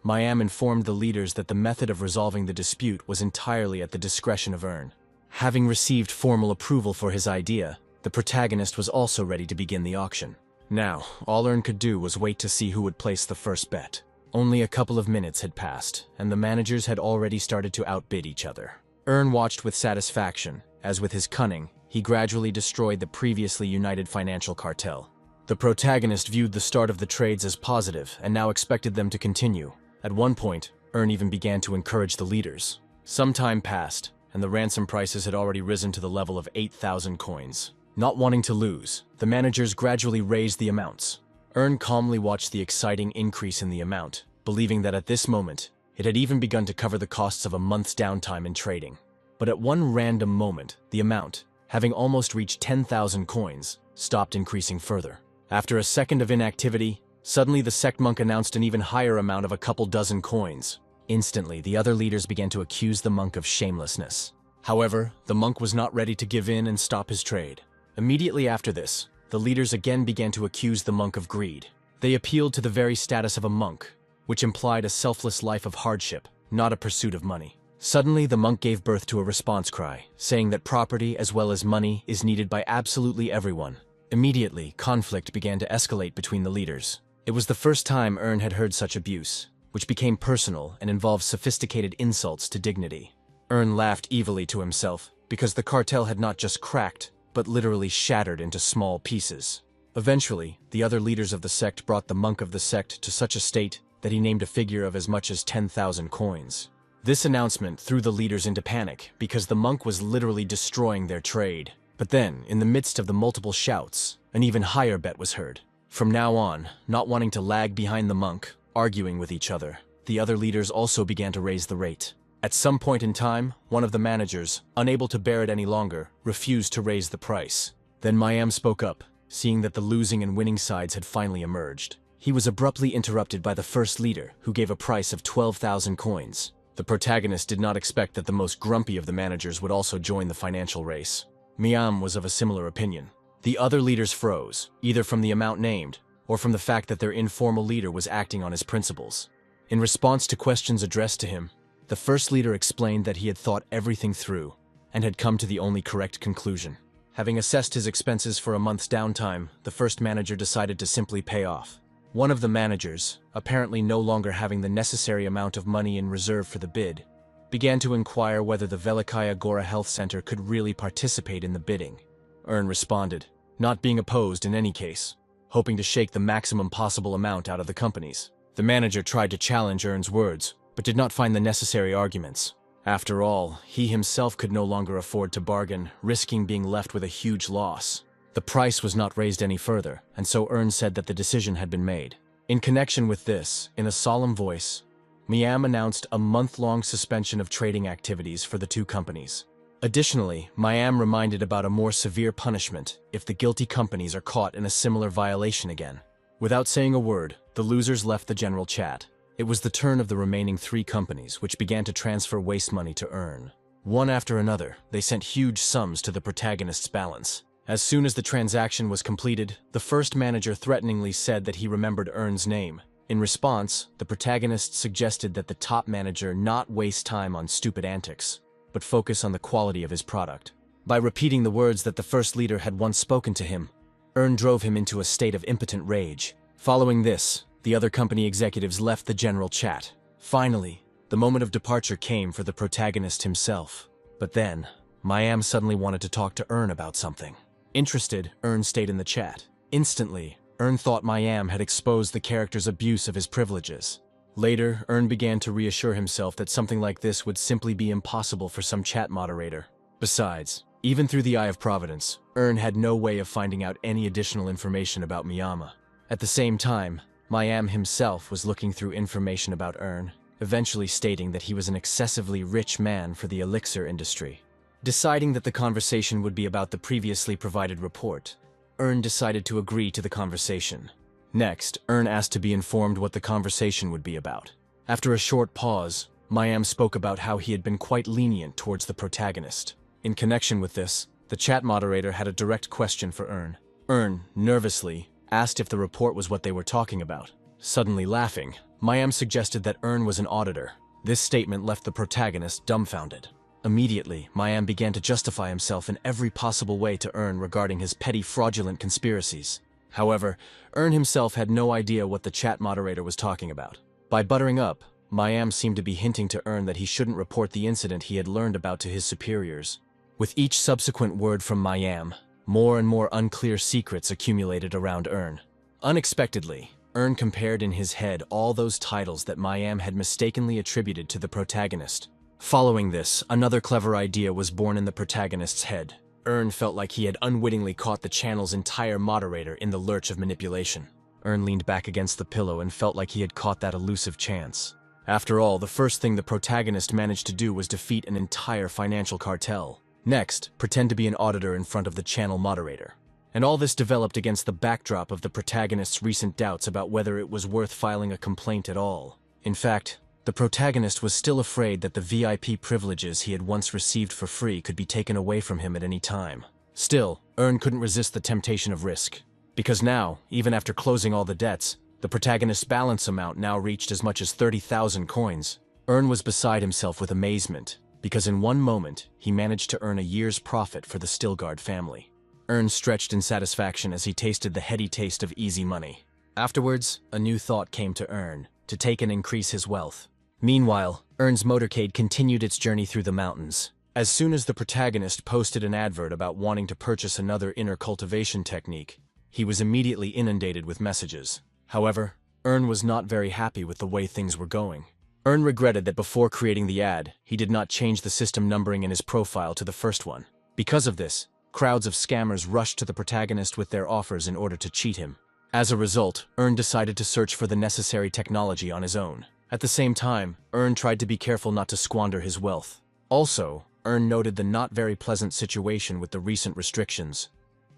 Mayam informed the leaders that the method of resolving the dispute was entirely at the discretion of Ern. Having received formal approval for his idea, the protagonist was also ready to begin the auction. Now, all Ern could do was wait to see who would place the first bet. Only a couple of minutes had passed, and the managers had already started to outbid each other. Ern watched with satisfaction, as with his cunning, he gradually destroyed the previously united financial cartel. The protagonist viewed the start of the trades as positive and now expected them to continue. At one point, Ern even began to encourage the leaders. Some time passed, and the ransom prices had already risen to the level of 8,000 coins. Not wanting to lose, the managers gradually raised the amounts. Ern calmly watched the exciting increase in the amount, believing that at this moment, it had even begun to cover the costs of a month's downtime in trading. But at one random moment, the amount, having almost reached 10,000 coins, stopped increasing further. After a second of inactivity, suddenly the sect monk announced an even higher amount of a couple dozen coins. Instantly, the other leaders began to accuse the monk of shamelessness. However, the monk was not ready to give in and stop his trade. Immediately after this, the leaders again began to accuse the monk of greed. They appealed to the very status of a monk, which implied a selfless life of hardship, not a pursuit of money. Suddenly, the monk gave birth to a response cry, saying that property as well as money is needed by absolutely everyone. Immediately, conflict began to escalate between the leaders. It was the first time Ern had heard such abuse, which became personal and involved sophisticated insults to dignity. Ern laughed evilly to himself, because the cartel had not just cracked, but literally shattered into small pieces. Eventually, the other leaders of the sect brought the monk of the sect to such a state that he named a figure of as much as 10,000 coins. This announcement threw the leaders into panic because the monk was literally destroying their trade. But then, in the midst of the multiple shouts, an even higher bet was heard. From now on, not wanting to lag behind the monk, arguing with each other, the other leaders also began to raise the rate. At some point in time, one of the managers, unable to bear it any longer, refused to raise the price. Then Mayam spoke up, seeing that the losing and winning sides had finally emerged. He was abruptly interrupted by the first leader, who gave a price of 12,000 coins. The protagonist did not expect that the most grumpy of the managers would also join the financial race. Mayam was of a similar opinion. The other leaders froze, either from the amount named, or from the fact that their informal leader was acting on his principles. In response to questions addressed to him, the first leader explained that he had thought everything through, and had come to the only correct conclusion. Having assessed his expenses for a month's downtime, the first manager decided to simply pay off. One of the managers, apparently no longer having the necessary amount of money in reserve for the bid, began to inquire whether the Velikaya Gora Health Center could really participate in the bidding. Ern responded, not being opposed in any case, hoping to shake the maximum possible amount out of the companies. The manager tried to challenge Ern's words, but did not find the necessary arguments. After all, he himself could no longer afford to bargain, risking being left with a huge loss. The price was not raised any further, and so Ern said that the decision had been made. In connection with this, in a solemn voice, Mayam announced a month-long suspension of trading activities for the 2 companies. Additionally, Mayam reminded about a more severe punishment if the guilty companies are caught in a similar violation again. Without saying a word, the losers left the general chat. It was the turn of the remaining 3 companies, which began to transfer waste money to Ern. One after another, they sent huge sums to the protagonist's balance. As soon as the transaction was completed, the first manager threateningly said that he remembered Ern's name, In response, the protagonist suggested that the top manager not waste time on stupid antics, but focus on the quality of his product. By repeating the words that the first leader had once spoken to him, Earn drove him into a state of impotent rage. Following this, the other company executives left the general chat. Finally, the moment of departure came for the protagonist himself. But then, Mayam suddenly wanted to talk to Earn about something. Interested, Earn stayed in the chat. Instantly, Earn thought Mayam had exposed the character's abuse of his privileges. Later, Earn began to reassure himself that something like this would simply be impossible for some chat moderator. Besides, even through the eye of Providence, Earn had no way of finding out any additional information about Miyama. At the same time, Mayam himself was looking through information about Earn, eventually stating that he was an excessively rich man for the elixir industry. Deciding that the conversation would be about the previously provided report, Earn decided to agree to the conversation. Next, Earn asked to be informed what the conversation would be about. After a short pause, Mayam spoke about how he had been quite lenient towards the protagonist. In connection with this, the chat moderator had a direct question for Earn. Earn, nervously, asked if the report was what they were talking about. Suddenly laughing, Mayam suggested that Earn was an auditor. This statement left the protagonist dumbfounded. Immediately, Mayam began to justify himself in every possible way to Earn regarding his petty fraudulent conspiracies. However, Earn himself had no idea what the chat moderator was talking about. By buttering up, Mayam seemed to be hinting to Earn that he shouldn't report the incident he had learned about to his superiors. With each subsequent word from Mayam, more and more unclear secrets accumulated around Earn. Unexpectedly, Earn compared in his head all those titles that Mayam had mistakenly attributed to the protagonist. Following this, another clever idea was born in the protagonist's head. Earn felt like he had unwittingly caught the channel's entire moderator in the lurch of manipulation. Earn leaned back against the pillow and felt like he had caught that elusive chance. After all, the first thing the protagonist managed to do was defeat an entire financial cartel. Next, pretend to be an auditor in front of the channel moderator. And all this developed against the backdrop of the protagonist's recent doubts about whether it was worth filing a complaint at all. In fact, the protagonist was still afraid that the VIP privileges he had once received for free could be taken away from him at any time. Still, Earn couldn't resist the temptation of risk. Because now, even after closing all the debts, the protagonist's balance amount now reached as much as 30,000 coins. Earn was beside himself with amazement, because in one moment, he managed to earn a year's profit for the Stilgard family. Earn stretched in satisfaction as he tasted the heady taste of easy money. Afterwards, a new thought came to Earn, to take and increase his wealth. Meanwhile, Earn's motorcade continued its journey through the mountains. As soon as the protagonist posted an advert about wanting to purchase another inner cultivation technique, he was immediately inundated with messages. However, Earn was not very happy with the way things were going. Earn regretted that before creating the ad, he did not change the system numbering in his profile to the first one. Because of this, crowds of scammers rushed to the protagonist with their offers in order to cheat him. As a result, Earn decided to search for the necessary technology on his own. At the same time, Earn tried to be careful not to squander his wealth. Also, Earn noted the not very pleasant situation with the recent restrictions,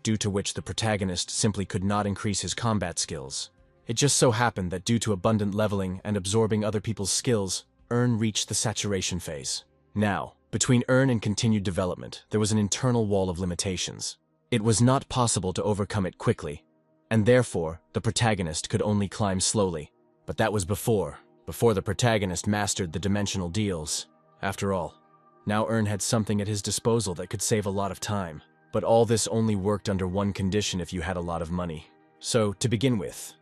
due to which the protagonist simply could not increase his combat skills. It just so happened that due to abundant leveling and absorbing other people's skills, Earn reached the saturation phase. Now, between Earn and continued development, there was an internal wall of limitations. It was not possible to overcome it quickly, and therefore, the protagonist could only climb slowly. But that was before the protagonist mastered the dimensional deals. After all, now Earn had something at his disposal that could save a lot of time. But all this only worked under one condition: if you had a lot of money. So, to begin with,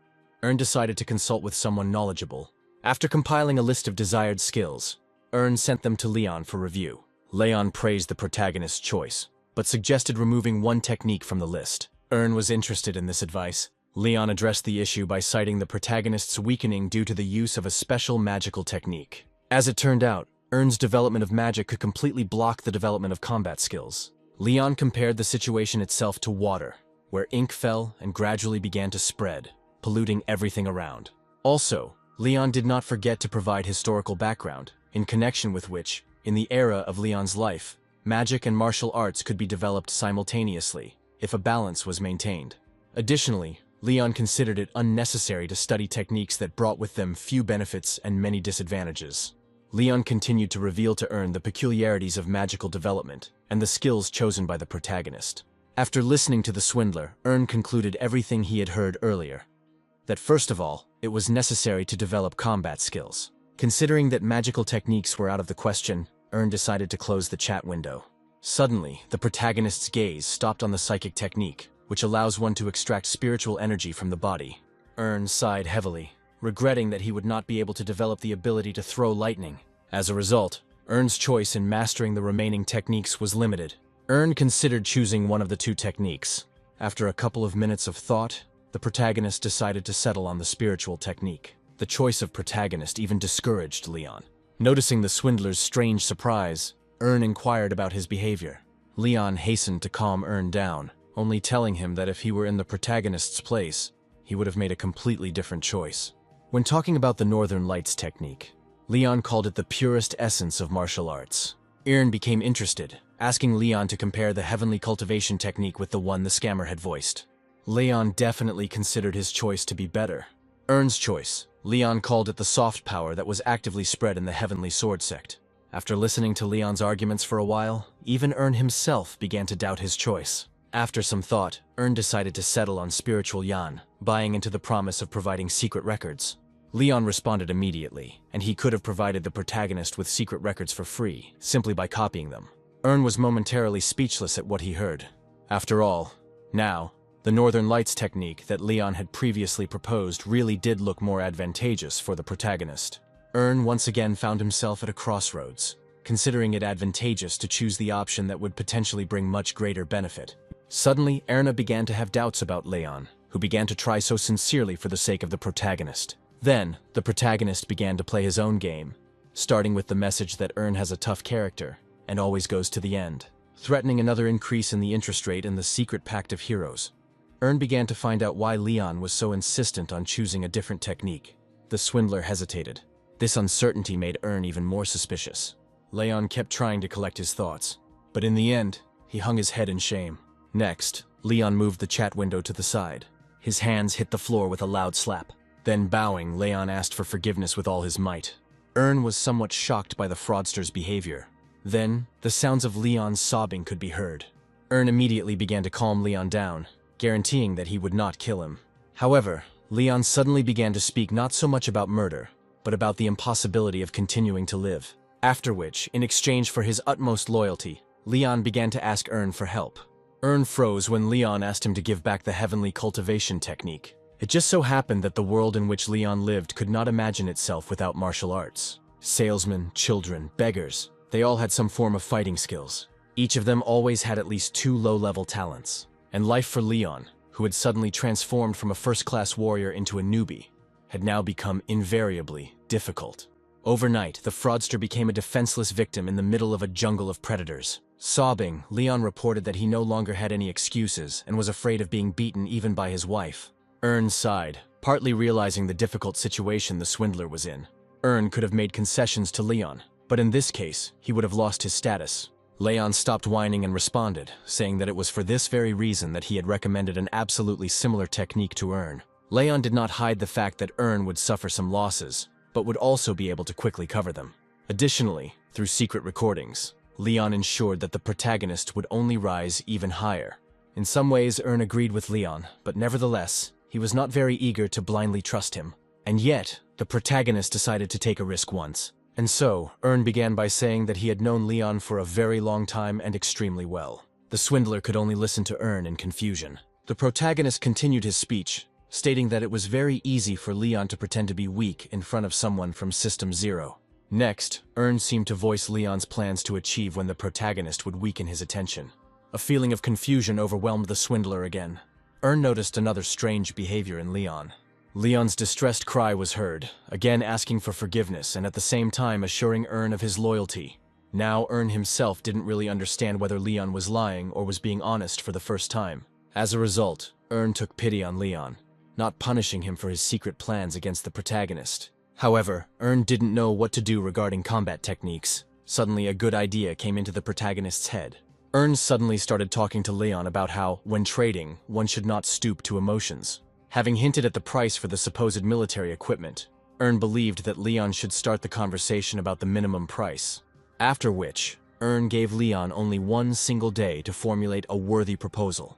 Earn decided to consult with someone knowledgeable. After compiling a list of desired skills, Earn sent them to Leon for review. Leon praised the protagonist's choice, but suggested removing one technique from the list. Earn was interested in this advice. Leon addressed the issue by citing the protagonist's weakening due to the use of a special magical technique. As it turned out, Earn's development of magic could completely block the development of combat skills. Leon compared the situation itself to water, where ink fell and gradually began to spread, polluting everything around. Also, Leon did not forget to provide historical background, in connection with which, in the era of Leon's life, magic and martial arts could be developed simultaneously, if a balance was maintained. Additionally, Leon considered it unnecessary to study techniques that brought with them few benefits and many disadvantages. Leon continued to reveal to Earn the peculiarities of magical development and the skills chosen by the protagonist. After listening to the swindler, Earn concluded everything he had heard earlier. That first of all, it was necessary to develop combat skills. Considering that magical techniques were out of the question, Ern decided to close the chat window. Suddenly, the protagonist's gaze stopped on the psychic technique, which allows one to extract spiritual energy from the body. Ern sighed heavily, regretting that he would not be able to develop the ability to throw lightning. As a result, Ern's choice in mastering the remaining techniques was limited. Ern considered choosing one of the two techniques. After a couple of minutes of thought, the protagonist decided to settle on the spiritual technique. The choice of protagonist even discouraged Leon. Noticing the swindler's strange surprise, Ern inquired about his behavior. Leon hastened to calm Ern down, only telling him that if he were in the protagonist's place, he would have made a completely different choice. When talking about the Northern Lights technique, Leon called it the purest essence of martial arts. Ern became interested, asking Leon to compare the heavenly cultivation technique with the one the scammer had voiced. Leon definitely considered his choice to be better. Ern's choice, Leon called it the soft power that was actively spread in the Heavenly Sword sect. After listening to Leon's arguments for a while, even Ern himself began to doubt his choice. After some thought, Ern decided to settle on spiritual Yan, buying into the promise of providing secret records. Leon responded immediately, and he could have provided the protagonist with secret records for free, simply by copying them. Ern was momentarily speechless at what he heard. After all, now, the Northern Lights technique that Leon had previously proposed really did look more advantageous for the protagonist. Ern once again found himself at a crossroads, considering it advantageous to choose the option that would potentially bring much greater benefit. Suddenly, Erna began to have doubts about Leon, who began to try so sincerely for the sake of the protagonist. Then, the protagonist began to play his own game, starting with the message that Ern has a tough character and always goes to the end, threatening another increase in the interest rate in the secret pact of heroes. Ern began to find out why Leon was so insistent on choosing a different technique. The swindler hesitated. This uncertainty made Ern even more suspicious. Leon kept trying to collect his thoughts, but in the end, he hung his head in shame. Next, Leon moved the chat window to the side. His hands hit the floor with a loud slap. Then, bowing, Leon asked for forgiveness with all his might. Ern was somewhat shocked by the fraudster's behavior. Then, the sounds of Leon's sobbing could be heard. Ern immediately began to calm Leon down, guaranteeing that he would not kill him. However, Leon suddenly began to speak not so much about murder, but about the impossibility of continuing to live. After which, in exchange for his utmost loyalty, Leon began to ask Ern for help. Ern froze when Leon asked him to give back the heavenly cultivation technique. It just so happened that the world in which Leon lived could not imagine itself without martial arts. Salesmen, children, beggars, they all had some form of fighting skills. Each of them always had at least 2 low-level talents. And life for Leon, who had suddenly transformed from a first-class warrior into a newbie, had now become invariably difficult. Overnight, the fraudster became a defenseless victim in the middle of a jungle of predators. Sobbing, Leon reported that he no longer had any excuses and was afraid of being beaten even by his wife. Ern sighed, partly realizing the difficult situation the swindler was in. Ern could have made concessions to Leon, but in this case, he would have lost his status. Leon stopped whining and responded, saying that it was for this very reason that he had recommended an absolutely similar technique to Ern. Leon did not hide the fact that Ern would suffer some losses, but would also be able to quickly cover them. Additionally, through secret recordings, Leon ensured that the protagonist would only rise even higher. In some ways, Ern agreed with Leon, but nevertheless, he was not very eager to blindly trust him. And yet, the protagonist decided to take a risk once. And so, Ern began by saying that he had known Leon for a very long time and extremely well. The swindler could only listen to Ern in confusion. The protagonist continued his speech, stating that it was very easy for Leon to pretend to be weak in front of someone from System Zero. Next, Ern seemed to voice Leon's plans to achieve when the protagonist would weaken his attention. A feeling of confusion overwhelmed the swindler again. Ern noticed another strange behavior in Leon. Leon's distressed cry was heard, again asking for forgiveness and at the same time assuring Ern of his loyalty. Now Ern himself didn't really understand whether Leon was lying or was being honest for the first time. As a result, Ern took pity on Leon, not punishing him for his secret plans against the protagonist. However, Ern didn't know what to do regarding combat techniques. Suddenly a good idea came into the protagonist's head. Ern suddenly started talking to Leon about how, when trading, one should not stoop to emotions. Having hinted at the price for the supposed military equipment, Ern believed that Leon should start the conversation about the minimum price. After which, Ern gave Leon only one single day to formulate a worthy proposal,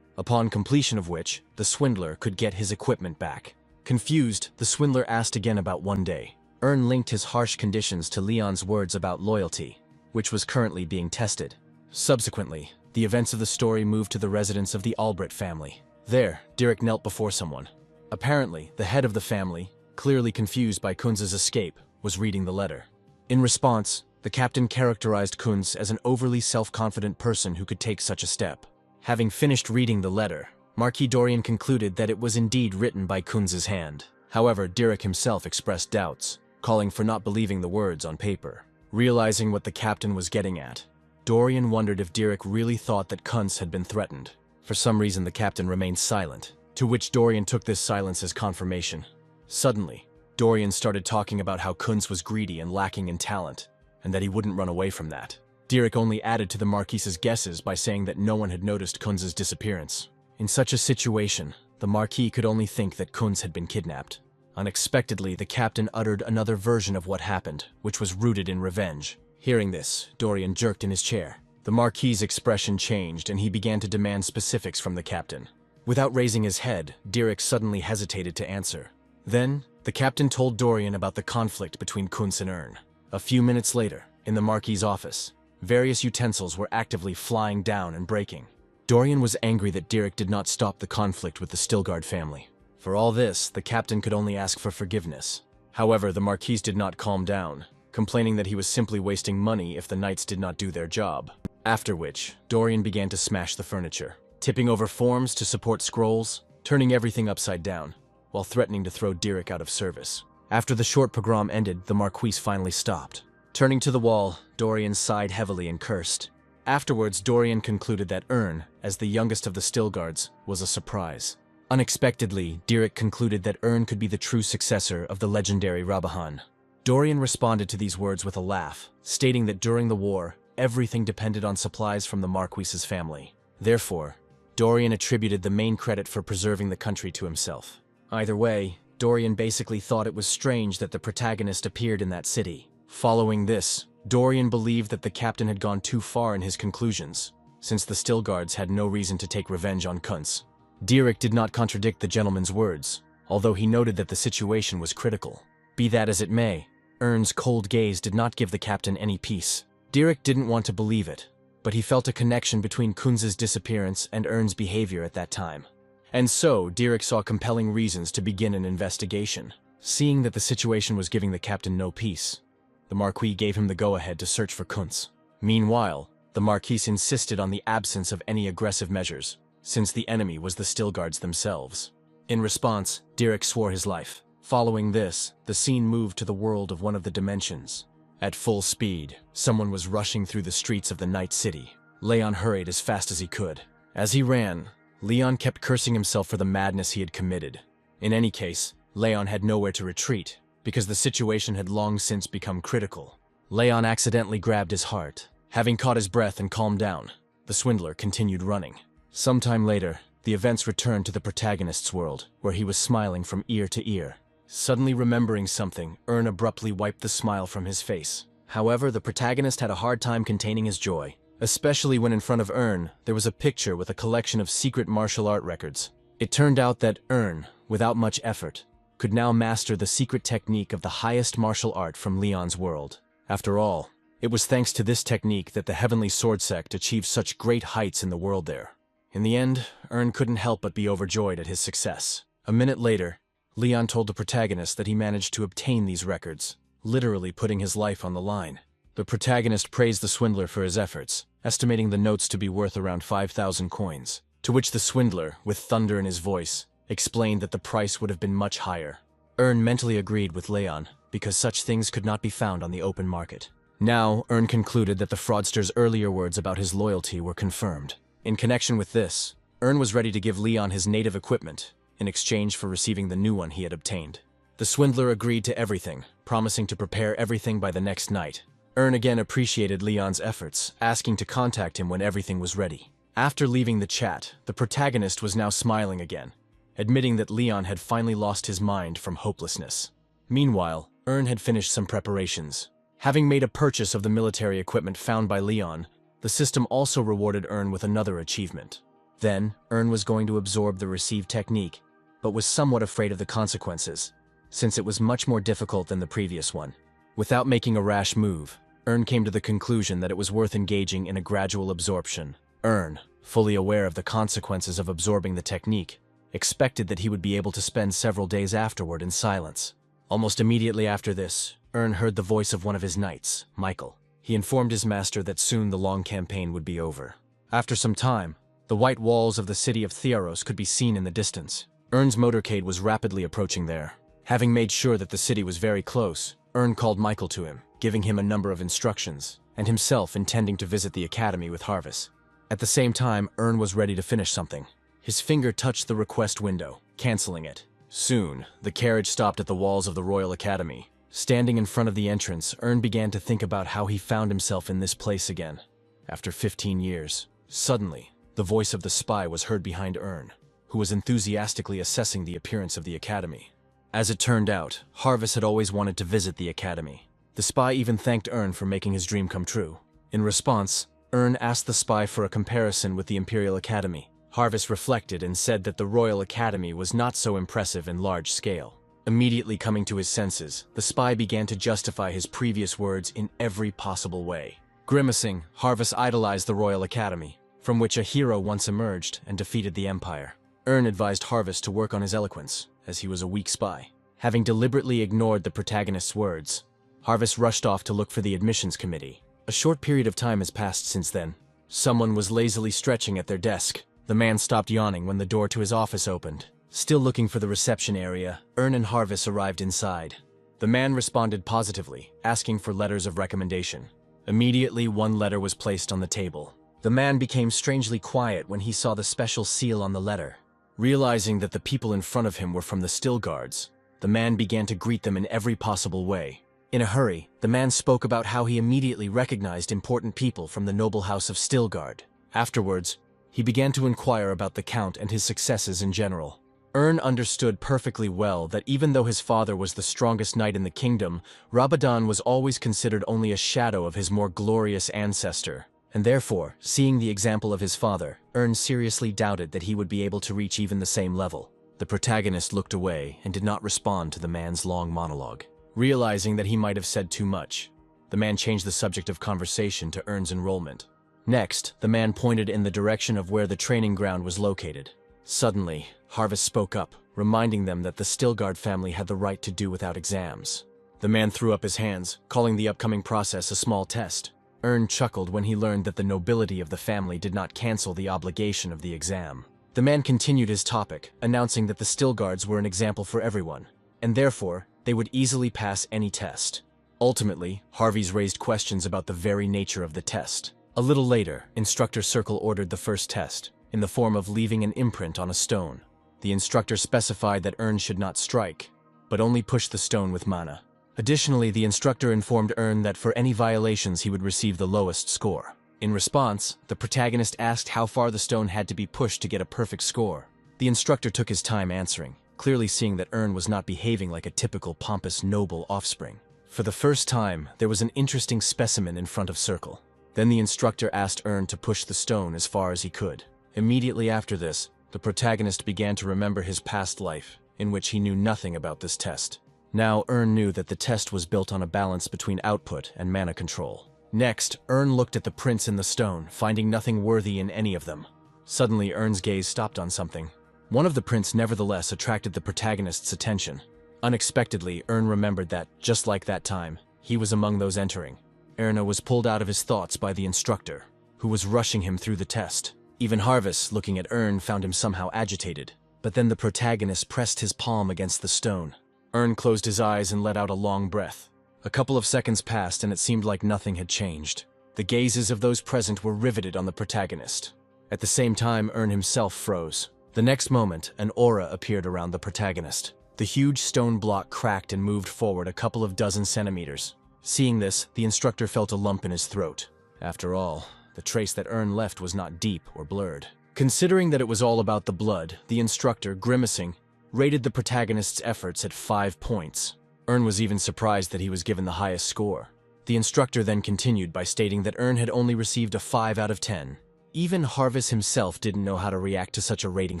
upon completion of which, the swindler could get his equipment back. Confused, the swindler asked again about one day. Ern linked his harsh conditions to Leon's words about loyalty, which was currently being tested. Subsequently, the events of the story moved to the residence of the Albrecht family. There, Dirk knelt before someone. Apparently, the head of the family, clearly confused by Kunz's escape, was reading the letter. In response, the captain characterized Kunz as an overly self-confident person who could take such a step. Having finished reading the letter, Marquis Dorian concluded that it was indeed written by Kunz's hand. However, Dirk himself expressed doubts, calling for not believing the words on paper. Realizing what the captain was getting at, Dorian wondered if Dirk really thought that Kunz had been threatened. For some reason, the captain remained silent, to which Dorian took this silence as confirmation. Suddenly, Dorian started talking about how Kunz was greedy and lacking in talent, and that he wouldn't run away from that. Dirk only added to the Marquis's guesses by saying that no one had noticed Kunz's disappearance. In such a situation, the Marquis could only think that Kunz had been kidnapped. Unexpectedly, the captain uttered another version of what happened, which was rooted in revenge. Hearing this, Dorian jerked in his chair. The Marquis's expression changed, and he began to demand specifics from the captain. Without raising his head, Dirk suddenly hesitated to answer. Then, the captain told Dorian about the conflict between Kunz and Ern. A few minutes later, in the Marquis's office, various utensils were actively flying down and breaking. Dorian was angry that Dirk did not stop the conflict with the Stilgard family. For all this, the captain could only ask for forgiveness. However, the Marquis did not calm down, complaining that he was simply wasting money if the knights did not do their job. After which, Dorian began to smash the furniture, tipping over forms to support scrolls, turning everything upside down, while threatening to throw Dirk out of service. After the short pogrom ended, the Marquis finally stopped. Turning to the wall, Dorian sighed heavily and cursed. Afterwards, Dorian concluded that Ern, as the youngest of the Stilgards, was a surprise. Unexpectedly, Dirk concluded that Ern could be the true successor of the legendary Rabahan. Dorian responded to these words with a laugh, stating that during the war, everything depended on supplies from the Marquis's family. Therefore, Dorian attributed the main credit for preserving the country to himself. Either way, Dorian basically thought it was strange that the protagonist appeared in that city. Following this, Dorian believed that the captain had gone too far in his conclusions, since the Stilgards had no reason to take revenge on Kunz. Dirk did not contradict the gentleman's words, although he noted that the situation was critical. Be that as it may, Ern's cold gaze did not give the captain any peace. Dirk didn't want to believe it, but he felt a connection between Kunz's disappearance and Ern's behavior at that time. And so, Dirk saw compelling reasons to begin an investigation. Seeing that the situation was giving the captain no peace, the Marquis gave him the go-ahead to search for Kunz. Meanwhile, the Marquis insisted on the absence of any aggressive measures, since the enemy was the Stilgards themselves. In response, Dirk swore his life. Following this, the scene moved to the world of one of the dimensions. At full speed, someone was rushing through the streets of the night city. Leon hurried as fast as he could. As he ran, Leon kept cursing himself for the madness he had committed. In any case, Leon had nowhere to retreat, because the situation had long since become critical. Leon accidentally grabbed his heart. Having caught his breath and calmed down, the swindler continued running. Sometime later, the events returned to the protagonist's world, where he was smiling from ear to ear. Suddenly remembering something, Ern abruptly wiped the smile from his face. However, the protagonist had a hard time containing his joy, especially when in front of Ern, there was a picture with a collection of secret martial art records. It turned out that Ern, without much effort, could now master the secret technique of the highest martial art from Leon's world. After all, it was thanks to this technique that the Heavenly Sword Sect achieved such great heights in the world there. In the end, Ern couldn't help but be overjoyed at his success. A minute later, Leon told the protagonist that he managed to obtain these records, literally putting his life on the line. The protagonist praised the swindler for his efforts, estimating the notes to be worth around 5,000 coins, to which the swindler, with thunder in his voice, explained that the price would have been much higher. Ern mentally agreed with Leon, because such things could not be found on the open market. Now, Ern concluded that the fraudster's earlier words about his loyalty were confirmed. In connection with this, Ern was ready to give Leon his native equipment, in exchange for receiving the new one he had obtained. The swindler agreed to everything, promising to prepare everything by the next night. Ern again appreciated Leon's efforts, asking to contact him when everything was ready. After leaving the chat, the protagonist was now smiling again, admitting that Leon had finally lost his mind from hopelessness. Meanwhile, Ern had finished some preparations. Having made a purchase of the military equipment found by Leon, the system also rewarded Ern with another achievement. Then, Ern was going to absorb the received technique but was somewhat afraid of the consequences, since it was much more difficult than the previous one. Without making a rash move, Ern came to the conclusion that it was worth engaging in a gradual absorption. Ern, fully aware of the consequences of absorbing the technique, expected that he would be able to spend several days afterward in silence. Almost immediately after this, Ern heard the voice of one of his knights, Michael. He informed his master that soon the long campaign would be over. After some time, the white walls of the city of Thearos could be seen in the distance. Ern's motorcade was rapidly approaching there. Having made sure that the city was very close, Ern called Michael to him, giving him a number of instructions, and himself intending to visit the academy with Harvis. At the same time, Ern was ready to finish something. His finger touched the request window, canceling it. Soon, the carriage stopped at the walls of the Royal Academy. Standing in front of the entrance, Ern began to think about how he found himself in this place again. After 15 years, suddenly, the voice of the spy was heard behind Ern, who was enthusiastically assessing the appearance of the academy. As it turned out, Harvis had always wanted to visit the academy. The spy even thanked Ern for making his dream come true. In response, Ern asked the spy for a comparison with the Imperial Academy. Harvis reflected and said that the Royal Academy was not so impressive in large scale. Immediately coming to his senses, the spy began to justify his previous words in every possible way. Grimacing, Harvis idolized the Royal Academy, from which a hero once emerged and defeated the Empire. Ern advised Harvis to work on his eloquence, as he was a weak spy. Having deliberately ignored the protagonist's words, Harvis rushed off to look for the admissions committee. A short period of time has passed since then. Someone was lazily stretching at their desk. The man stopped yawning when the door to his office opened. Still looking for the reception area, Ern and Harvis arrived inside. The man responded positively, asking for letters of recommendation. Immediately, one letter was placed on the table. The man became strangely quiet when he saw the special seal on the letter. Realizing that the people in front of him were from the Still Guards, the man began to greet them in every possible way. In a hurry, the man spoke about how he immediately recognized important people from the noble house of Stillguard. Afterwards, he began to inquire about the Count and his successes in general. Ern understood perfectly well that even though his father was the strongest knight in the kingdom, Rabadan was always considered only a shadow of his more glorious ancestor. And therefore, seeing the example of his father, Ern seriously doubted that he would be able to reach even the same level. The protagonist looked away and did not respond to the man's long monologue. Realizing that he might have said too much, the man changed the subject of conversation to Ern's enrollment. Next, the man pointed in the direction of where the training ground was located. Suddenly, Harvis spoke up, reminding them that the Stillguard family had the right to do without exams. The man threw up his hands, calling the upcoming process a small test. Ern chuckled when he learned that the nobility of the family did not cancel the obligation of the exam. The man continued his topic, announcing that the Stillguards were an example for everyone, and therefore, they would easily pass any test. Ultimately, Harvis raised questions about the very nature of the test. A little later, Instructor Circle ordered the first test, in the form of leaving an imprint on a stone. The instructor specified that Ern should not strike, but only push the stone with mana. Additionally, the instructor informed Ern that for any violations he would receive the lowest score. In response, the protagonist asked how far the stone had to be pushed to get a perfect score. The instructor took his time answering, clearly seeing that Ern was not behaving like a typical pompous noble offspring. For the first time, there was an interesting specimen in front of Circle. Then the instructor asked Ern to push the stone as far as he could. Immediately after this, the protagonist began to remember his past life, in which he knew nothing about this test. Now Ern knew that the test was built on a balance between output and mana control. Next, Ern looked at the prints in the stone, finding nothing worthy in any of them. Suddenly, Ern's gaze stopped on something. One of the prints nevertheless attracted the protagonist's attention. Unexpectedly, Ern remembered that, just like that time, he was among those entering. Erna was pulled out of his thoughts by the instructor, who was rushing him through the test. Even Harvis, looking at Ern, found him somehow agitated. But then the protagonist pressed his palm against the stone. Ern closed his eyes and let out a long breath. A couple of seconds passed and it seemed like nothing had changed. The gazes of those present were riveted on the protagonist. At the same time, Ern himself froze. The next moment, an aura appeared around the protagonist. The huge stone block cracked and moved forward a couple of dozen centimeters. Seeing this, the instructor felt a lump in his throat. After all, the trace that Ern left was not deep or blurred. Considering that it was all about the blood, the instructor, grimacing, rated the protagonist's efforts at 5 points. Ern was even surprised that he was given the highest score. The instructor then continued by stating that Ern had only received a 5 out of 10. Even Harvis himself didn't know how to react to such a rating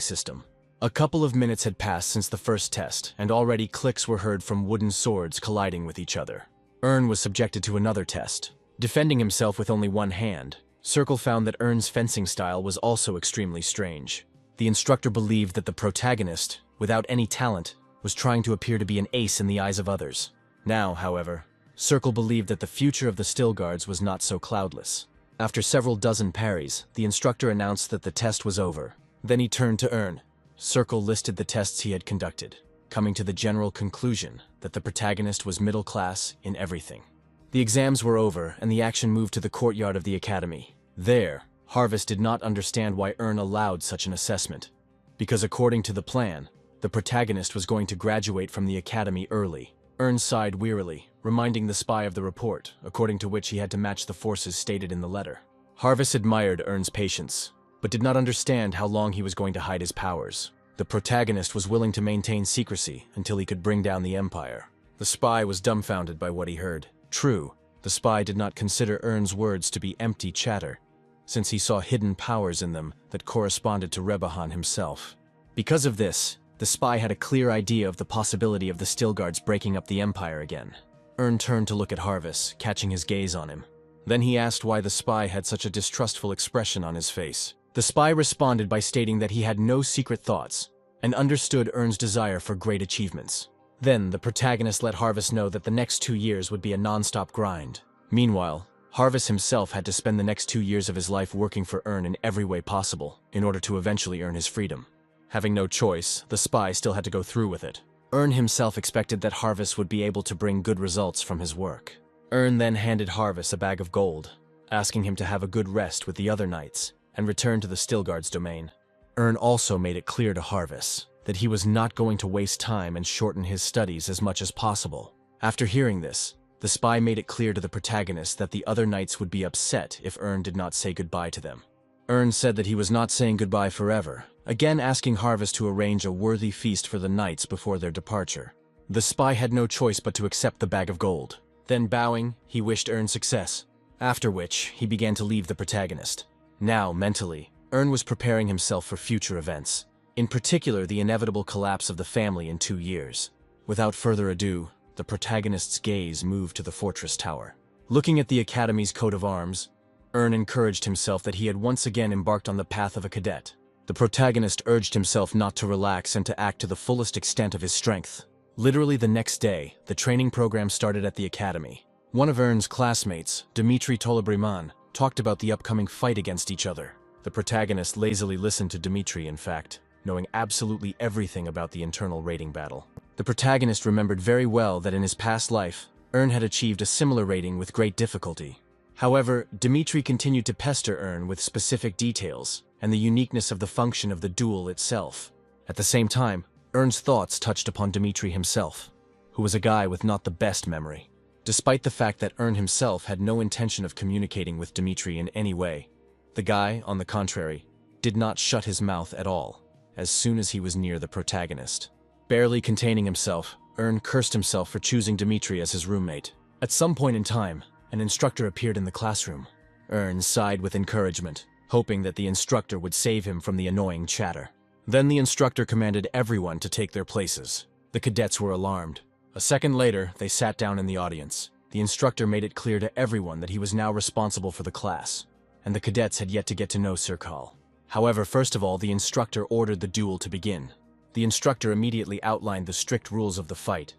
system. A couple of minutes had passed since the first test, and already clicks were heard from wooden swords colliding with each other. Ern was subjected to another test. Defending himself with only one hand, Circle found that Ern's fencing style was also extremely strange. The instructor believed that the protagonist, without any talent, was trying to appear to be an ace in the eyes of others. Now, however, Circle believed that the future of the Still Guards was not so cloudless. After several dozen parries, the instructor announced that the test was over. Then he turned to Ern. Circle listed the tests he had conducted, coming to the general conclusion that the protagonist was middle class in everything. The exams were over, and the action moved to the courtyard of the academy. There, Harvest did not understand why Ern allowed such an assessment, because according to the plan, the protagonist was going to graduate from the academy early. Ern sighed wearily, reminding the spy of the report, according to which he had to match the forces stated in the letter. Harvest admired Ern's patience, but did not understand how long he was going to hide his powers. The protagonist was willing to maintain secrecy until he could bring down the Empire. The spy was dumbfounded by what he heard. True, the spy did not consider Ern's words to be empty chatter, since he saw hidden powers in them that corresponded to Rebahan himself. Because of this, the spy had a clear idea of the possibility of the Still Guards breaking up the Empire again. Ern turned to look at Harvest, catching his gaze on him. Then he asked why the spy had such a distrustful expression on his face. The spy responded by stating that he had no secret thoughts, and understood Ern's desire for great achievements. Then, the protagonist let Harvest know that the next 2 years would be a non-stop grind. Meanwhile, Harvest himself had to spend the next 2 years of his life working for Ern in every way possible, in order to eventually earn his freedom. Having no choice, the spy still had to go through with it. Ern himself expected that Harvest would be able to bring good results from his work. Ern then handed Harvest a bag of gold, asking him to have a good rest with the other knights, and return to the Still Guards' domain. Ern also made it clear to Harvest that he was not going to waste time and shorten his studies as much as possible. After hearing this, the spy made it clear to the protagonist that the other knights would be upset if Ern did not say goodbye to them. Ern said that he was not saying goodbye forever, again asking Harvest to arrange a worthy feast for the knights before their departure. The spy had no choice but to accept the bag of gold. Then bowing, he wished Ern success, after which he began to leave the protagonist. Now, mentally, Ern was preparing himself for future events, in particular the inevitable collapse of the family in 2 years. Without further ado, the protagonist's gaze moved to the fortress tower. Looking at the Academy's coat of arms, Ern encouraged himself that he had once again embarked on the path of a cadet. The protagonist urged himself not to relax and to act to the fullest extent of his strength. Literally the next day, the training program started at the Academy. One of Ern's classmates, Dmitry Tolobriman, talked about the upcoming fight against each other. The protagonist lazily listened to Dmitry, in fact, knowing absolutely everything about the internal rating battle. The protagonist remembered very well that in his past life, Ern had achieved a similar rating with great difficulty. However, Dmitry continued to pester Ern with specific details and the uniqueness of the function of the duel itself. At the same time, Ern's thoughts touched upon Dmitry himself, who was a guy with not the best memory. Despite the fact that Ern himself had no intention of communicating with Dmitry in any way, the guy, on the contrary, did not shut his mouth at all as soon as he was near the protagonist. Barely containing himself, Ern cursed himself for choosing Dmitry as his roommate. At some point in time, an instructor appeared in the classroom. Ern sighed with encouragement, hoping that the instructor would save him from the annoying chatter. Then the instructor commanded everyone to take their places. The cadets were alarmed. A second later, they sat down in the audience. The instructor made it clear to everyone that he was now responsible for the class, and the cadets had yet to get to know Sirkal. However, first of all, the instructor ordered the duel to begin. The instructor immediately outlined the strict rules of the fight.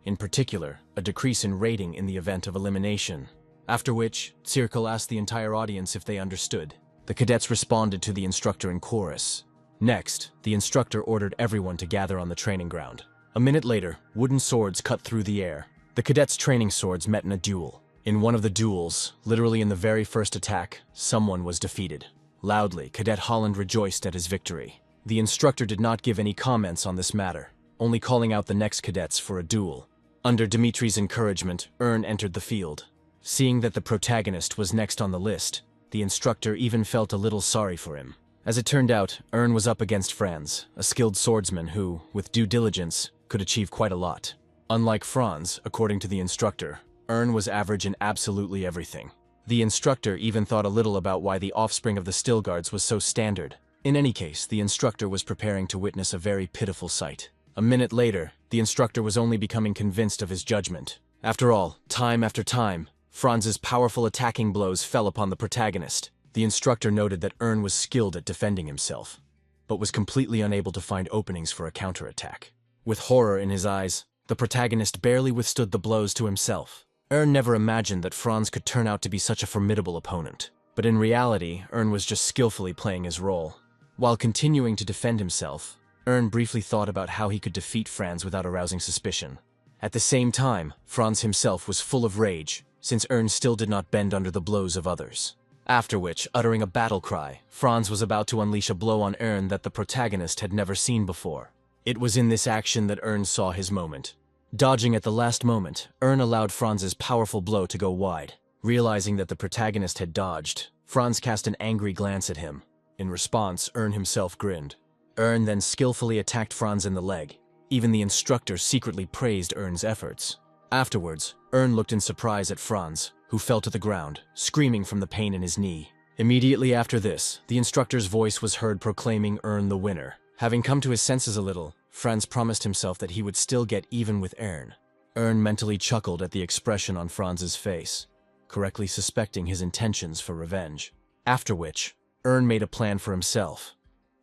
In particular, a decrease in rating in the event of elimination. After which, Sirkal asked the entire audience if they understood. The cadets responded to the instructor in chorus. Next, the instructor ordered everyone to gather on the training ground. A minute later, wooden swords cut through the air. The cadets' training swords met in a duel. In one of the duels, literally in the very first attack, someone was defeated. Loudly, Cadet Holland rejoiced at his victory. The instructor did not give any comments on this matter, only calling out the next cadets for a duel. Under Dmitry's encouragement, Ern entered the field. Seeing that the protagonist was next on the list, the instructor even felt a little sorry for him. As it turned out, Ern was up against Franz, a skilled swordsman who, with due diligence, could achieve quite a lot. Unlike Franz, according to the instructor, Ern was average in absolutely everything. The instructor even thought a little about why the offspring of the Still Guards was so standard. In any case, the instructor was preparing to witness a very pitiful sight. A minute later, the instructor was only becoming convinced of his judgment. After all, time after time, Franz's powerful attacking blows fell upon the protagonist. The instructor noted that Ern was skilled at defending himself, but was completely unable to find openings for a counterattack. With horror in his eyes, the protagonist barely withstood the blows to himself. Ern never imagined that Franz could turn out to be such a formidable opponent. But in reality, Ern was just skillfully playing his role. While continuing to defend himself, Ern briefly thought about how he could defeat Franz without arousing suspicion. At the same time, Franz himself was full of rage, since Ern still did not bend under the blows of others. After which, uttering a battle cry, Franz was about to unleash a blow on Ern that the protagonist had never seen before. It was in this action that Ern saw his moment. Dodging at the last moment, Ern allowed Franz's powerful blow to go wide. Realizing that the protagonist had dodged, Franz cast an angry glance at him. In response, Ern himself grinned. Ern then skillfully attacked Franz in the leg. Even the instructor secretly praised Ern's efforts. Afterwards, Ern looked in surprise at Franz, who fell to the ground, screaming from the pain in his knee. Immediately after this, the instructor's voice was heard proclaiming Ern the winner. Having come to his senses a little, Franz promised himself that he would still get even with Ern. Ern mentally chuckled at the expression on Franz's face, correctly suspecting his intentions for revenge. After which, Ern made a plan for himself,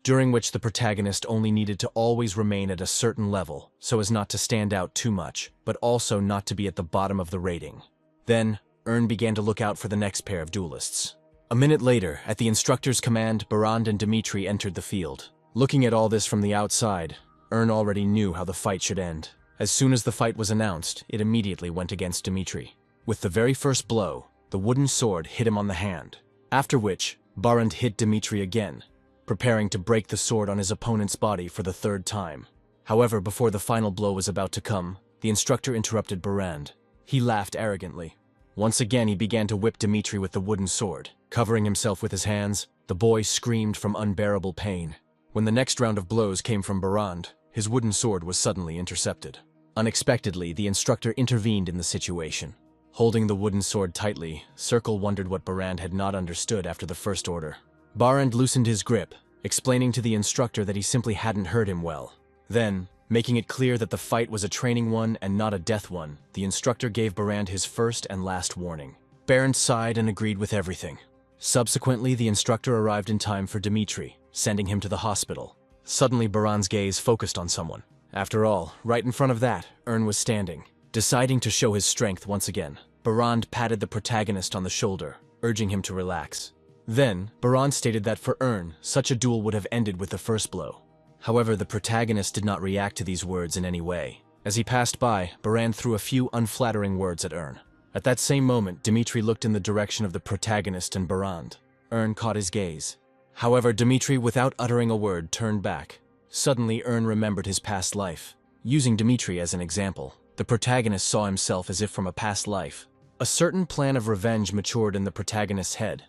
during which the protagonist only needed to always remain at a certain level so as not to stand out too much, but also not to be at the bottom of the rating. Then, Ern began to look out for the next pair of duelists. A minute later, at the instructor's command, Barand and Dmitri entered the field. Looking at all this from the outside, Ern already knew how the fight should end. As soon as the fight was announced, it immediately went against Dmitri. With the very first blow, the wooden sword hit him on the hand, after which, Barand hit Dmitri again, preparing to break the sword on his opponent's body for the third time. However, before the final blow was about to come, the instructor interrupted Barand. He laughed arrogantly. Once again, he began to whip Dmitri with the wooden sword. Covering himself with his hands, the boy screamed from unbearable pain. When the next round of blows came from Barand, his wooden sword was suddenly intercepted. Unexpectedly, the instructor intervened in the situation. Holding the wooden sword tightly, Circle wondered what Barand had not understood after the first order. Barand loosened his grip, explaining to the instructor that he simply hadn't heard him well. Then, making it clear that the fight was a training one and not a death one, the instructor gave Barand his first and last warning. Barand sighed and agreed with everything. Subsequently, the instructor arrived in time for Dmitri, sending him to the hospital. Suddenly, Barand's gaze focused on someone. After all, right in front of that, Ern was standing. Deciding to show his strength once again, Barand patted the protagonist on the shoulder, urging him to relax. Then, Barand stated that for Ern, such a duel would have ended with the first blow. However, the protagonist did not react to these words in any way. As he passed by, Barand threw a few unflattering words at Ern. At that same moment, Dmitri looked in the direction of the protagonist and Barand. Ern caught his gaze. However, Dmitri, without uttering a word, turned back. Suddenly, Ern remembered his past life. Using Dmitri as an example, the protagonist saw himself as if from a past life. A certain plan of revenge matured in the protagonist's head.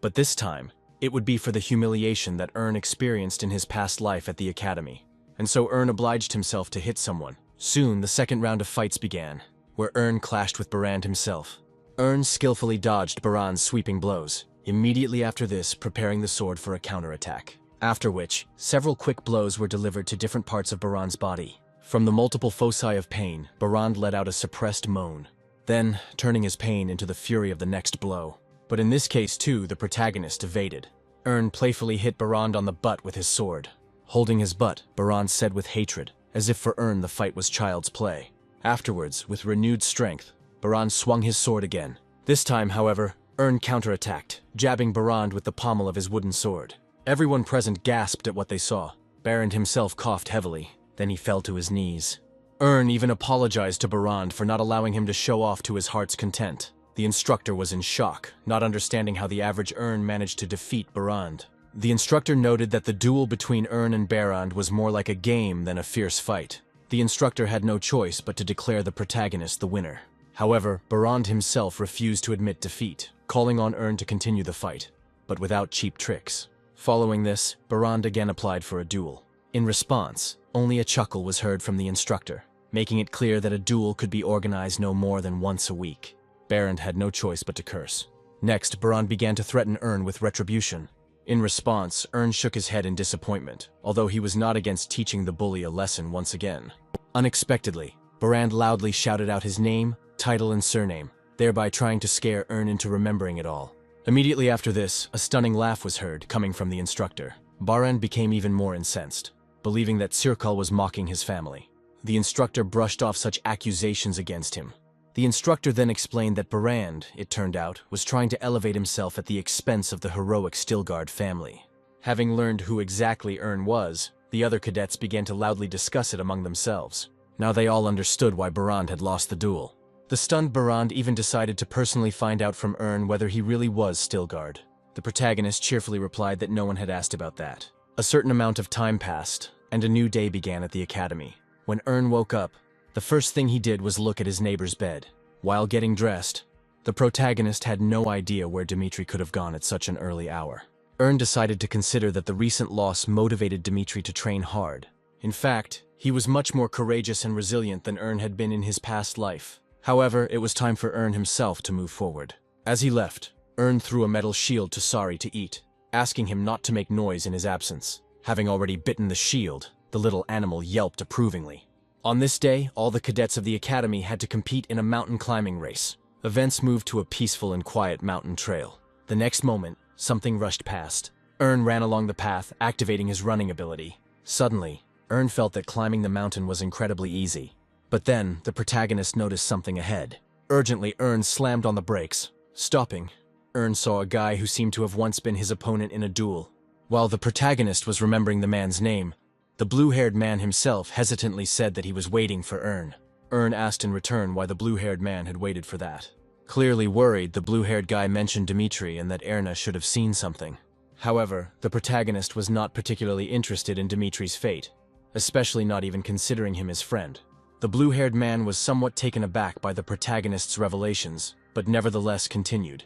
But this time, it would be for the humiliation that Ern experienced in his past life at the academy. And so Ern obliged himself to hit someone. Soon, the second round of fights began, where Ern clashed with Barand himself. Ern skillfully dodged Barand's sweeping blows, immediately after this preparing the sword for a counterattack. After which, several quick blows were delivered to different parts of Barand's body. From the multiple foci of pain, Barand let out a suppressed moan, then turning his pain into the fury of the next blow. But in this case too, the protagonist evaded. Ern playfully hit Barand on the butt with his sword. Holding his butt, Barand said with hatred, as if for Ern the fight was child's play. Afterwards, with renewed strength, Barand swung his sword again. This time, however, Ern counterattacked, jabbing Barand with the pommel of his wooden sword. Everyone present gasped at what they saw. Barand himself coughed heavily, then he fell to his knees. Ern even apologized to Barand for not allowing him to show off to his heart's content. The instructor was in shock, not understanding how the average Ern managed to defeat Barand. The instructor noted that the duel between Ern and Barand was more like a game than a fierce fight. The instructor had no choice but to declare the protagonist the winner. However, Barand himself refused to admit defeat, calling on Ern to continue the fight, but without cheap tricks. Following this, Barand again applied for a duel. In response, only a chuckle was heard from the instructor, making it clear that a duel could be organized no more than once a week. Barand had no choice but to curse. Next, Barand began to threaten Ern with retribution. In response, Ern shook his head in disappointment, although he was not against teaching the bully a lesson once again. Unexpectedly, Barand loudly shouted out his name, title, and surname, thereby trying to scare Ern into remembering it all. Immediately after this, a stunning laugh was heard coming from the instructor. Barand became even more incensed, believing that Sirkal was mocking his family. The instructor brushed off such accusations against him. The instructor then explained that Barand, it turned out, was trying to elevate himself at the expense of the heroic Stilgard family. Having learned who exactly Ern was, the other cadets began to loudly discuss it among themselves. Now they all understood why Barand had lost the duel. The stunned Barand even decided to personally find out from Ern whether he really was Stilgard. The protagonist cheerfully replied that no one had asked about that. A certain amount of time passed, and a new day began at the academy. When Ern woke up, the first thing he did was look at his neighbor's bed. While getting dressed, the protagonist had no idea where Dmitri could have gone at such an early hour. Ern decided to consider that the recent loss motivated Dmitri to train hard. In fact, he was much more courageous and resilient than Ern had been in his past life. However, it was time for Ern himself to move forward. As he left, Ern threw a metal shield to Sari to eat, asking him not to make noise in his absence. Having already bitten the shield, the little animal yelped approvingly. On this day, all the cadets of the academy had to compete in a mountain climbing race. Events moved to a peaceful and quiet mountain trail. The next moment, something rushed past. Ern ran along the path, activating his running ability. Suddenly, Ern felt that climbing the mountain was incredibly easy. But then, the protagonist noticed something ahead. Urgently, Ern slammed on the brakes. Stopping, Ern saw a guy who seemed to have once been his opponent in a duel. While the protagonist was remembering the man's name, the blue-haired man himself hesitantly said that he was waiting for Ern. Ern asked in return why the blue-haired man had waited for that. Clearly worried, the blue-haired guy mentioned Dmitri and that Erna should have seen something. However, the protagonist was not particularly interested in Dmitri's fate, especially not even considering him his friend. The blue-haired man was somewhat taken aback by the protagonist's revelations, but nevertheless continued,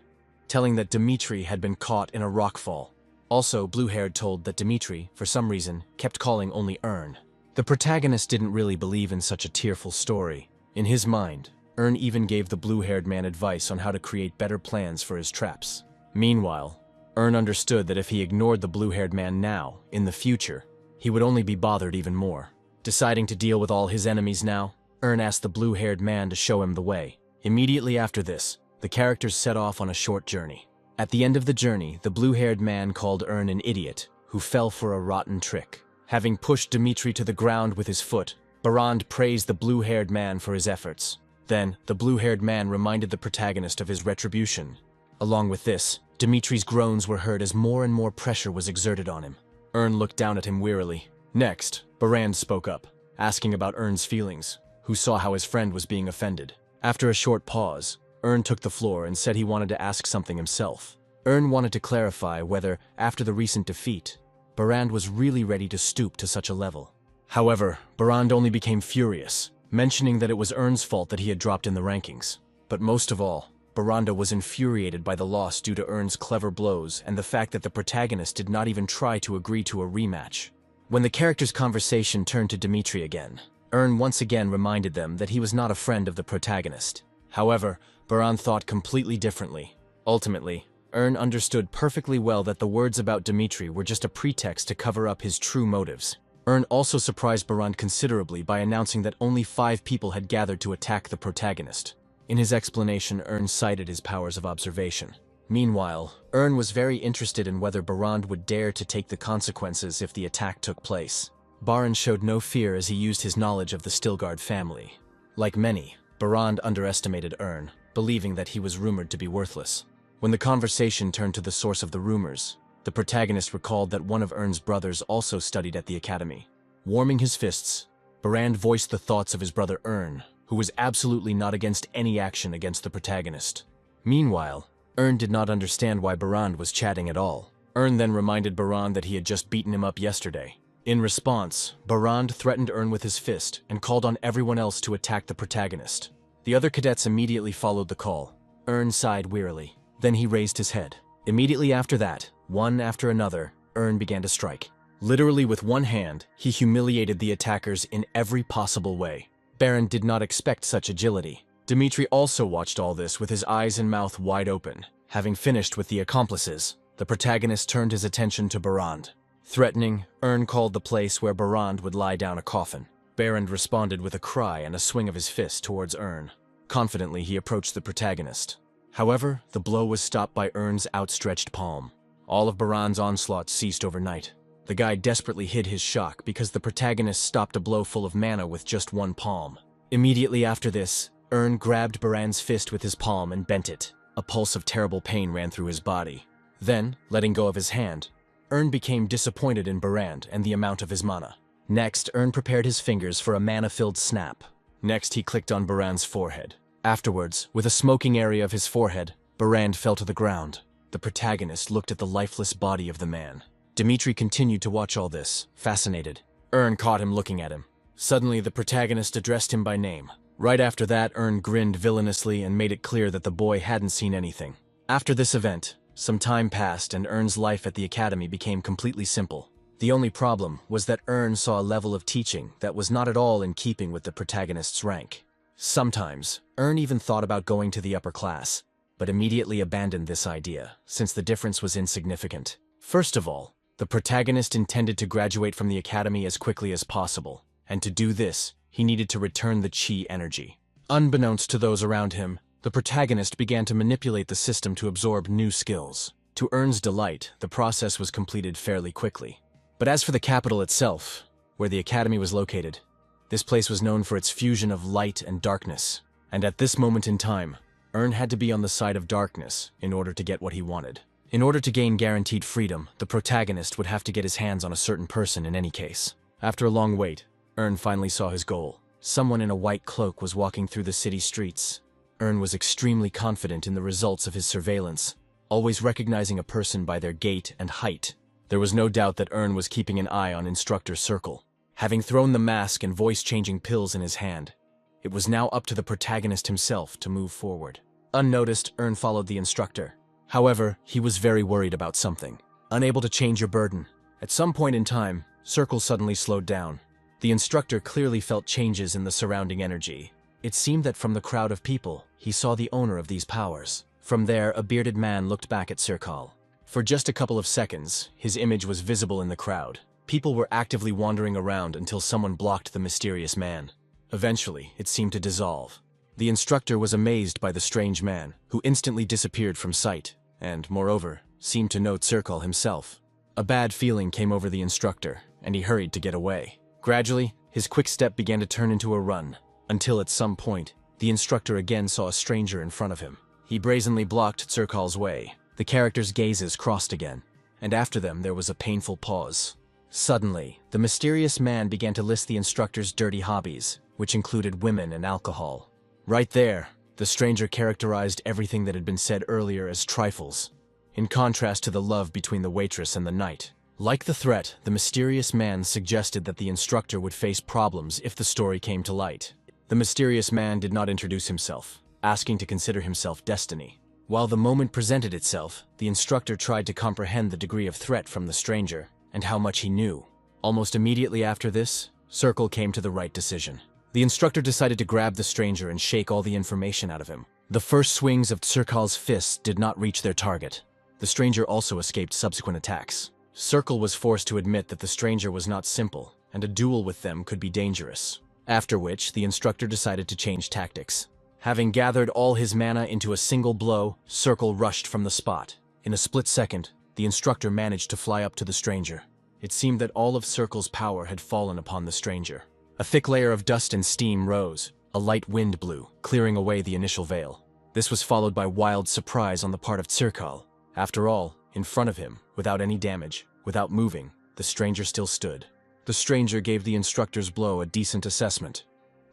telling that Dmitri had been caught in a rockfall. Also, blue-haired told that Dmitri, for some reason, kept calling only Ern. The protagonist didn't really believe in such a tearful story. In his mind, Ern even gave the blue-haired man advice on how to create better plans for his traps. Meanwhile, Ern understood that if he ignored the blue-haired man now, in the future, he would only be bothered even more. Deciding to deal with all his enemies now, Ern asked the blue-haired man to show him the way. Immediately after this, the characters set off on a short journey. At the end of the journey, the blue-haired man called Ern an idiot, who fell for a rotten trick. Having pushed Dmitri to the ground with his foot, Barand praised the blue-haired man for his efforts. Then, the blue-haired man reminded the protagonist of his retribution. Along with this, Dmitri's groans were heard as more and more pressure was exerted on him. Ern looked down at him wearily. Next, Barand spoke up, asking about Ern's feelings, who saw how his friend was being offended. After a short pause, Ern took the floor and said he wanted to ask something himself. Ern wanted to clarify whether, after the recent defeat, Barand was really ready to stoop to such a level. However, Barand only became furious, mentioning that it was Ern's fault that he had dropped in the rankings. But most of all, Baranda was infuriated by the loss due to Ern's clever blows and the fact that the protagonist did not even try to agree to a rematch. When the characters' conversation turned to Dmitri again, Ern once again reminded them that he was not a friend of the protagonist. However, Barand thought completely differently. Ultimately, Ern understood perfectly well that the words about Dmitri were just a pretext to cover up his true motives. Ern also surprised Barand considerably by announcing that only 5 people had gathered to attack the protagonist. In his explanation, Ern cited his powers of observation. Meanwhile, Ern was very interested in whether Barand would dare to take the consequences if the attack took place. Barand showed no fear as he used his knowledge of the Stilgard family. Like many, Barand underestimated Ern, believing that he was rumored to be worthless. When the conversation turned to the source of the rumors, the protagonist recalled that one of Ern's brothers also studied at the academy. Warming his fists, Barand voiced the thoughts of his brother Ern, who was absolutely not against any action against the protagonist. Meanwhile, Ern did not understand why Barand was chatting at all. Ern then reminded Barand that he had just beaten him up yesterday. In response, Barand threatened Ern with his fist and called on everyone else to attack the protagonist. The other cadets immediately followed the call. Ern sighed wearily. Then he raised his head. Immediately after that, one after another, Ern began to strike. Literally with one hand, he humiliated the attackers in every possible way. Barand did not expect such agility. Dmitri also watched all this with his eyes and mouth wide open. Having finished with the accomplices, the protagonist turned his attention to Barand. Threatening, Ern called the place where Barand would lie down a coffin. Barand responded with a cry and a swing of his fist towards Ern. Confidently, he approached the protagonist. However, the blow was stopped by Ern's outstretched palm. All of Barand's onslaught ceased overnight. The guy desperately hid his shock because the protagonist stopped a blow full of mana with just one palm. Immediately after this, Ern grabbed Barand's fist with his palm and bent it. A pulse of terrible pain ran through his body. Then, letting go of his hand, Ern became disappointed in Barand and the amount of his mana. Next, Ern prepared his fingers for a mana-filled snap. Next, he clicked on Barand's forehead. Afterwards, with a smoking area of his forehead, Barand fell to the ground. The protagonist looked at the lifeless body of the man. Dmitri continued to watch all this, fascinated. Ern caught him looking at him. Suddenly, the protagonist addressed him by name. Right after that, Ern grinned villainously and made it clear that the boy hadn't seen anything. After this event, some time passed and Ern's life at the academy became completely simple. The only problem was that Ern saw a level of teaching that was not at all in keeping with the protagonist's rank. Sometimes, Ern even thought about going to the upper class, but immediately abandoned this idea, since the difference was insignificant. First of all, the protagonist intended to graduate from the academy as quickly as possible, and to do this, he needed to return the chi energy. Unbeknownst to those around him, the protagonist began to manipulate the system to absorb new skills. To Ern's delight, the process was completed fairly quickly. But as for the capital itself, where the academy was located, this place was known for its fusion of light and darkness, and at this moment in time, Ern had to be on the side of darkness in order to get what he wanted. In order to gain guaranteed freedom, the protagonist would have to get his hands on a certain person in any case. After a long wait, Ern finally saw his goal. Someone in a white cloak was walking through the city streets. Ern was extremely confident in the results of his surveillance, always recognizing a person by their gait and height. There was no doubt that Ern was keeping an eye on Instructor Circle. Having thrown the mask and voice-changing pills in his hand, it was now up to the protagonist himself to move forward. Unnoticed, Ern followed the instructor. However, he was very worried about something. Unable to change your burden. At some point in time, Circle suddenly slowed down. The instructor clearly felt changes in the surrounding energy. It seemed that from the crowd of people, he saw the owner of these powers. From there, a bearded man looked back at Circle. For just a couple of seconds, his image was visible in the crowd. People were actively wandering around until someone blocked the mysterious man. Eventually, it seemed to dissolve. The instructor was amazed by the strange man, who instantly disappeared from sight, and, moreover, seemed to note Circle himself. A bad feeling came over the instructor, and he hurried to get away. Gradually, his quick step began to turn into a run, until at some point, the instructor again saw a stranger in front of him. He brazenly blocked Circle's way. The characters' gazes crossed again, and after them there was a painful pause. Suddenly, the mysterious man began to list the instructor's dirty hobbies, which included women and alcohol. Right there, the stranger characterized everything that had been said earlier as trifles, in contrast to the love between the waitress and the knight. Like the threat, the mysterious man suggested that the instructor would face problems if the story came to light. The mysterious man did not introduce himself, asking to consider himself Destiny. While the moment presented itself, the instructor tried to comprehend the degree of threat from the stranger, and how much he knew. Almost immediately after this, Circle came to the right decision. The instructor decided to grab the stranger and shake all the information out of him. The first swings of Circle's fists did not reach their target. The stranger also escaped subsequent attacks. Circle was forced to admit that the stranger was not simple, and a duel with them could be dangerous. After which, the instructor decided to change tactics. Having gathered all his mana into a single blow, Circle rushed from the spot. In a split second, the instructor managed to fly up to the stranger. It seemed that all of Circle's power had fallen upon the stranger. A thick layer of dust and steam rose. A light wind blew, clearing away the initial veil. This was followed by wild surprise on the part of Circle. After all, in front of him, without any damage, without moving, the stranger still stood. The stranger gave the instructor's blow a decent assessment,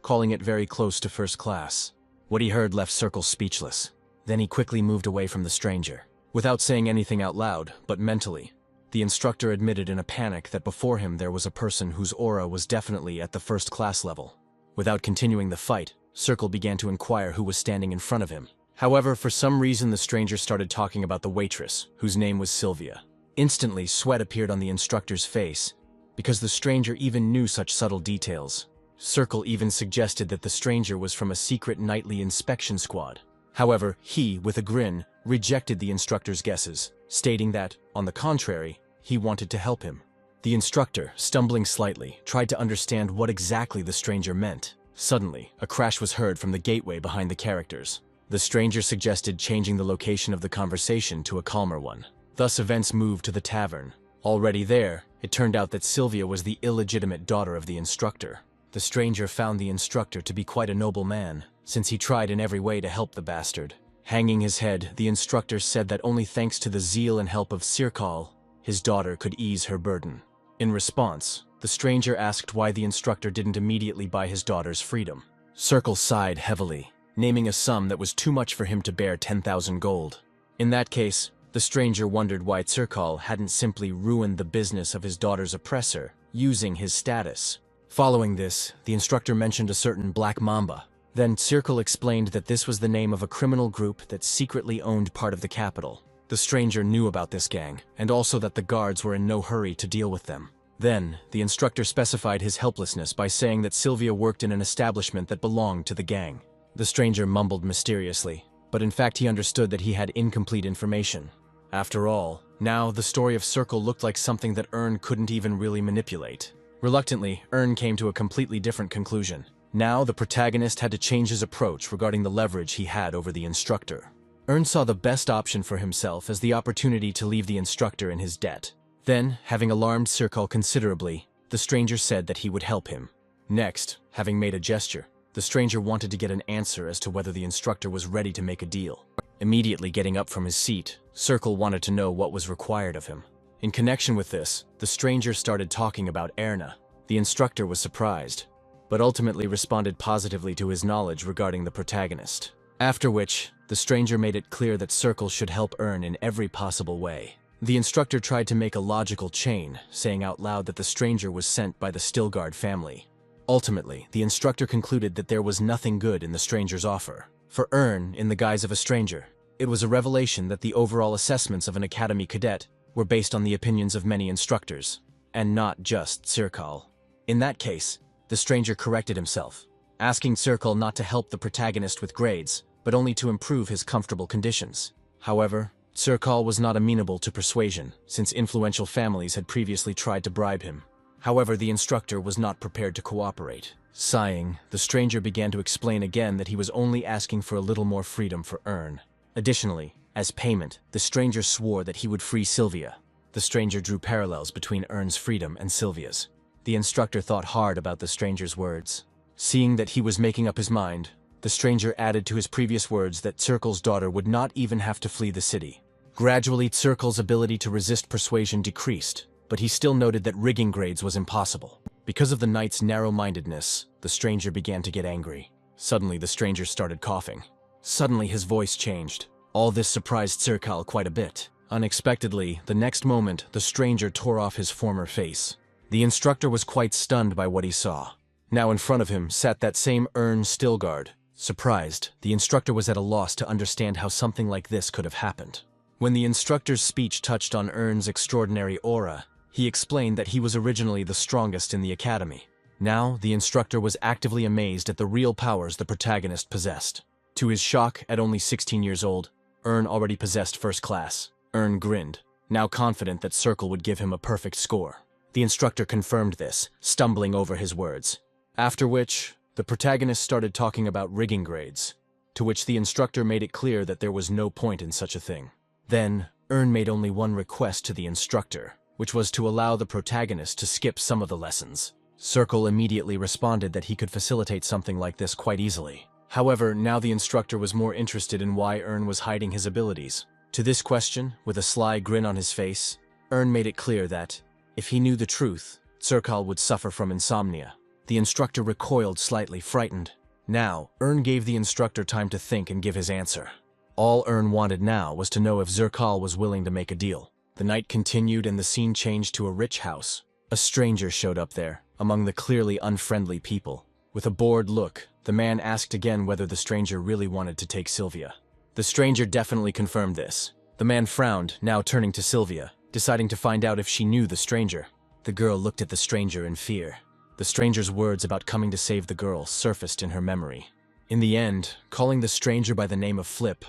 calling it very close to first class. What he heard left Circle speechless. Then he quickly moved away from the stranger. Without saying anything out loud, but mentally, the instructor admitted in a panic that before him there was a person whose aura was definitely at the first class level. Without continuing the fight, Circle began to inquire who was standing in front of him. However, for some reason the stranger started talking about the waitress, whose name was Sylvia. Instantly, sweat appeared on the instructor's face, because the stranger even knew such subtle details. Circle even suggested that the stranger was from a secret nightly inspection squad. However, he, with a grin, rejected the instructor's guesses, stating that, on the contrary, he wanted to help him. The instructor, stumbling slightly, tried to understand what exactly the stranger meant. Suddenly, a crash was heard from the gateway behind the characters. The stranger suggested changing the location of the conversation to a calmer one. Thus events moved to the tavern. Already there, it turned out that Sylvia was the illegitimate daughter of the instructor. The stranger found the instructor to be quite a noble man, since he tried in every way to help the bastard. Hanging his head, the instructor said that only thanks to the zeal and help of Sirkal, his daughter could ease her burden. In response, the stranger asked why the instructor didn't immediately buy his daughter's freedom. Sirkal sighed heavily, naming a sum that was too much for him to bear 10,000 gold. In that case, the stranger wondered why Sirkal hadn't simply ruined the business of his daughter's oppressor, using his status. Following this, the instructor mentioned a certain Black Mamba. Then Sirkal explained that this was the name of a criminal group that secretly owned part of the capital. The stranger knew about this gang, and also that the guards were in no hurry to deal with them. Then, the instructor specified his helplessness by saying that Sylvia worked in an establishment that belonged to the gang. The stranger mumbled mysteriously, but in fact he understood that he had incomplete information. After all, now the story of Sirkal looked like something that Ern couldn't even really manipulate. Reluctantly, Ern came to a completely different conclusion. Now the protagonist had to change his approach regarding the leverage he had over the instructor. Ern saw the best option for himself as the opportunity to leave the instructor in his debt. Then, having alarmed Sirkal considerably, the stranger said that he would help him. Next, having made a gesture, the stranger wanted to get an answer as to whether the instructor was ready to make a deal. Immediately getting up from his seat, Sirkal wanted to know what was required of him. In connection with this, the stranger started talking about Erna. The instructor was surprised, but ultimately responded positively to his knowledge regarding the protagonist. After which, the stranger made it clear that Sirkal should help Ern in every possible way. The instructor tried to make a logical chain, saying out loud that the stranger was sent by the Stilgard family. Ultimately, the instructor concluded that there was nothing good in the stranger's offer. For Ern, in the guise of a stranger, it was a revelation that the overall assessments of an academy cadet were based on the opinions of many instructors, and not just Sirkal. In that case, the stranger corrected himself, asking Sirkal not to help the protagonist with grades, but only to improve his comfortable conditions. However, Sirkal was not amenable to persuasion, since influential families had previously tried to bribe him. However, the instructor was not prepared to cooperate. Sighing, the stranger began to explain again that he was only asking for a little more freedom for Ern. Additionally, as payment, the stranger swore that he would free Sylvia. The stranger drew parallels between Ern's freedom and Sylvia's. The instructor thought hard about the stranger's words. Seeing that he was making up his mind, the stranger added to his previous words that Sirkal's daughter would not even have to flee the city. Gradually, Sirkal's ability to resist persuasion decreased, but he still noted that rigging grades was impossible. Because of the knight's narrow-mindedness, the stranger began to get angry. Suddenly, the stranger started coughing. Suddenly, his voice changed. All this surprised Sirkal quite a bit. Unexpectedly, the next moment, the stranger tore off his former face. The instructor was quite stunned by what he saw. Now in front of him sat that same Ern Stilgard. Surprised, the instructor was at a loss to understand how something like this could have happened. When the instructor's speech touched on Ern's extraordinary aura, he explained that he was originally the strongest in the academy. Now, the instructor was actively amazed at the real powers the protagonist possessed. To his shock, at only 16 years old, Ern already possessed first class. Ern grinned, now confident that Sirkal would give him a perfect score. The instructor confirmed this, stumbling over his words. After which, the protagonist started talking about rigging grades, to which the instructor made it clear that there was no point in such a thing. Then, Ern made only one request to the instructor, which was to allow the protagonist to skip some of the lessons. Sirkal immediately responded that he could facilitate something like this quite easily. However, now the instructor was more interested in why Ern was hiding his abilities. To this question, with a sly grin on his face, Ern made it clear that, if he knew the truth, Sirkal would suffer from insomnia. The instructor recoiled slightly, frightened. Now, Ern gave the instructor time to think and give his answer. All Ern wanted now was to know if Sirkal was willing to make a deal. The night continued and the scene changed to a rich house. A stranger showed up there, among the clearly unfriendly people. With a bored look, the man asked again whether the stranger really wanted to take Sylvia. The stranger definitely confirmed this. The man frowned, now turning to Sylvia, deciding to find out if she knew the stranger. The girl looked at the stranger in fear. The stranger's words about coming to save the girl surfaced in her memory. In the end, calling the stranger by the name of Flip,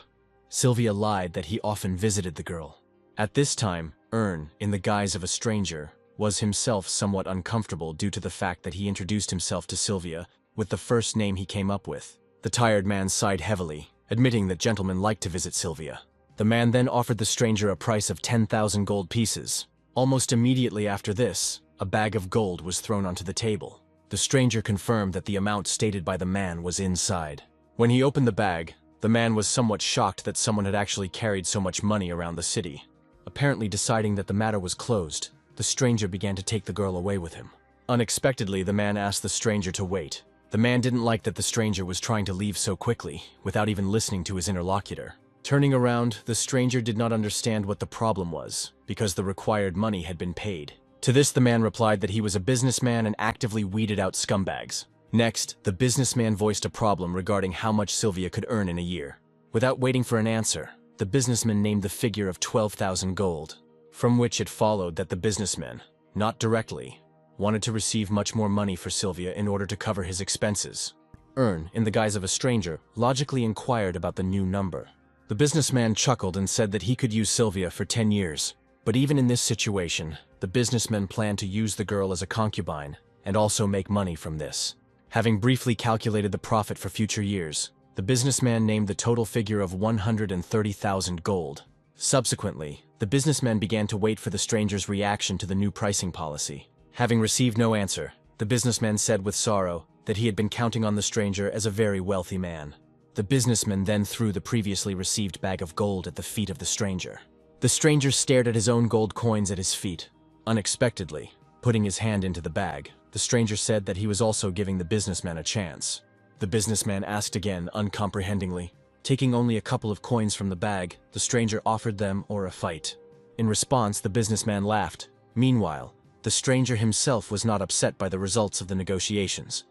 Sylvia lied that he often visited the girl. At this time, Ern, in the guise of a stranger, was himself somewhat uncomfortable due to the fact that he introduced himself to Sylvia with the first name he came up with. The tired man sighed heavily, admitting that gentlemen liked to visit Sylvia. The man then offered the stranger a price of 10,000 gold pieces. Almost immediately after this, a bag of gold was thrown onto the table. The stranger confirmed that the amount stated by the man was inside. When he opened the bag, the man was somewhat shocked that someone had actually carried so much money around the city. Apparently deciding that the matter was closed, the stranger began to take the girl away with him. Unexpectedly, the man asked the stranger to wait. The man didn't like that the stranger was trying to leave so quickly, without even listening to his interlocutor. Turning around, the stranger did not understand what the problem was, because the required money had been paid. To this, the man replied that he was a businessman and actively weeded out scumbags. Next, the businessman voiced a problem regarding how much Sylvia could earn in a year. Without waiting for an answer, the businessman named the figure of 12,000 gold, from which it followed that the businessman, not directly, wanted to receive much more money for Sylvia in order to cover his expenses. Ern, in the guise of a stranger, logically inquired about the new number. The businessman chuckled and said that he could use Sylvia for 10 years. But even in this situation, the businessman planned to use the girl as a concubine and also make money from this. Having briefly calculated the profit for future years, the businessman named the total figure of 130,000 gold. Subsequently, the businessman began to wait for the stranger's reaction to the new pricing policy. Having received no answer, the businessman said with sorrow that he had been counting on the stranger as a very wealthy man. The businessman then threw the previously received bag of gold at the feet of the stranger. The stranger stared at his own gold coins at his feet. Unexpectedly, putting his hand into the bag, the stranger said that he was also giving the businessman a chance. The businessman asked again, uncomprehendingly. Taking only a couple of coins from the bag, the stranger offered them or a fight. In response, the businessman laughed. Meanwhile, the stranger himself was not upset by the results of the negotiations,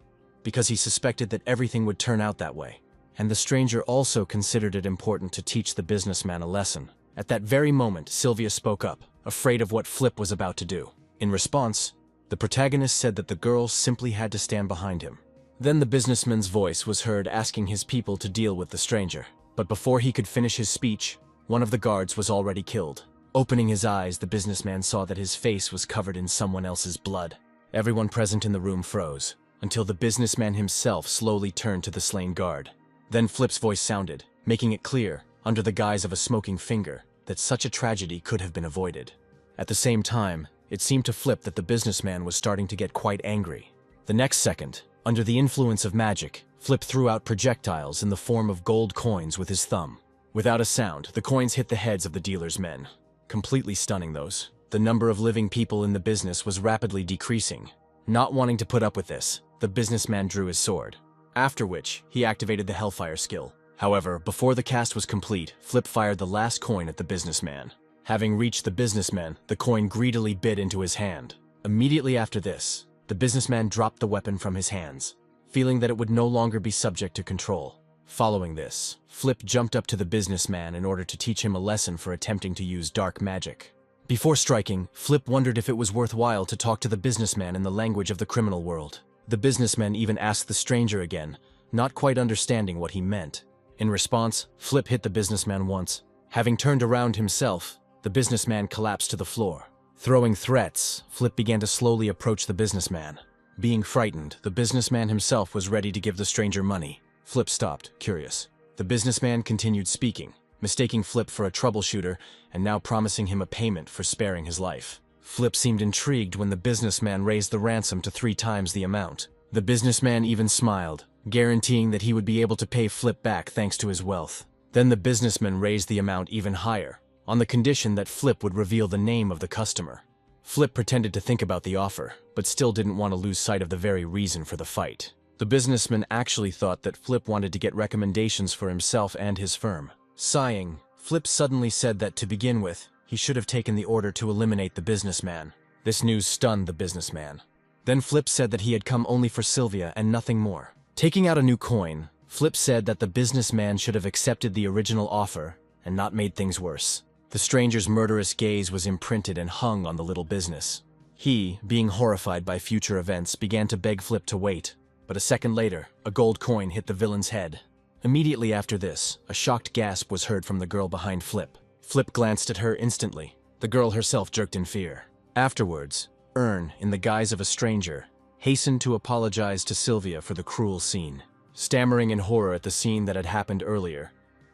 because he suspected that everything would turn out that way. And the stranger also considered it important to teach the businessman a lesson. At that very moment, Sylvia spoke up, afraid of what Flip was about to do. In response, the protagonist said that the girl simply had to stand behind him. Then the businessman's voice was heard asking his people to deal with the stranger. But before he could finish his speech, one of the guards was already killed. Opening his eyes, the businessman saw that his face was covered in someone else's blood. Everyone present in the room froze, until the businessman himself slowly turned to the slain guard. Then Flip's voice sounded, making it clear, under the guise of a smoking finger, that such a tragedy could have been avoided. At the same time, it seemed to Flip that the businessman was starting to get quite angry. The next second, under the influence of magic, Flip threw out projectiles in the form of gold coins with his thumb. Without a sound, the coins hit the heads of the dealer's men, completely stunning those. The number of living people in the business was rapidly decreasing. Not wanting to put up with this, the businessman drew his sword, after which he activated the Hellfire skill. However, before the cast was complete, Flip fired the last coin at the businessman. Having reached the businessman, the coin greedily bit into his hand. Immediately after this, the businessman dropped the weapon from his hands, feeling that it would no longer be subject to control. Following this, Flip jumped up to the businessman in order to teach him a lesson for attempting to use dark magic. Before striking, Flip wondered if it was worthwhile to talk to the businessman in the language of the criminal world. The businessman even asked the stranger again, not quite understanding what he meant. In response, Flip hit the businessman once. Having turned around himself, the businessman collapsed to the floor. Throwing threats, Flip began to slowly approach the businessman. Being frightened, the businessman himself was ready to give the stranger money. Flip stopped, curious. The businessman continued speaking, mistaking Flip for a troubleshooter and now promising him a payment for sparing his life. Flip seemed intrigued when the businessman raised the ransom to 3 times the amount. The businessman even smiled, guaranteeing that he would be able to pay Flip back thanks to his wealth. Then the businessman raised the amount even higher, on the condition that Flip would reveal the name of the customer. Flip pretended to think about the offer, but still didn't want to lose sight of the very reason for the fight. The businessman actually thought that Flip wanted to get recommendations for himself and his firm. Sighing, Flip suddenly said that to begin with, he should have taken the order to eliminate the businessman. This news stunned the businessman. Then Flip said that he had come only for Sylvia and nothing more. Taking out a new coin, Flip said that the businessman should have accepted the original offer and not made things worse. The stranger's murderous gaze was imprinted and hung on the little business. He, being horrified by future events, began to beg Flip to wait. but a second later, a gold coin hit the villain's head. Immediately after this, a shocked gasp was heard from the girl behind Flip. Flip glanced at her instantly. The girl herself jerked in fear. Afterwards, Ern, in the guise of a stranger, hastened to apologize to Sylvia for the cruel scene. Stammering in horror at the scene that had happened earlier,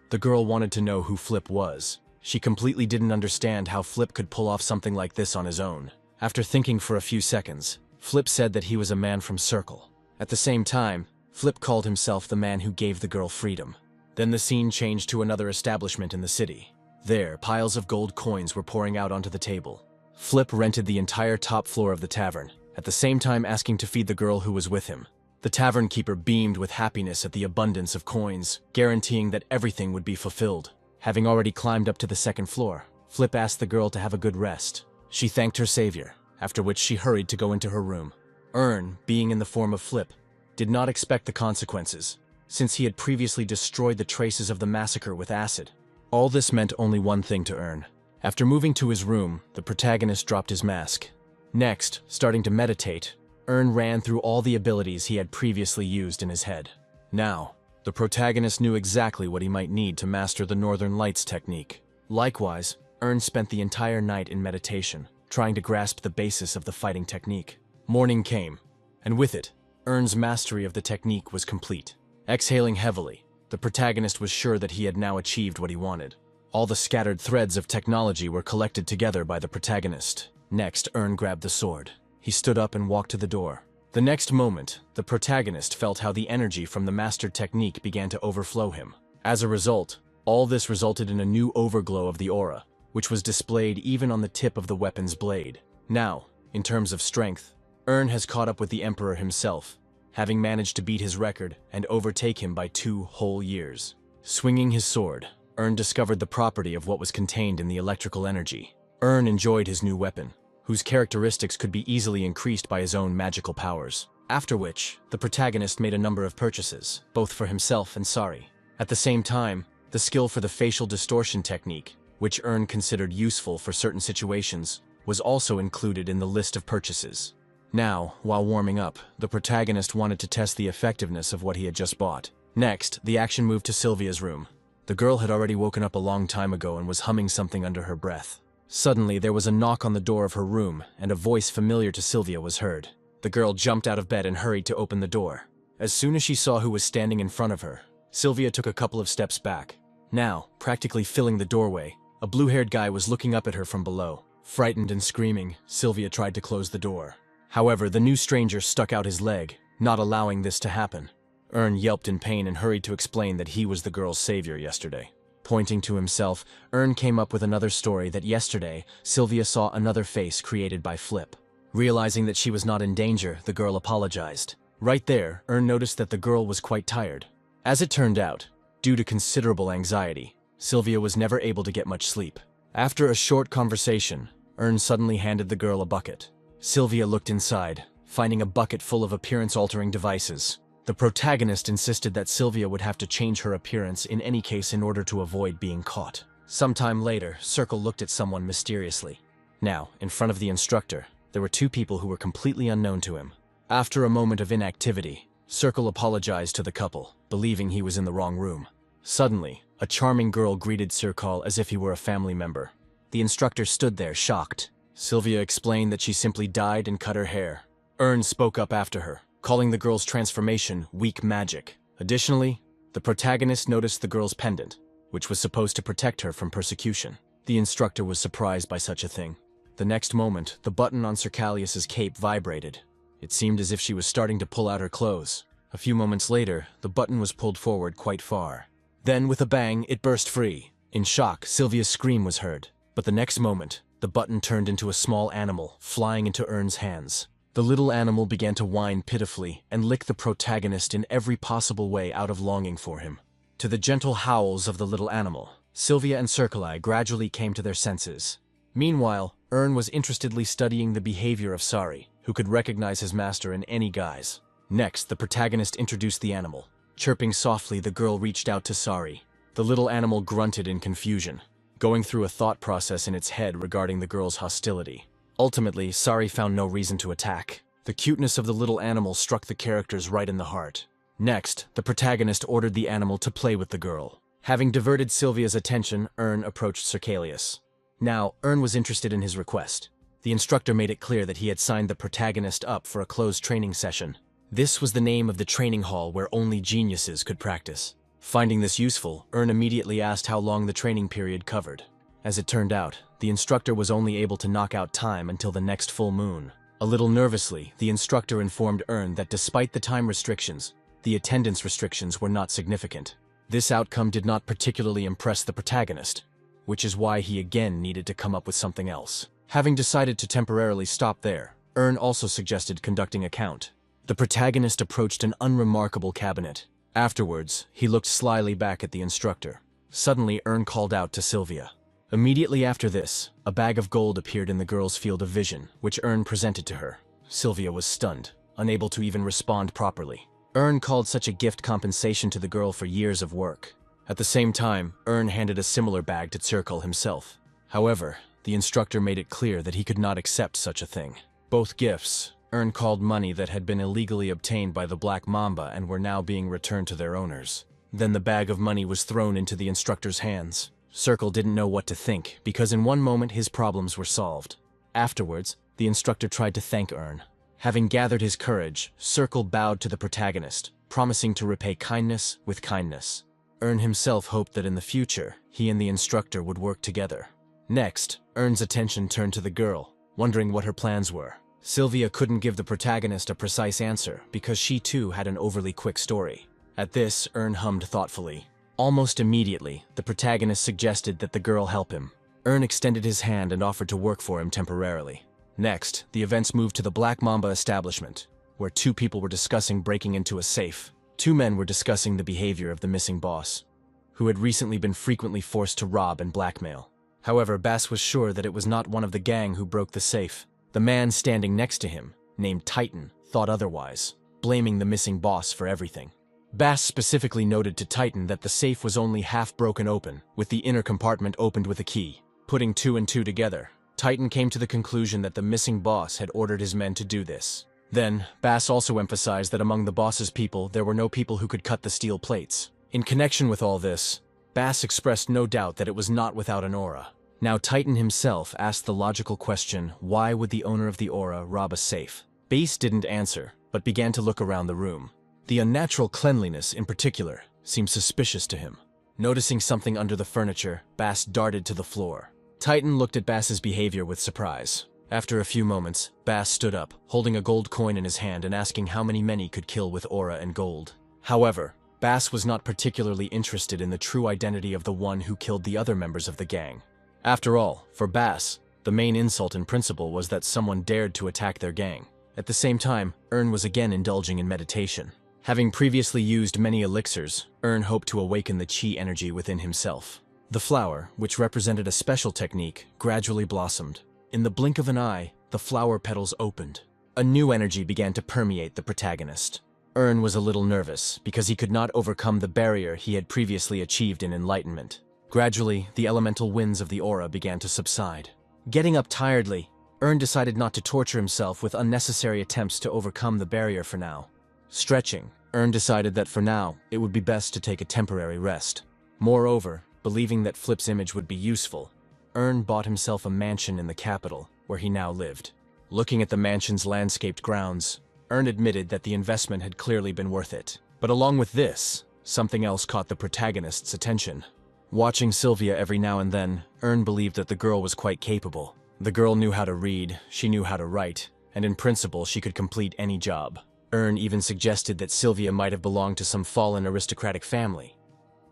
the girl wanted to know who Flip was. She completely didn't understand how Flip could pull off something like this on his own. After thinking for a few seconds, Flip said that he was a man from Circle. At the same time, Flip called himself the man who gave the girl freedom. Then the scene changed to another establishment in the city. There, piles of gold coins were pouring out onto the table. Flip rented the entire top floor of the tavern, at the same time asking to feed the girl who was with him. The tavern keeper beamed with happiness at the abundance of coins, guaranteeing that everything would be fulfilled. Having already climbed up to the second floor, Flip asked the girl to have a good rest. She thanked her savior, after which she hurried to go into her room. Ern, being in the form of Flip, did not expect the consequences, since he had previously destroyed the traces of the massacre with acid. All this meant only one thing to Ern. After moving to his room, the protagonist dropped his mask. Next, starting to meditate, Ern ran through all the abilities he had previously used in his head. Now, the protagonist knew exactly what he might need to master the Northern Lights technique. Likewise, Ern spent the entire night in meditation, trying to grasp the basis of the fighting technique. Morning came, and with it, Ern's mastery of the technique was complete. Exhaling heavily, the protagonist was sure that he had now achieved what he wanted. All the scattered threads of technology were collected together by the protagonist. Next, Ern grabbed the sword. He stood up and walked to the door. The next moment, the protagonist felt how the energy from the mastered technique began to overflow him. As a result, all this resulted in a new overglow of the aura, which was displayed even on the tip of the weapon's blade. Now, in terms of strength, Ern has caught up with the Emperor himself, having managed to beat his record and overtake him by 2 whole years. Swinging his sword, Ern discovered the property of what was contained in the electrical energy. Ern enjoyed his new weapon, whose characteristics could be easily increased by his own magical powers. After which, the protagonist made a number of purchases, both for himself and Sari. At the same time, the skill for the facial distortion technique, which Ern considered useful for certain situations, was also included in the list of purchases. Now, while warming up, the protagonist wanted to test the effectiveness of what he had just bought. Next, the action moved to Sylvia's room. The girl had already woken up a long time ago and was humming something under her breath. Suddenly, there was a knock on the door of her room, and a voice familiar to Sylvia was heard. The girl jumped out of bed and hurried to open the door. As soon as she saw who was standing in front of her, Sylvia took a couple of steps back. Now, practically filling the doorway, a blue-haired guy was looking up at her from below. Frightened and screaming, Sylvia tried to close the door. However, the new stranger stuck out his leg, not allowing this to happen. Ern yelped in pain and hurried to explain that he was the girl's savior yesterday. Pointing to himself, Ern came up with another story that yesterday, Sylvia saw another face created by Flip. Realizing that she was not in danger, the girl apologized. Right there, Ern noticed that the girl was quite tired. As it turned out, due to considerable anxiety, Sylvia was never able to get much sleep. After a short conversation, Ern suddenly handed the girl a bucket. Sylvia looked inside, finding a bucket full of appearance-altering devices. The protagonist insisted that Sylvia would have to change her appearance in any case in order to avoid being caught. Sometime later, Circle looked at someone mysteriously. Now, in front of the instructor, there were 2 people who were completely unknown to him. After a moment of inactivity, Circle apologized to the couple, believing he was in the wrong room. Suddenly, a charming girl greeted Circle as if he were a family member. The instructor stood there, shocked. Sylvia explained that she simply dyed and cut her hair. Ern spoke up after her, calling the girl's transformation weak magic. Additionally, the protagonist noticed the girl's pendant, which was supposed to protect her from persecution. The instructor was surprised by such a thing. The next moment, the button on Circalius's cape vibrated. It seemed as if she was starting to pull out her clothes. A few moments later, the button was pulled forward quite far. Then, with a bang, it burst free. In shock, Sylvia's scream was heard. But the next moment, the button turned into a small animal, flying into Ern's hands. The little animal began to whine pitifully and lick the protagonist in every possible way out of longing for him. To the gentle howls of the little animal, Sylvia and Circoli gradually came to their senses. Meanwhile, Ern was interestedly studying the behavior of Sari, who could recognize his master in any guise. Next, the protagonist introduced the animal. Chirping softly, the girl reached out to Sari. The little animal grunted in confusion, going through a thought process in its head regarding the girl's hostility. Ultimately, Sari found no reason to attack. The cuteness of the little animal struck the characters right in the heart. Next, the protagonist ordered the animal to play with the girl. Having diverted Sylvia's attention, Ern approached Cercalius. Now, Ern was interested in his request. The instructor made it clear that he had signed the protagonist up for a closed training session. This was the name of the training hall where only geniuses could practice. Finding this useful, Ern immediately asked how long the training period covered. As it turned out, the instructor was only able to knock out time until the next full moon. A little nervously, the instructor informed Ern that despite the time restrictions, the attendance restrictions were not significant. This outcome did not particularly impress the protagonist, which is why he again needed to come up with something else. Having decided to temporarily stop there, Ern also suggested conducting a count. The protagonist approached an unremarkable cabinet. Afterwards, he looked slyly back at the instructor. Suddenly, Ern called out to Sylvia. Immediately after this, a bag of gold appeared in the girl's field of vision, which Ern presented to her. Sylvia was stunned, unable to even respond properly. Ern called such a gift compensation to the girl for years of work. At the same time, Ern handed a similar bag to Zirkle himself. However, the instructor made it clear that he could not accept such a thing. Both gifts, Ern called money that had been illegally obtained by the Black Mamba and were now being returned to their owners. Then the bag of money was thrown into the instructor's hands. Zirkle didn't know what to think, because in one moment his problems were solved. Afterwards, the instructor tried to thank Ern. Having gathered his courage, Zirkle bowed to the protagonist, promising to repay kindness with kindness. Ern himself hoped that in the future, he and the instructor would work together. Next, Ern's attention turned to the girl, wondering what her plans were. Sylvia couldn't give the protagonist a precise answer because she too had an overly quick story. At this, Ern hummed thoughtfully. Almost immediately, the protagonist suggested that the girl help him. Ern extended his hand and offered to work for him temporarily. Next, the events moved to the Black Mamba establishment, where two people were discussing breaking into a safe. Two men were discussing the behavior of the missing boss, who had recently been frequently forced to rob and blackmail. However, Bass was sure that it was not one of the gang who broke the safe. The man standing next to him, named Titan, thought otherwise, blaming the missing boss for everything. Bass specifically noted to Titan that the safe was only half broken open, with the inner compartment opened with a key. Putting two and two together, Titan came to the conclusion that the missing boss had ordered his men to do this. Then, Bass also emphasized that among the boss's people, there were no people who could cut the steel plates. In connection with all this, Bass expressed no doubt that it was not without an aura. Now Titan himself asked the logical question, why would the owner of the aura rob a safe? Bass didn't answer, but began to look around the room. The unnatural cleanliness, in particular, seemed suspicious to him. Noticing something under the furniture, Bass darted to the floor. Titan looked at Bass's behavior with surprise. After a few moments, Bass stood up, holding a gold coin in his hand and asking how many men he could kill with aura and gold. However, Bass was not particularly interested in the true identity of the one who killed the other members of the gang. After all, for Bass, the main insult in principle was that someone dared to attack their gang. At the same time, Ern was again indulging in meditation. Having previously used many elixirs, Ern hoped to awaken the chi energy within himself. The flower, which represented a special technique, gradually blossomed. In the blink of an eye, the flower petals opened. A new energy began to permeate the protagonist. Ern was a little nervous because he could not overcome the barrier he had previously achieved in enlightenment. Gradually, the elemental winds of the aura began to subside. Getting up tiredly, Ern decided not to torture himself with unnecessary attempts to overcome the barrier for now. Stretching, Ern decided that for now, it would be best to take a temporary rest. Moreover, believing that Flip's image would be useful, Ern bought himself a mansion in the capital, where he now lived. Looking at the mansion's landscaped grounds, Ern admitted that the investment had clearly been worth it. But along with this, something else caught the protagonist's attention. Watching Sylvia every now and then, Ern believed that the girl was quite capable. The girl knew how to read, she knew how to write, and in principle she could complete any job. Ern even suggested that Sylvia might have belonged to some fallen aristocratic family.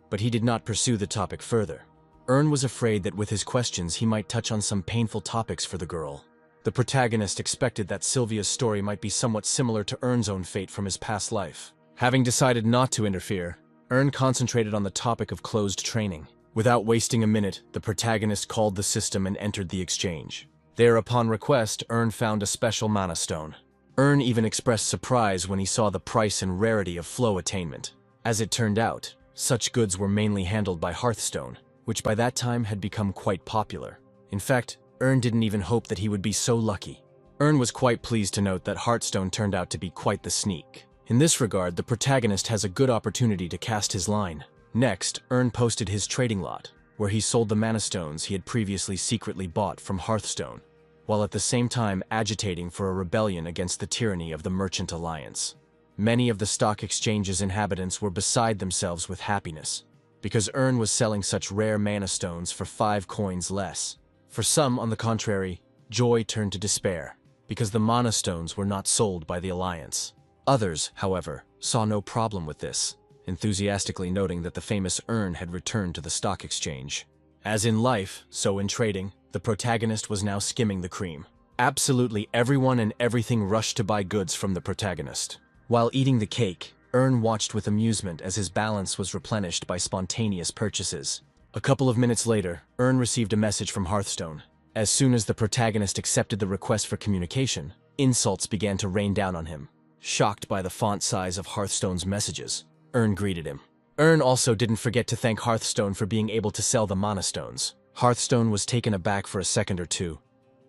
But he did not pursue the topic further. Ern was afraid that with his questions he might touch on some painful topics for the girl. The protagonist expected that Sylvia's story might be somewhat similar to Ern's own fate from his past life. Having decided not to interfere, Ern concentrated on the topic of closed training. Without wasting a minute, the protagonist called the system and entered the exchange. There, upon request, Ern found a special mana stone. Ern even expressed surprise when he saw the price and rarity of flow attainment. As it turned out, such goods were mainly handled by Hearthstone, which by that time had become quite popular. In fact, Ern didn't even hope that he would be so lucky. Ern was quite pleased to note that Hearthstone turned out to be quite the sneak. In this regard, the protagonist has a good opportunity to cast his line. Next, Ern posted his trading lot, where he sold the mana stones he had previously secretly bought from Hearthstone, while at the same time agitating for a rebellion against the tyranny of the Merchant Alliance. Many of the stock exchange's inhabitants were beside themselves with happiness, because Ern was selling such rare mana stones for 5 coins less. For some, on the contrary, joy turned to despair, because the mana stones were not sold by the Alliance. Others, however, saw no problem with this, enthusiastically noting that the famous Ern had returned to the stock exchange. As in life, so in trading, the protagonist was now skimming the cream. Absolutely everyone and everything rushed to buy goods from the protagonist. While eating the cake, Ern watched with amusement as his balance was replenished by spontaneous purchases. A couple of minutes later, Ern received a message from Hearthstone. As soon as the protagonist accepted the request for communication, insults began to rain down on him. Shocked by the font size of Hearthstone's messages, Ern greeted him. Ern also didn't forget to thank Hearthstone for being able to sell the mana stones. Hearthstone was taken aback for a second or two,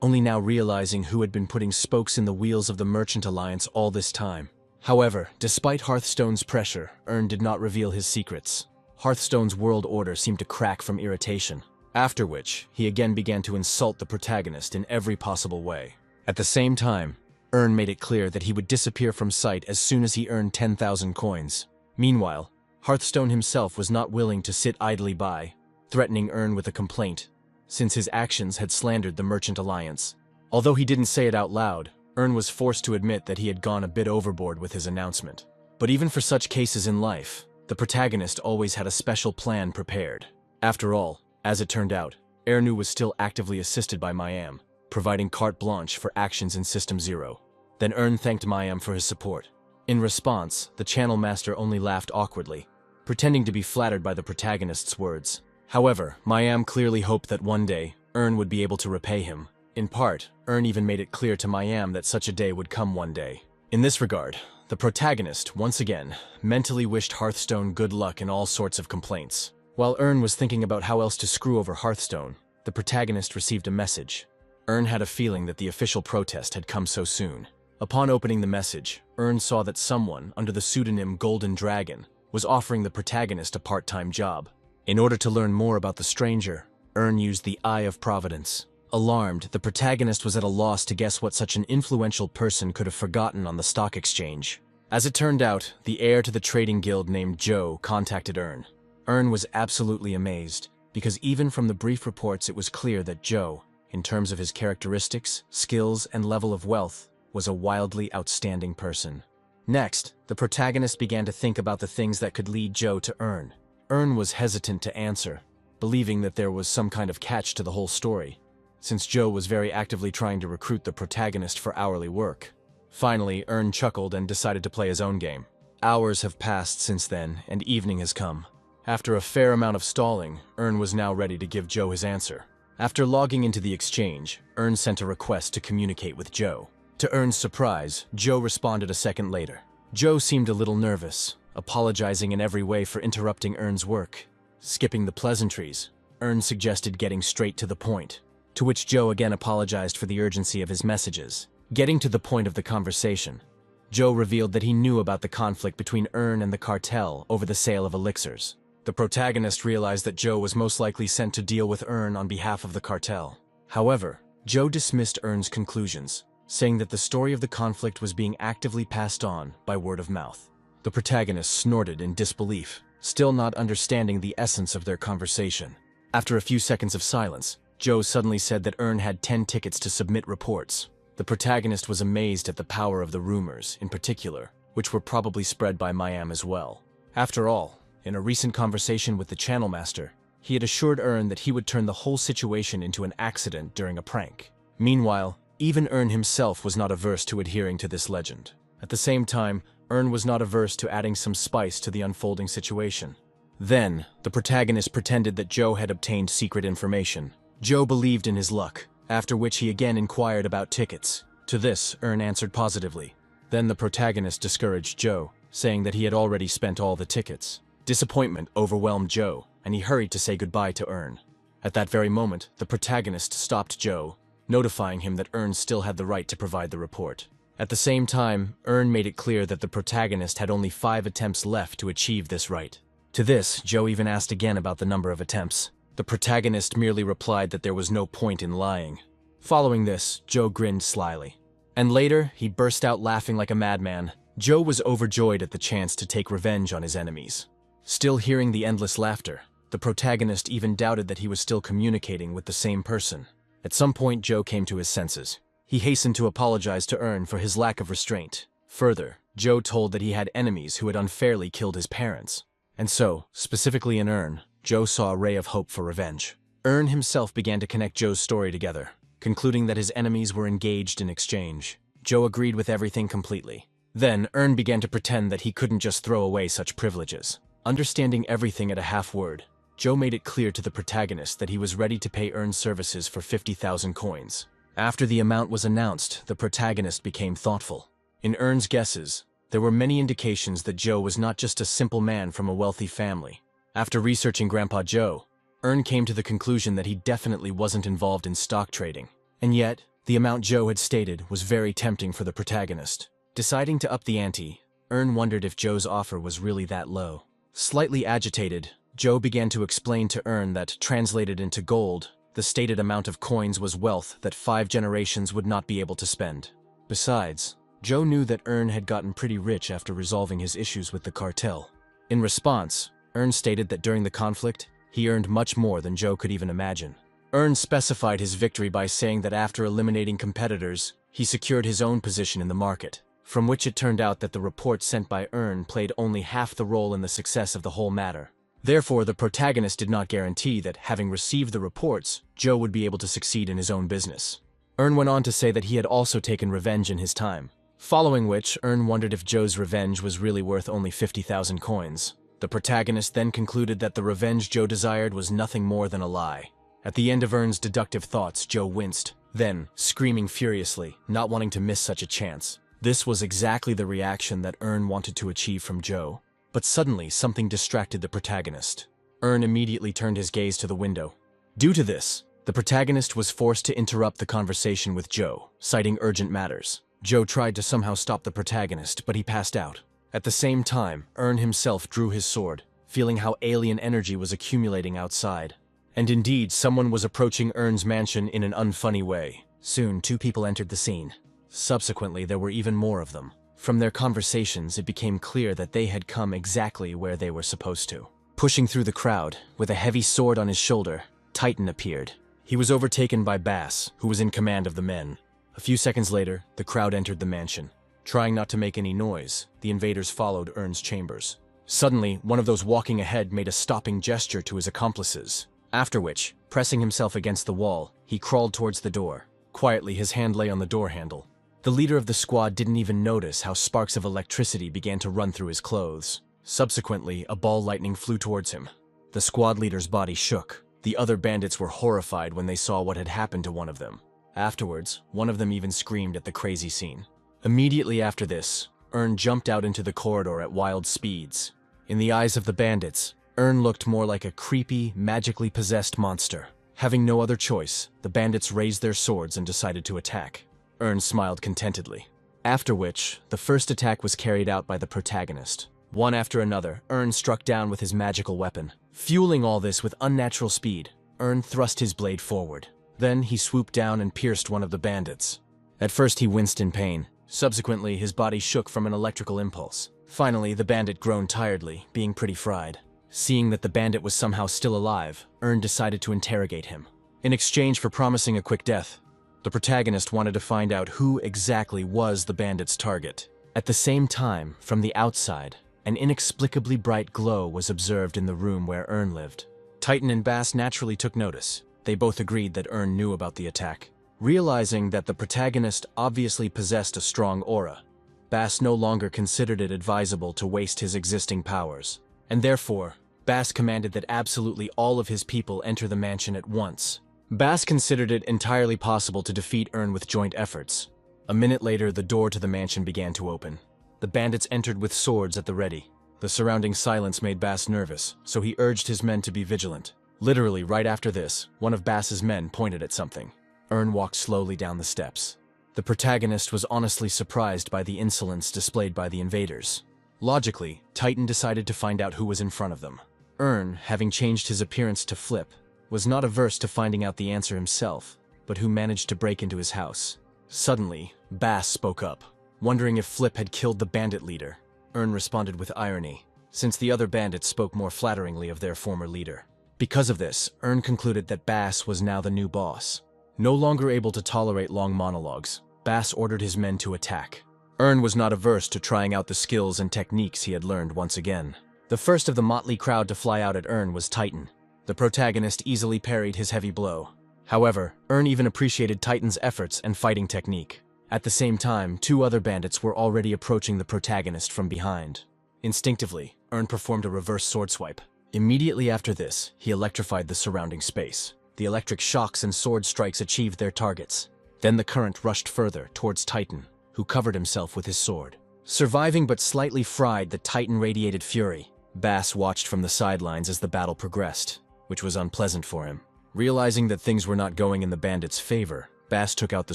only now realizing who had been putting spokes in the wheels of the Merchant Alliance all this time. However, despite Hearthstone's pressure, Ern did not reveal his secrets. Hearthstone's world order seemed to crack from irritation, after which he again began to insult the protagonist in every possible way. At the same time, Ern made it clear that he would disappear from sight as soon as he earned 10,000 coins. Meanwhile, Hearthstone himself was not willing to sit idly by, threatening Ern with a complaint, since his actions had slandered the Merchant Alliance. Although he didn't say it out loud, Ern was forced to admit that he had gone a bit overboard with his announcement. But even for such cases in life, the protagonist always had a special plan prepared. After all, as it turned out, Ernu was still actively assisted by Mayam, providing carte blanche for actions in System Zero. Then Ern thanked Mayam for his support. In response, the channel master only laughed awkwardly, pretending to be flattered by the protagonist's words. However, Mayam clearly hoped that one day, Ern would be able to repay him. In part, Ern even made it clear to Mayam that such a day would come one day. In this regard, the protagonist, once again, mentally wished Hearthstone good luck in all sorts of complaints. While Ern was thinking about how else to screw over Hearthstone, the protagonist received a message. Ern had a feeling that the official protest had come so soon. Upon opening the message, Ern saw that someone, under the pseudonym Golden Dragon, was offering the protagonist a part-time job. In order to learn more about the stranger, Ern used the Eye of Providence. Alarmed, the protagonist was at a loss to guess what such an influential person could have forgotten on the stock exchange. As it turned out, the heir to the trading guild named Joe contacted Ern. Ern was absolutely amazed, because even from the brief reports it was clear that Joe, in terms of his characteristics, skills, and level of wealth, was a wildly outstanding person. Next, the protagonist began to think about the things that could lead Joe to Ern. Ern was hesitant to answer, believing that there was some kind of catch to the whole story, since Joe was very actively trying to recruit the protagonist for hourly work. Finally, Ern chuckled and decided to play his own game. Hours have passed since then, and evening has come. After a fair amount of stalling, Ern was now ready to give Joe his answer. After logging into the exchange, Ern sent a request to communicate with Joe. To Ern's surprise, Joe responded a second later. Joe seemed a little nervous, apologizing in every way for interrupting Ern's work. Skipping the pleasantries, Ern suggested getting straight to the point, to which Joe again apologized for the urgency of his messages. Getting to the point of the conversation, Joe revealed that he knew about the conflict between Ern and the cartel over the sale of elixirs. The protagonist realized that Joe was most likely sent to deal with Ern on behalf of the cartel. However, Joe dismissed Ern's conclusions, saying that the story of the conflict was being actively passed on by word of mouth. The protagonist snorted in disbelief, still not understanding the essence of their conversation. After a few seconds of silence, Joe suddenly said that Ern had 10 tickets to submit reports. The protagonist was amazed at the power of the rumors, in particular, which were probably spread by Mayam as well. After all, in a recent conversation with the channel master, he had assured Ern that he would turn the whole situation into an accident during a prank. Meanwhile, even Ern himself was not averse to adhering to this legend. At the same time, Ern was not averse to adding some spice to the unfolding situation. Then, the protagonist pretended that Joe had obtained secret information. Joe believed in his luck, after which he again inquired about tickets. To this, Ern answered positively. Then the protagonist discouraged Joe, saying that he had already spent all the tickets. Disappointment overwhelmed Joe, and he hurried to say goodbye to Ern. At that very moment, the protagonist stopped Joe, notifying him that Earn still had the right to provide the report. At the same time, Earn made it clear that the protagonist had only 5 attempts left to achieve this right. To this, Joe even asked again about the number of attempts. The protagonist merely replied that there was no point in lying. Following this, Joe grinned slyly. And later, he burst out laughing like a madman. Joe was overjoyed at the chance to take revenge on his enemies. Still hearing the endless laughter, the protagonist even doubted that he was still communicating with the same person. At some point, Joe came to his senses. He hastened to apologize to Earn for his lack of restraint. Further, Joe told that he had enemies who had unfairly killed his parents. And so, specifically in Earn, Joe saw a ray of hope for revenge. Earn himself began to connect Joe's story together, concluding that his enemies were engaged in exchange. Joe agreed with everything completely. Then, Earn began to pretend that he couldn't just throw away such privileges. Understanding everything at a half-word, Joe made it clear to the protagonist that he was ready to pay Earn's services for 50,000 coins. After the amount was announced, the protagonist became thoughtful. In Earn's guesses, there were many indications that Joe was not just a simple man from a wealthy family. After researching Grandpa Joe, Earn came to the conclusion that he definitely wasn't involved in stock trading. And yet, the amount Joe had stated was very tempting for the protagonist. Deciding to up the ante, Earn wondered if Joe's offer was really that low. Slightly agitated, Joe began to explain to Earn that, translated into gold, the stated amount of coins was wealth that 5 generations would not be able to spend. Besides, Joe knew that Earn had gotten pretty rich after resolving his issues with the cartel. In response, Earn stated that during the conflict, he earned much more than Joe could even imagine. Earn specified his victory by saying that after eliminating competitors, he secured his own position in the market, from which it turned out that the report sent by Earn played only half the role in the success of the whole matter. Therefore, the protagonist did not guarantee that, having received the reports, Joe would be able to succeed in his own business. Earn went on to say that he had also taken revenge in his time. Following which, Earn wondered if Joe's revenge was really worth only 50,000 coins. The protagonist then concluded that the revenge Joe desired was nothing more than a lie. At the end of Earn's deductive thoughts, Joe winced, then, screaming furiously, not wanting to miss such a chance. This was exactly the reaction that Earn wanted to achieve from Joe. But suddenly, something distracted the protagonist. Earn immediately turned his gaze to the window. Due to this, the protagonist was forced to interrupt the conversation with Joe, citing urgent matters. Joe tried to somehow stop the protagonist, but he passed out. At the same time, Earn himself drew his sword, feeling how alien energy was accumulating outside. And indeed, someone was approaching Earn's mansion in an unfunny way. Soon, 2 people entered the scene. Subsequently, there were even more of them. From their conversations, it became clear that they had come exactly where they were supposed to. Pushing through the crowd, with a heavy sword on his shoulder, Titan appeared. He was overtaken by Bass, who was in command of the men. A few seconds later, the crowd entered the mansion. Trying not to make any noise, the invaders followed Earn's chambers. Suddenly, one of those walking ahead made a stopping gesture to his accomplices. After which, pressing himself against the wall, he crawled towards the door. Quietly, his hand lay on the door handle. The leader of the squad didn't even notice how sparks of electricity began to run through his clothes. Subsequently, a ball lightning flew towards him. The squad leader's body shook. The other bandits were horrified when they saw what had happened to one of them. Afterwards, one of them even screamed at the crazy scene. Immediately after this, Earn jumped out into the corridor at wild speeds. In the eyes of the bandits, Earn looked more like a creepy, magically possessed monster. Having no other choice, the bandits raised their swords and decided to attack. Earn smiled contentedly. After which, the first attack was carried out by the protagonist. One after another, Earn struck down with his magical weapon. Fueling all this with unnatural speed, Earn thrust his blade forward. Then he swooped down and pierced one of the bandits. At first he winced in pain. Subsequently, his body shook from an electrical impulse. Finally, the bandit groaned tiredly, being pretty fried. Seeing that the bandit was somehow still alive, Earn decided to interrogate him. In exchange for promising a quick death, the protagonist wanted to find out who exactly was the bandit's target. At the same time, from the outside, an inexplicably bright glow was observed in the room where Earn lived. Titan and Bass naturally took notice. They both agreed that Earn knew about the attack. Realizing that the protagonist obviously possessed a strong aura, Bass no longer considered it advisable to waste his existing powers. And therefore, Bass commanded that absolutely all of his people enter the mansion at once. Bass considered it entirely possible to defeat Earn with joint efforts. A minute later, the door to the mansion began to open. The bandits entered with swords at the ready. The surrounding silence made Bass nervous, so he urged his men to be vigilant. Literally, right after this, one of Bass's men pointed at something. Ern walked slowly down the steps. The protagonist was honestly surprised by the insolence displayed by the invaders. Logically, Titan decided to find out who was in front of them. Ern, having changed his appearance to Flip, was not averse to finding out the answer himself, but who managed to break into his house. Suddenly, Bass spoke up, wondering if Flip had killed the bandit leader. Ern responded with irony, since the other bandits spoke more flatteringly of their former leader. Because of this, Ern concluded that Bass was now the new boss. No longer able to tolerate long monologues, Bass ordered his men to attack. Ern was not averse to trying out the skills and techniques he had learned once again. The first of the motley crowd to fly out at Ern was Titan. The protagonist easily parried his heavy blow. However, Ern even appreciated Titan's efforts and fighting technique. At the same time, two other bandits were already approaching the protagonist from behind. Instinctively, Ern performed a reverse sword swipe. Immediately after this, he electrified the surrounding space. The electric shocks and sword strikes achieved their targets. Then the current rushed further towards Titan, who covered himself with his sword. Surviving but slightly fried, the Titan radiated fury. Bass watched from the sidelines as the battle progressed, which was unpleasant for him. Realizing that things were not going in the bandits' favor, Bass took out the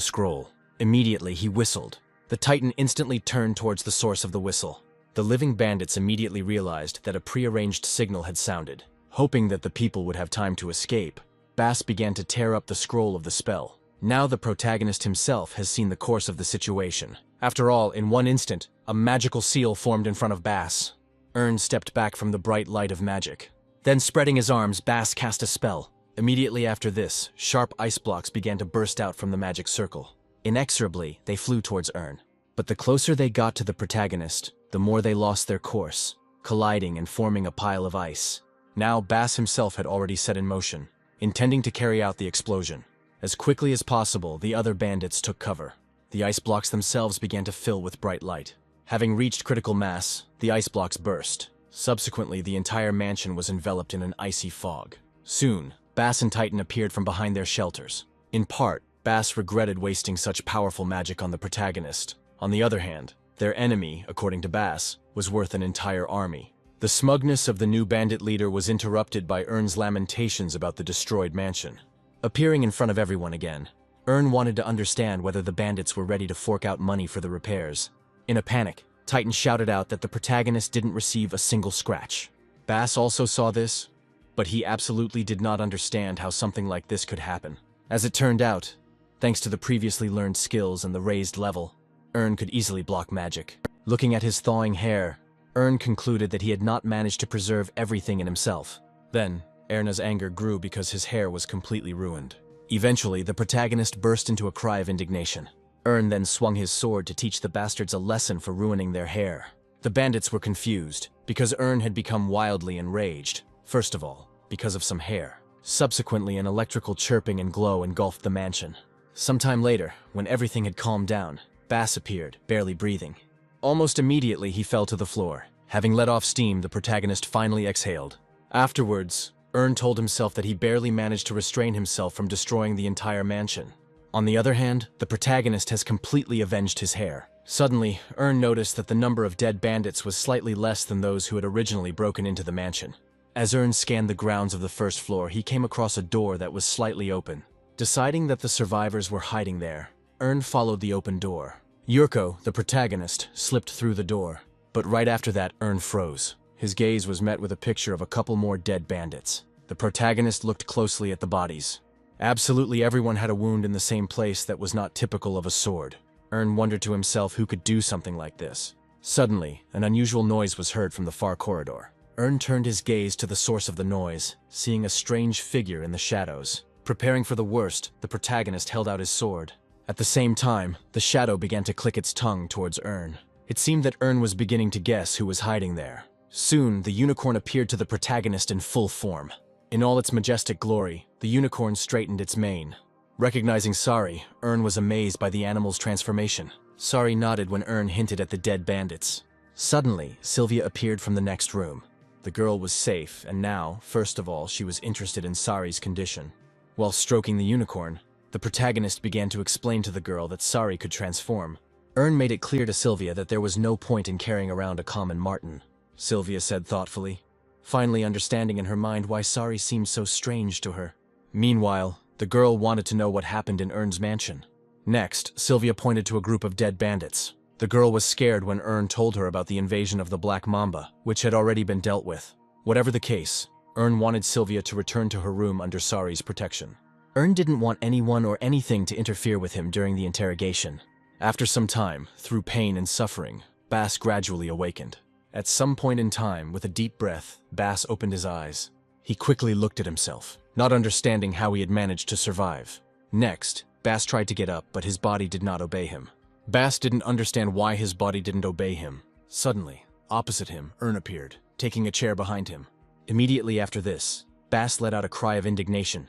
scroll. Immediately, he whistled. The Titan instantly turned towards the source of the whistle. The living bandits immediately realized that a prearranged signal had sounded. Hoping that the people would have time to escape, Bass began to tear up the scroll of the spell. Now the protagonist himself has seen the course of the situation. After all, in one instant, a magical seal formed in front of Bass. Ern stepped back from the bright light of magic. Then, spreading his arms, Bass cast a spell. Immediately after this, sharp ice blocks began to burst out from the magic circle. Inexorably, they flew towards Ern. But the closer they got to the protagonist, the more they lost their course, colliding and forming a pile of ice. Now Bass himself had already set in motion, intending to carry out the explosion. As quickly as possible, the other bandits took cover. The ice blocks themselves began to fill with bright light. Having reached critical mass, the ice blocks burst. Subsequently, the entire mansion was enveloped in an icy fog. Soon, Bass and Titan appeared from behind their shelters. In part, Bass regretted wasting such powerful magic on the protagonist. On the other hand, their enemy, according to Bass, was worth an entire army. The smugness of the new bandit leader was interrupted by Ern's lamentations about the destroyed mansion. Appearing in front of everyone again, Ern wanted to understand whether the bandits were ready to fork out money for the repairs. In a panic, Titan shouted out that the protagonist didn't receive a single scratch. Bass also saw this, but he absolutely did not understand how something like this could happen. As it turned out, thanks to the previously learned skills and the raised level, Ern could easily block magic. Looking at his thawing hair, Ern concluded that he had not managed to preserve everything in himself. Then, Erna's anger grew because his hair was completely ruined. Eventually, the protagonist burst into a cry of indignation. Ern then swung his sword to teach the bastards a lesson for ruining their hair. The bandits were confused, because Ern had become wildly enraged. First of all, because of some hair. Subsequently, an electrical chirping and glow engulfed the mansion. Sometime later, when everything had calmed down, Bass appeared, barely breathing. Almost immediately, he fell to the floor. Having let off steam, the protagonist finally exhaled. Afterwards, Ern told himself that he barely managed to restrain himself from destroying the entire mansion. On the other hand, the protagonist has completely avenged his hair. Suddenly, Ern noticed that the number of dead bandits was slightly less than those who had originally broken into the mansion. As Ern scanned the grounds of the first floor, he came across a door that was slightly open. Deciding that the survivors were hiding there, Ern followed the open door. Yurko, the protagonist, slipped through the door. But right after that, Ern froze. His gaze was met with a picture of a couple more dead bandits. The protagonist looked closely at the bodies. Absolutely everyone had a wound in the same place that was not typical of a sword. Ern wondered to himself who could do something like this. Suddenly, an unusual noise was heard from the far corridor. Ern turned his gaze to the source of the noise, seeing a strange figure in the shadows. Preparing for the worst, the protagonist held out his sword. At the same time, the shadow began to click its tongue towards Ern. It seemed that Ern was beginning to guess who was hiding there. Soon, the unicorn appeared to the protagonist in full form. In all its majestic glory, the unicorn straightened its mane. Recognizing Sari, Ern was amazed by the animal's transformation. Sari nodded when Ern hinted at the dead bandits. Suddenly, Sylvia appeared from the next room. The girl was safe, and now, first of all, she was interested in Sari's condition. While stroking the unicorn, the protagonist began to explain to the girl that Sari could transform. Ern made it clear to Sylvia that there was no point in carrying around a common marten. Sylvia said thoughtfully, finally understanding in her mind why Sari seemed so strange to her. Meanwhile, The girl wanted to know what happened in Ern's mansion. Next, Sylvia pointed to a group of dead bandits. The girl was scared when Ern told her about the invasion of the Black Mamba, which had already been dealt with. Whatever the case, Ern wanted Sylvia to return to her room under Sari's protection. Ern didn't want anyone or anything to interfere with him during the interrogation. After some time, through pain and suffering, Bass gradually awakened. At some point in time, with a deep breath, Bass opened his eyes. He quickly looked at himself, not understanding how he had managed to survive. Next, Bass tried to get up, but his body did not obey him. Bass didn't understand why his body didn't obey him. Suddenly, opposite him, Ern appeared, taking a chair behind him. Immediately after this, Bass let out a cry of indignation,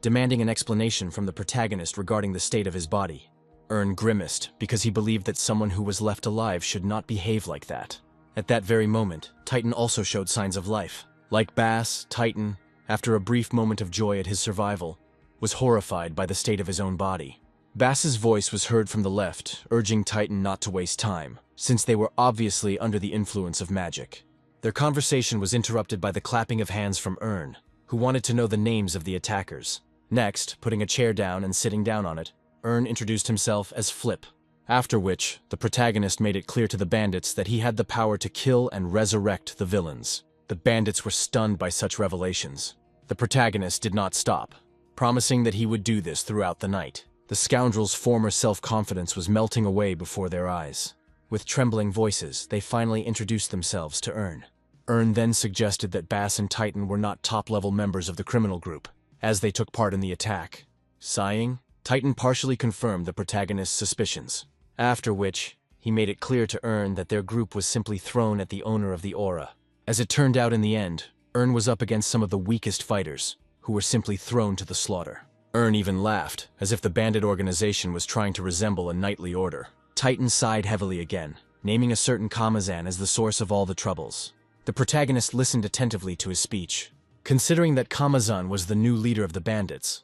demanding an explanation from the protagonist regarding the state of his body. Ern grimaced because he believed that someone who was left alive should not behave like that. At that very moment, Titan also showed signs of life. Like Bass, Titan, after a brief moment of joy at his survival, was horrified by the state of his own body. Bass's voice was heard from the left, urging Titan not to waste time, since they were obviously under the influence of magic. Their conversation was interrupted by the clapping of hands from Ern, who wanted to know the names of the attackers. Next, putting a chair down and sitting down on it, Ern introduced himself as Flip, after which the protagonist made it clear to the bandits that he had the power to kill and resurrect the villains. The bandits were stunned by such revelations. The protagonist did not stop, promising that he would do this throughout the night. The scoundrel's former self-confidence was melting away before their eyes. With trembling voices, they finally introduced themselves to Ern. Ern then suggested that Bass and Titan were not top-level members of the criminal group, as they took part in the attack. Sighing, Titan partially confirmed the protagonist's suspicions, after which he made it clear to Ern that their group was simply thrown at the owner of the aura. As it turned out in the end, Ern was up against some of the weakest fighters, who were simply thrown to the slaughter. Ern even laughed, as if the bandit organization was trying to resemble a knightly order. Titan sighed heavily again, naming a certain Kamazan as the source of all the troubles. The protagonist listened attentively to his speech. Considering that Kamazan was the new leader of the bandits,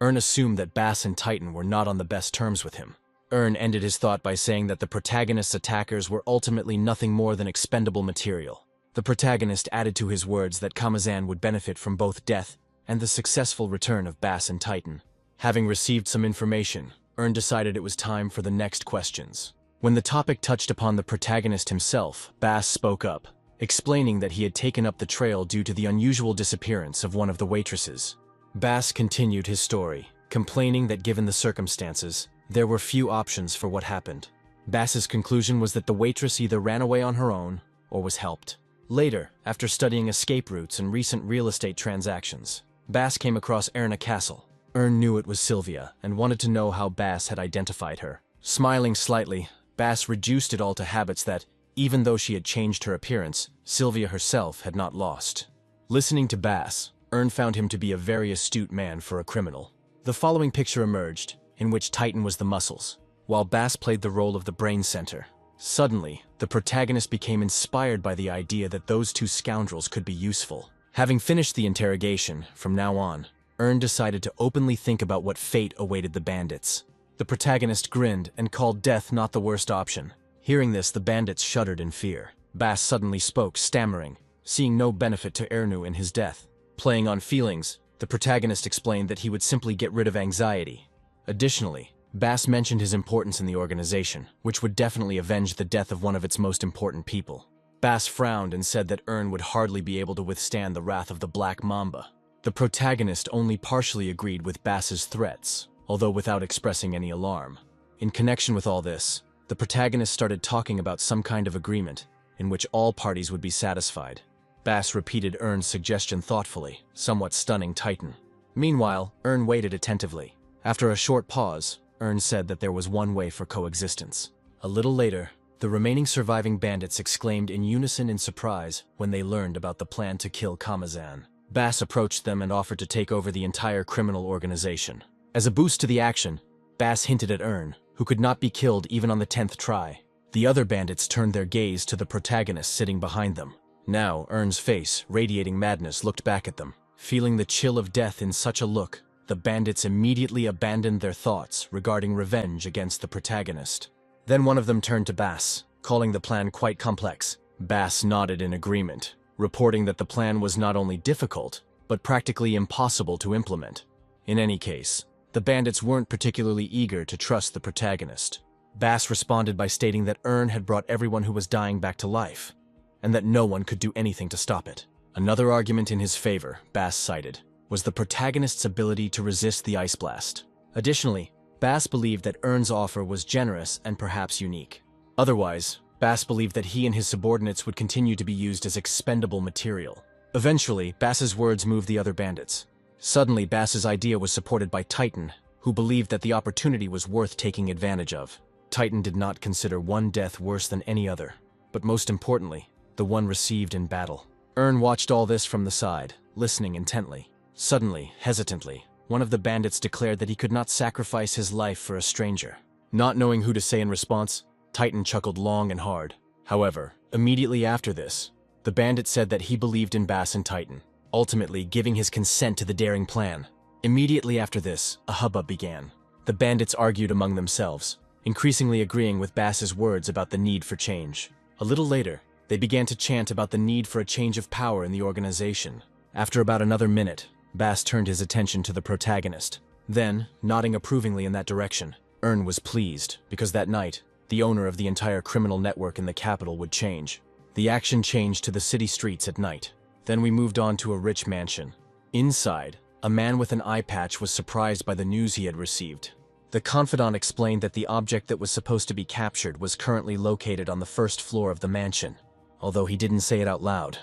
Ern assumed that Bass and Titan were not on the best terms with him. Ern ended his thought by saying that the protagonist's attackers were ultimately nothing more than expendable material. The protagonist added to his words that Kamazan would benefit from both death and the successful return of Bass and Titan. Having received some information, Ern decided it was time for the next questions. When the topic touched upon the protagonist himself, Bass spoke up, explaining that he had taken up the trail due to the unusual disappearance of one of the waitresses. Bass continued his story, complaining that given the circumstances, there were few options for what happened. Bass's conclusion was that the waitress either ran away on her own or was helped. Later, after studying escape routes and recent real estate transactions, Bass came across Erna Castle. Ern knew it was Sylvia and wanted to know how Bass had identified her. Smiling slightly, Bass reduced it all to habits that, even though she had changed her appearance, Sylvia herself had not lost. Listening to Bass, Ern found him to be a very astute man for a criminal. The following picture emerged, in which Titan was the muscles, while Bass played the role of the brain center. Suddenly, the protagonist became inspired by the idea that those two scoundrels could be useful. Having finished the interrogation, from now on, Ern decided to openly think about what fate awaited the bandits. The protagonist grinned and called death not the worst option. Hearing this, the bandits shuddered in fear. Bass suddenly spoke, stammering, seeing no benefit to Ernu in his death. Playing on feelings, the protagonist explained that he would simply get rid of anxiety. Additionally, Bass mentioned his importance in the organization, which would definitely avenge the death of one of its most important people. Bass frowned and said that Ern would hardly be able to withstand the wrath of the Black Mamba. The protagonist only partially agreed with Bass's threats, although without expressing any alarm. In connection with all this, the protagonist started talking about some kind of agreement in which all parties would be satisfied. Bass repeated Ern's suggestion thoughtfully, somewhat stunning Titan. Meanwhile, Ern waited attentively. After a short pause, Ern said that there was one way for coexistence. A little later, the remaining surviving bandits exclaimed in unison in surprise when they learned about the plan to kill Kamazan. Bass approached them and offered to take over the entire criminal organization. As a boost to the action, Bass hinted at Ern, who could not be killed even on the 10th try. The other bandits turned their gaze to the protagonist sitting behind them. Now, Ern's face, radiating madness, looked back at them. Feeling the chill of death in such a look, the bandits immediately abandoned their thoughts regarding revenge against the protagonist. Then one of them turned to Bass, calling the plan quite complex. Bass nodded in agreement, reporting that the plan was not only difficult, but practically impossible to implement. In any case, the bandits weren't particularly eager to trust the protagonist. Bass responded by stating that Ern had brought everyone who was dying back to life, and that no one could do anything to stop it. Another argument in his favor, Bass cited, was the protagonist's ability to resist the ice blast. Additionally, Bass believed that Ern's offer was generous and perhaps unique. Otherwise, Bass believed that he and his subordinates would continue to be used as expendable material. Eventually, Bass's words moved the other bandits. Suddenly, Bass's idea was supported by Titan, who believed that the opportunity was worth taking advantage of. Titan did not consider one death worse than any other, but most importantly, the one received in battle. Ern watched all this from the side, listening intently. Suddenly, hesitantly, one of the bandits declared that he could not sacrifice his life for a stranger. Not knowing who to say in response, Titan chuckled long and hard. However, immediately after this, the bandit said that he believed in Bass and Titan, ultimately giving his consent to the daring plan. Immediately after this, a hubbub began. The bandits argued among themselves, increasingly agreeing with Bass's words about the need for change. A little later, they began to chant about the need for a change of power in the organization. After about another minute, Bass turned his attention to the protagonist. Then, nodding approvingly in that direction, Ern was pleased, because that night, the owner of the entire criminal network in the capital would change. The action changed to the city streets at night. Then we moved on to a rich mansion. Inside, a man with an eye patch was surprised by the news he had received. The confidant explained that the object that was supposed to be captured was currently located on the first floor of the mansion. Although he didn't say it out loud,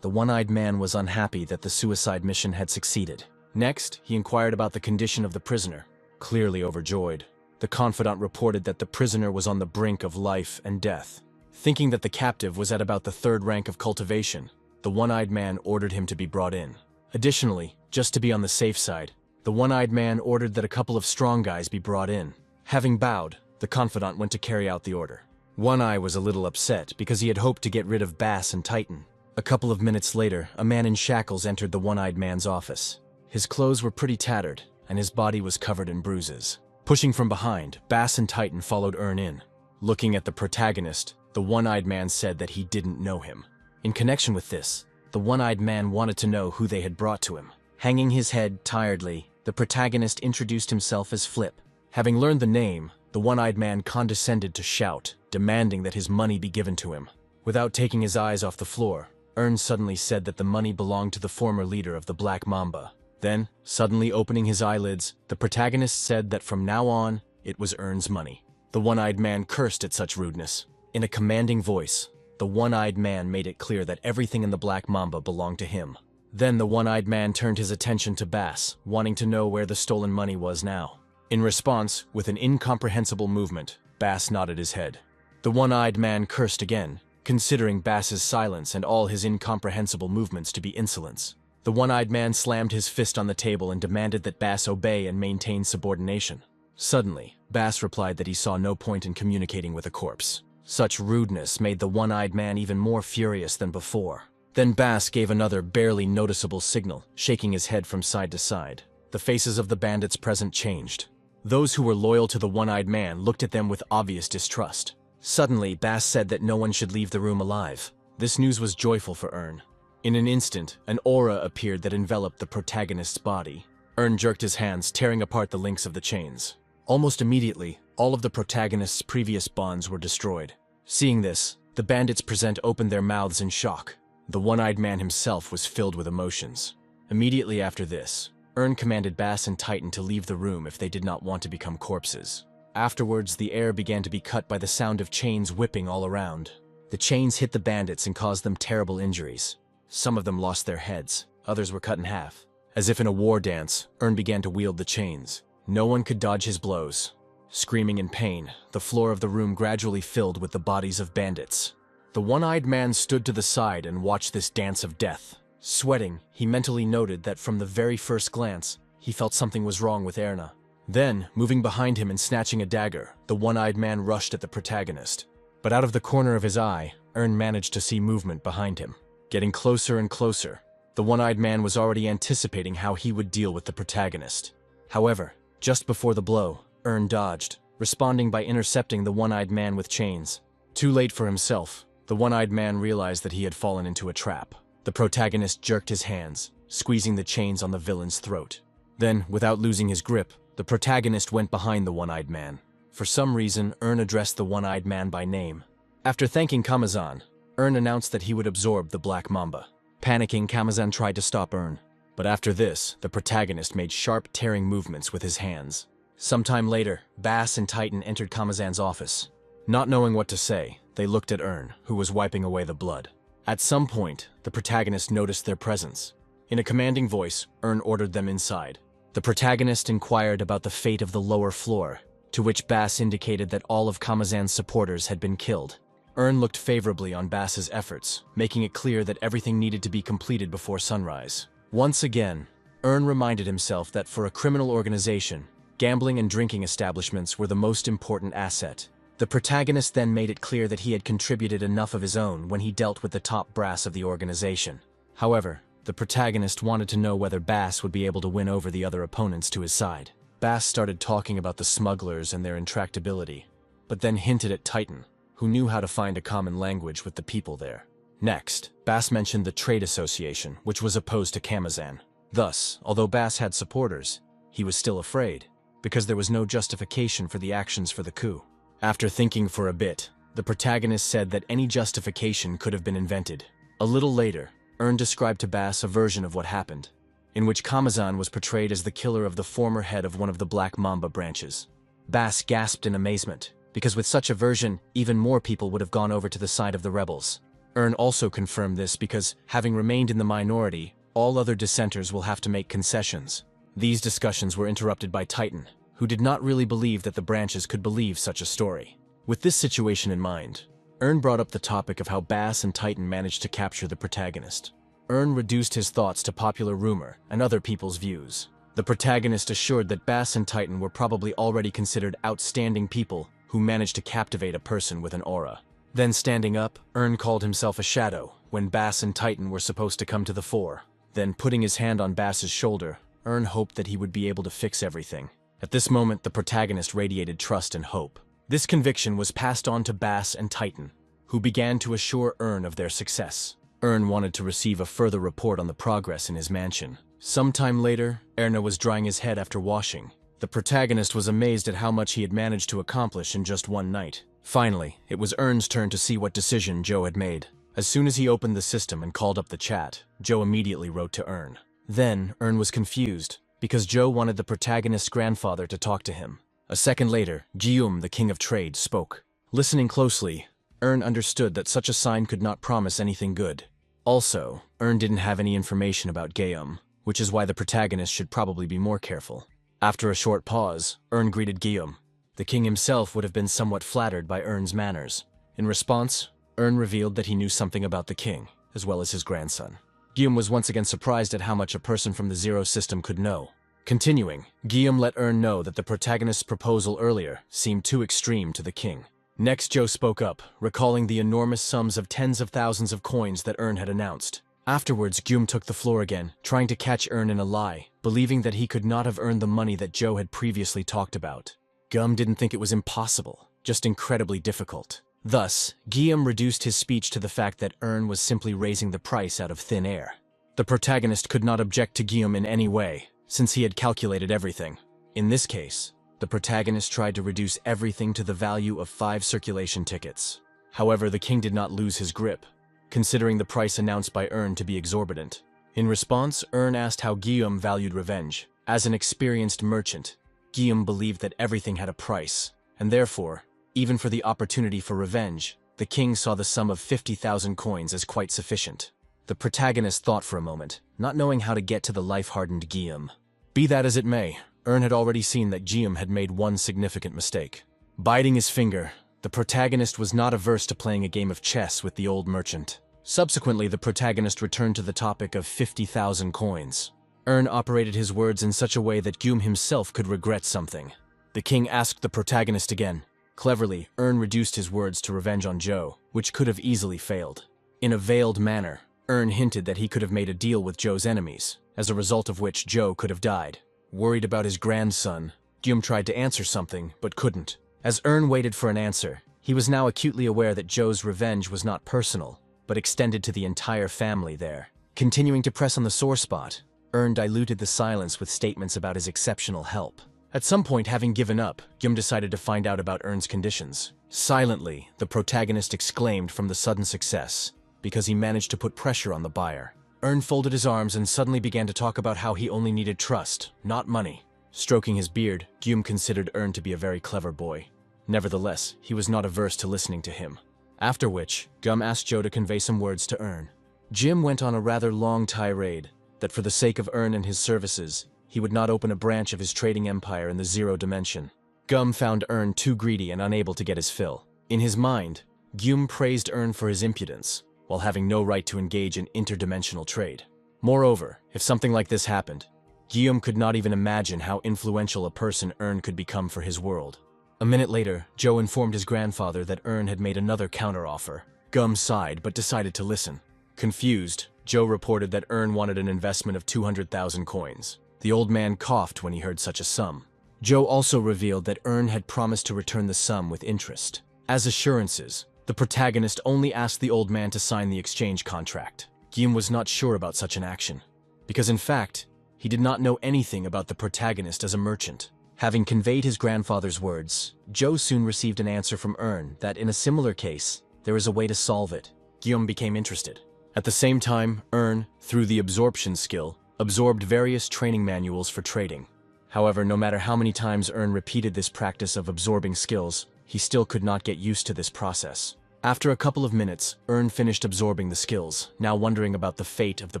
the one-eyed man was unhappy that the suicide mission had succeeded. Next, he inquired about the condition of the prisoner. Clearly overjoyed, the confidant reported that the prisoner was on the brink of life and death. Thinking that the captive was at about the third rank of cultivation, the one-eyed man ordered him to be brought in. Additionally, just to be on the safe side, the one-eyed man ordered that a couple of strong guys be brought in. Having bowed, the confidant went to carry out the order. One Eye was a little upset because he had hoped to get rid of Bass and Titan. A couple of minutes later, a man in shackles entered the one-eyed man's office. His clothes were pretty tattered, and his body was covered in bruises. Pushing from behind, Bass and Titan followed Ern in. Looking at the protagonist, the one-eyed man said that he didn't know him. In connection with this, the one-eyed man wanted to know who they had brought to him. Hanging his head tiredly, the protagonist introduced himself as Flip. Having learned the name, the one-eyed man condescended to shout, demanding that his money be given to him. Without taking his eyes off the floor, Ern suddenly said that the money belonged to the former leader of the Black Mamba. Then, suddenly opening his eyelids, the protagonist said that from now on, it was Ern's money. The one-eyed man cursed at such rudeness. In a commanding voice, the one-eyed man made it clear that everything in the Black Mamba belonged to him. Then the one-eyed man turned his attention to Bass, wanting to know where the stolen money was now. In response, with an incomprehensible movement, Bass nodded his head. The one-eyed man cursed again, considering Bass's silence and all his incomprehensible movements to be insolence. The one-eyed man slammed his fist on the table and demanded that Bass obey and maintain subordination. Suddenly, Bass replied that he saw no point in communicating with a corpse. Such rudeness made the one-eyed man even more furious than before. Then Bass gave another barely noticeable signal, shaking his head from side to side. The faces of the bandits present changed. Those who were loyal to the one-eyed man looked at them with obvious distrust. Suddenly, Bass said that no one should leave the room alive. This news was joyful for Ern. In an instant, an aura appeared that enveloped the protagonist's body. Ern jerked his hands, tearing apart the links of the chains. Almost immediately, all of the protagonist's previous bonds were destroyed. Seeing this, the bandits present opened their mouths in shock. The one-eyed man himself was filled with emotions. Immediately after this, Ern commanded Bass and Titan to leave the room if they did not want to become corpses. Afterwards, the air began to be cut by the sound of chains whipping all around. The chains hit the bandits and caused them terrible injuries. Some of them lost their heads, others were cut in half. As if in a war dance, Ern began to wield the chains. No one could dodge his blows. Screaming in pain, the floor of the room gradually filled with the bodies of bandits. The one-eyed man stood to the side and watched this dance of death. Sweating, he mentally noted that from the very first glance, he felt something was wrong with Erna. Then, moving behind him and snatching a dagger, the one-eyed man rushed at the protagonist. But out of the corner of his eye, Ern managed to see movement behind him. Getting closer and closer, the one-eyed man was already anticipating how he would deal with the protagonist. However, just before the blow, Ern dodged, responding by intercepting the one-eyed man with chains. Too late for himself, the one-eyed man realized that he had fallen into a trap. The protagonist jerked his hands, squeezing the chains on the villain's throat. Then, without losing his grip, the protagonist went behind the one-eyed man. For some reason, Ern addressed the one-eyed man by name. After thanking Kamazan, Ern announced that he would absorb the Black Mamba. Panicking, Kamazan tried to stop Ern. But after this, the protagonist made sharp, tearing movements with his hands. Sometime later, Bass and Titan entered Kamazan's office. Not knowing what to say, they looked at Ern, who was wiping away the blood. At some point, the protagonist noticed their presence. In a commanding voice, Ern ordered them inside. The protagonist inquired about the fate of the lower floor, to which Bass indicated that all of Kamazan's supporters had been killed. Ern looked favorably on Bass's efforts, making it clear that everything needed to be completed before sunrise. Once again, Ern reminded himself that for a criminal organization, gambling and drinking establishments were the most important asset. The protagonist then made it clear that he had contributed enough of his own when he dealt with the top brass of the organization. However, the protagonist wanted to know whether Bass would be able to win over the other opponents to his side. Bass started talking about the smugglers and their intractability, but then hinted at Titan, who knew how to find a common language with the people there. Next, Bass mentioned the trade association, which was opposed to Kamazan. Thus, although Bass had supporters, he was still afraid, because there was no justification for the actions for the coup. After thinking for a bit, the protagonist said that any justification could have been invented. A little later, Ern described to Bass a version of what happened, in which Kamazan was portrayed as the killer of the former head of one of the Black Mamba branches. Bass gasped in amazement, because with such a version, even more people would have gone over to the side of the rebels. Ern also confirmed this because, having remained in the minority, all other dissenters will have to make concessions. These discussions were interrupted by Titan, who did not really believe that the branches could believe such a story. With this situation in mind, Ern brought up the topic of how Bass and Titan managed to capture the protagonist. Ern reduced his thoughts to popular rumor and other people's views. The protagonist assured that Bass and Titan were probably already considered outstanding people who managed to captivate a person with an aura. Then standing up, Ern called himself a shadow when Bass and Titan were supposed to come to the fore. Then putting his hand on Bass's shoulder, Ern hoped that he would be able to fix everything. At this moment, the protagonist radiated trust and hope. This conviction was passed on to Bass and Titan, who began to assure Ern of their success. Ern wanted to receive a further report on the progress in his mansion. Sometime later, Erna was drying his head after washing. The protagonist was amazed at how much he had managed to accomplish in just one night. Finally, it was Ern's turn to see what decision Joe had made. As soon as he opened the system and called up the chat, Joe immediately wrote to Ern. Then, Ern was confused, because Joe wanted the protagonist's grandfather to talk to him. A second later, Guillaume, the king of trade, spoke. Listening closely, Ern understood that such a sign could not promise anything good. Also, Ern didn't have any information about Guillaume, which is why the protagonist should probably be more careful. After a short pause, Ern greeted Guillaume. The king himself would have been somewhat flattered by Ern's manners. In response, Ern revealed that he knew something about the king, as well as his grandson. Guillaume was once again surprised at how much a person from the Zero system could know. Continuing, Guillaume let Ern know that the protagonist's proposal earlier seemed too extreme to the king. Next, Joe spoke up, recalling the enormous sums of tens of thousands of coins that Ern had announced. Afterwards, Guillaume took the floor again, trying to catch Ern in a lie, believing that he could not have earned the money that Joe had previously talked about. Guillaume didn't think it was impossible, just incredibly difficult. Thus, Guillaume reduced his speech to the fact that Ern was simply raising the price out of thin air. The protagonist could not object to Guillaume in any way, since he had calculated everything. In this case, the protagonist tried to reduce everything to the value of 5 circulation tickets. However, the king did not lose his grip, considering the price announced by Ern to be exorbitant. In response, Ern asked how Guillaume valued revenge. As an experienced merchant, Guillaume believed that everything had a price, and therefore, even for the opportunity for revenge, the king saw the sum of 50,000 coins as quite sufficient. The protagonist thought for a moment, not knowing how to get to the life-hardened Guillaume. Be that as it may, Ern had already seen that Guillaume had made one significant mistake. Biting his finger, the protagonist was not averse to playing a game of chess with the old merchant. Subsequently, the protagonist returned to the topic of 50,000 coins. Ern operated his words in such a way that Guillaume himself could regret something. The king asked the protagonist again. Cleverly, Ern reduced his words to revenge on Joe, which could have easily failed. In a veiled manner, Ern hinted that he could have made a deal with Joe's enemies, as a result of which Joe could have died. Worried about his grandson, Guillaume tried to answer something, but couldn't. As Ern waited for an answer, he was now acutely aware that Joe's revenge was not personal, but extended to the entire family there. Continuing to press on the sore spot, Earn diluted the silence with statements about his exceptional help. At some point, having given up, Gyum decided to find out about Earn's conditions. Silently, the protagonist exclaimed from the sudden success, because he managed to put pressure on the buyer. Earn folded his arms and suddenly began to talk about how he only needed trust, not money. Stroking his beard, Gyum considered Earn to be a very clever boy. Nevertheless, he was not averse to listening to him. After which, Gyum asked Joe to convey some words to Earn. Jim went on a rather long tirade that for the sake of Earn and his services, he would not open a branch of his trading empire in the zero dimension. Gyum found Earn too greedy and unable to get his fill. In his mind, Gyum praised Earn for his impudence, while having no right to engage in interdimensional trade. Moreover, if something like this happened, Gyum could not even imagine how influential a person Earn could become for his world. A minute later, Joe informed his grandfather that Earn had made another counteroffer. Gyum sighed but decided to listen. Confused, Joe reported that Earn wanted an investment of 200,000 coins. The old man coughed when he heard such a sum. Joe also revealed that Earn had promised to return the sum with interest. As assurances, the protagonist only asked the old man to sign the exchange contract. Gyum was not sure about such an action, because in fact, he did not know anything about the protagonist as a merchant. Having conveyed his grandfather's words, Joe soon received an answer from Earn that in a similar case, there is a way to solve it. Gyum became interested. At the same time, Earn, through the absorption skill, absorbed various training manuals for trading. However, no matter how many times Earn repeated this practice of absorbing skills, he still could not get used to this process. After a couple of minutes, Earn finished absorbing the skills, now wondering about the fate of the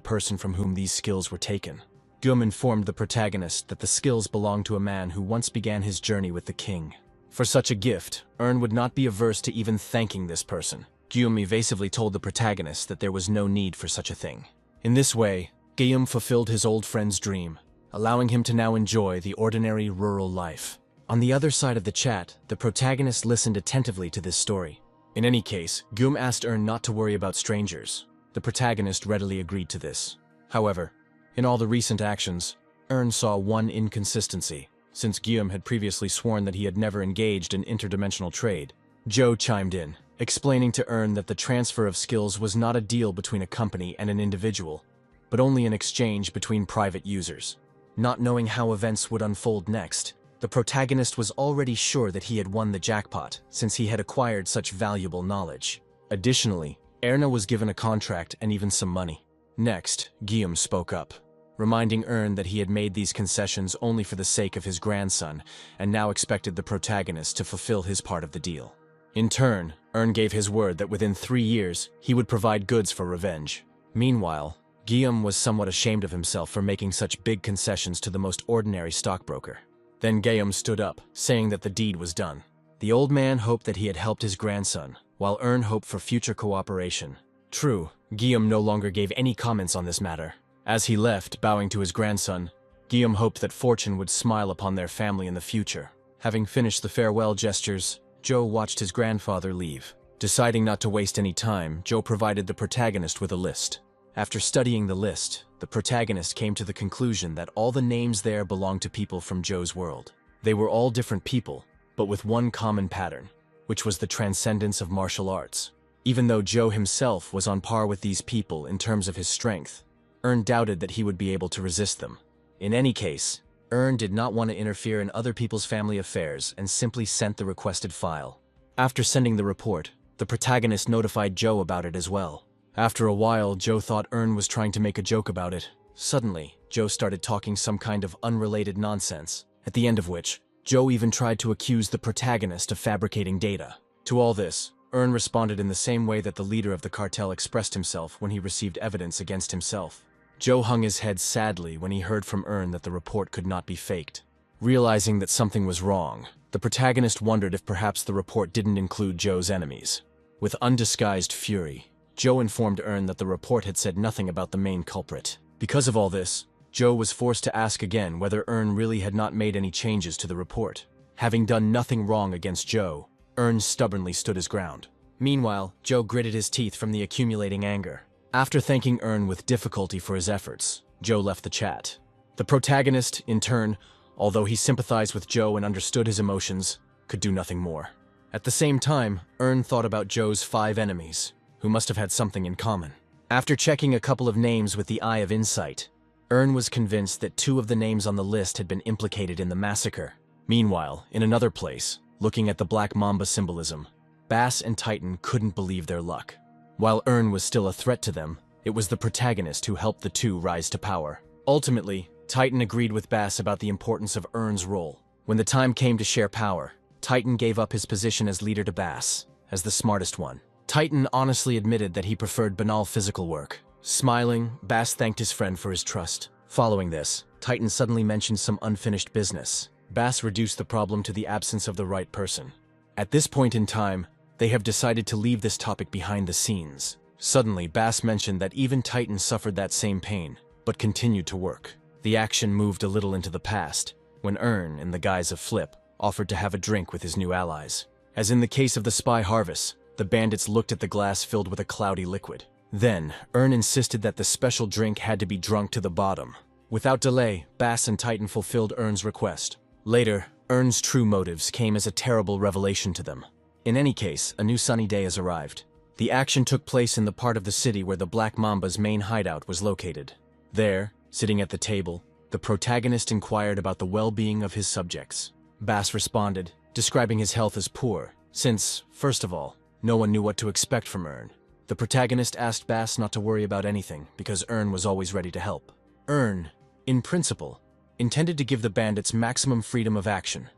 person from whom these skills were taken. Gyum informed the protagonist that the skills belonged to a man who once began his journey with the king. For such a gift, Earn would not be averse to even thanking this person. Gyum evasively told the protagonist that there was no need for such a thing. In this way, Gyum fulfilled his old friend's dream, allowing him to now enjoy the ordinary rural life. On the other side of the chat, the protagonist listened attentively to this story. In any case, Gyum asked Earn not to worry about strangers. The protagonist readily agreed to this. However, in all the recent actions, Earn saw one inconsistency. Since Gyum had previously sworn that he had never engaged in interdimensional trade, Joe chimed in, explaining to Earn that the transfer of skills was not a deal between a company and an individual, but only an exchange between private users. Not knowing how events would unfold next, the protagonist was already sure that he had won the jackpot, since he had acquired such valuable knowledge. Additionally, Erna was given a contract and even some money. Next, Gyum spoke up, reminding Earn that he had made these concessions only for the sake of his grandson, and now expected the protagonist to fulfill his part of the deal. In turn, Earn gave his word that within 3 years, he would provide goods for revenge. Meanwhile, Gyum was somewhat ashamed of himself for making such big concessions to the most ordinary stockbroker. Then Gyum stood up, saying that the deed was done. The old man hoped that he had helped his grandson, while Earn hoped for future cooperation. True, Gyum no longer gave any comments on this matter. As he left, bowing to his grandson, Gyum hoped that fortune would smile upon their family in the future. Having finished the farewell gestures, Joe watched his grandfather leave. Deciding not to waste any time, Joe provided the protagonist with a list. After studying the list, the protagonist came to the conclusion that all the names there belonged to people from Joe's world. They were all different people, but with one common pattern, which was the transcendence of martial arts. Even though Joe himself was on par with these people in terms of his strength, Earn doubted that he would be able to resist them. In any case, Earn did not want to interfere in other people's family affairs and simply sent the requested file. After sending the report, the protagonist notified Joe about it as well. After a while, Joe thought Earn was trying to make a joke about it. Suddenly, Joe started talking some kind of unrelated nonsense, at the end of which, Joe even tried to accuse the protagonist of fabricating data. To all this, Earn responded in the same way that the leader of the cartel expressed himself when he received evidence against himself. Joe hung his head sadly when he heard from Earn that the report could not be faked. Realizing that something was wrong, the protagonist wondered if perhaps the report didn't include Joe's enemies. With undisguised fury, Joe informed Earn that the report had said nothing about the main culprit. Because of all this, Joe was forced to ask again whether Earn really had not made any changes to the report. Having done nothing wrong against Joe, Earn stubbornly stood his ground. Meanwhile, Joe gritted his teeth from the accumulating anger. After thanking Earn with difficulty for his efforts, Joe left the chat. The protagonist, in turn, although he sympathized with Joe and understood his emotions, could do nothing more. At the same time, Earn thought about Joe's 5 enemies, who must have had something in common. After checking a couple of names with the Eye of Insight, Ern was convinced that 2 of the names on the list had been implicated in the massacre. Meanwhile, in another place, looking at the Black Mamba symbolism, Bass and Titan couldn't believe their luck. While Ern was still a threat to them, it was the protagonist who helped the 2 rise to power. Ultimately, Titan agreed with Bass about the importance of Ern's role. When the time came to share power, Titan gave up his position as leader to Bass, as the smartest one. Titan honestly admitted that he preferred banal physical work. Smiling, Bass thanked his friend for his trust. Following this, Titan suddenly mentioned some unfinished business. Bass reduced the problem to the absence of the right person. At this point in time, they have decided to leave this topic behind the scenes. Suddenly, Bass mentioned that even Titan suffered that same pain, but continued to work. The action moved a little into the past, when Ern, in the guise of Flip, offered to have a drink with his new allies. As in the case of the spy Harvest, the bandits looked at the glass filled with a cloudy liquid. Then, Ern insisted that the special drink had to be drunk to the bottom. Without delay, Bass and Titan fulfilled Ern's request. Later, Ern's true motives came as a terrible revelation to them. In any case, a new sunny day has arrived. The action took place in the part of the city where the Black Mamba's main hideout was located. There, sitting at the table, the protagonist inquired about the well-being of his subjects. Bass responded, describing his health as poor, since, first of all, no one knew what to expect from Ern. The protagonist asked Bass not to worry about anything, because Ern was always ready to help. Ern, in principle, intended to give the bandits maximum freedom of action,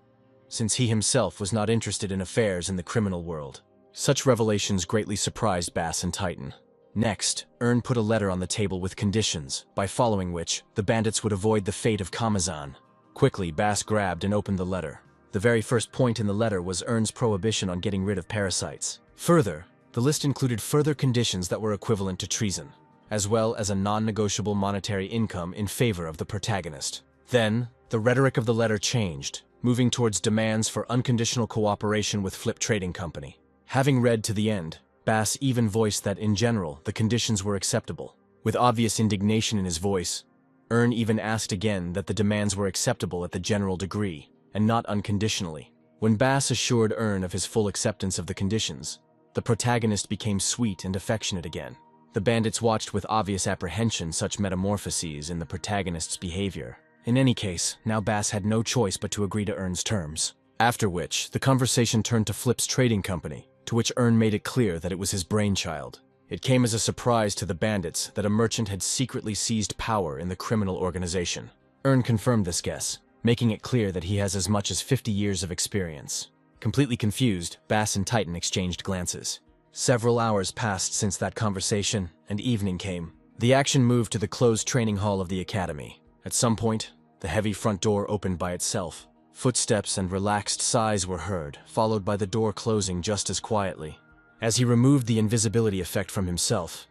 since he himself was not interested in affairs in the criminal world. Such revelations greatly surprised Bass and Titan. Next, Ern put a letter on the table with conditions, by following which, the bandits would avoid the fate of Kamazan. Quickly, Bass grabbed and opened the letter. The very first point in the letter was Ern's prohibition on getting rid of parasites. Further, the list included further conditions that were equivalent to treason, as well as a non-negotiable monetary income in favor of the protagonist. Then, the rhetoric of the letter changed, moving towards demands for unconditional cooperation with Flip Trading Company. Having read to the end, Bass even voiced that, in general, the conditions were acceptable. With obvious indignation in his voice, Ern even asked again that the demands were acceptable at the general degree, and not unconditionally. When Bass assured Ern of his full acceptance of the conditions, the protagonist became sweet and affectionate again. The bandits watched with obvious apprehension such metamorphoses in the protagonist's behavior. In any case, now Bass had no choice but to agree to Ern's terms. After which, the conversation turned to Flip's trading company, to which Ern made it clear that it was his brainchild. It came as a surprise to the bandits that a merchant had secretly seized power in the criminal organization. Ern confirmed this guess, making it clear that he has as much as 50 years of experience. Completely confused, Bass and Titan exchanged glances. Several hours passed since that conversation, and evening came. The action moved to the closed training hall of the academy. At some point, the heavy front door opened by itself. Footsteps and relaxed sighs were heard, followed by the door closing just as quietly. As he removed the invisibility effect from himself,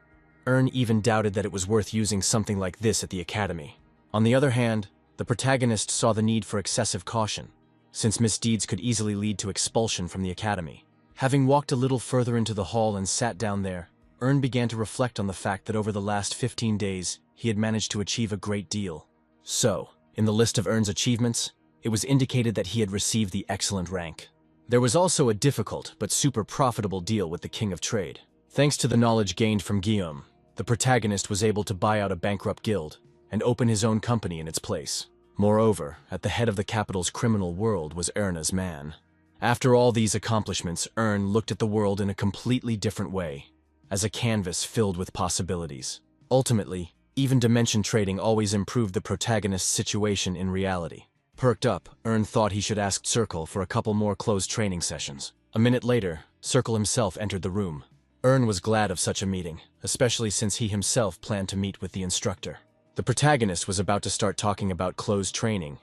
Ern even doubted that it was worth using something like this at the academy. On the other hand, the protagonist saw the need for excessive caution, since misdeeds could easily lead to expulsion from the academy. Having walked a little further into the hall and sat down there, Ern began to reflect on the fact that over the last 15 days, he had managed to achieve a great deal. So, in the list of Ern's achievements, it was indicated that he had received the excellent rank. There was also a difficult but super profitable deal with the King of Trade. Thanks to the knowledge gained from Guillaume, the protagonist was able to buy out a bankrupt guild and open his own company in its place. Moreover, at the head of the capital's criminal world was Erna's man. After all these accomplishments, Ern looked at the world in a completely different way, as a canvas filled with possibilities. Ultimately, even dimension trading always improved the protagonist's situation in reality. Perked up, Ern thought he should ask Circle for a couple more closed training sessions. A minute later, Circle himself entered the room. Ern was glad of such a meeting, especially since he himself planned to meet with the instructor. The protagonist was about to start talking about closed training,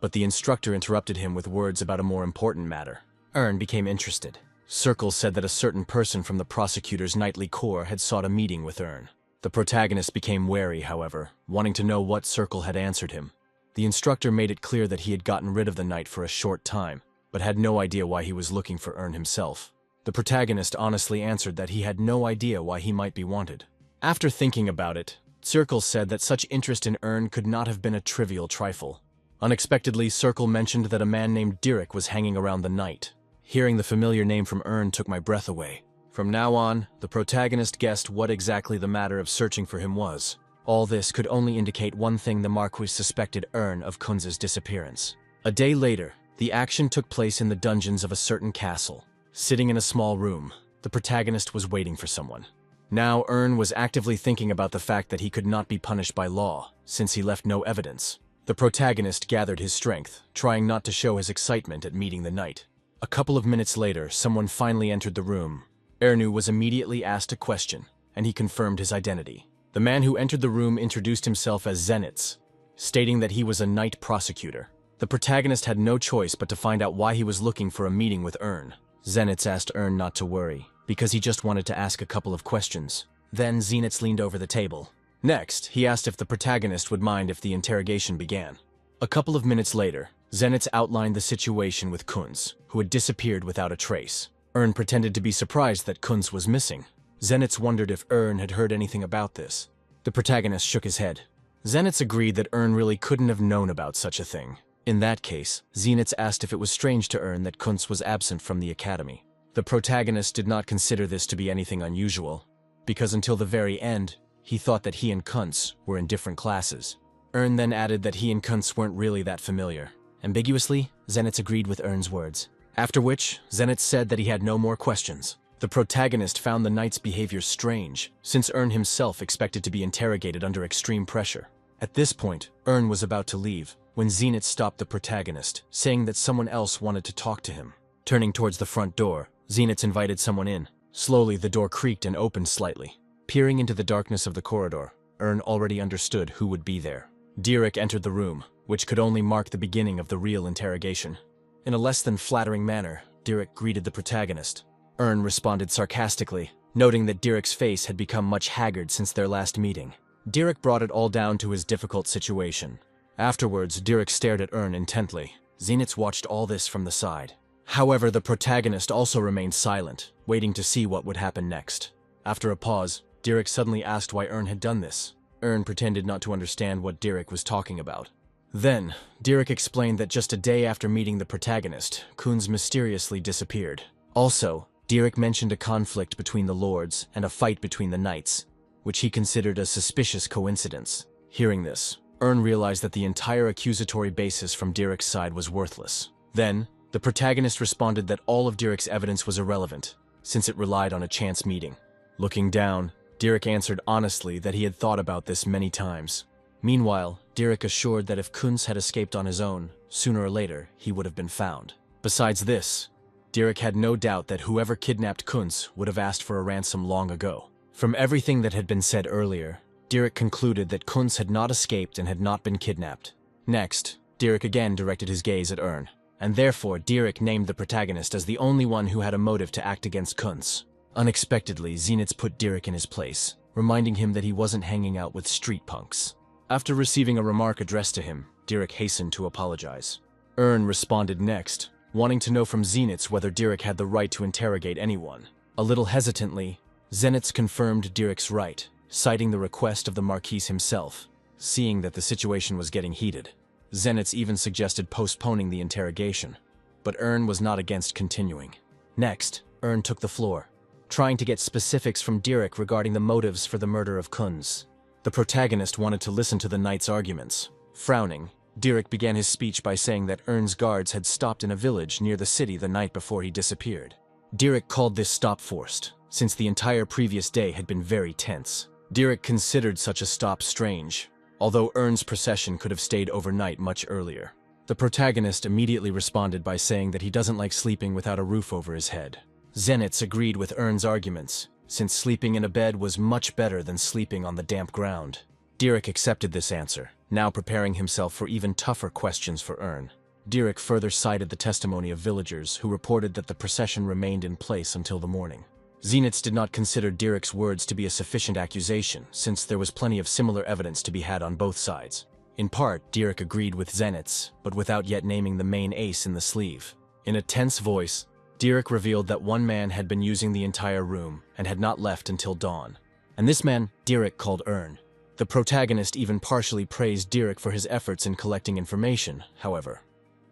but the instructor interrupted him with words about a more important matter. Ern became interested. Circle said that a certain person from the prosecutor's nightly corps had sought a meeting with Ern. The protagonist became wary, however, wanting to know what Circle had answered him. The instructor made it clear that he had gotten rid of the knight for a short time, but had no idea why he was looking for Ern himself. The protagonist honestly answered that he had no idea why he might be wanted. After thinking about it, Circle said that such interest in Ern could not have been a trivial trifle. Unexpectedly, Circle mentioned that a man named Dirk was hanging around the knight. Hearing the familiar name from Ern took my breath away. From now on, the protagonist guessed what exactly the matter of searching for him was. All this could only indicate one thing: the Marquis suspected Ern of Kunz's disappearance. A day later, the action took place in the dungeons of a certain castle. Sitting in a small room, the protagonist was waiting for someone. Now Ern was actively thinking about the fact that he could not be punished by law, since he left no evidence. The protagonist gathered his strength, trying not to show his excitement at meeting the knight. A couple of minutes later, someone finally entered the room. Ernu was immediately asked a question, and he confirmed his identity. The man who entered the room introduced himself as Zenitz, stating that he was a knight prosecutor. The protagonist had no choice but to find out why he was looking for a meeting with Ern. Zenitz asked Ern not to worry, because he just wanted to ask a couple of questions. Then Zenitz leaned over the table. Next, he asked if the protagonist would mind if the interrogation began. A couple of minutes later, Zenitz outlined the situation with Kunz, who had disappeared without a trace. Ern pretended to be surprised that Kunz was missing. Zenitz wondered if Ern had heard anything about this. The protagonist shook his head. Zenitz agreed that Ern really couldn't have known about such a thing. In that case, Zenitz asked if it was strange to Ern that Kunz was absent from the academy. The protagonist did not consider this to be anything unusual, because until the very end, he thought that he and Kunz were in different classes. Ern then added that he and Kunz weren't really that familiar. Ambiguously, Zenitz agreed with Ern's words. After which, Zenitz said that he had no more questions. The protagonist found the knight's behavior strange, since Ern himself expected to be interrogated under extreme pressure. At this point, Ern was about to leave, when Zenitz stopped the protagonist, saying that someone else wanted to talk to him. Turning towards the front door, Zenitz invited someone in. Slowly, the door creaked and opened slightly. Peering into the darkness of the corridor, Ern already understood who would be there. Dirk entered the room, which could only mark the beginning of the real interrogation. In a less than flattering manner, Dirk greeted the protagonist. Ern responded sarcastically, noting that Dirk's face had become much haggard since their last meeting. Dirk brought it all down to his difficult situation. Afterwards, Dirk stared at Ern intently. Zenitz watched all this from the side. However, the protagonist also remained silent, waiting to see what would happen next. After a pause, Dirk suddenly asked why Ern had done this. Ern pretended not to understand what Dirk was talking about. Then, Dirk explained that just a day after meeting the protagonist, Kunz mysteriously disappeared. Also, Dirk mentioned a conflict between the lords and a fight between the knights, which he considered a suspicious coincidence. Hearing this, Ern realized that the entire accusatory basis from Dirk's side was worthless. Then, the protagonist responded that all of Dirk's evidence was irrelevant, since it relied on a chance meeting. Looking down, Dirk answered honestly that he had thought about this many times. Meanwhile, Dirk assured that if Kunz had escaped on his own, sooner or later he would have been found. Besides this, Dirk had no doubt that whoever kidnapped Kunz would have asked for a ransom long ago. From everything that had been said earlier, Dirk concluded that Kunz had not escaped and had not been kidnapped. Next, Dirk again directed his gaze at Ern, and therefore Dirk named the protagonist as the only one who had a motive to act against Kunz. Unexpectedly, Zenitz put Dirk in his place, reminding him that he wasn't hanging out with street punks. After receiving a remark addressed to him, Dirk hastened to apologize. Ern responded next, wanting to know from Zenitz whether Dirk had the right to interrogate anyone. A little hesitantly, Zenitz confirmed Dirk's right, citing the request of the Marquis himself. Seeing that the situation was getting heated, Zenitz even suggested postponing the interrogation, but Ern was not against continuing. Next, Ern took the floor, trying to get specifics from Dirk regarding the motives for the murder of Kunz. The protagonist wanted to listen to the knight's arguments. Frowning, Dirk began his speech by saying that Ern's guards had stopped in a village near the city the night before he disappeared. Dirk called this stop forced, since the entire previous day had been very tense. Dirk considered such a stop strange, although Ern's procession could have stayed overnight much earlier. The protagonist immediately responded by saying that he doesn't like sleeping without a roof over his head. Zenitz agreed with Ern's arguments, since sleeping in a bed was much better than sleeping on the damp ground. Dirk accepted this answer, now preparing himself for even tougher questions for Ern. Dirk further cited the testimony of villagers who reported that the procession remained in place until the morning. Zenitz did not consider Dirk's words to be a sufficient accusation, since there was plenty of similar evidence to be had on both sides. In part, Dirk agreed with Zenitz, but without yet naming the main ace in the sleeve. In a tense voice, Dirk revealed that one man had been using the entire room and had not left until dawn. And this man, Dirk called Ern. The protagonist even partially praised Dirk for his efforts in collecting information, however.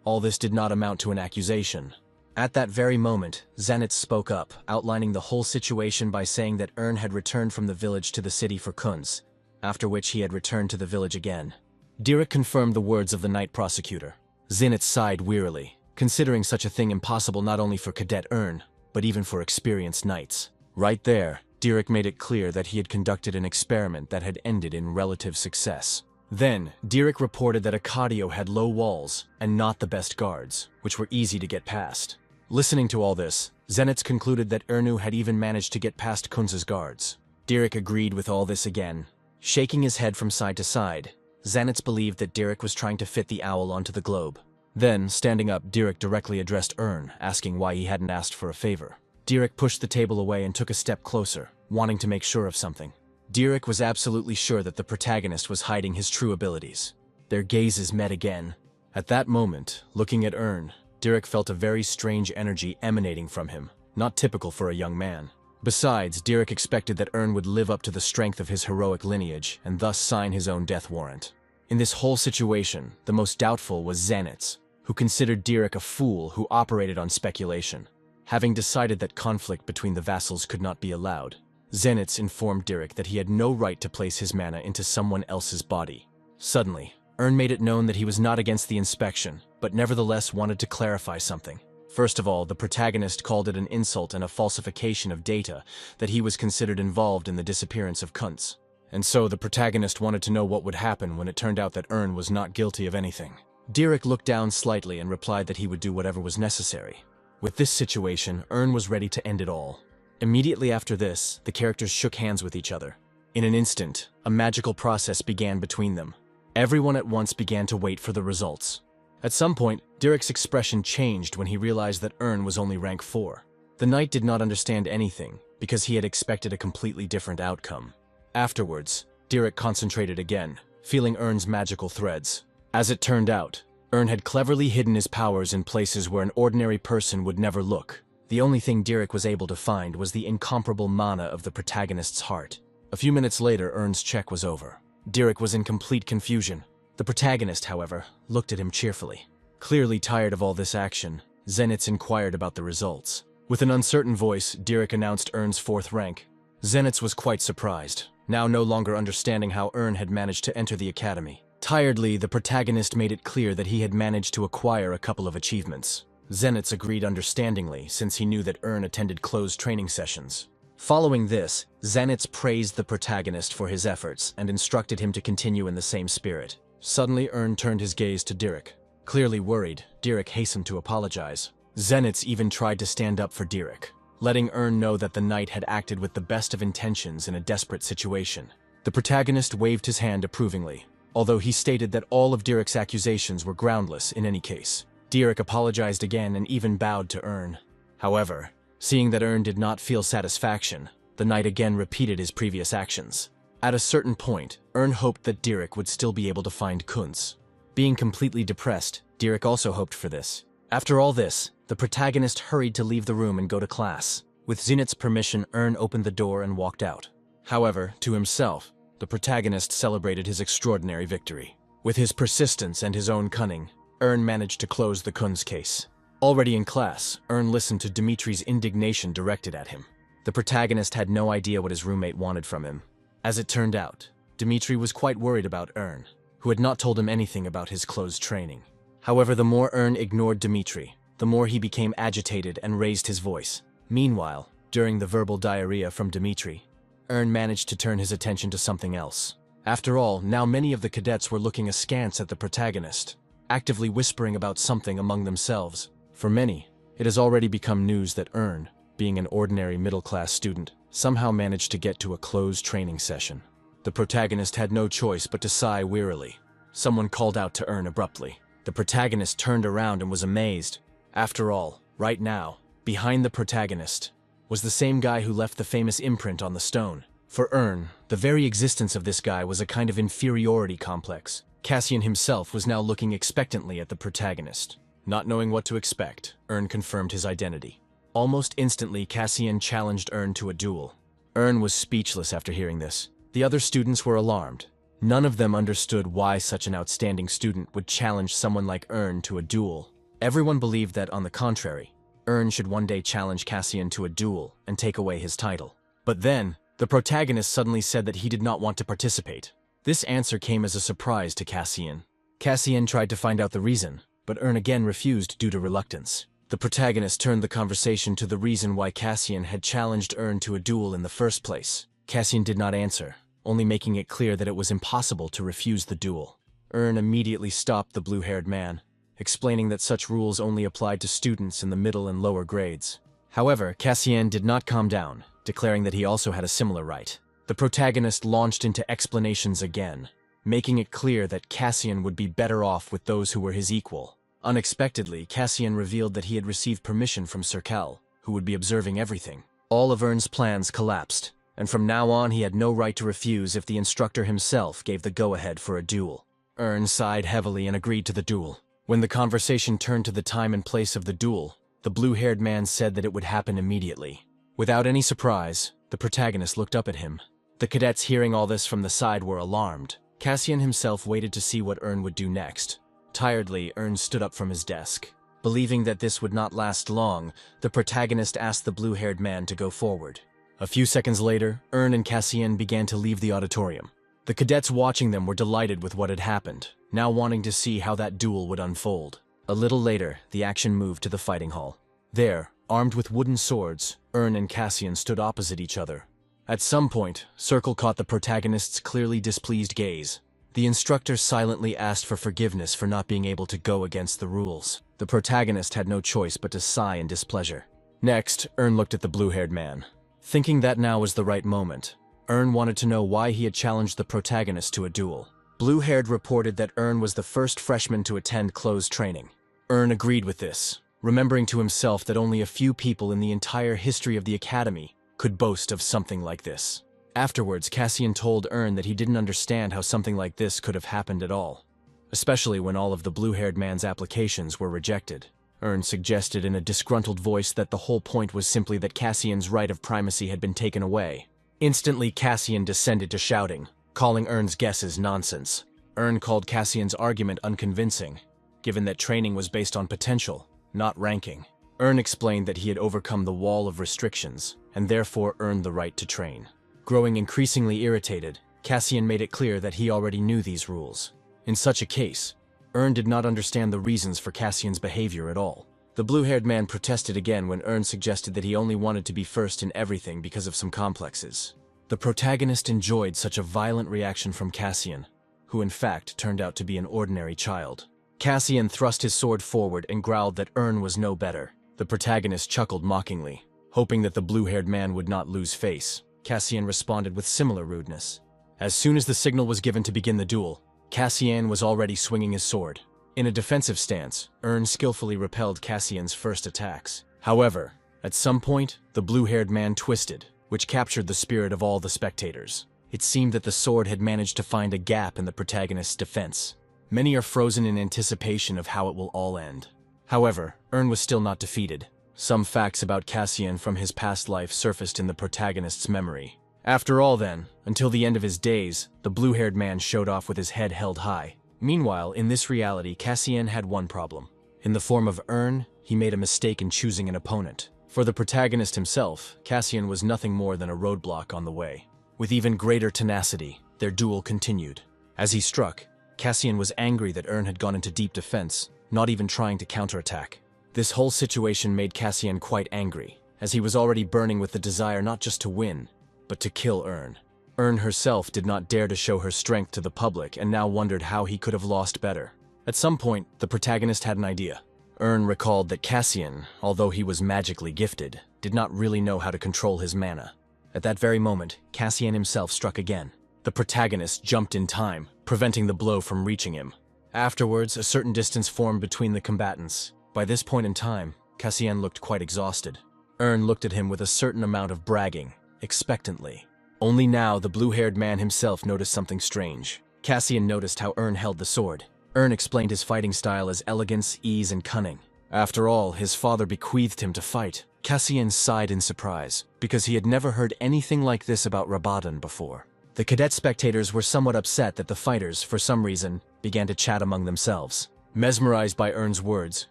All this did not amount to an accusation. At that very moment, Zenitz spoke up, outlining the whole situation by saying that Ern had returned from the village to the city for Kunz, after which he had returned to the village again. Dirk confirmed the words of the night prosecutor. Zenit sighed wearily, considering such a thing impossible not only for Cadet Ern, but even for experienced knights. Right there, Dirk made it clear that he had conducted an experiment that had ended in relative success. Then, Dirk reported that Akadio had low walls and not the best guards, which were easy to get past. Listening to all this, Zenitz concluded that Ernu had even managed to get past Kunz's guards. Dirk agreed with all this again. Shaking his head from side to side, Zenitz believed that Dirk was trying to fit the owl onto the globe. Then, standing up, Dirk directly addressed Ern, asking why he hadn't asked for a favor. Dirk pushed the table away and took a step closer, wanting to make sure of something. Dirk was absolutely sure that the protagonist was hiding his true abilities. Their gazes met again. At that moment, looking at Ern, Dirk felt a very strange energy emanating from him, not typical for a young man. Besides, Dirk expected that Ern would live up to the strength of his heroic lineage and thus sign his own death warrant. In this whole situation, the most doubtful was Zenitz, who considered Dirk a fool who operated on speculation. Having decided that conflict between the vassals could not be allowed, Zenitz informed Dirk that he had no right to place his mana into someone else's body. Suddenly, Ern made it known that he was not against the inspection, but nevertheless wanted to clarify something. First of all, the protagonist called it an insult and a falsification of data that he was considered involved in the disappearance of Kuntz. And so the protagonist wanted to know what would happen when it turned out that Ern was not guilty of anything. Dirk looked down slightly and replied that he would do whatever was necessary. With this situation, Ern was ready to end it all. Immediately after this, the characters shook hands with each other. In an instant, a magical process began between them. Everyone at once began to wait for the results. At some point, Dirk's expression changed when he realized that Ern was only rank 4. The knight did not understand anything, because he had expected a completely different outcome. Afterwards, Dirk concentrated again, feeling Ern's magical threads. As it turned out, Ern had cleverly hidden his powers in places where an ordinary person would never look. The only thing Dirk was able to find was the incomparable mana of the protagonist's heart. A few minutes later, Ern's check was over. Dirk was in complete confusion. The protagonist, however, looked at him cheerfully. Clearly tired of all this action, Zenitz inquired about the results. With an uncertain voice, Dirk announced Ern's 4th rank. Zenitz was quite surprised, now no longer understanding how Ern had managed to enter the academy. Tiredly, the protagonist made it clear that he had managed to acquire a couple of achievements. Zenitz agreed understandingly, since he knew that Ern attended closed training sessions. Following this, Zenitz praised the protagonist for his efforts and instructed him to continue in the same spirit. Suddenly, Ern turned his gaze to Dirk. Clearly worried, Dirk hastened to apologize. Zenitz even tried to stand up for Dirk, letting Ern know that the knight had acted with the best of intentions in a desperate situation. The protagonist waved his hand approvingly, although he stated that all of Dirk's accusations were groundless in any case. Dirk apologized again and even bowed to Ern. However, seeing that Ern did not feel satisfaction, the knight again repeated his previous actions. At a certain point, Ern hoped that Dirk would still be able to find Kuntz. Being completely depressed, Dirk also hoped for this. After all this, the protagonist hurried to leave the room and go to class. With Zenitz's permission, Ern opened the door and walked out. However, to himself, the protagonist celebrated his extraordinary victory. With his persistence and his own cunning, Ern managed to close the Kuntz case. Already in class, Ern listened to Dimitri's indignation directed at him. The protagonist had no idea what his roommate wanted from him. As it turned out, Dimitri was quite worried about Ern, who had not told him anything about his closed training. However, the more Ern ignored Dimitri, the more he became agitated and raised his voice. Meanwhile, during the verbal diarrhea from Dimitri, Ern managed to turn his attention to something else. After all, now many of the cadets were looking askance at the protagonist, actively whispering about something among themselves. For many, it has already become news that Ern, being an ordinary middle-class student, somehow managed to get to a closed training session. The protagonist had no choice but to sigh wearily. Someone called out to Ern abruptly. The protagonist turned around and was amazed. After all, right now, behind the protagonist, was the same guy who left the famous imprint on the stone. For Ern, the very existence of this guy was a kind of inferiority complex. Cassian himself was now looking expectantly at the protagonist. Not knowing what to expect, Ern confirmed his identity. Almost instantly, Cassian challenged Ern to a duel. Ern was speechless after hearing this. The other students were alarmed. None of them understood why such an outstanding student would challenge someone like Ern to a duel. Everyone believed that, on the contrary, Ern should one day challenge Cassian to a duel and take away his title. But then, The protagonist suddenly said that he did not want to participate. This answer came as a surprise to Cassian. Cassian tried to find out the reason, but Ern again refused due to reluctance. The protagonist turned the conversation to the reason why Cassian had challenged Ern to a duel in the first place. Cassian did not answer, only making it clear that it was impossible to refuse the duel. Ern immediately stopped the blue-haired man, explaining that such rules only applied to students in the middle and lower grades. However, Cassian did not calm down, declaring that he also had a similar right. The protagonist launched into explanations again, making it clear that Cassian would be better off with those who were his equal. Unexpectedly, Cassian revealed that he had received permission from Sir Cal, who would be observing everything. All of Ern's plans collapsed, and from now on he had no right to refuse if the instructor himself gave the go-ahead for a duel. Ern sighed heavily and agreed to the duel. When the conversation turned to the time and place of the duel, the blue-haired man said that it would happen immediately. Without any surprise, the protagonist looked up at him. The cadets hearing all this from the side were alarmed. Cassian himself waited to see what Ern would do next. Tiredly, Ern stood up from his desk. Believing that this would not last long, the protagonist asked the blue-haired man to go forward. A few seconds later, Ern and Cassian began to leave the auditorium. The cadets watching them were delighted with what had happened, now wanting to see how that duel would unfold. A little later, the action moved to the fighting hall. There, armed with wooden swords, Ern and Cassian stood opposite each other. At some point, Circle caught the protagonist's clearly displeased gaze. The instructor silently asked for forgiveness for not being able to go against the rules. The protagonist had no choice but to sigh in displeasure. Next, Ern looked at the blue-haired man. Thinking that now was the right moment, Ern wanted to know why he had challenged the protagonist to a duel. Blue-haired reported that Ern was the first freshman to attend closed training. Ern agreed with this, remembering to himself that only a few people in the entire history of the academy could boast of something like this. Afterwards, Cassian told Ern that he didn't understand how something like this could have happened at all, especially when all of the blue-haired man's applications were rejected. Ern suggested in a disgruntled voice that the whole point was simply that Cassian's right of primacy had been taken away. Instantly, Cassian descended to shouting, calling Ern's guesses nonsense. Ern called Cassian's argument unconvincing, given that training was based on potential, not ranking. Ern explained that he had overcome the wall of restrictions, and therefore earned the right to train. Growing increasingly irritated, Cassian made it clear that he already knew these rules. In such a case, Ern did not understand the reasons for Cassian's behavior at all. The blue-haired man protested again when Ern suggested that he only wanted to be first in everything because of some complexes. The protagonist enjoyed such a violent reaction from Cassian, who in fact turned out to be an ordinary child. Cassian thrust his sword forward and growled that Ern was no better. The protagonist chuckled mockingly, hoping that the blue-haired man would not lose face. Cassian responded with similar rudeness. As soon as the signal was given to begin the duel, Cassian was already swinging his sword. In a defensive stance, Ern skillfully repelled Cassian's first attacks. However, at some point, the blue-haired man twisted, which captured the spirit of all the spectators. It seemed that the sword had managed to find a gap in the protagonist's defense. Many are frozen in anticipation of how it will all end. However, Ern was still not defeated. Some facts about Cassian from his past life surfaced in the protagonist's memory. After all then, until the end of his days, the blue-haired man showed off with his head held high. Meanwhile, in this reality, Cassian had one problem. In the form of Ern, he made a mistake in choosing an opponent. For the protagonist himself, Cassian was nothing more than a roadblock on the way. With even greater tenacity, their duel continued. As he struck, Cassian was angry that Ern had gone into deep defense, not even trying to counterattack. This whole situation made Cassian quite angry, as he was already burning with the desire not just to win, but to kill Ern. Ern herself did not dare to show her strength to the public and now wondered how he could have lost better. At some point, the protagonist had an idea. Ern recalled that Cassian, although he was magically gifted, did not really know how to control his mana. At that very moment, Cassian himself struck again. The protagonist jumped in time, preventing the blow from reaching him. Afterwards, a certain distance formed between the combatants. By this point in time, Cassian looked quite exhausted. Ern looked at him with a certain amount of bragging, expectantly. Only now the blue-haired man himself noticed something strange. Cassian noticed how Ern held the sword. Ern explained his fighting style as elegance, ease, and cunning. After all, his father bequeathed him to fight. Cassian sighed in surprise, because he had never heard anything like this about Rabadan before. The cadet spectators were somewhat upset that the fighters, for some reason, began to chat among themselves. Mesmerized by Ern's words,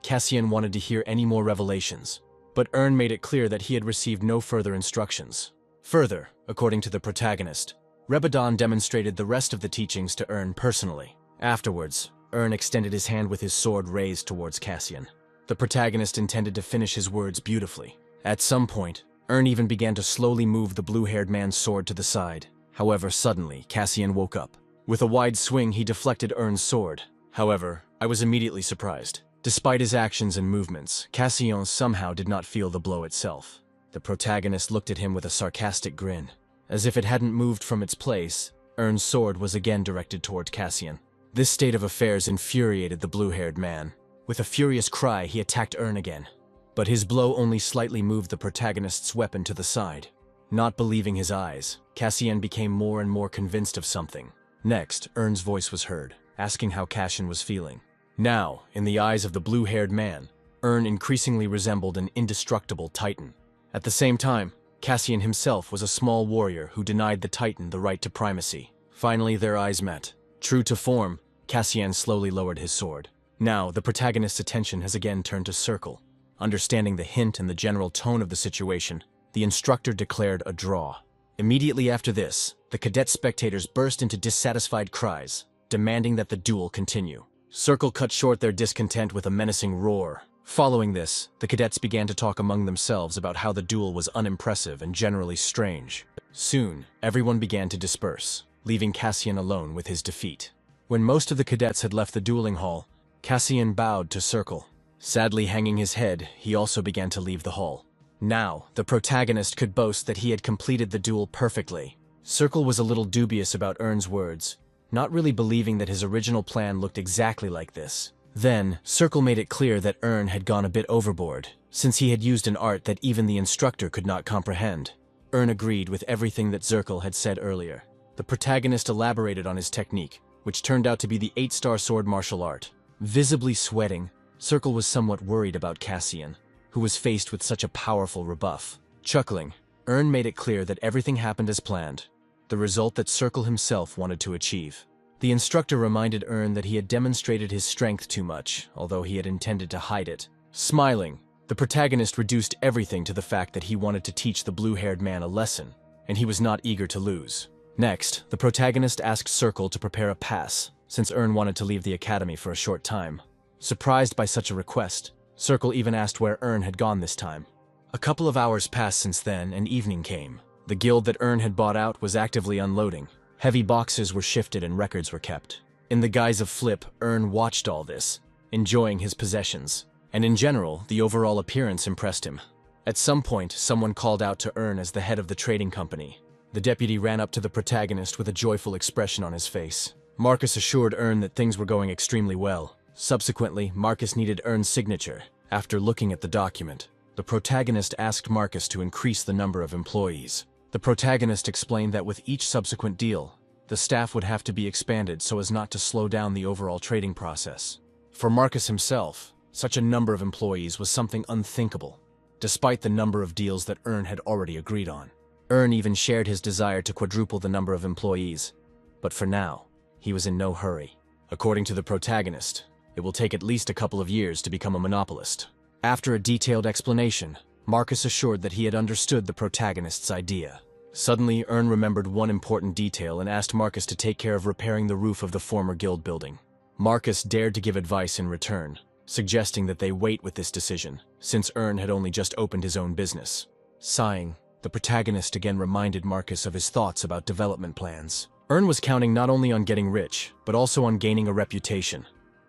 Cassian wanted to hear any more revelations. But Ern made it clear that he had received no further instructions. Further, according to the protagonist, Rebadon demonstrated the rest of the teachings to Ern personally. Afterwards, Ern extended his hand with his sword raised towards Cassian. The protagonist intended to finish his words beautifully. At some point, Ern even began to slowly move the blue-haired man's sword to the side. However, suddenly, Cassian woke up. With a wide swing, he deflected Ern's sword. However, I was immediately surprised. Despite his actions and movements, Cassian somehow did not feel the blow itself. The protagonist looked at him with a sarcastic grin. As if it hadn't moved from its place, Ern's sword was again directed toward Cassian. This state of affairs infuriated the blue-haired man. With a furious cry, he attacked Ern again. But his blow only slightly moved the protagonist's weapon to the side. Not believing his eyes, Cassian became more and more convinced of something. Next, Ern's voice was heard, asking how Cassian was feeling. Now, in the eyes of the blue-haired man, Ern increasingly resembled an indestructible titan. At the same time, Cassian himself was a small warrior who denied the titan the right to primacy. Finally, their eyes met. True to form, Cassian slowly lowered his sword. Now, the protagonist's attention has again turned to Circle. Understanding the hint and the general tone of the situation, the instructor declared a draw. Immediately after this, the cadet spectators burst into dissatisfied cries, demanding that the duel continue. Circle cut short their discontent with a menacing roar. Following this, the cadets began to talk among themselves about how the duel was unimpressive and generally strange. Soon, everyone began to disperse, leaving Cassian alone with his defeat. When most of the cadets had left the dueling hall, Cassian bowed to Circle. Sadly hanging his head, he also began to leave the hall. Now, the protagonist could boast that he had completed the duel perfectly. Circle was a little dubious about Ern's words, not really believing that his original plan looked exactly like this. Then, Circle made it clear that Ern had gone a bit overboard, since he had used an art that even the instructor could not comprehend. Ern agreed with everything that Circle had said earlier. The protagonist elaborated on his technique, which turned out to be the 8-star sword martial art. Visibly sweating, Circle was somewhat worried about Cassian, who was faced with such a powerful rebuff. Chuckling, Ern made it clear that everything happened as planned, the result that Circle himself wanted to achieve. The instructor reminded Ern that he had demonstrated his strength too much, although he had intended to hide it. Smiling, the protagonist reduced everything to the fact that he wanted to teach the blue-haired man a lesson, and he was not eager to lose. Next, the protagonist asked Circle to prepare a pass, since Ern wanted to leave the academy for a short time. Surprised by such a request, Circle even asked where Ern had gone this time. A couple of hours passed since then, and evening came. The guild that Ern had bought out was actively unloading. Heavy boxes were shifted and records were kept. In the guise of Flip, Ern watched all this, enjoying his possessions. And in general, the overall appearance impressed him. At some point, someone called out to Ern as the head of the trading company. The deputy ran up to the protagonist with a joyful expression on his face. Marcus assured Ern that things were going extremely well. Subsequently, Marcus needed Ern's signature. After looking at the document, the protagonist asked Marcus to increase the number of employees. The protagonist explained that with each subsequent deal, the staff would have to be expanded so as not to slow down the overall trading process. For Marcus himself, such a number of employees was something unthinkable, despite the number of deals that Ern had already agreed on. Ern even shared his desire to quadruple the number of employees, but for now, he was in no hurry. According to the protagonist, it will take at least a couple of years to become a monopolist. After a detailed explanation, Marcus assured that he had understood the protagonist's idea. Suddenly, Ern remembered one important detail and asked Marcus to take care of repairing the roof of the former guild building. Marcus dared to give advice in return, suggesting that they wait with this decision, since Ern had only just opened his own business. Sighing, the protagonist again reminded Marcus of his thoughts about development plans. Ern was counting not only on getting rich, but also on gaining a reputation,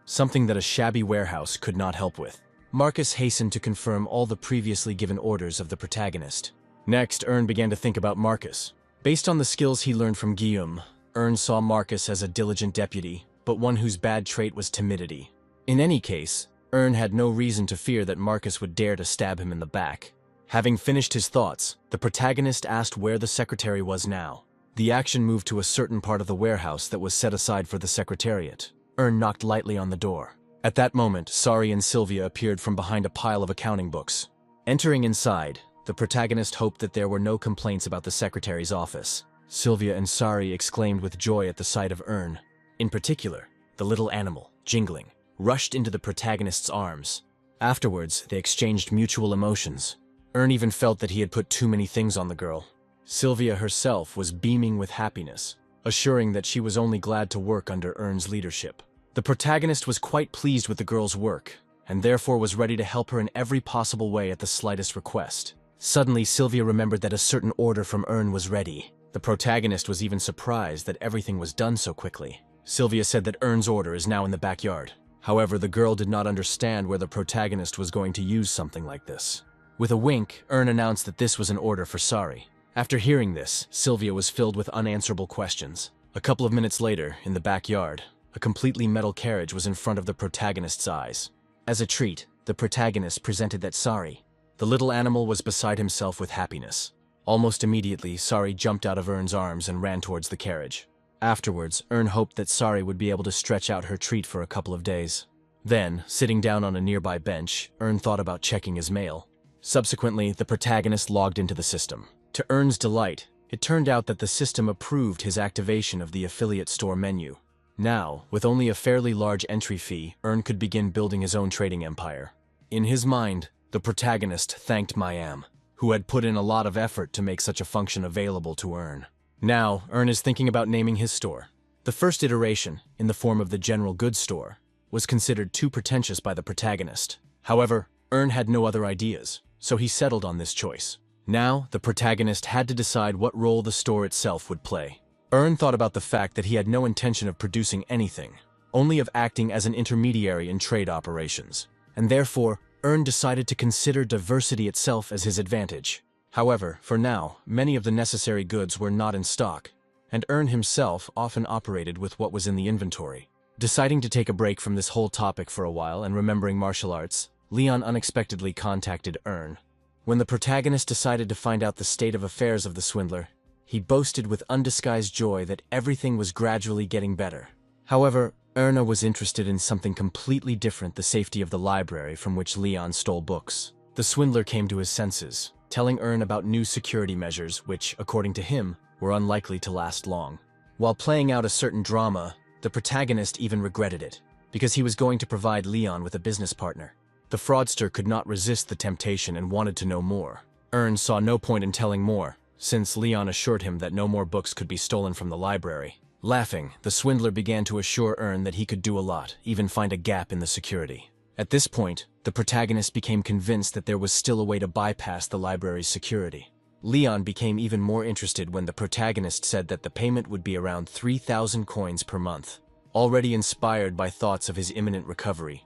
something that a shabby warehouse could not help with. Marcus hastened to confirm all the previously given orders of the protagonist. Next, Ern began to think about Marcus. Based on the skills he learned from Guillaume, Ern saw Marcus as a diligent deputy, but one whose bad trait was timidity. In any case, Ern had no reason to fear that Marcus would dare to stab him in the back. Having finished his thoughts, the protagonist asked where the secretary was now. The action moved to a certain part of the warehouse that was set aside for the secretariat. Ern knocked lightly on the door. At that moment, Sari and Sylvia appeared from behind a pile of accounting books. Entering inside, the protagonist hoped that there were no complaints about the secretary's office. Sylvia and Sari exclaimed with joy at the sight of Ern. In particular, the little animal, Jingling, rushed into the protagonist's arms. Afterwards, they exchanged mutual emotions. Ern even felt that he had put too many things on the girl. Sylvia herself was beaming with happiness, assuring that she was only glad to work under Ern's leadership. The protagonist was quite pleased with the girl's work, and therefore was ready to help her in every possible way at the slightest request. Suddenly, Sylvia remembered that a certain order from Ern was ready. The protagonist was even surprised that everything was done so quickly. Sylvia said that Ern's order is now in the backyard. However, the girl did not understand where the protagonist was going to use something like this. With a wink, Ern announced that this was an order for Sari. After hearing this, Sylvia was filled with unanswerable questions. A couple of minutes later, in the backyard, a completely metal carriage was in front of the protagonist's eyes. As a treat, the protagonist presented that Sari. The little animal was beside himself with happiness. Almost immediately, Sari jumped out of Ern's arms and ran towards the carriage. Afterwards, Ern hoped that Sari would be able to stretch out her treat for a couple of days. Then, sitting down on a nearby bench, Ern thought about checking his mail. Subsequently, the protagonist logged into the system. To Ern's delight, it turned out that the system approved his activation of the affiliate store menu. Now, with only a fairly large entry fee, Ern could begin building his own trading empire. In his mind, the protagonist thanked Mayam, who had put in a lot of effort to make such a function available to Ern. Now, Ern is thinking about naming his store. The first iteration, in the form of the general goods store, was considered too pretentious by the protagonist. However, Ern had no other ideas, so he settled on this choice. Now, the protagonist had to decide what role the store itself would play. Ern thought about the fact that he had no intention of producing anything, only of acting as an intermediary in trade operations, and therefore, Ern decided to consider diversity itself as his advantage. However, for now, many of the necessary goods were not in stock, and Ern himself often operated with what was in the inventory. Deciding to take a break from this whole topic for a while and remembering martial arts, Leon unexpectedly contacted Ern. When the protagonist decided to find out the state of affairs of the swindler, he boasted with undisguised joy that everything was gradually getting better. However, Erna was interested in something completely different: the safety of the library from which Leon stole books. The swindler came to his senses, telling Ern about new security measures which, according to him, were unlikely to last long. While playing out a certain drama, the protagonist even regretted it, because he was going to provide Leon with a business partner. The fraudster could not resist the temptation and wanted to know more. Ern saw no point in telling more, since Leon assured him that no more books could be stolen from the library. Laughing, the swindler began to assure Ern that he could do a lot, even find a gap in the security. At this point, the protagonist became convinced that there was still a way to bypass the library's security. Leon became even more interested when the protagonist said that the payment would be around 3,000 coins per month. Already inspired by thoughts of his imminent recovery,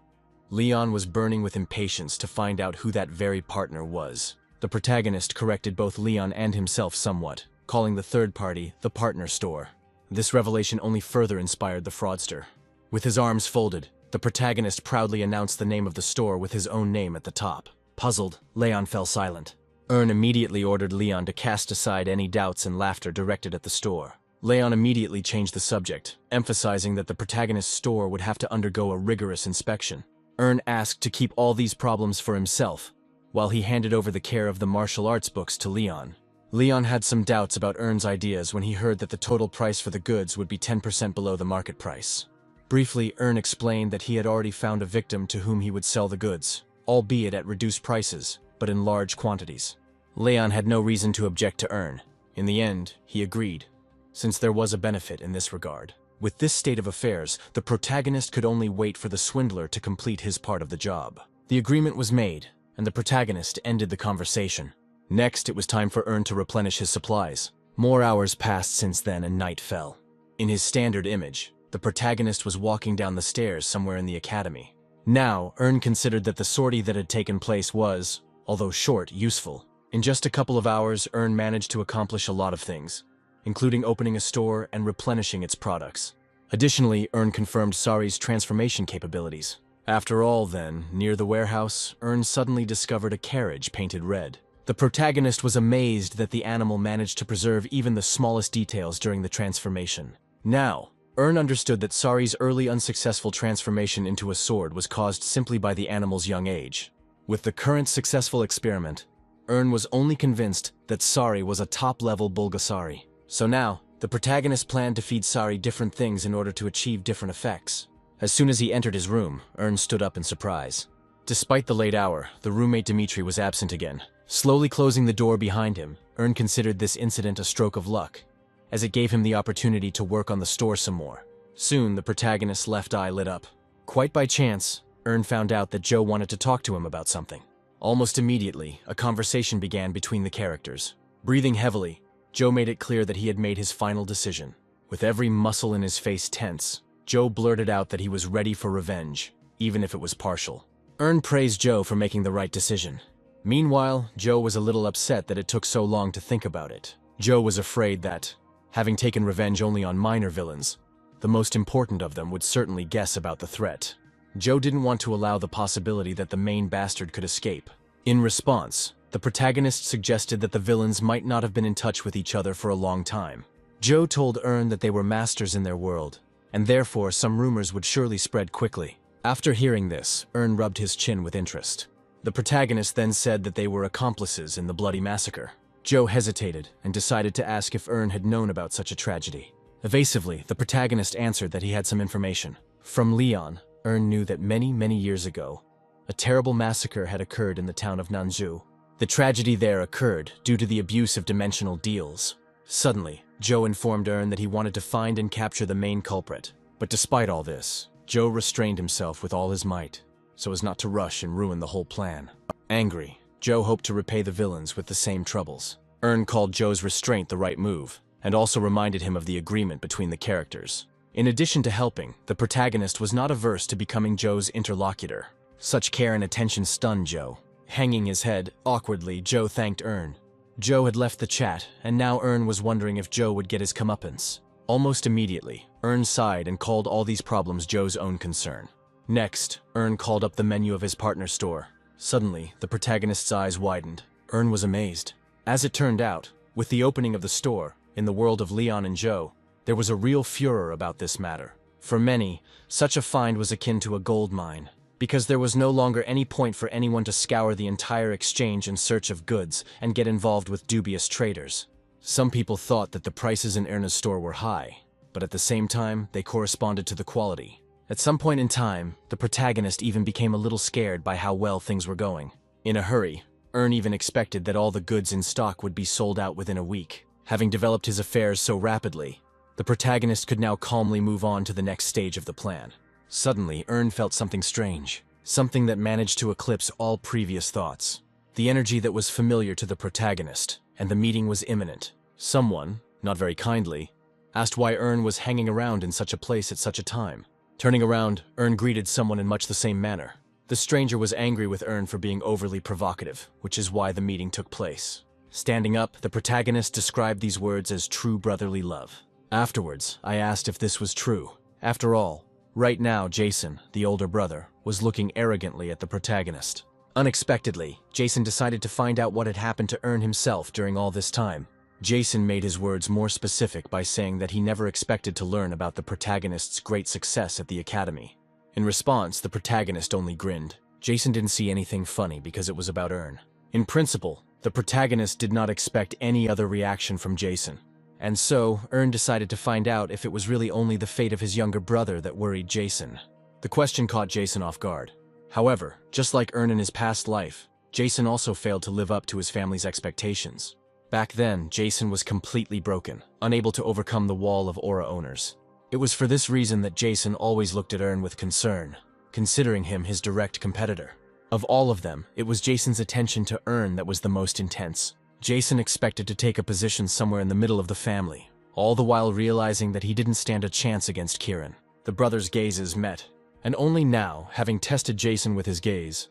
Leon was burning with impatience to find out who that very partner was. The protagonist corrected both Leon and himself somewhat, calling the third party the partner store. This revelation only further inspired the fraudster. With his arms folded, the protagonist proudly announced the name of the store with his own name at the top. Puzzled, Leon fell silent. Ern immediately ordered Leon to cast aside any doubts and laughter directed at the store. Leon immediately changed the subject, emphasizing that the protagonist's store would have to undergo a rigorous inspection. Ern asked to keep all these problems for himself, while he handed over the care of the martial arts books to Leon. Leon had some doubts about Ern's ideas when he heard that the total price for the goods would be 10% below the market price. Briefly, Ern explained that he had already found a victim to whom he would sell the goods, albeit at reduced prices, but in large quantities. Leon had no reason to object to Ern. In the end, he agreed, since there was a benefit in this regard. With this state of affairs, the protagonist could only wait for the swindler to complete his part of the job. The agreement was made, and the protagonist ended the conversation. Next, it was time for Ern to replenish his supplies. More hours passed since then and night fell. In his standard image, the protagonist was walking down the stairs somewhere in the academy. Now, Ern considered that the sortie that had taken place was, although short, useful. In just a couple of hours, Ern managed to accomplish a lot of things, including opening a store and replenishing its products. Additionally, Ern confirmed Sari's transformation capabilities. After all, then, near the warehouse, Ern suddenly discovered a carriage painted red. The protagonist was amazed that the animal managed to preserve even the smallest details during the transformation. Now, Ern understood that Sari's early unsuccessful transformation into a sword was caused simply by the animal's young age. With the current successful experiment, Ern was only convinced that Sari was a top-level Bulgasari. So now, the protagonist planned to feed Sari different things in order to achieve different effects. As soon as he entered his room, Ern stood up in surprise. Despite the late hour, the roommate Dmitri was absent again. Slowly closing the door behind him, Ern considered this incident a stroke of luck, as it gave him the opportunity to work on the store some more. Soon, the protagonist's left eye lit up. Quite by chance, Ern found out that Joe wanted to talk to him about something. Almost immediately, a conversation began between the characters. Breathing heavily, Joe made it clear that he had made his final decision. With every muscle in his face tense, Joe blurted out that he was ready for revenge, even if it was partial. Ern praised Joe for making the right decision. Meanwhile, Joe was a little upset that it took so long to think about it. Joe was afraid that, having taken revenge only on minor villains, the most important of them would certainly guess about the threat. Joe didn't want to allow the possibility that the main bastard could escape. In response, the protagonist suggested that the villains might not have been in touch with each other for a long time. Joe told Ern that they were masters in their world, and therefore some rumors would surely spread quickly. After hearing this, Ern rubbed his chin with interest. The protagonist then said that they were accomplices in the bloody massacre. Joe hesitated and decided to ask if Ern had known about such a tragedy. Evasively, the protagonist answered that he had some information. From Leon, Ern knew that many years ago, a terrible massacre had occurred in the town of Nanzhou. The tragedy there occurred due to the abuse of dimensional deals. Suddenly, Joe informed Ern that he wanted to find and capture the main culprit. But despite all this, Joe restrained himself with all his might, so as not to rush and ruin the whole plan. Angry, Joe hoped to repay the villains with the same troubles. Ern called Joe's restraint the right move, and also reminded him of the agreement between the characters. In addition to helping, the protagonist was not averse to becoming Joe's interlocutor. Such care and attention stunned Joe. Hanging his head, awkwardly, Joe thanked Ern. Joe had left the chat, and now Ern was wondering if Joe would get his comeuppance. Almost immediately, Ern sighed and called all these problems Joe's own concern. Next, Ern called up the menu of his partner's store. Suddenly, the protagonist's eyes widened. Ern was amazed. As it turned out, with the opening of the store, in the world of Leon and Joe, there was a real furor about this matter. For many, such a find was akin to a gold mine, because there was no longer any point for anyone to scour the entire exchange in search of goods and get involved with dubious traders. Some people thought that the prices in Erna's store were high, but at the same time, they corresponded to the quality. At some point in time, the protagonist even became a little scared by how well things were going. In a hurry, Ern even expected that all the goods in stock would be sold out within a week. Having developed his affairs so rapidly, the protagonist could now calmly move on to the next stage of the plan. Suddenly, Ern felt something strange, something that managed to eclipse all previous thoughts. The energy that was familiar to the protagonist, and the meeting was imminent. Someone, not very kindly, asked why Ern was hanging around in such a place at such a time. Turning around, Ern greeted someone in much the same manner. The stranger was angry with Ern for being overly provocative, which is why the meeting took place. Standing up, the protagonist described these words as true brotherly love. Afterwards, I asked if this was true. After all, right now Jason, the older brother, was looking arrogantly at the protagonist. Unexpectedly, Jason decided to find out what had happened to Ern himself during all this time. Jason made his words more specific by saying that he never expected to learn about the protagonist's great success at the academy. In response, the protagonist only grinned. Jason didn't see anything funny because it was about Ern. In principle, the protagonist did not expect any other reaction from Jason. And so, Ern decided to find out if it was really only the fate of his younger brother that worried Jason. The question caught Jason off guard. However, just like Ern in his past life, Jason also failed to live up to his family's expectations. Back then, Jason was completely broken, unable to overcome the wall of aura owners. It was for this reason that Jason always looked at Ern with concern, considering him his direct competitor. Of all of them, it was Jason's attention to Ern that was the most intense. Jason expected to take a position somewhere in the middle of the family, all the while realizing that he didn't stand a chance against Kieran. The brothers' gazes met, and only now, having tested Jason with his gaze,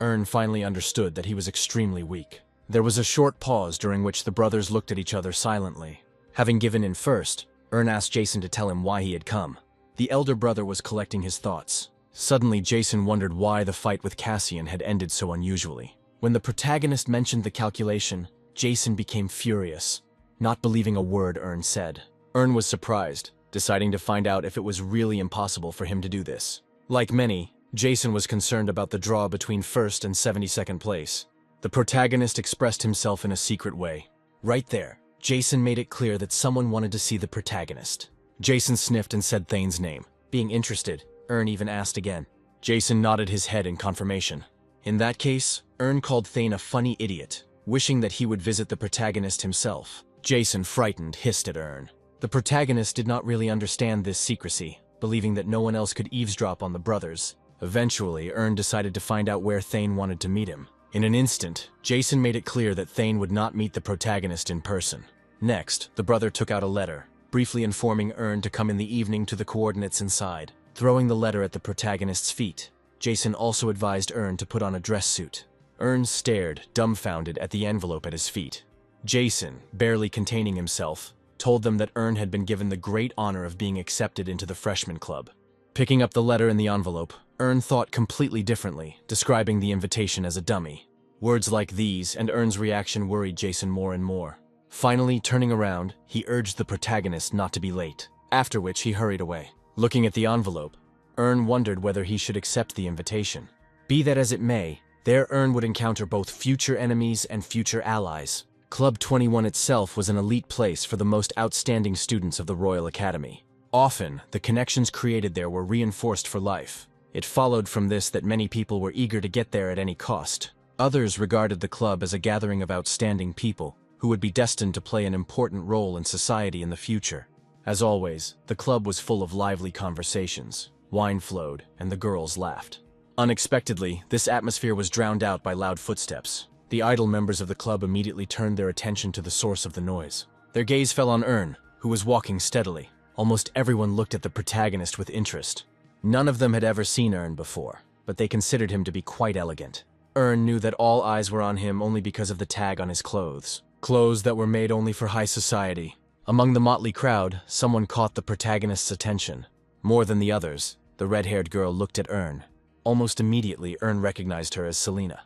Ern finally understood that he was extremely weak. There was a short pause during which the brothers looked at each other silently. Having given in first, Ern asked Jason to tell him why he had come. The elder brother was collecting his thoughts. Suddenly, Jason wondered why the fight with Cassian had ended so unusually. When the protagonist mentioned the calculation, Jason became furious, not believing a word Ern said. Ern was surprised, deciding to find out if it was really impossible for him to do this. Like many, Jason was concerned about the draw between first and 72nd place. The protagonist expressed himself in a secret way. Right there, Jason made it clear that someone wanted to see the protagonist. Jason sniffed and said Thane's name. Being interested, Ern even asked again. Jason nodded his head in confirmation. In that case, Ern called Thane a funny idiot. wishing that he would visit the protagonist himself. Jason, frightened, hissed at Ern. The protagonist did not really understand this secrecy, believing that no one else could eavesdrop on the brothers. Eventually, Ern decided to find out where Thane wanted to meet him. In an instant, Jason made it clear that Thane would not meet the protagonist in person. Next, the brother took out a letter, briefly informing Ern to come in the evening to the coordinates inside. Throwing the letter at the protagonist's feet, Jason also advised Ern to put on a dress suit. Ern stared, dumbfounded, at the envelope at his feet. Jason, barely containing himself, told them that Ern had been given the great honor of being accepted into the freshman club. Picking up the letter in the envelope, Ern thought completely differently, describing the invitation as a dummy. Words like these and Ern's reaction worried Jason more and more. Finally, turning around, he urged the protagonist not to be late, after which he hurried away. Looking at the envelope, Ern wondered whether he should accept the invitation. Be that as it may, there Ern would encounter both future enemies and future allies. Club 21 itself was an elite place for the most outstanding students of the Royal Academy. Often, the connections created there were reinforced for life. It followed from this that many people were eager to get there at any cost. Others regarded the club as a gathering of outstanding people who would be destined to play an important role in society in the future. As always, the club was full of lively conversations. Wine flowed, and the girls laughed. Unexpectedly, this atmosphere was drowned out by loud footsteps. The idle members of the club immediately turned their attention to the source of the noise. Their gaze fell on Ern, who was walking steadily. Almost everyone looked at the protagonist with interest. None of them had ever seen Ern before, but they considered him to be quite elegant. Ern knew that all eyes were on him only because of the tag on his clothes. Clothes that were made only for high society. Among the motley crowd, someone caught the protagonist's attention. More than the others, the red-haired girl looked at Ern. Almost immediately, Ern recognized her as Selena.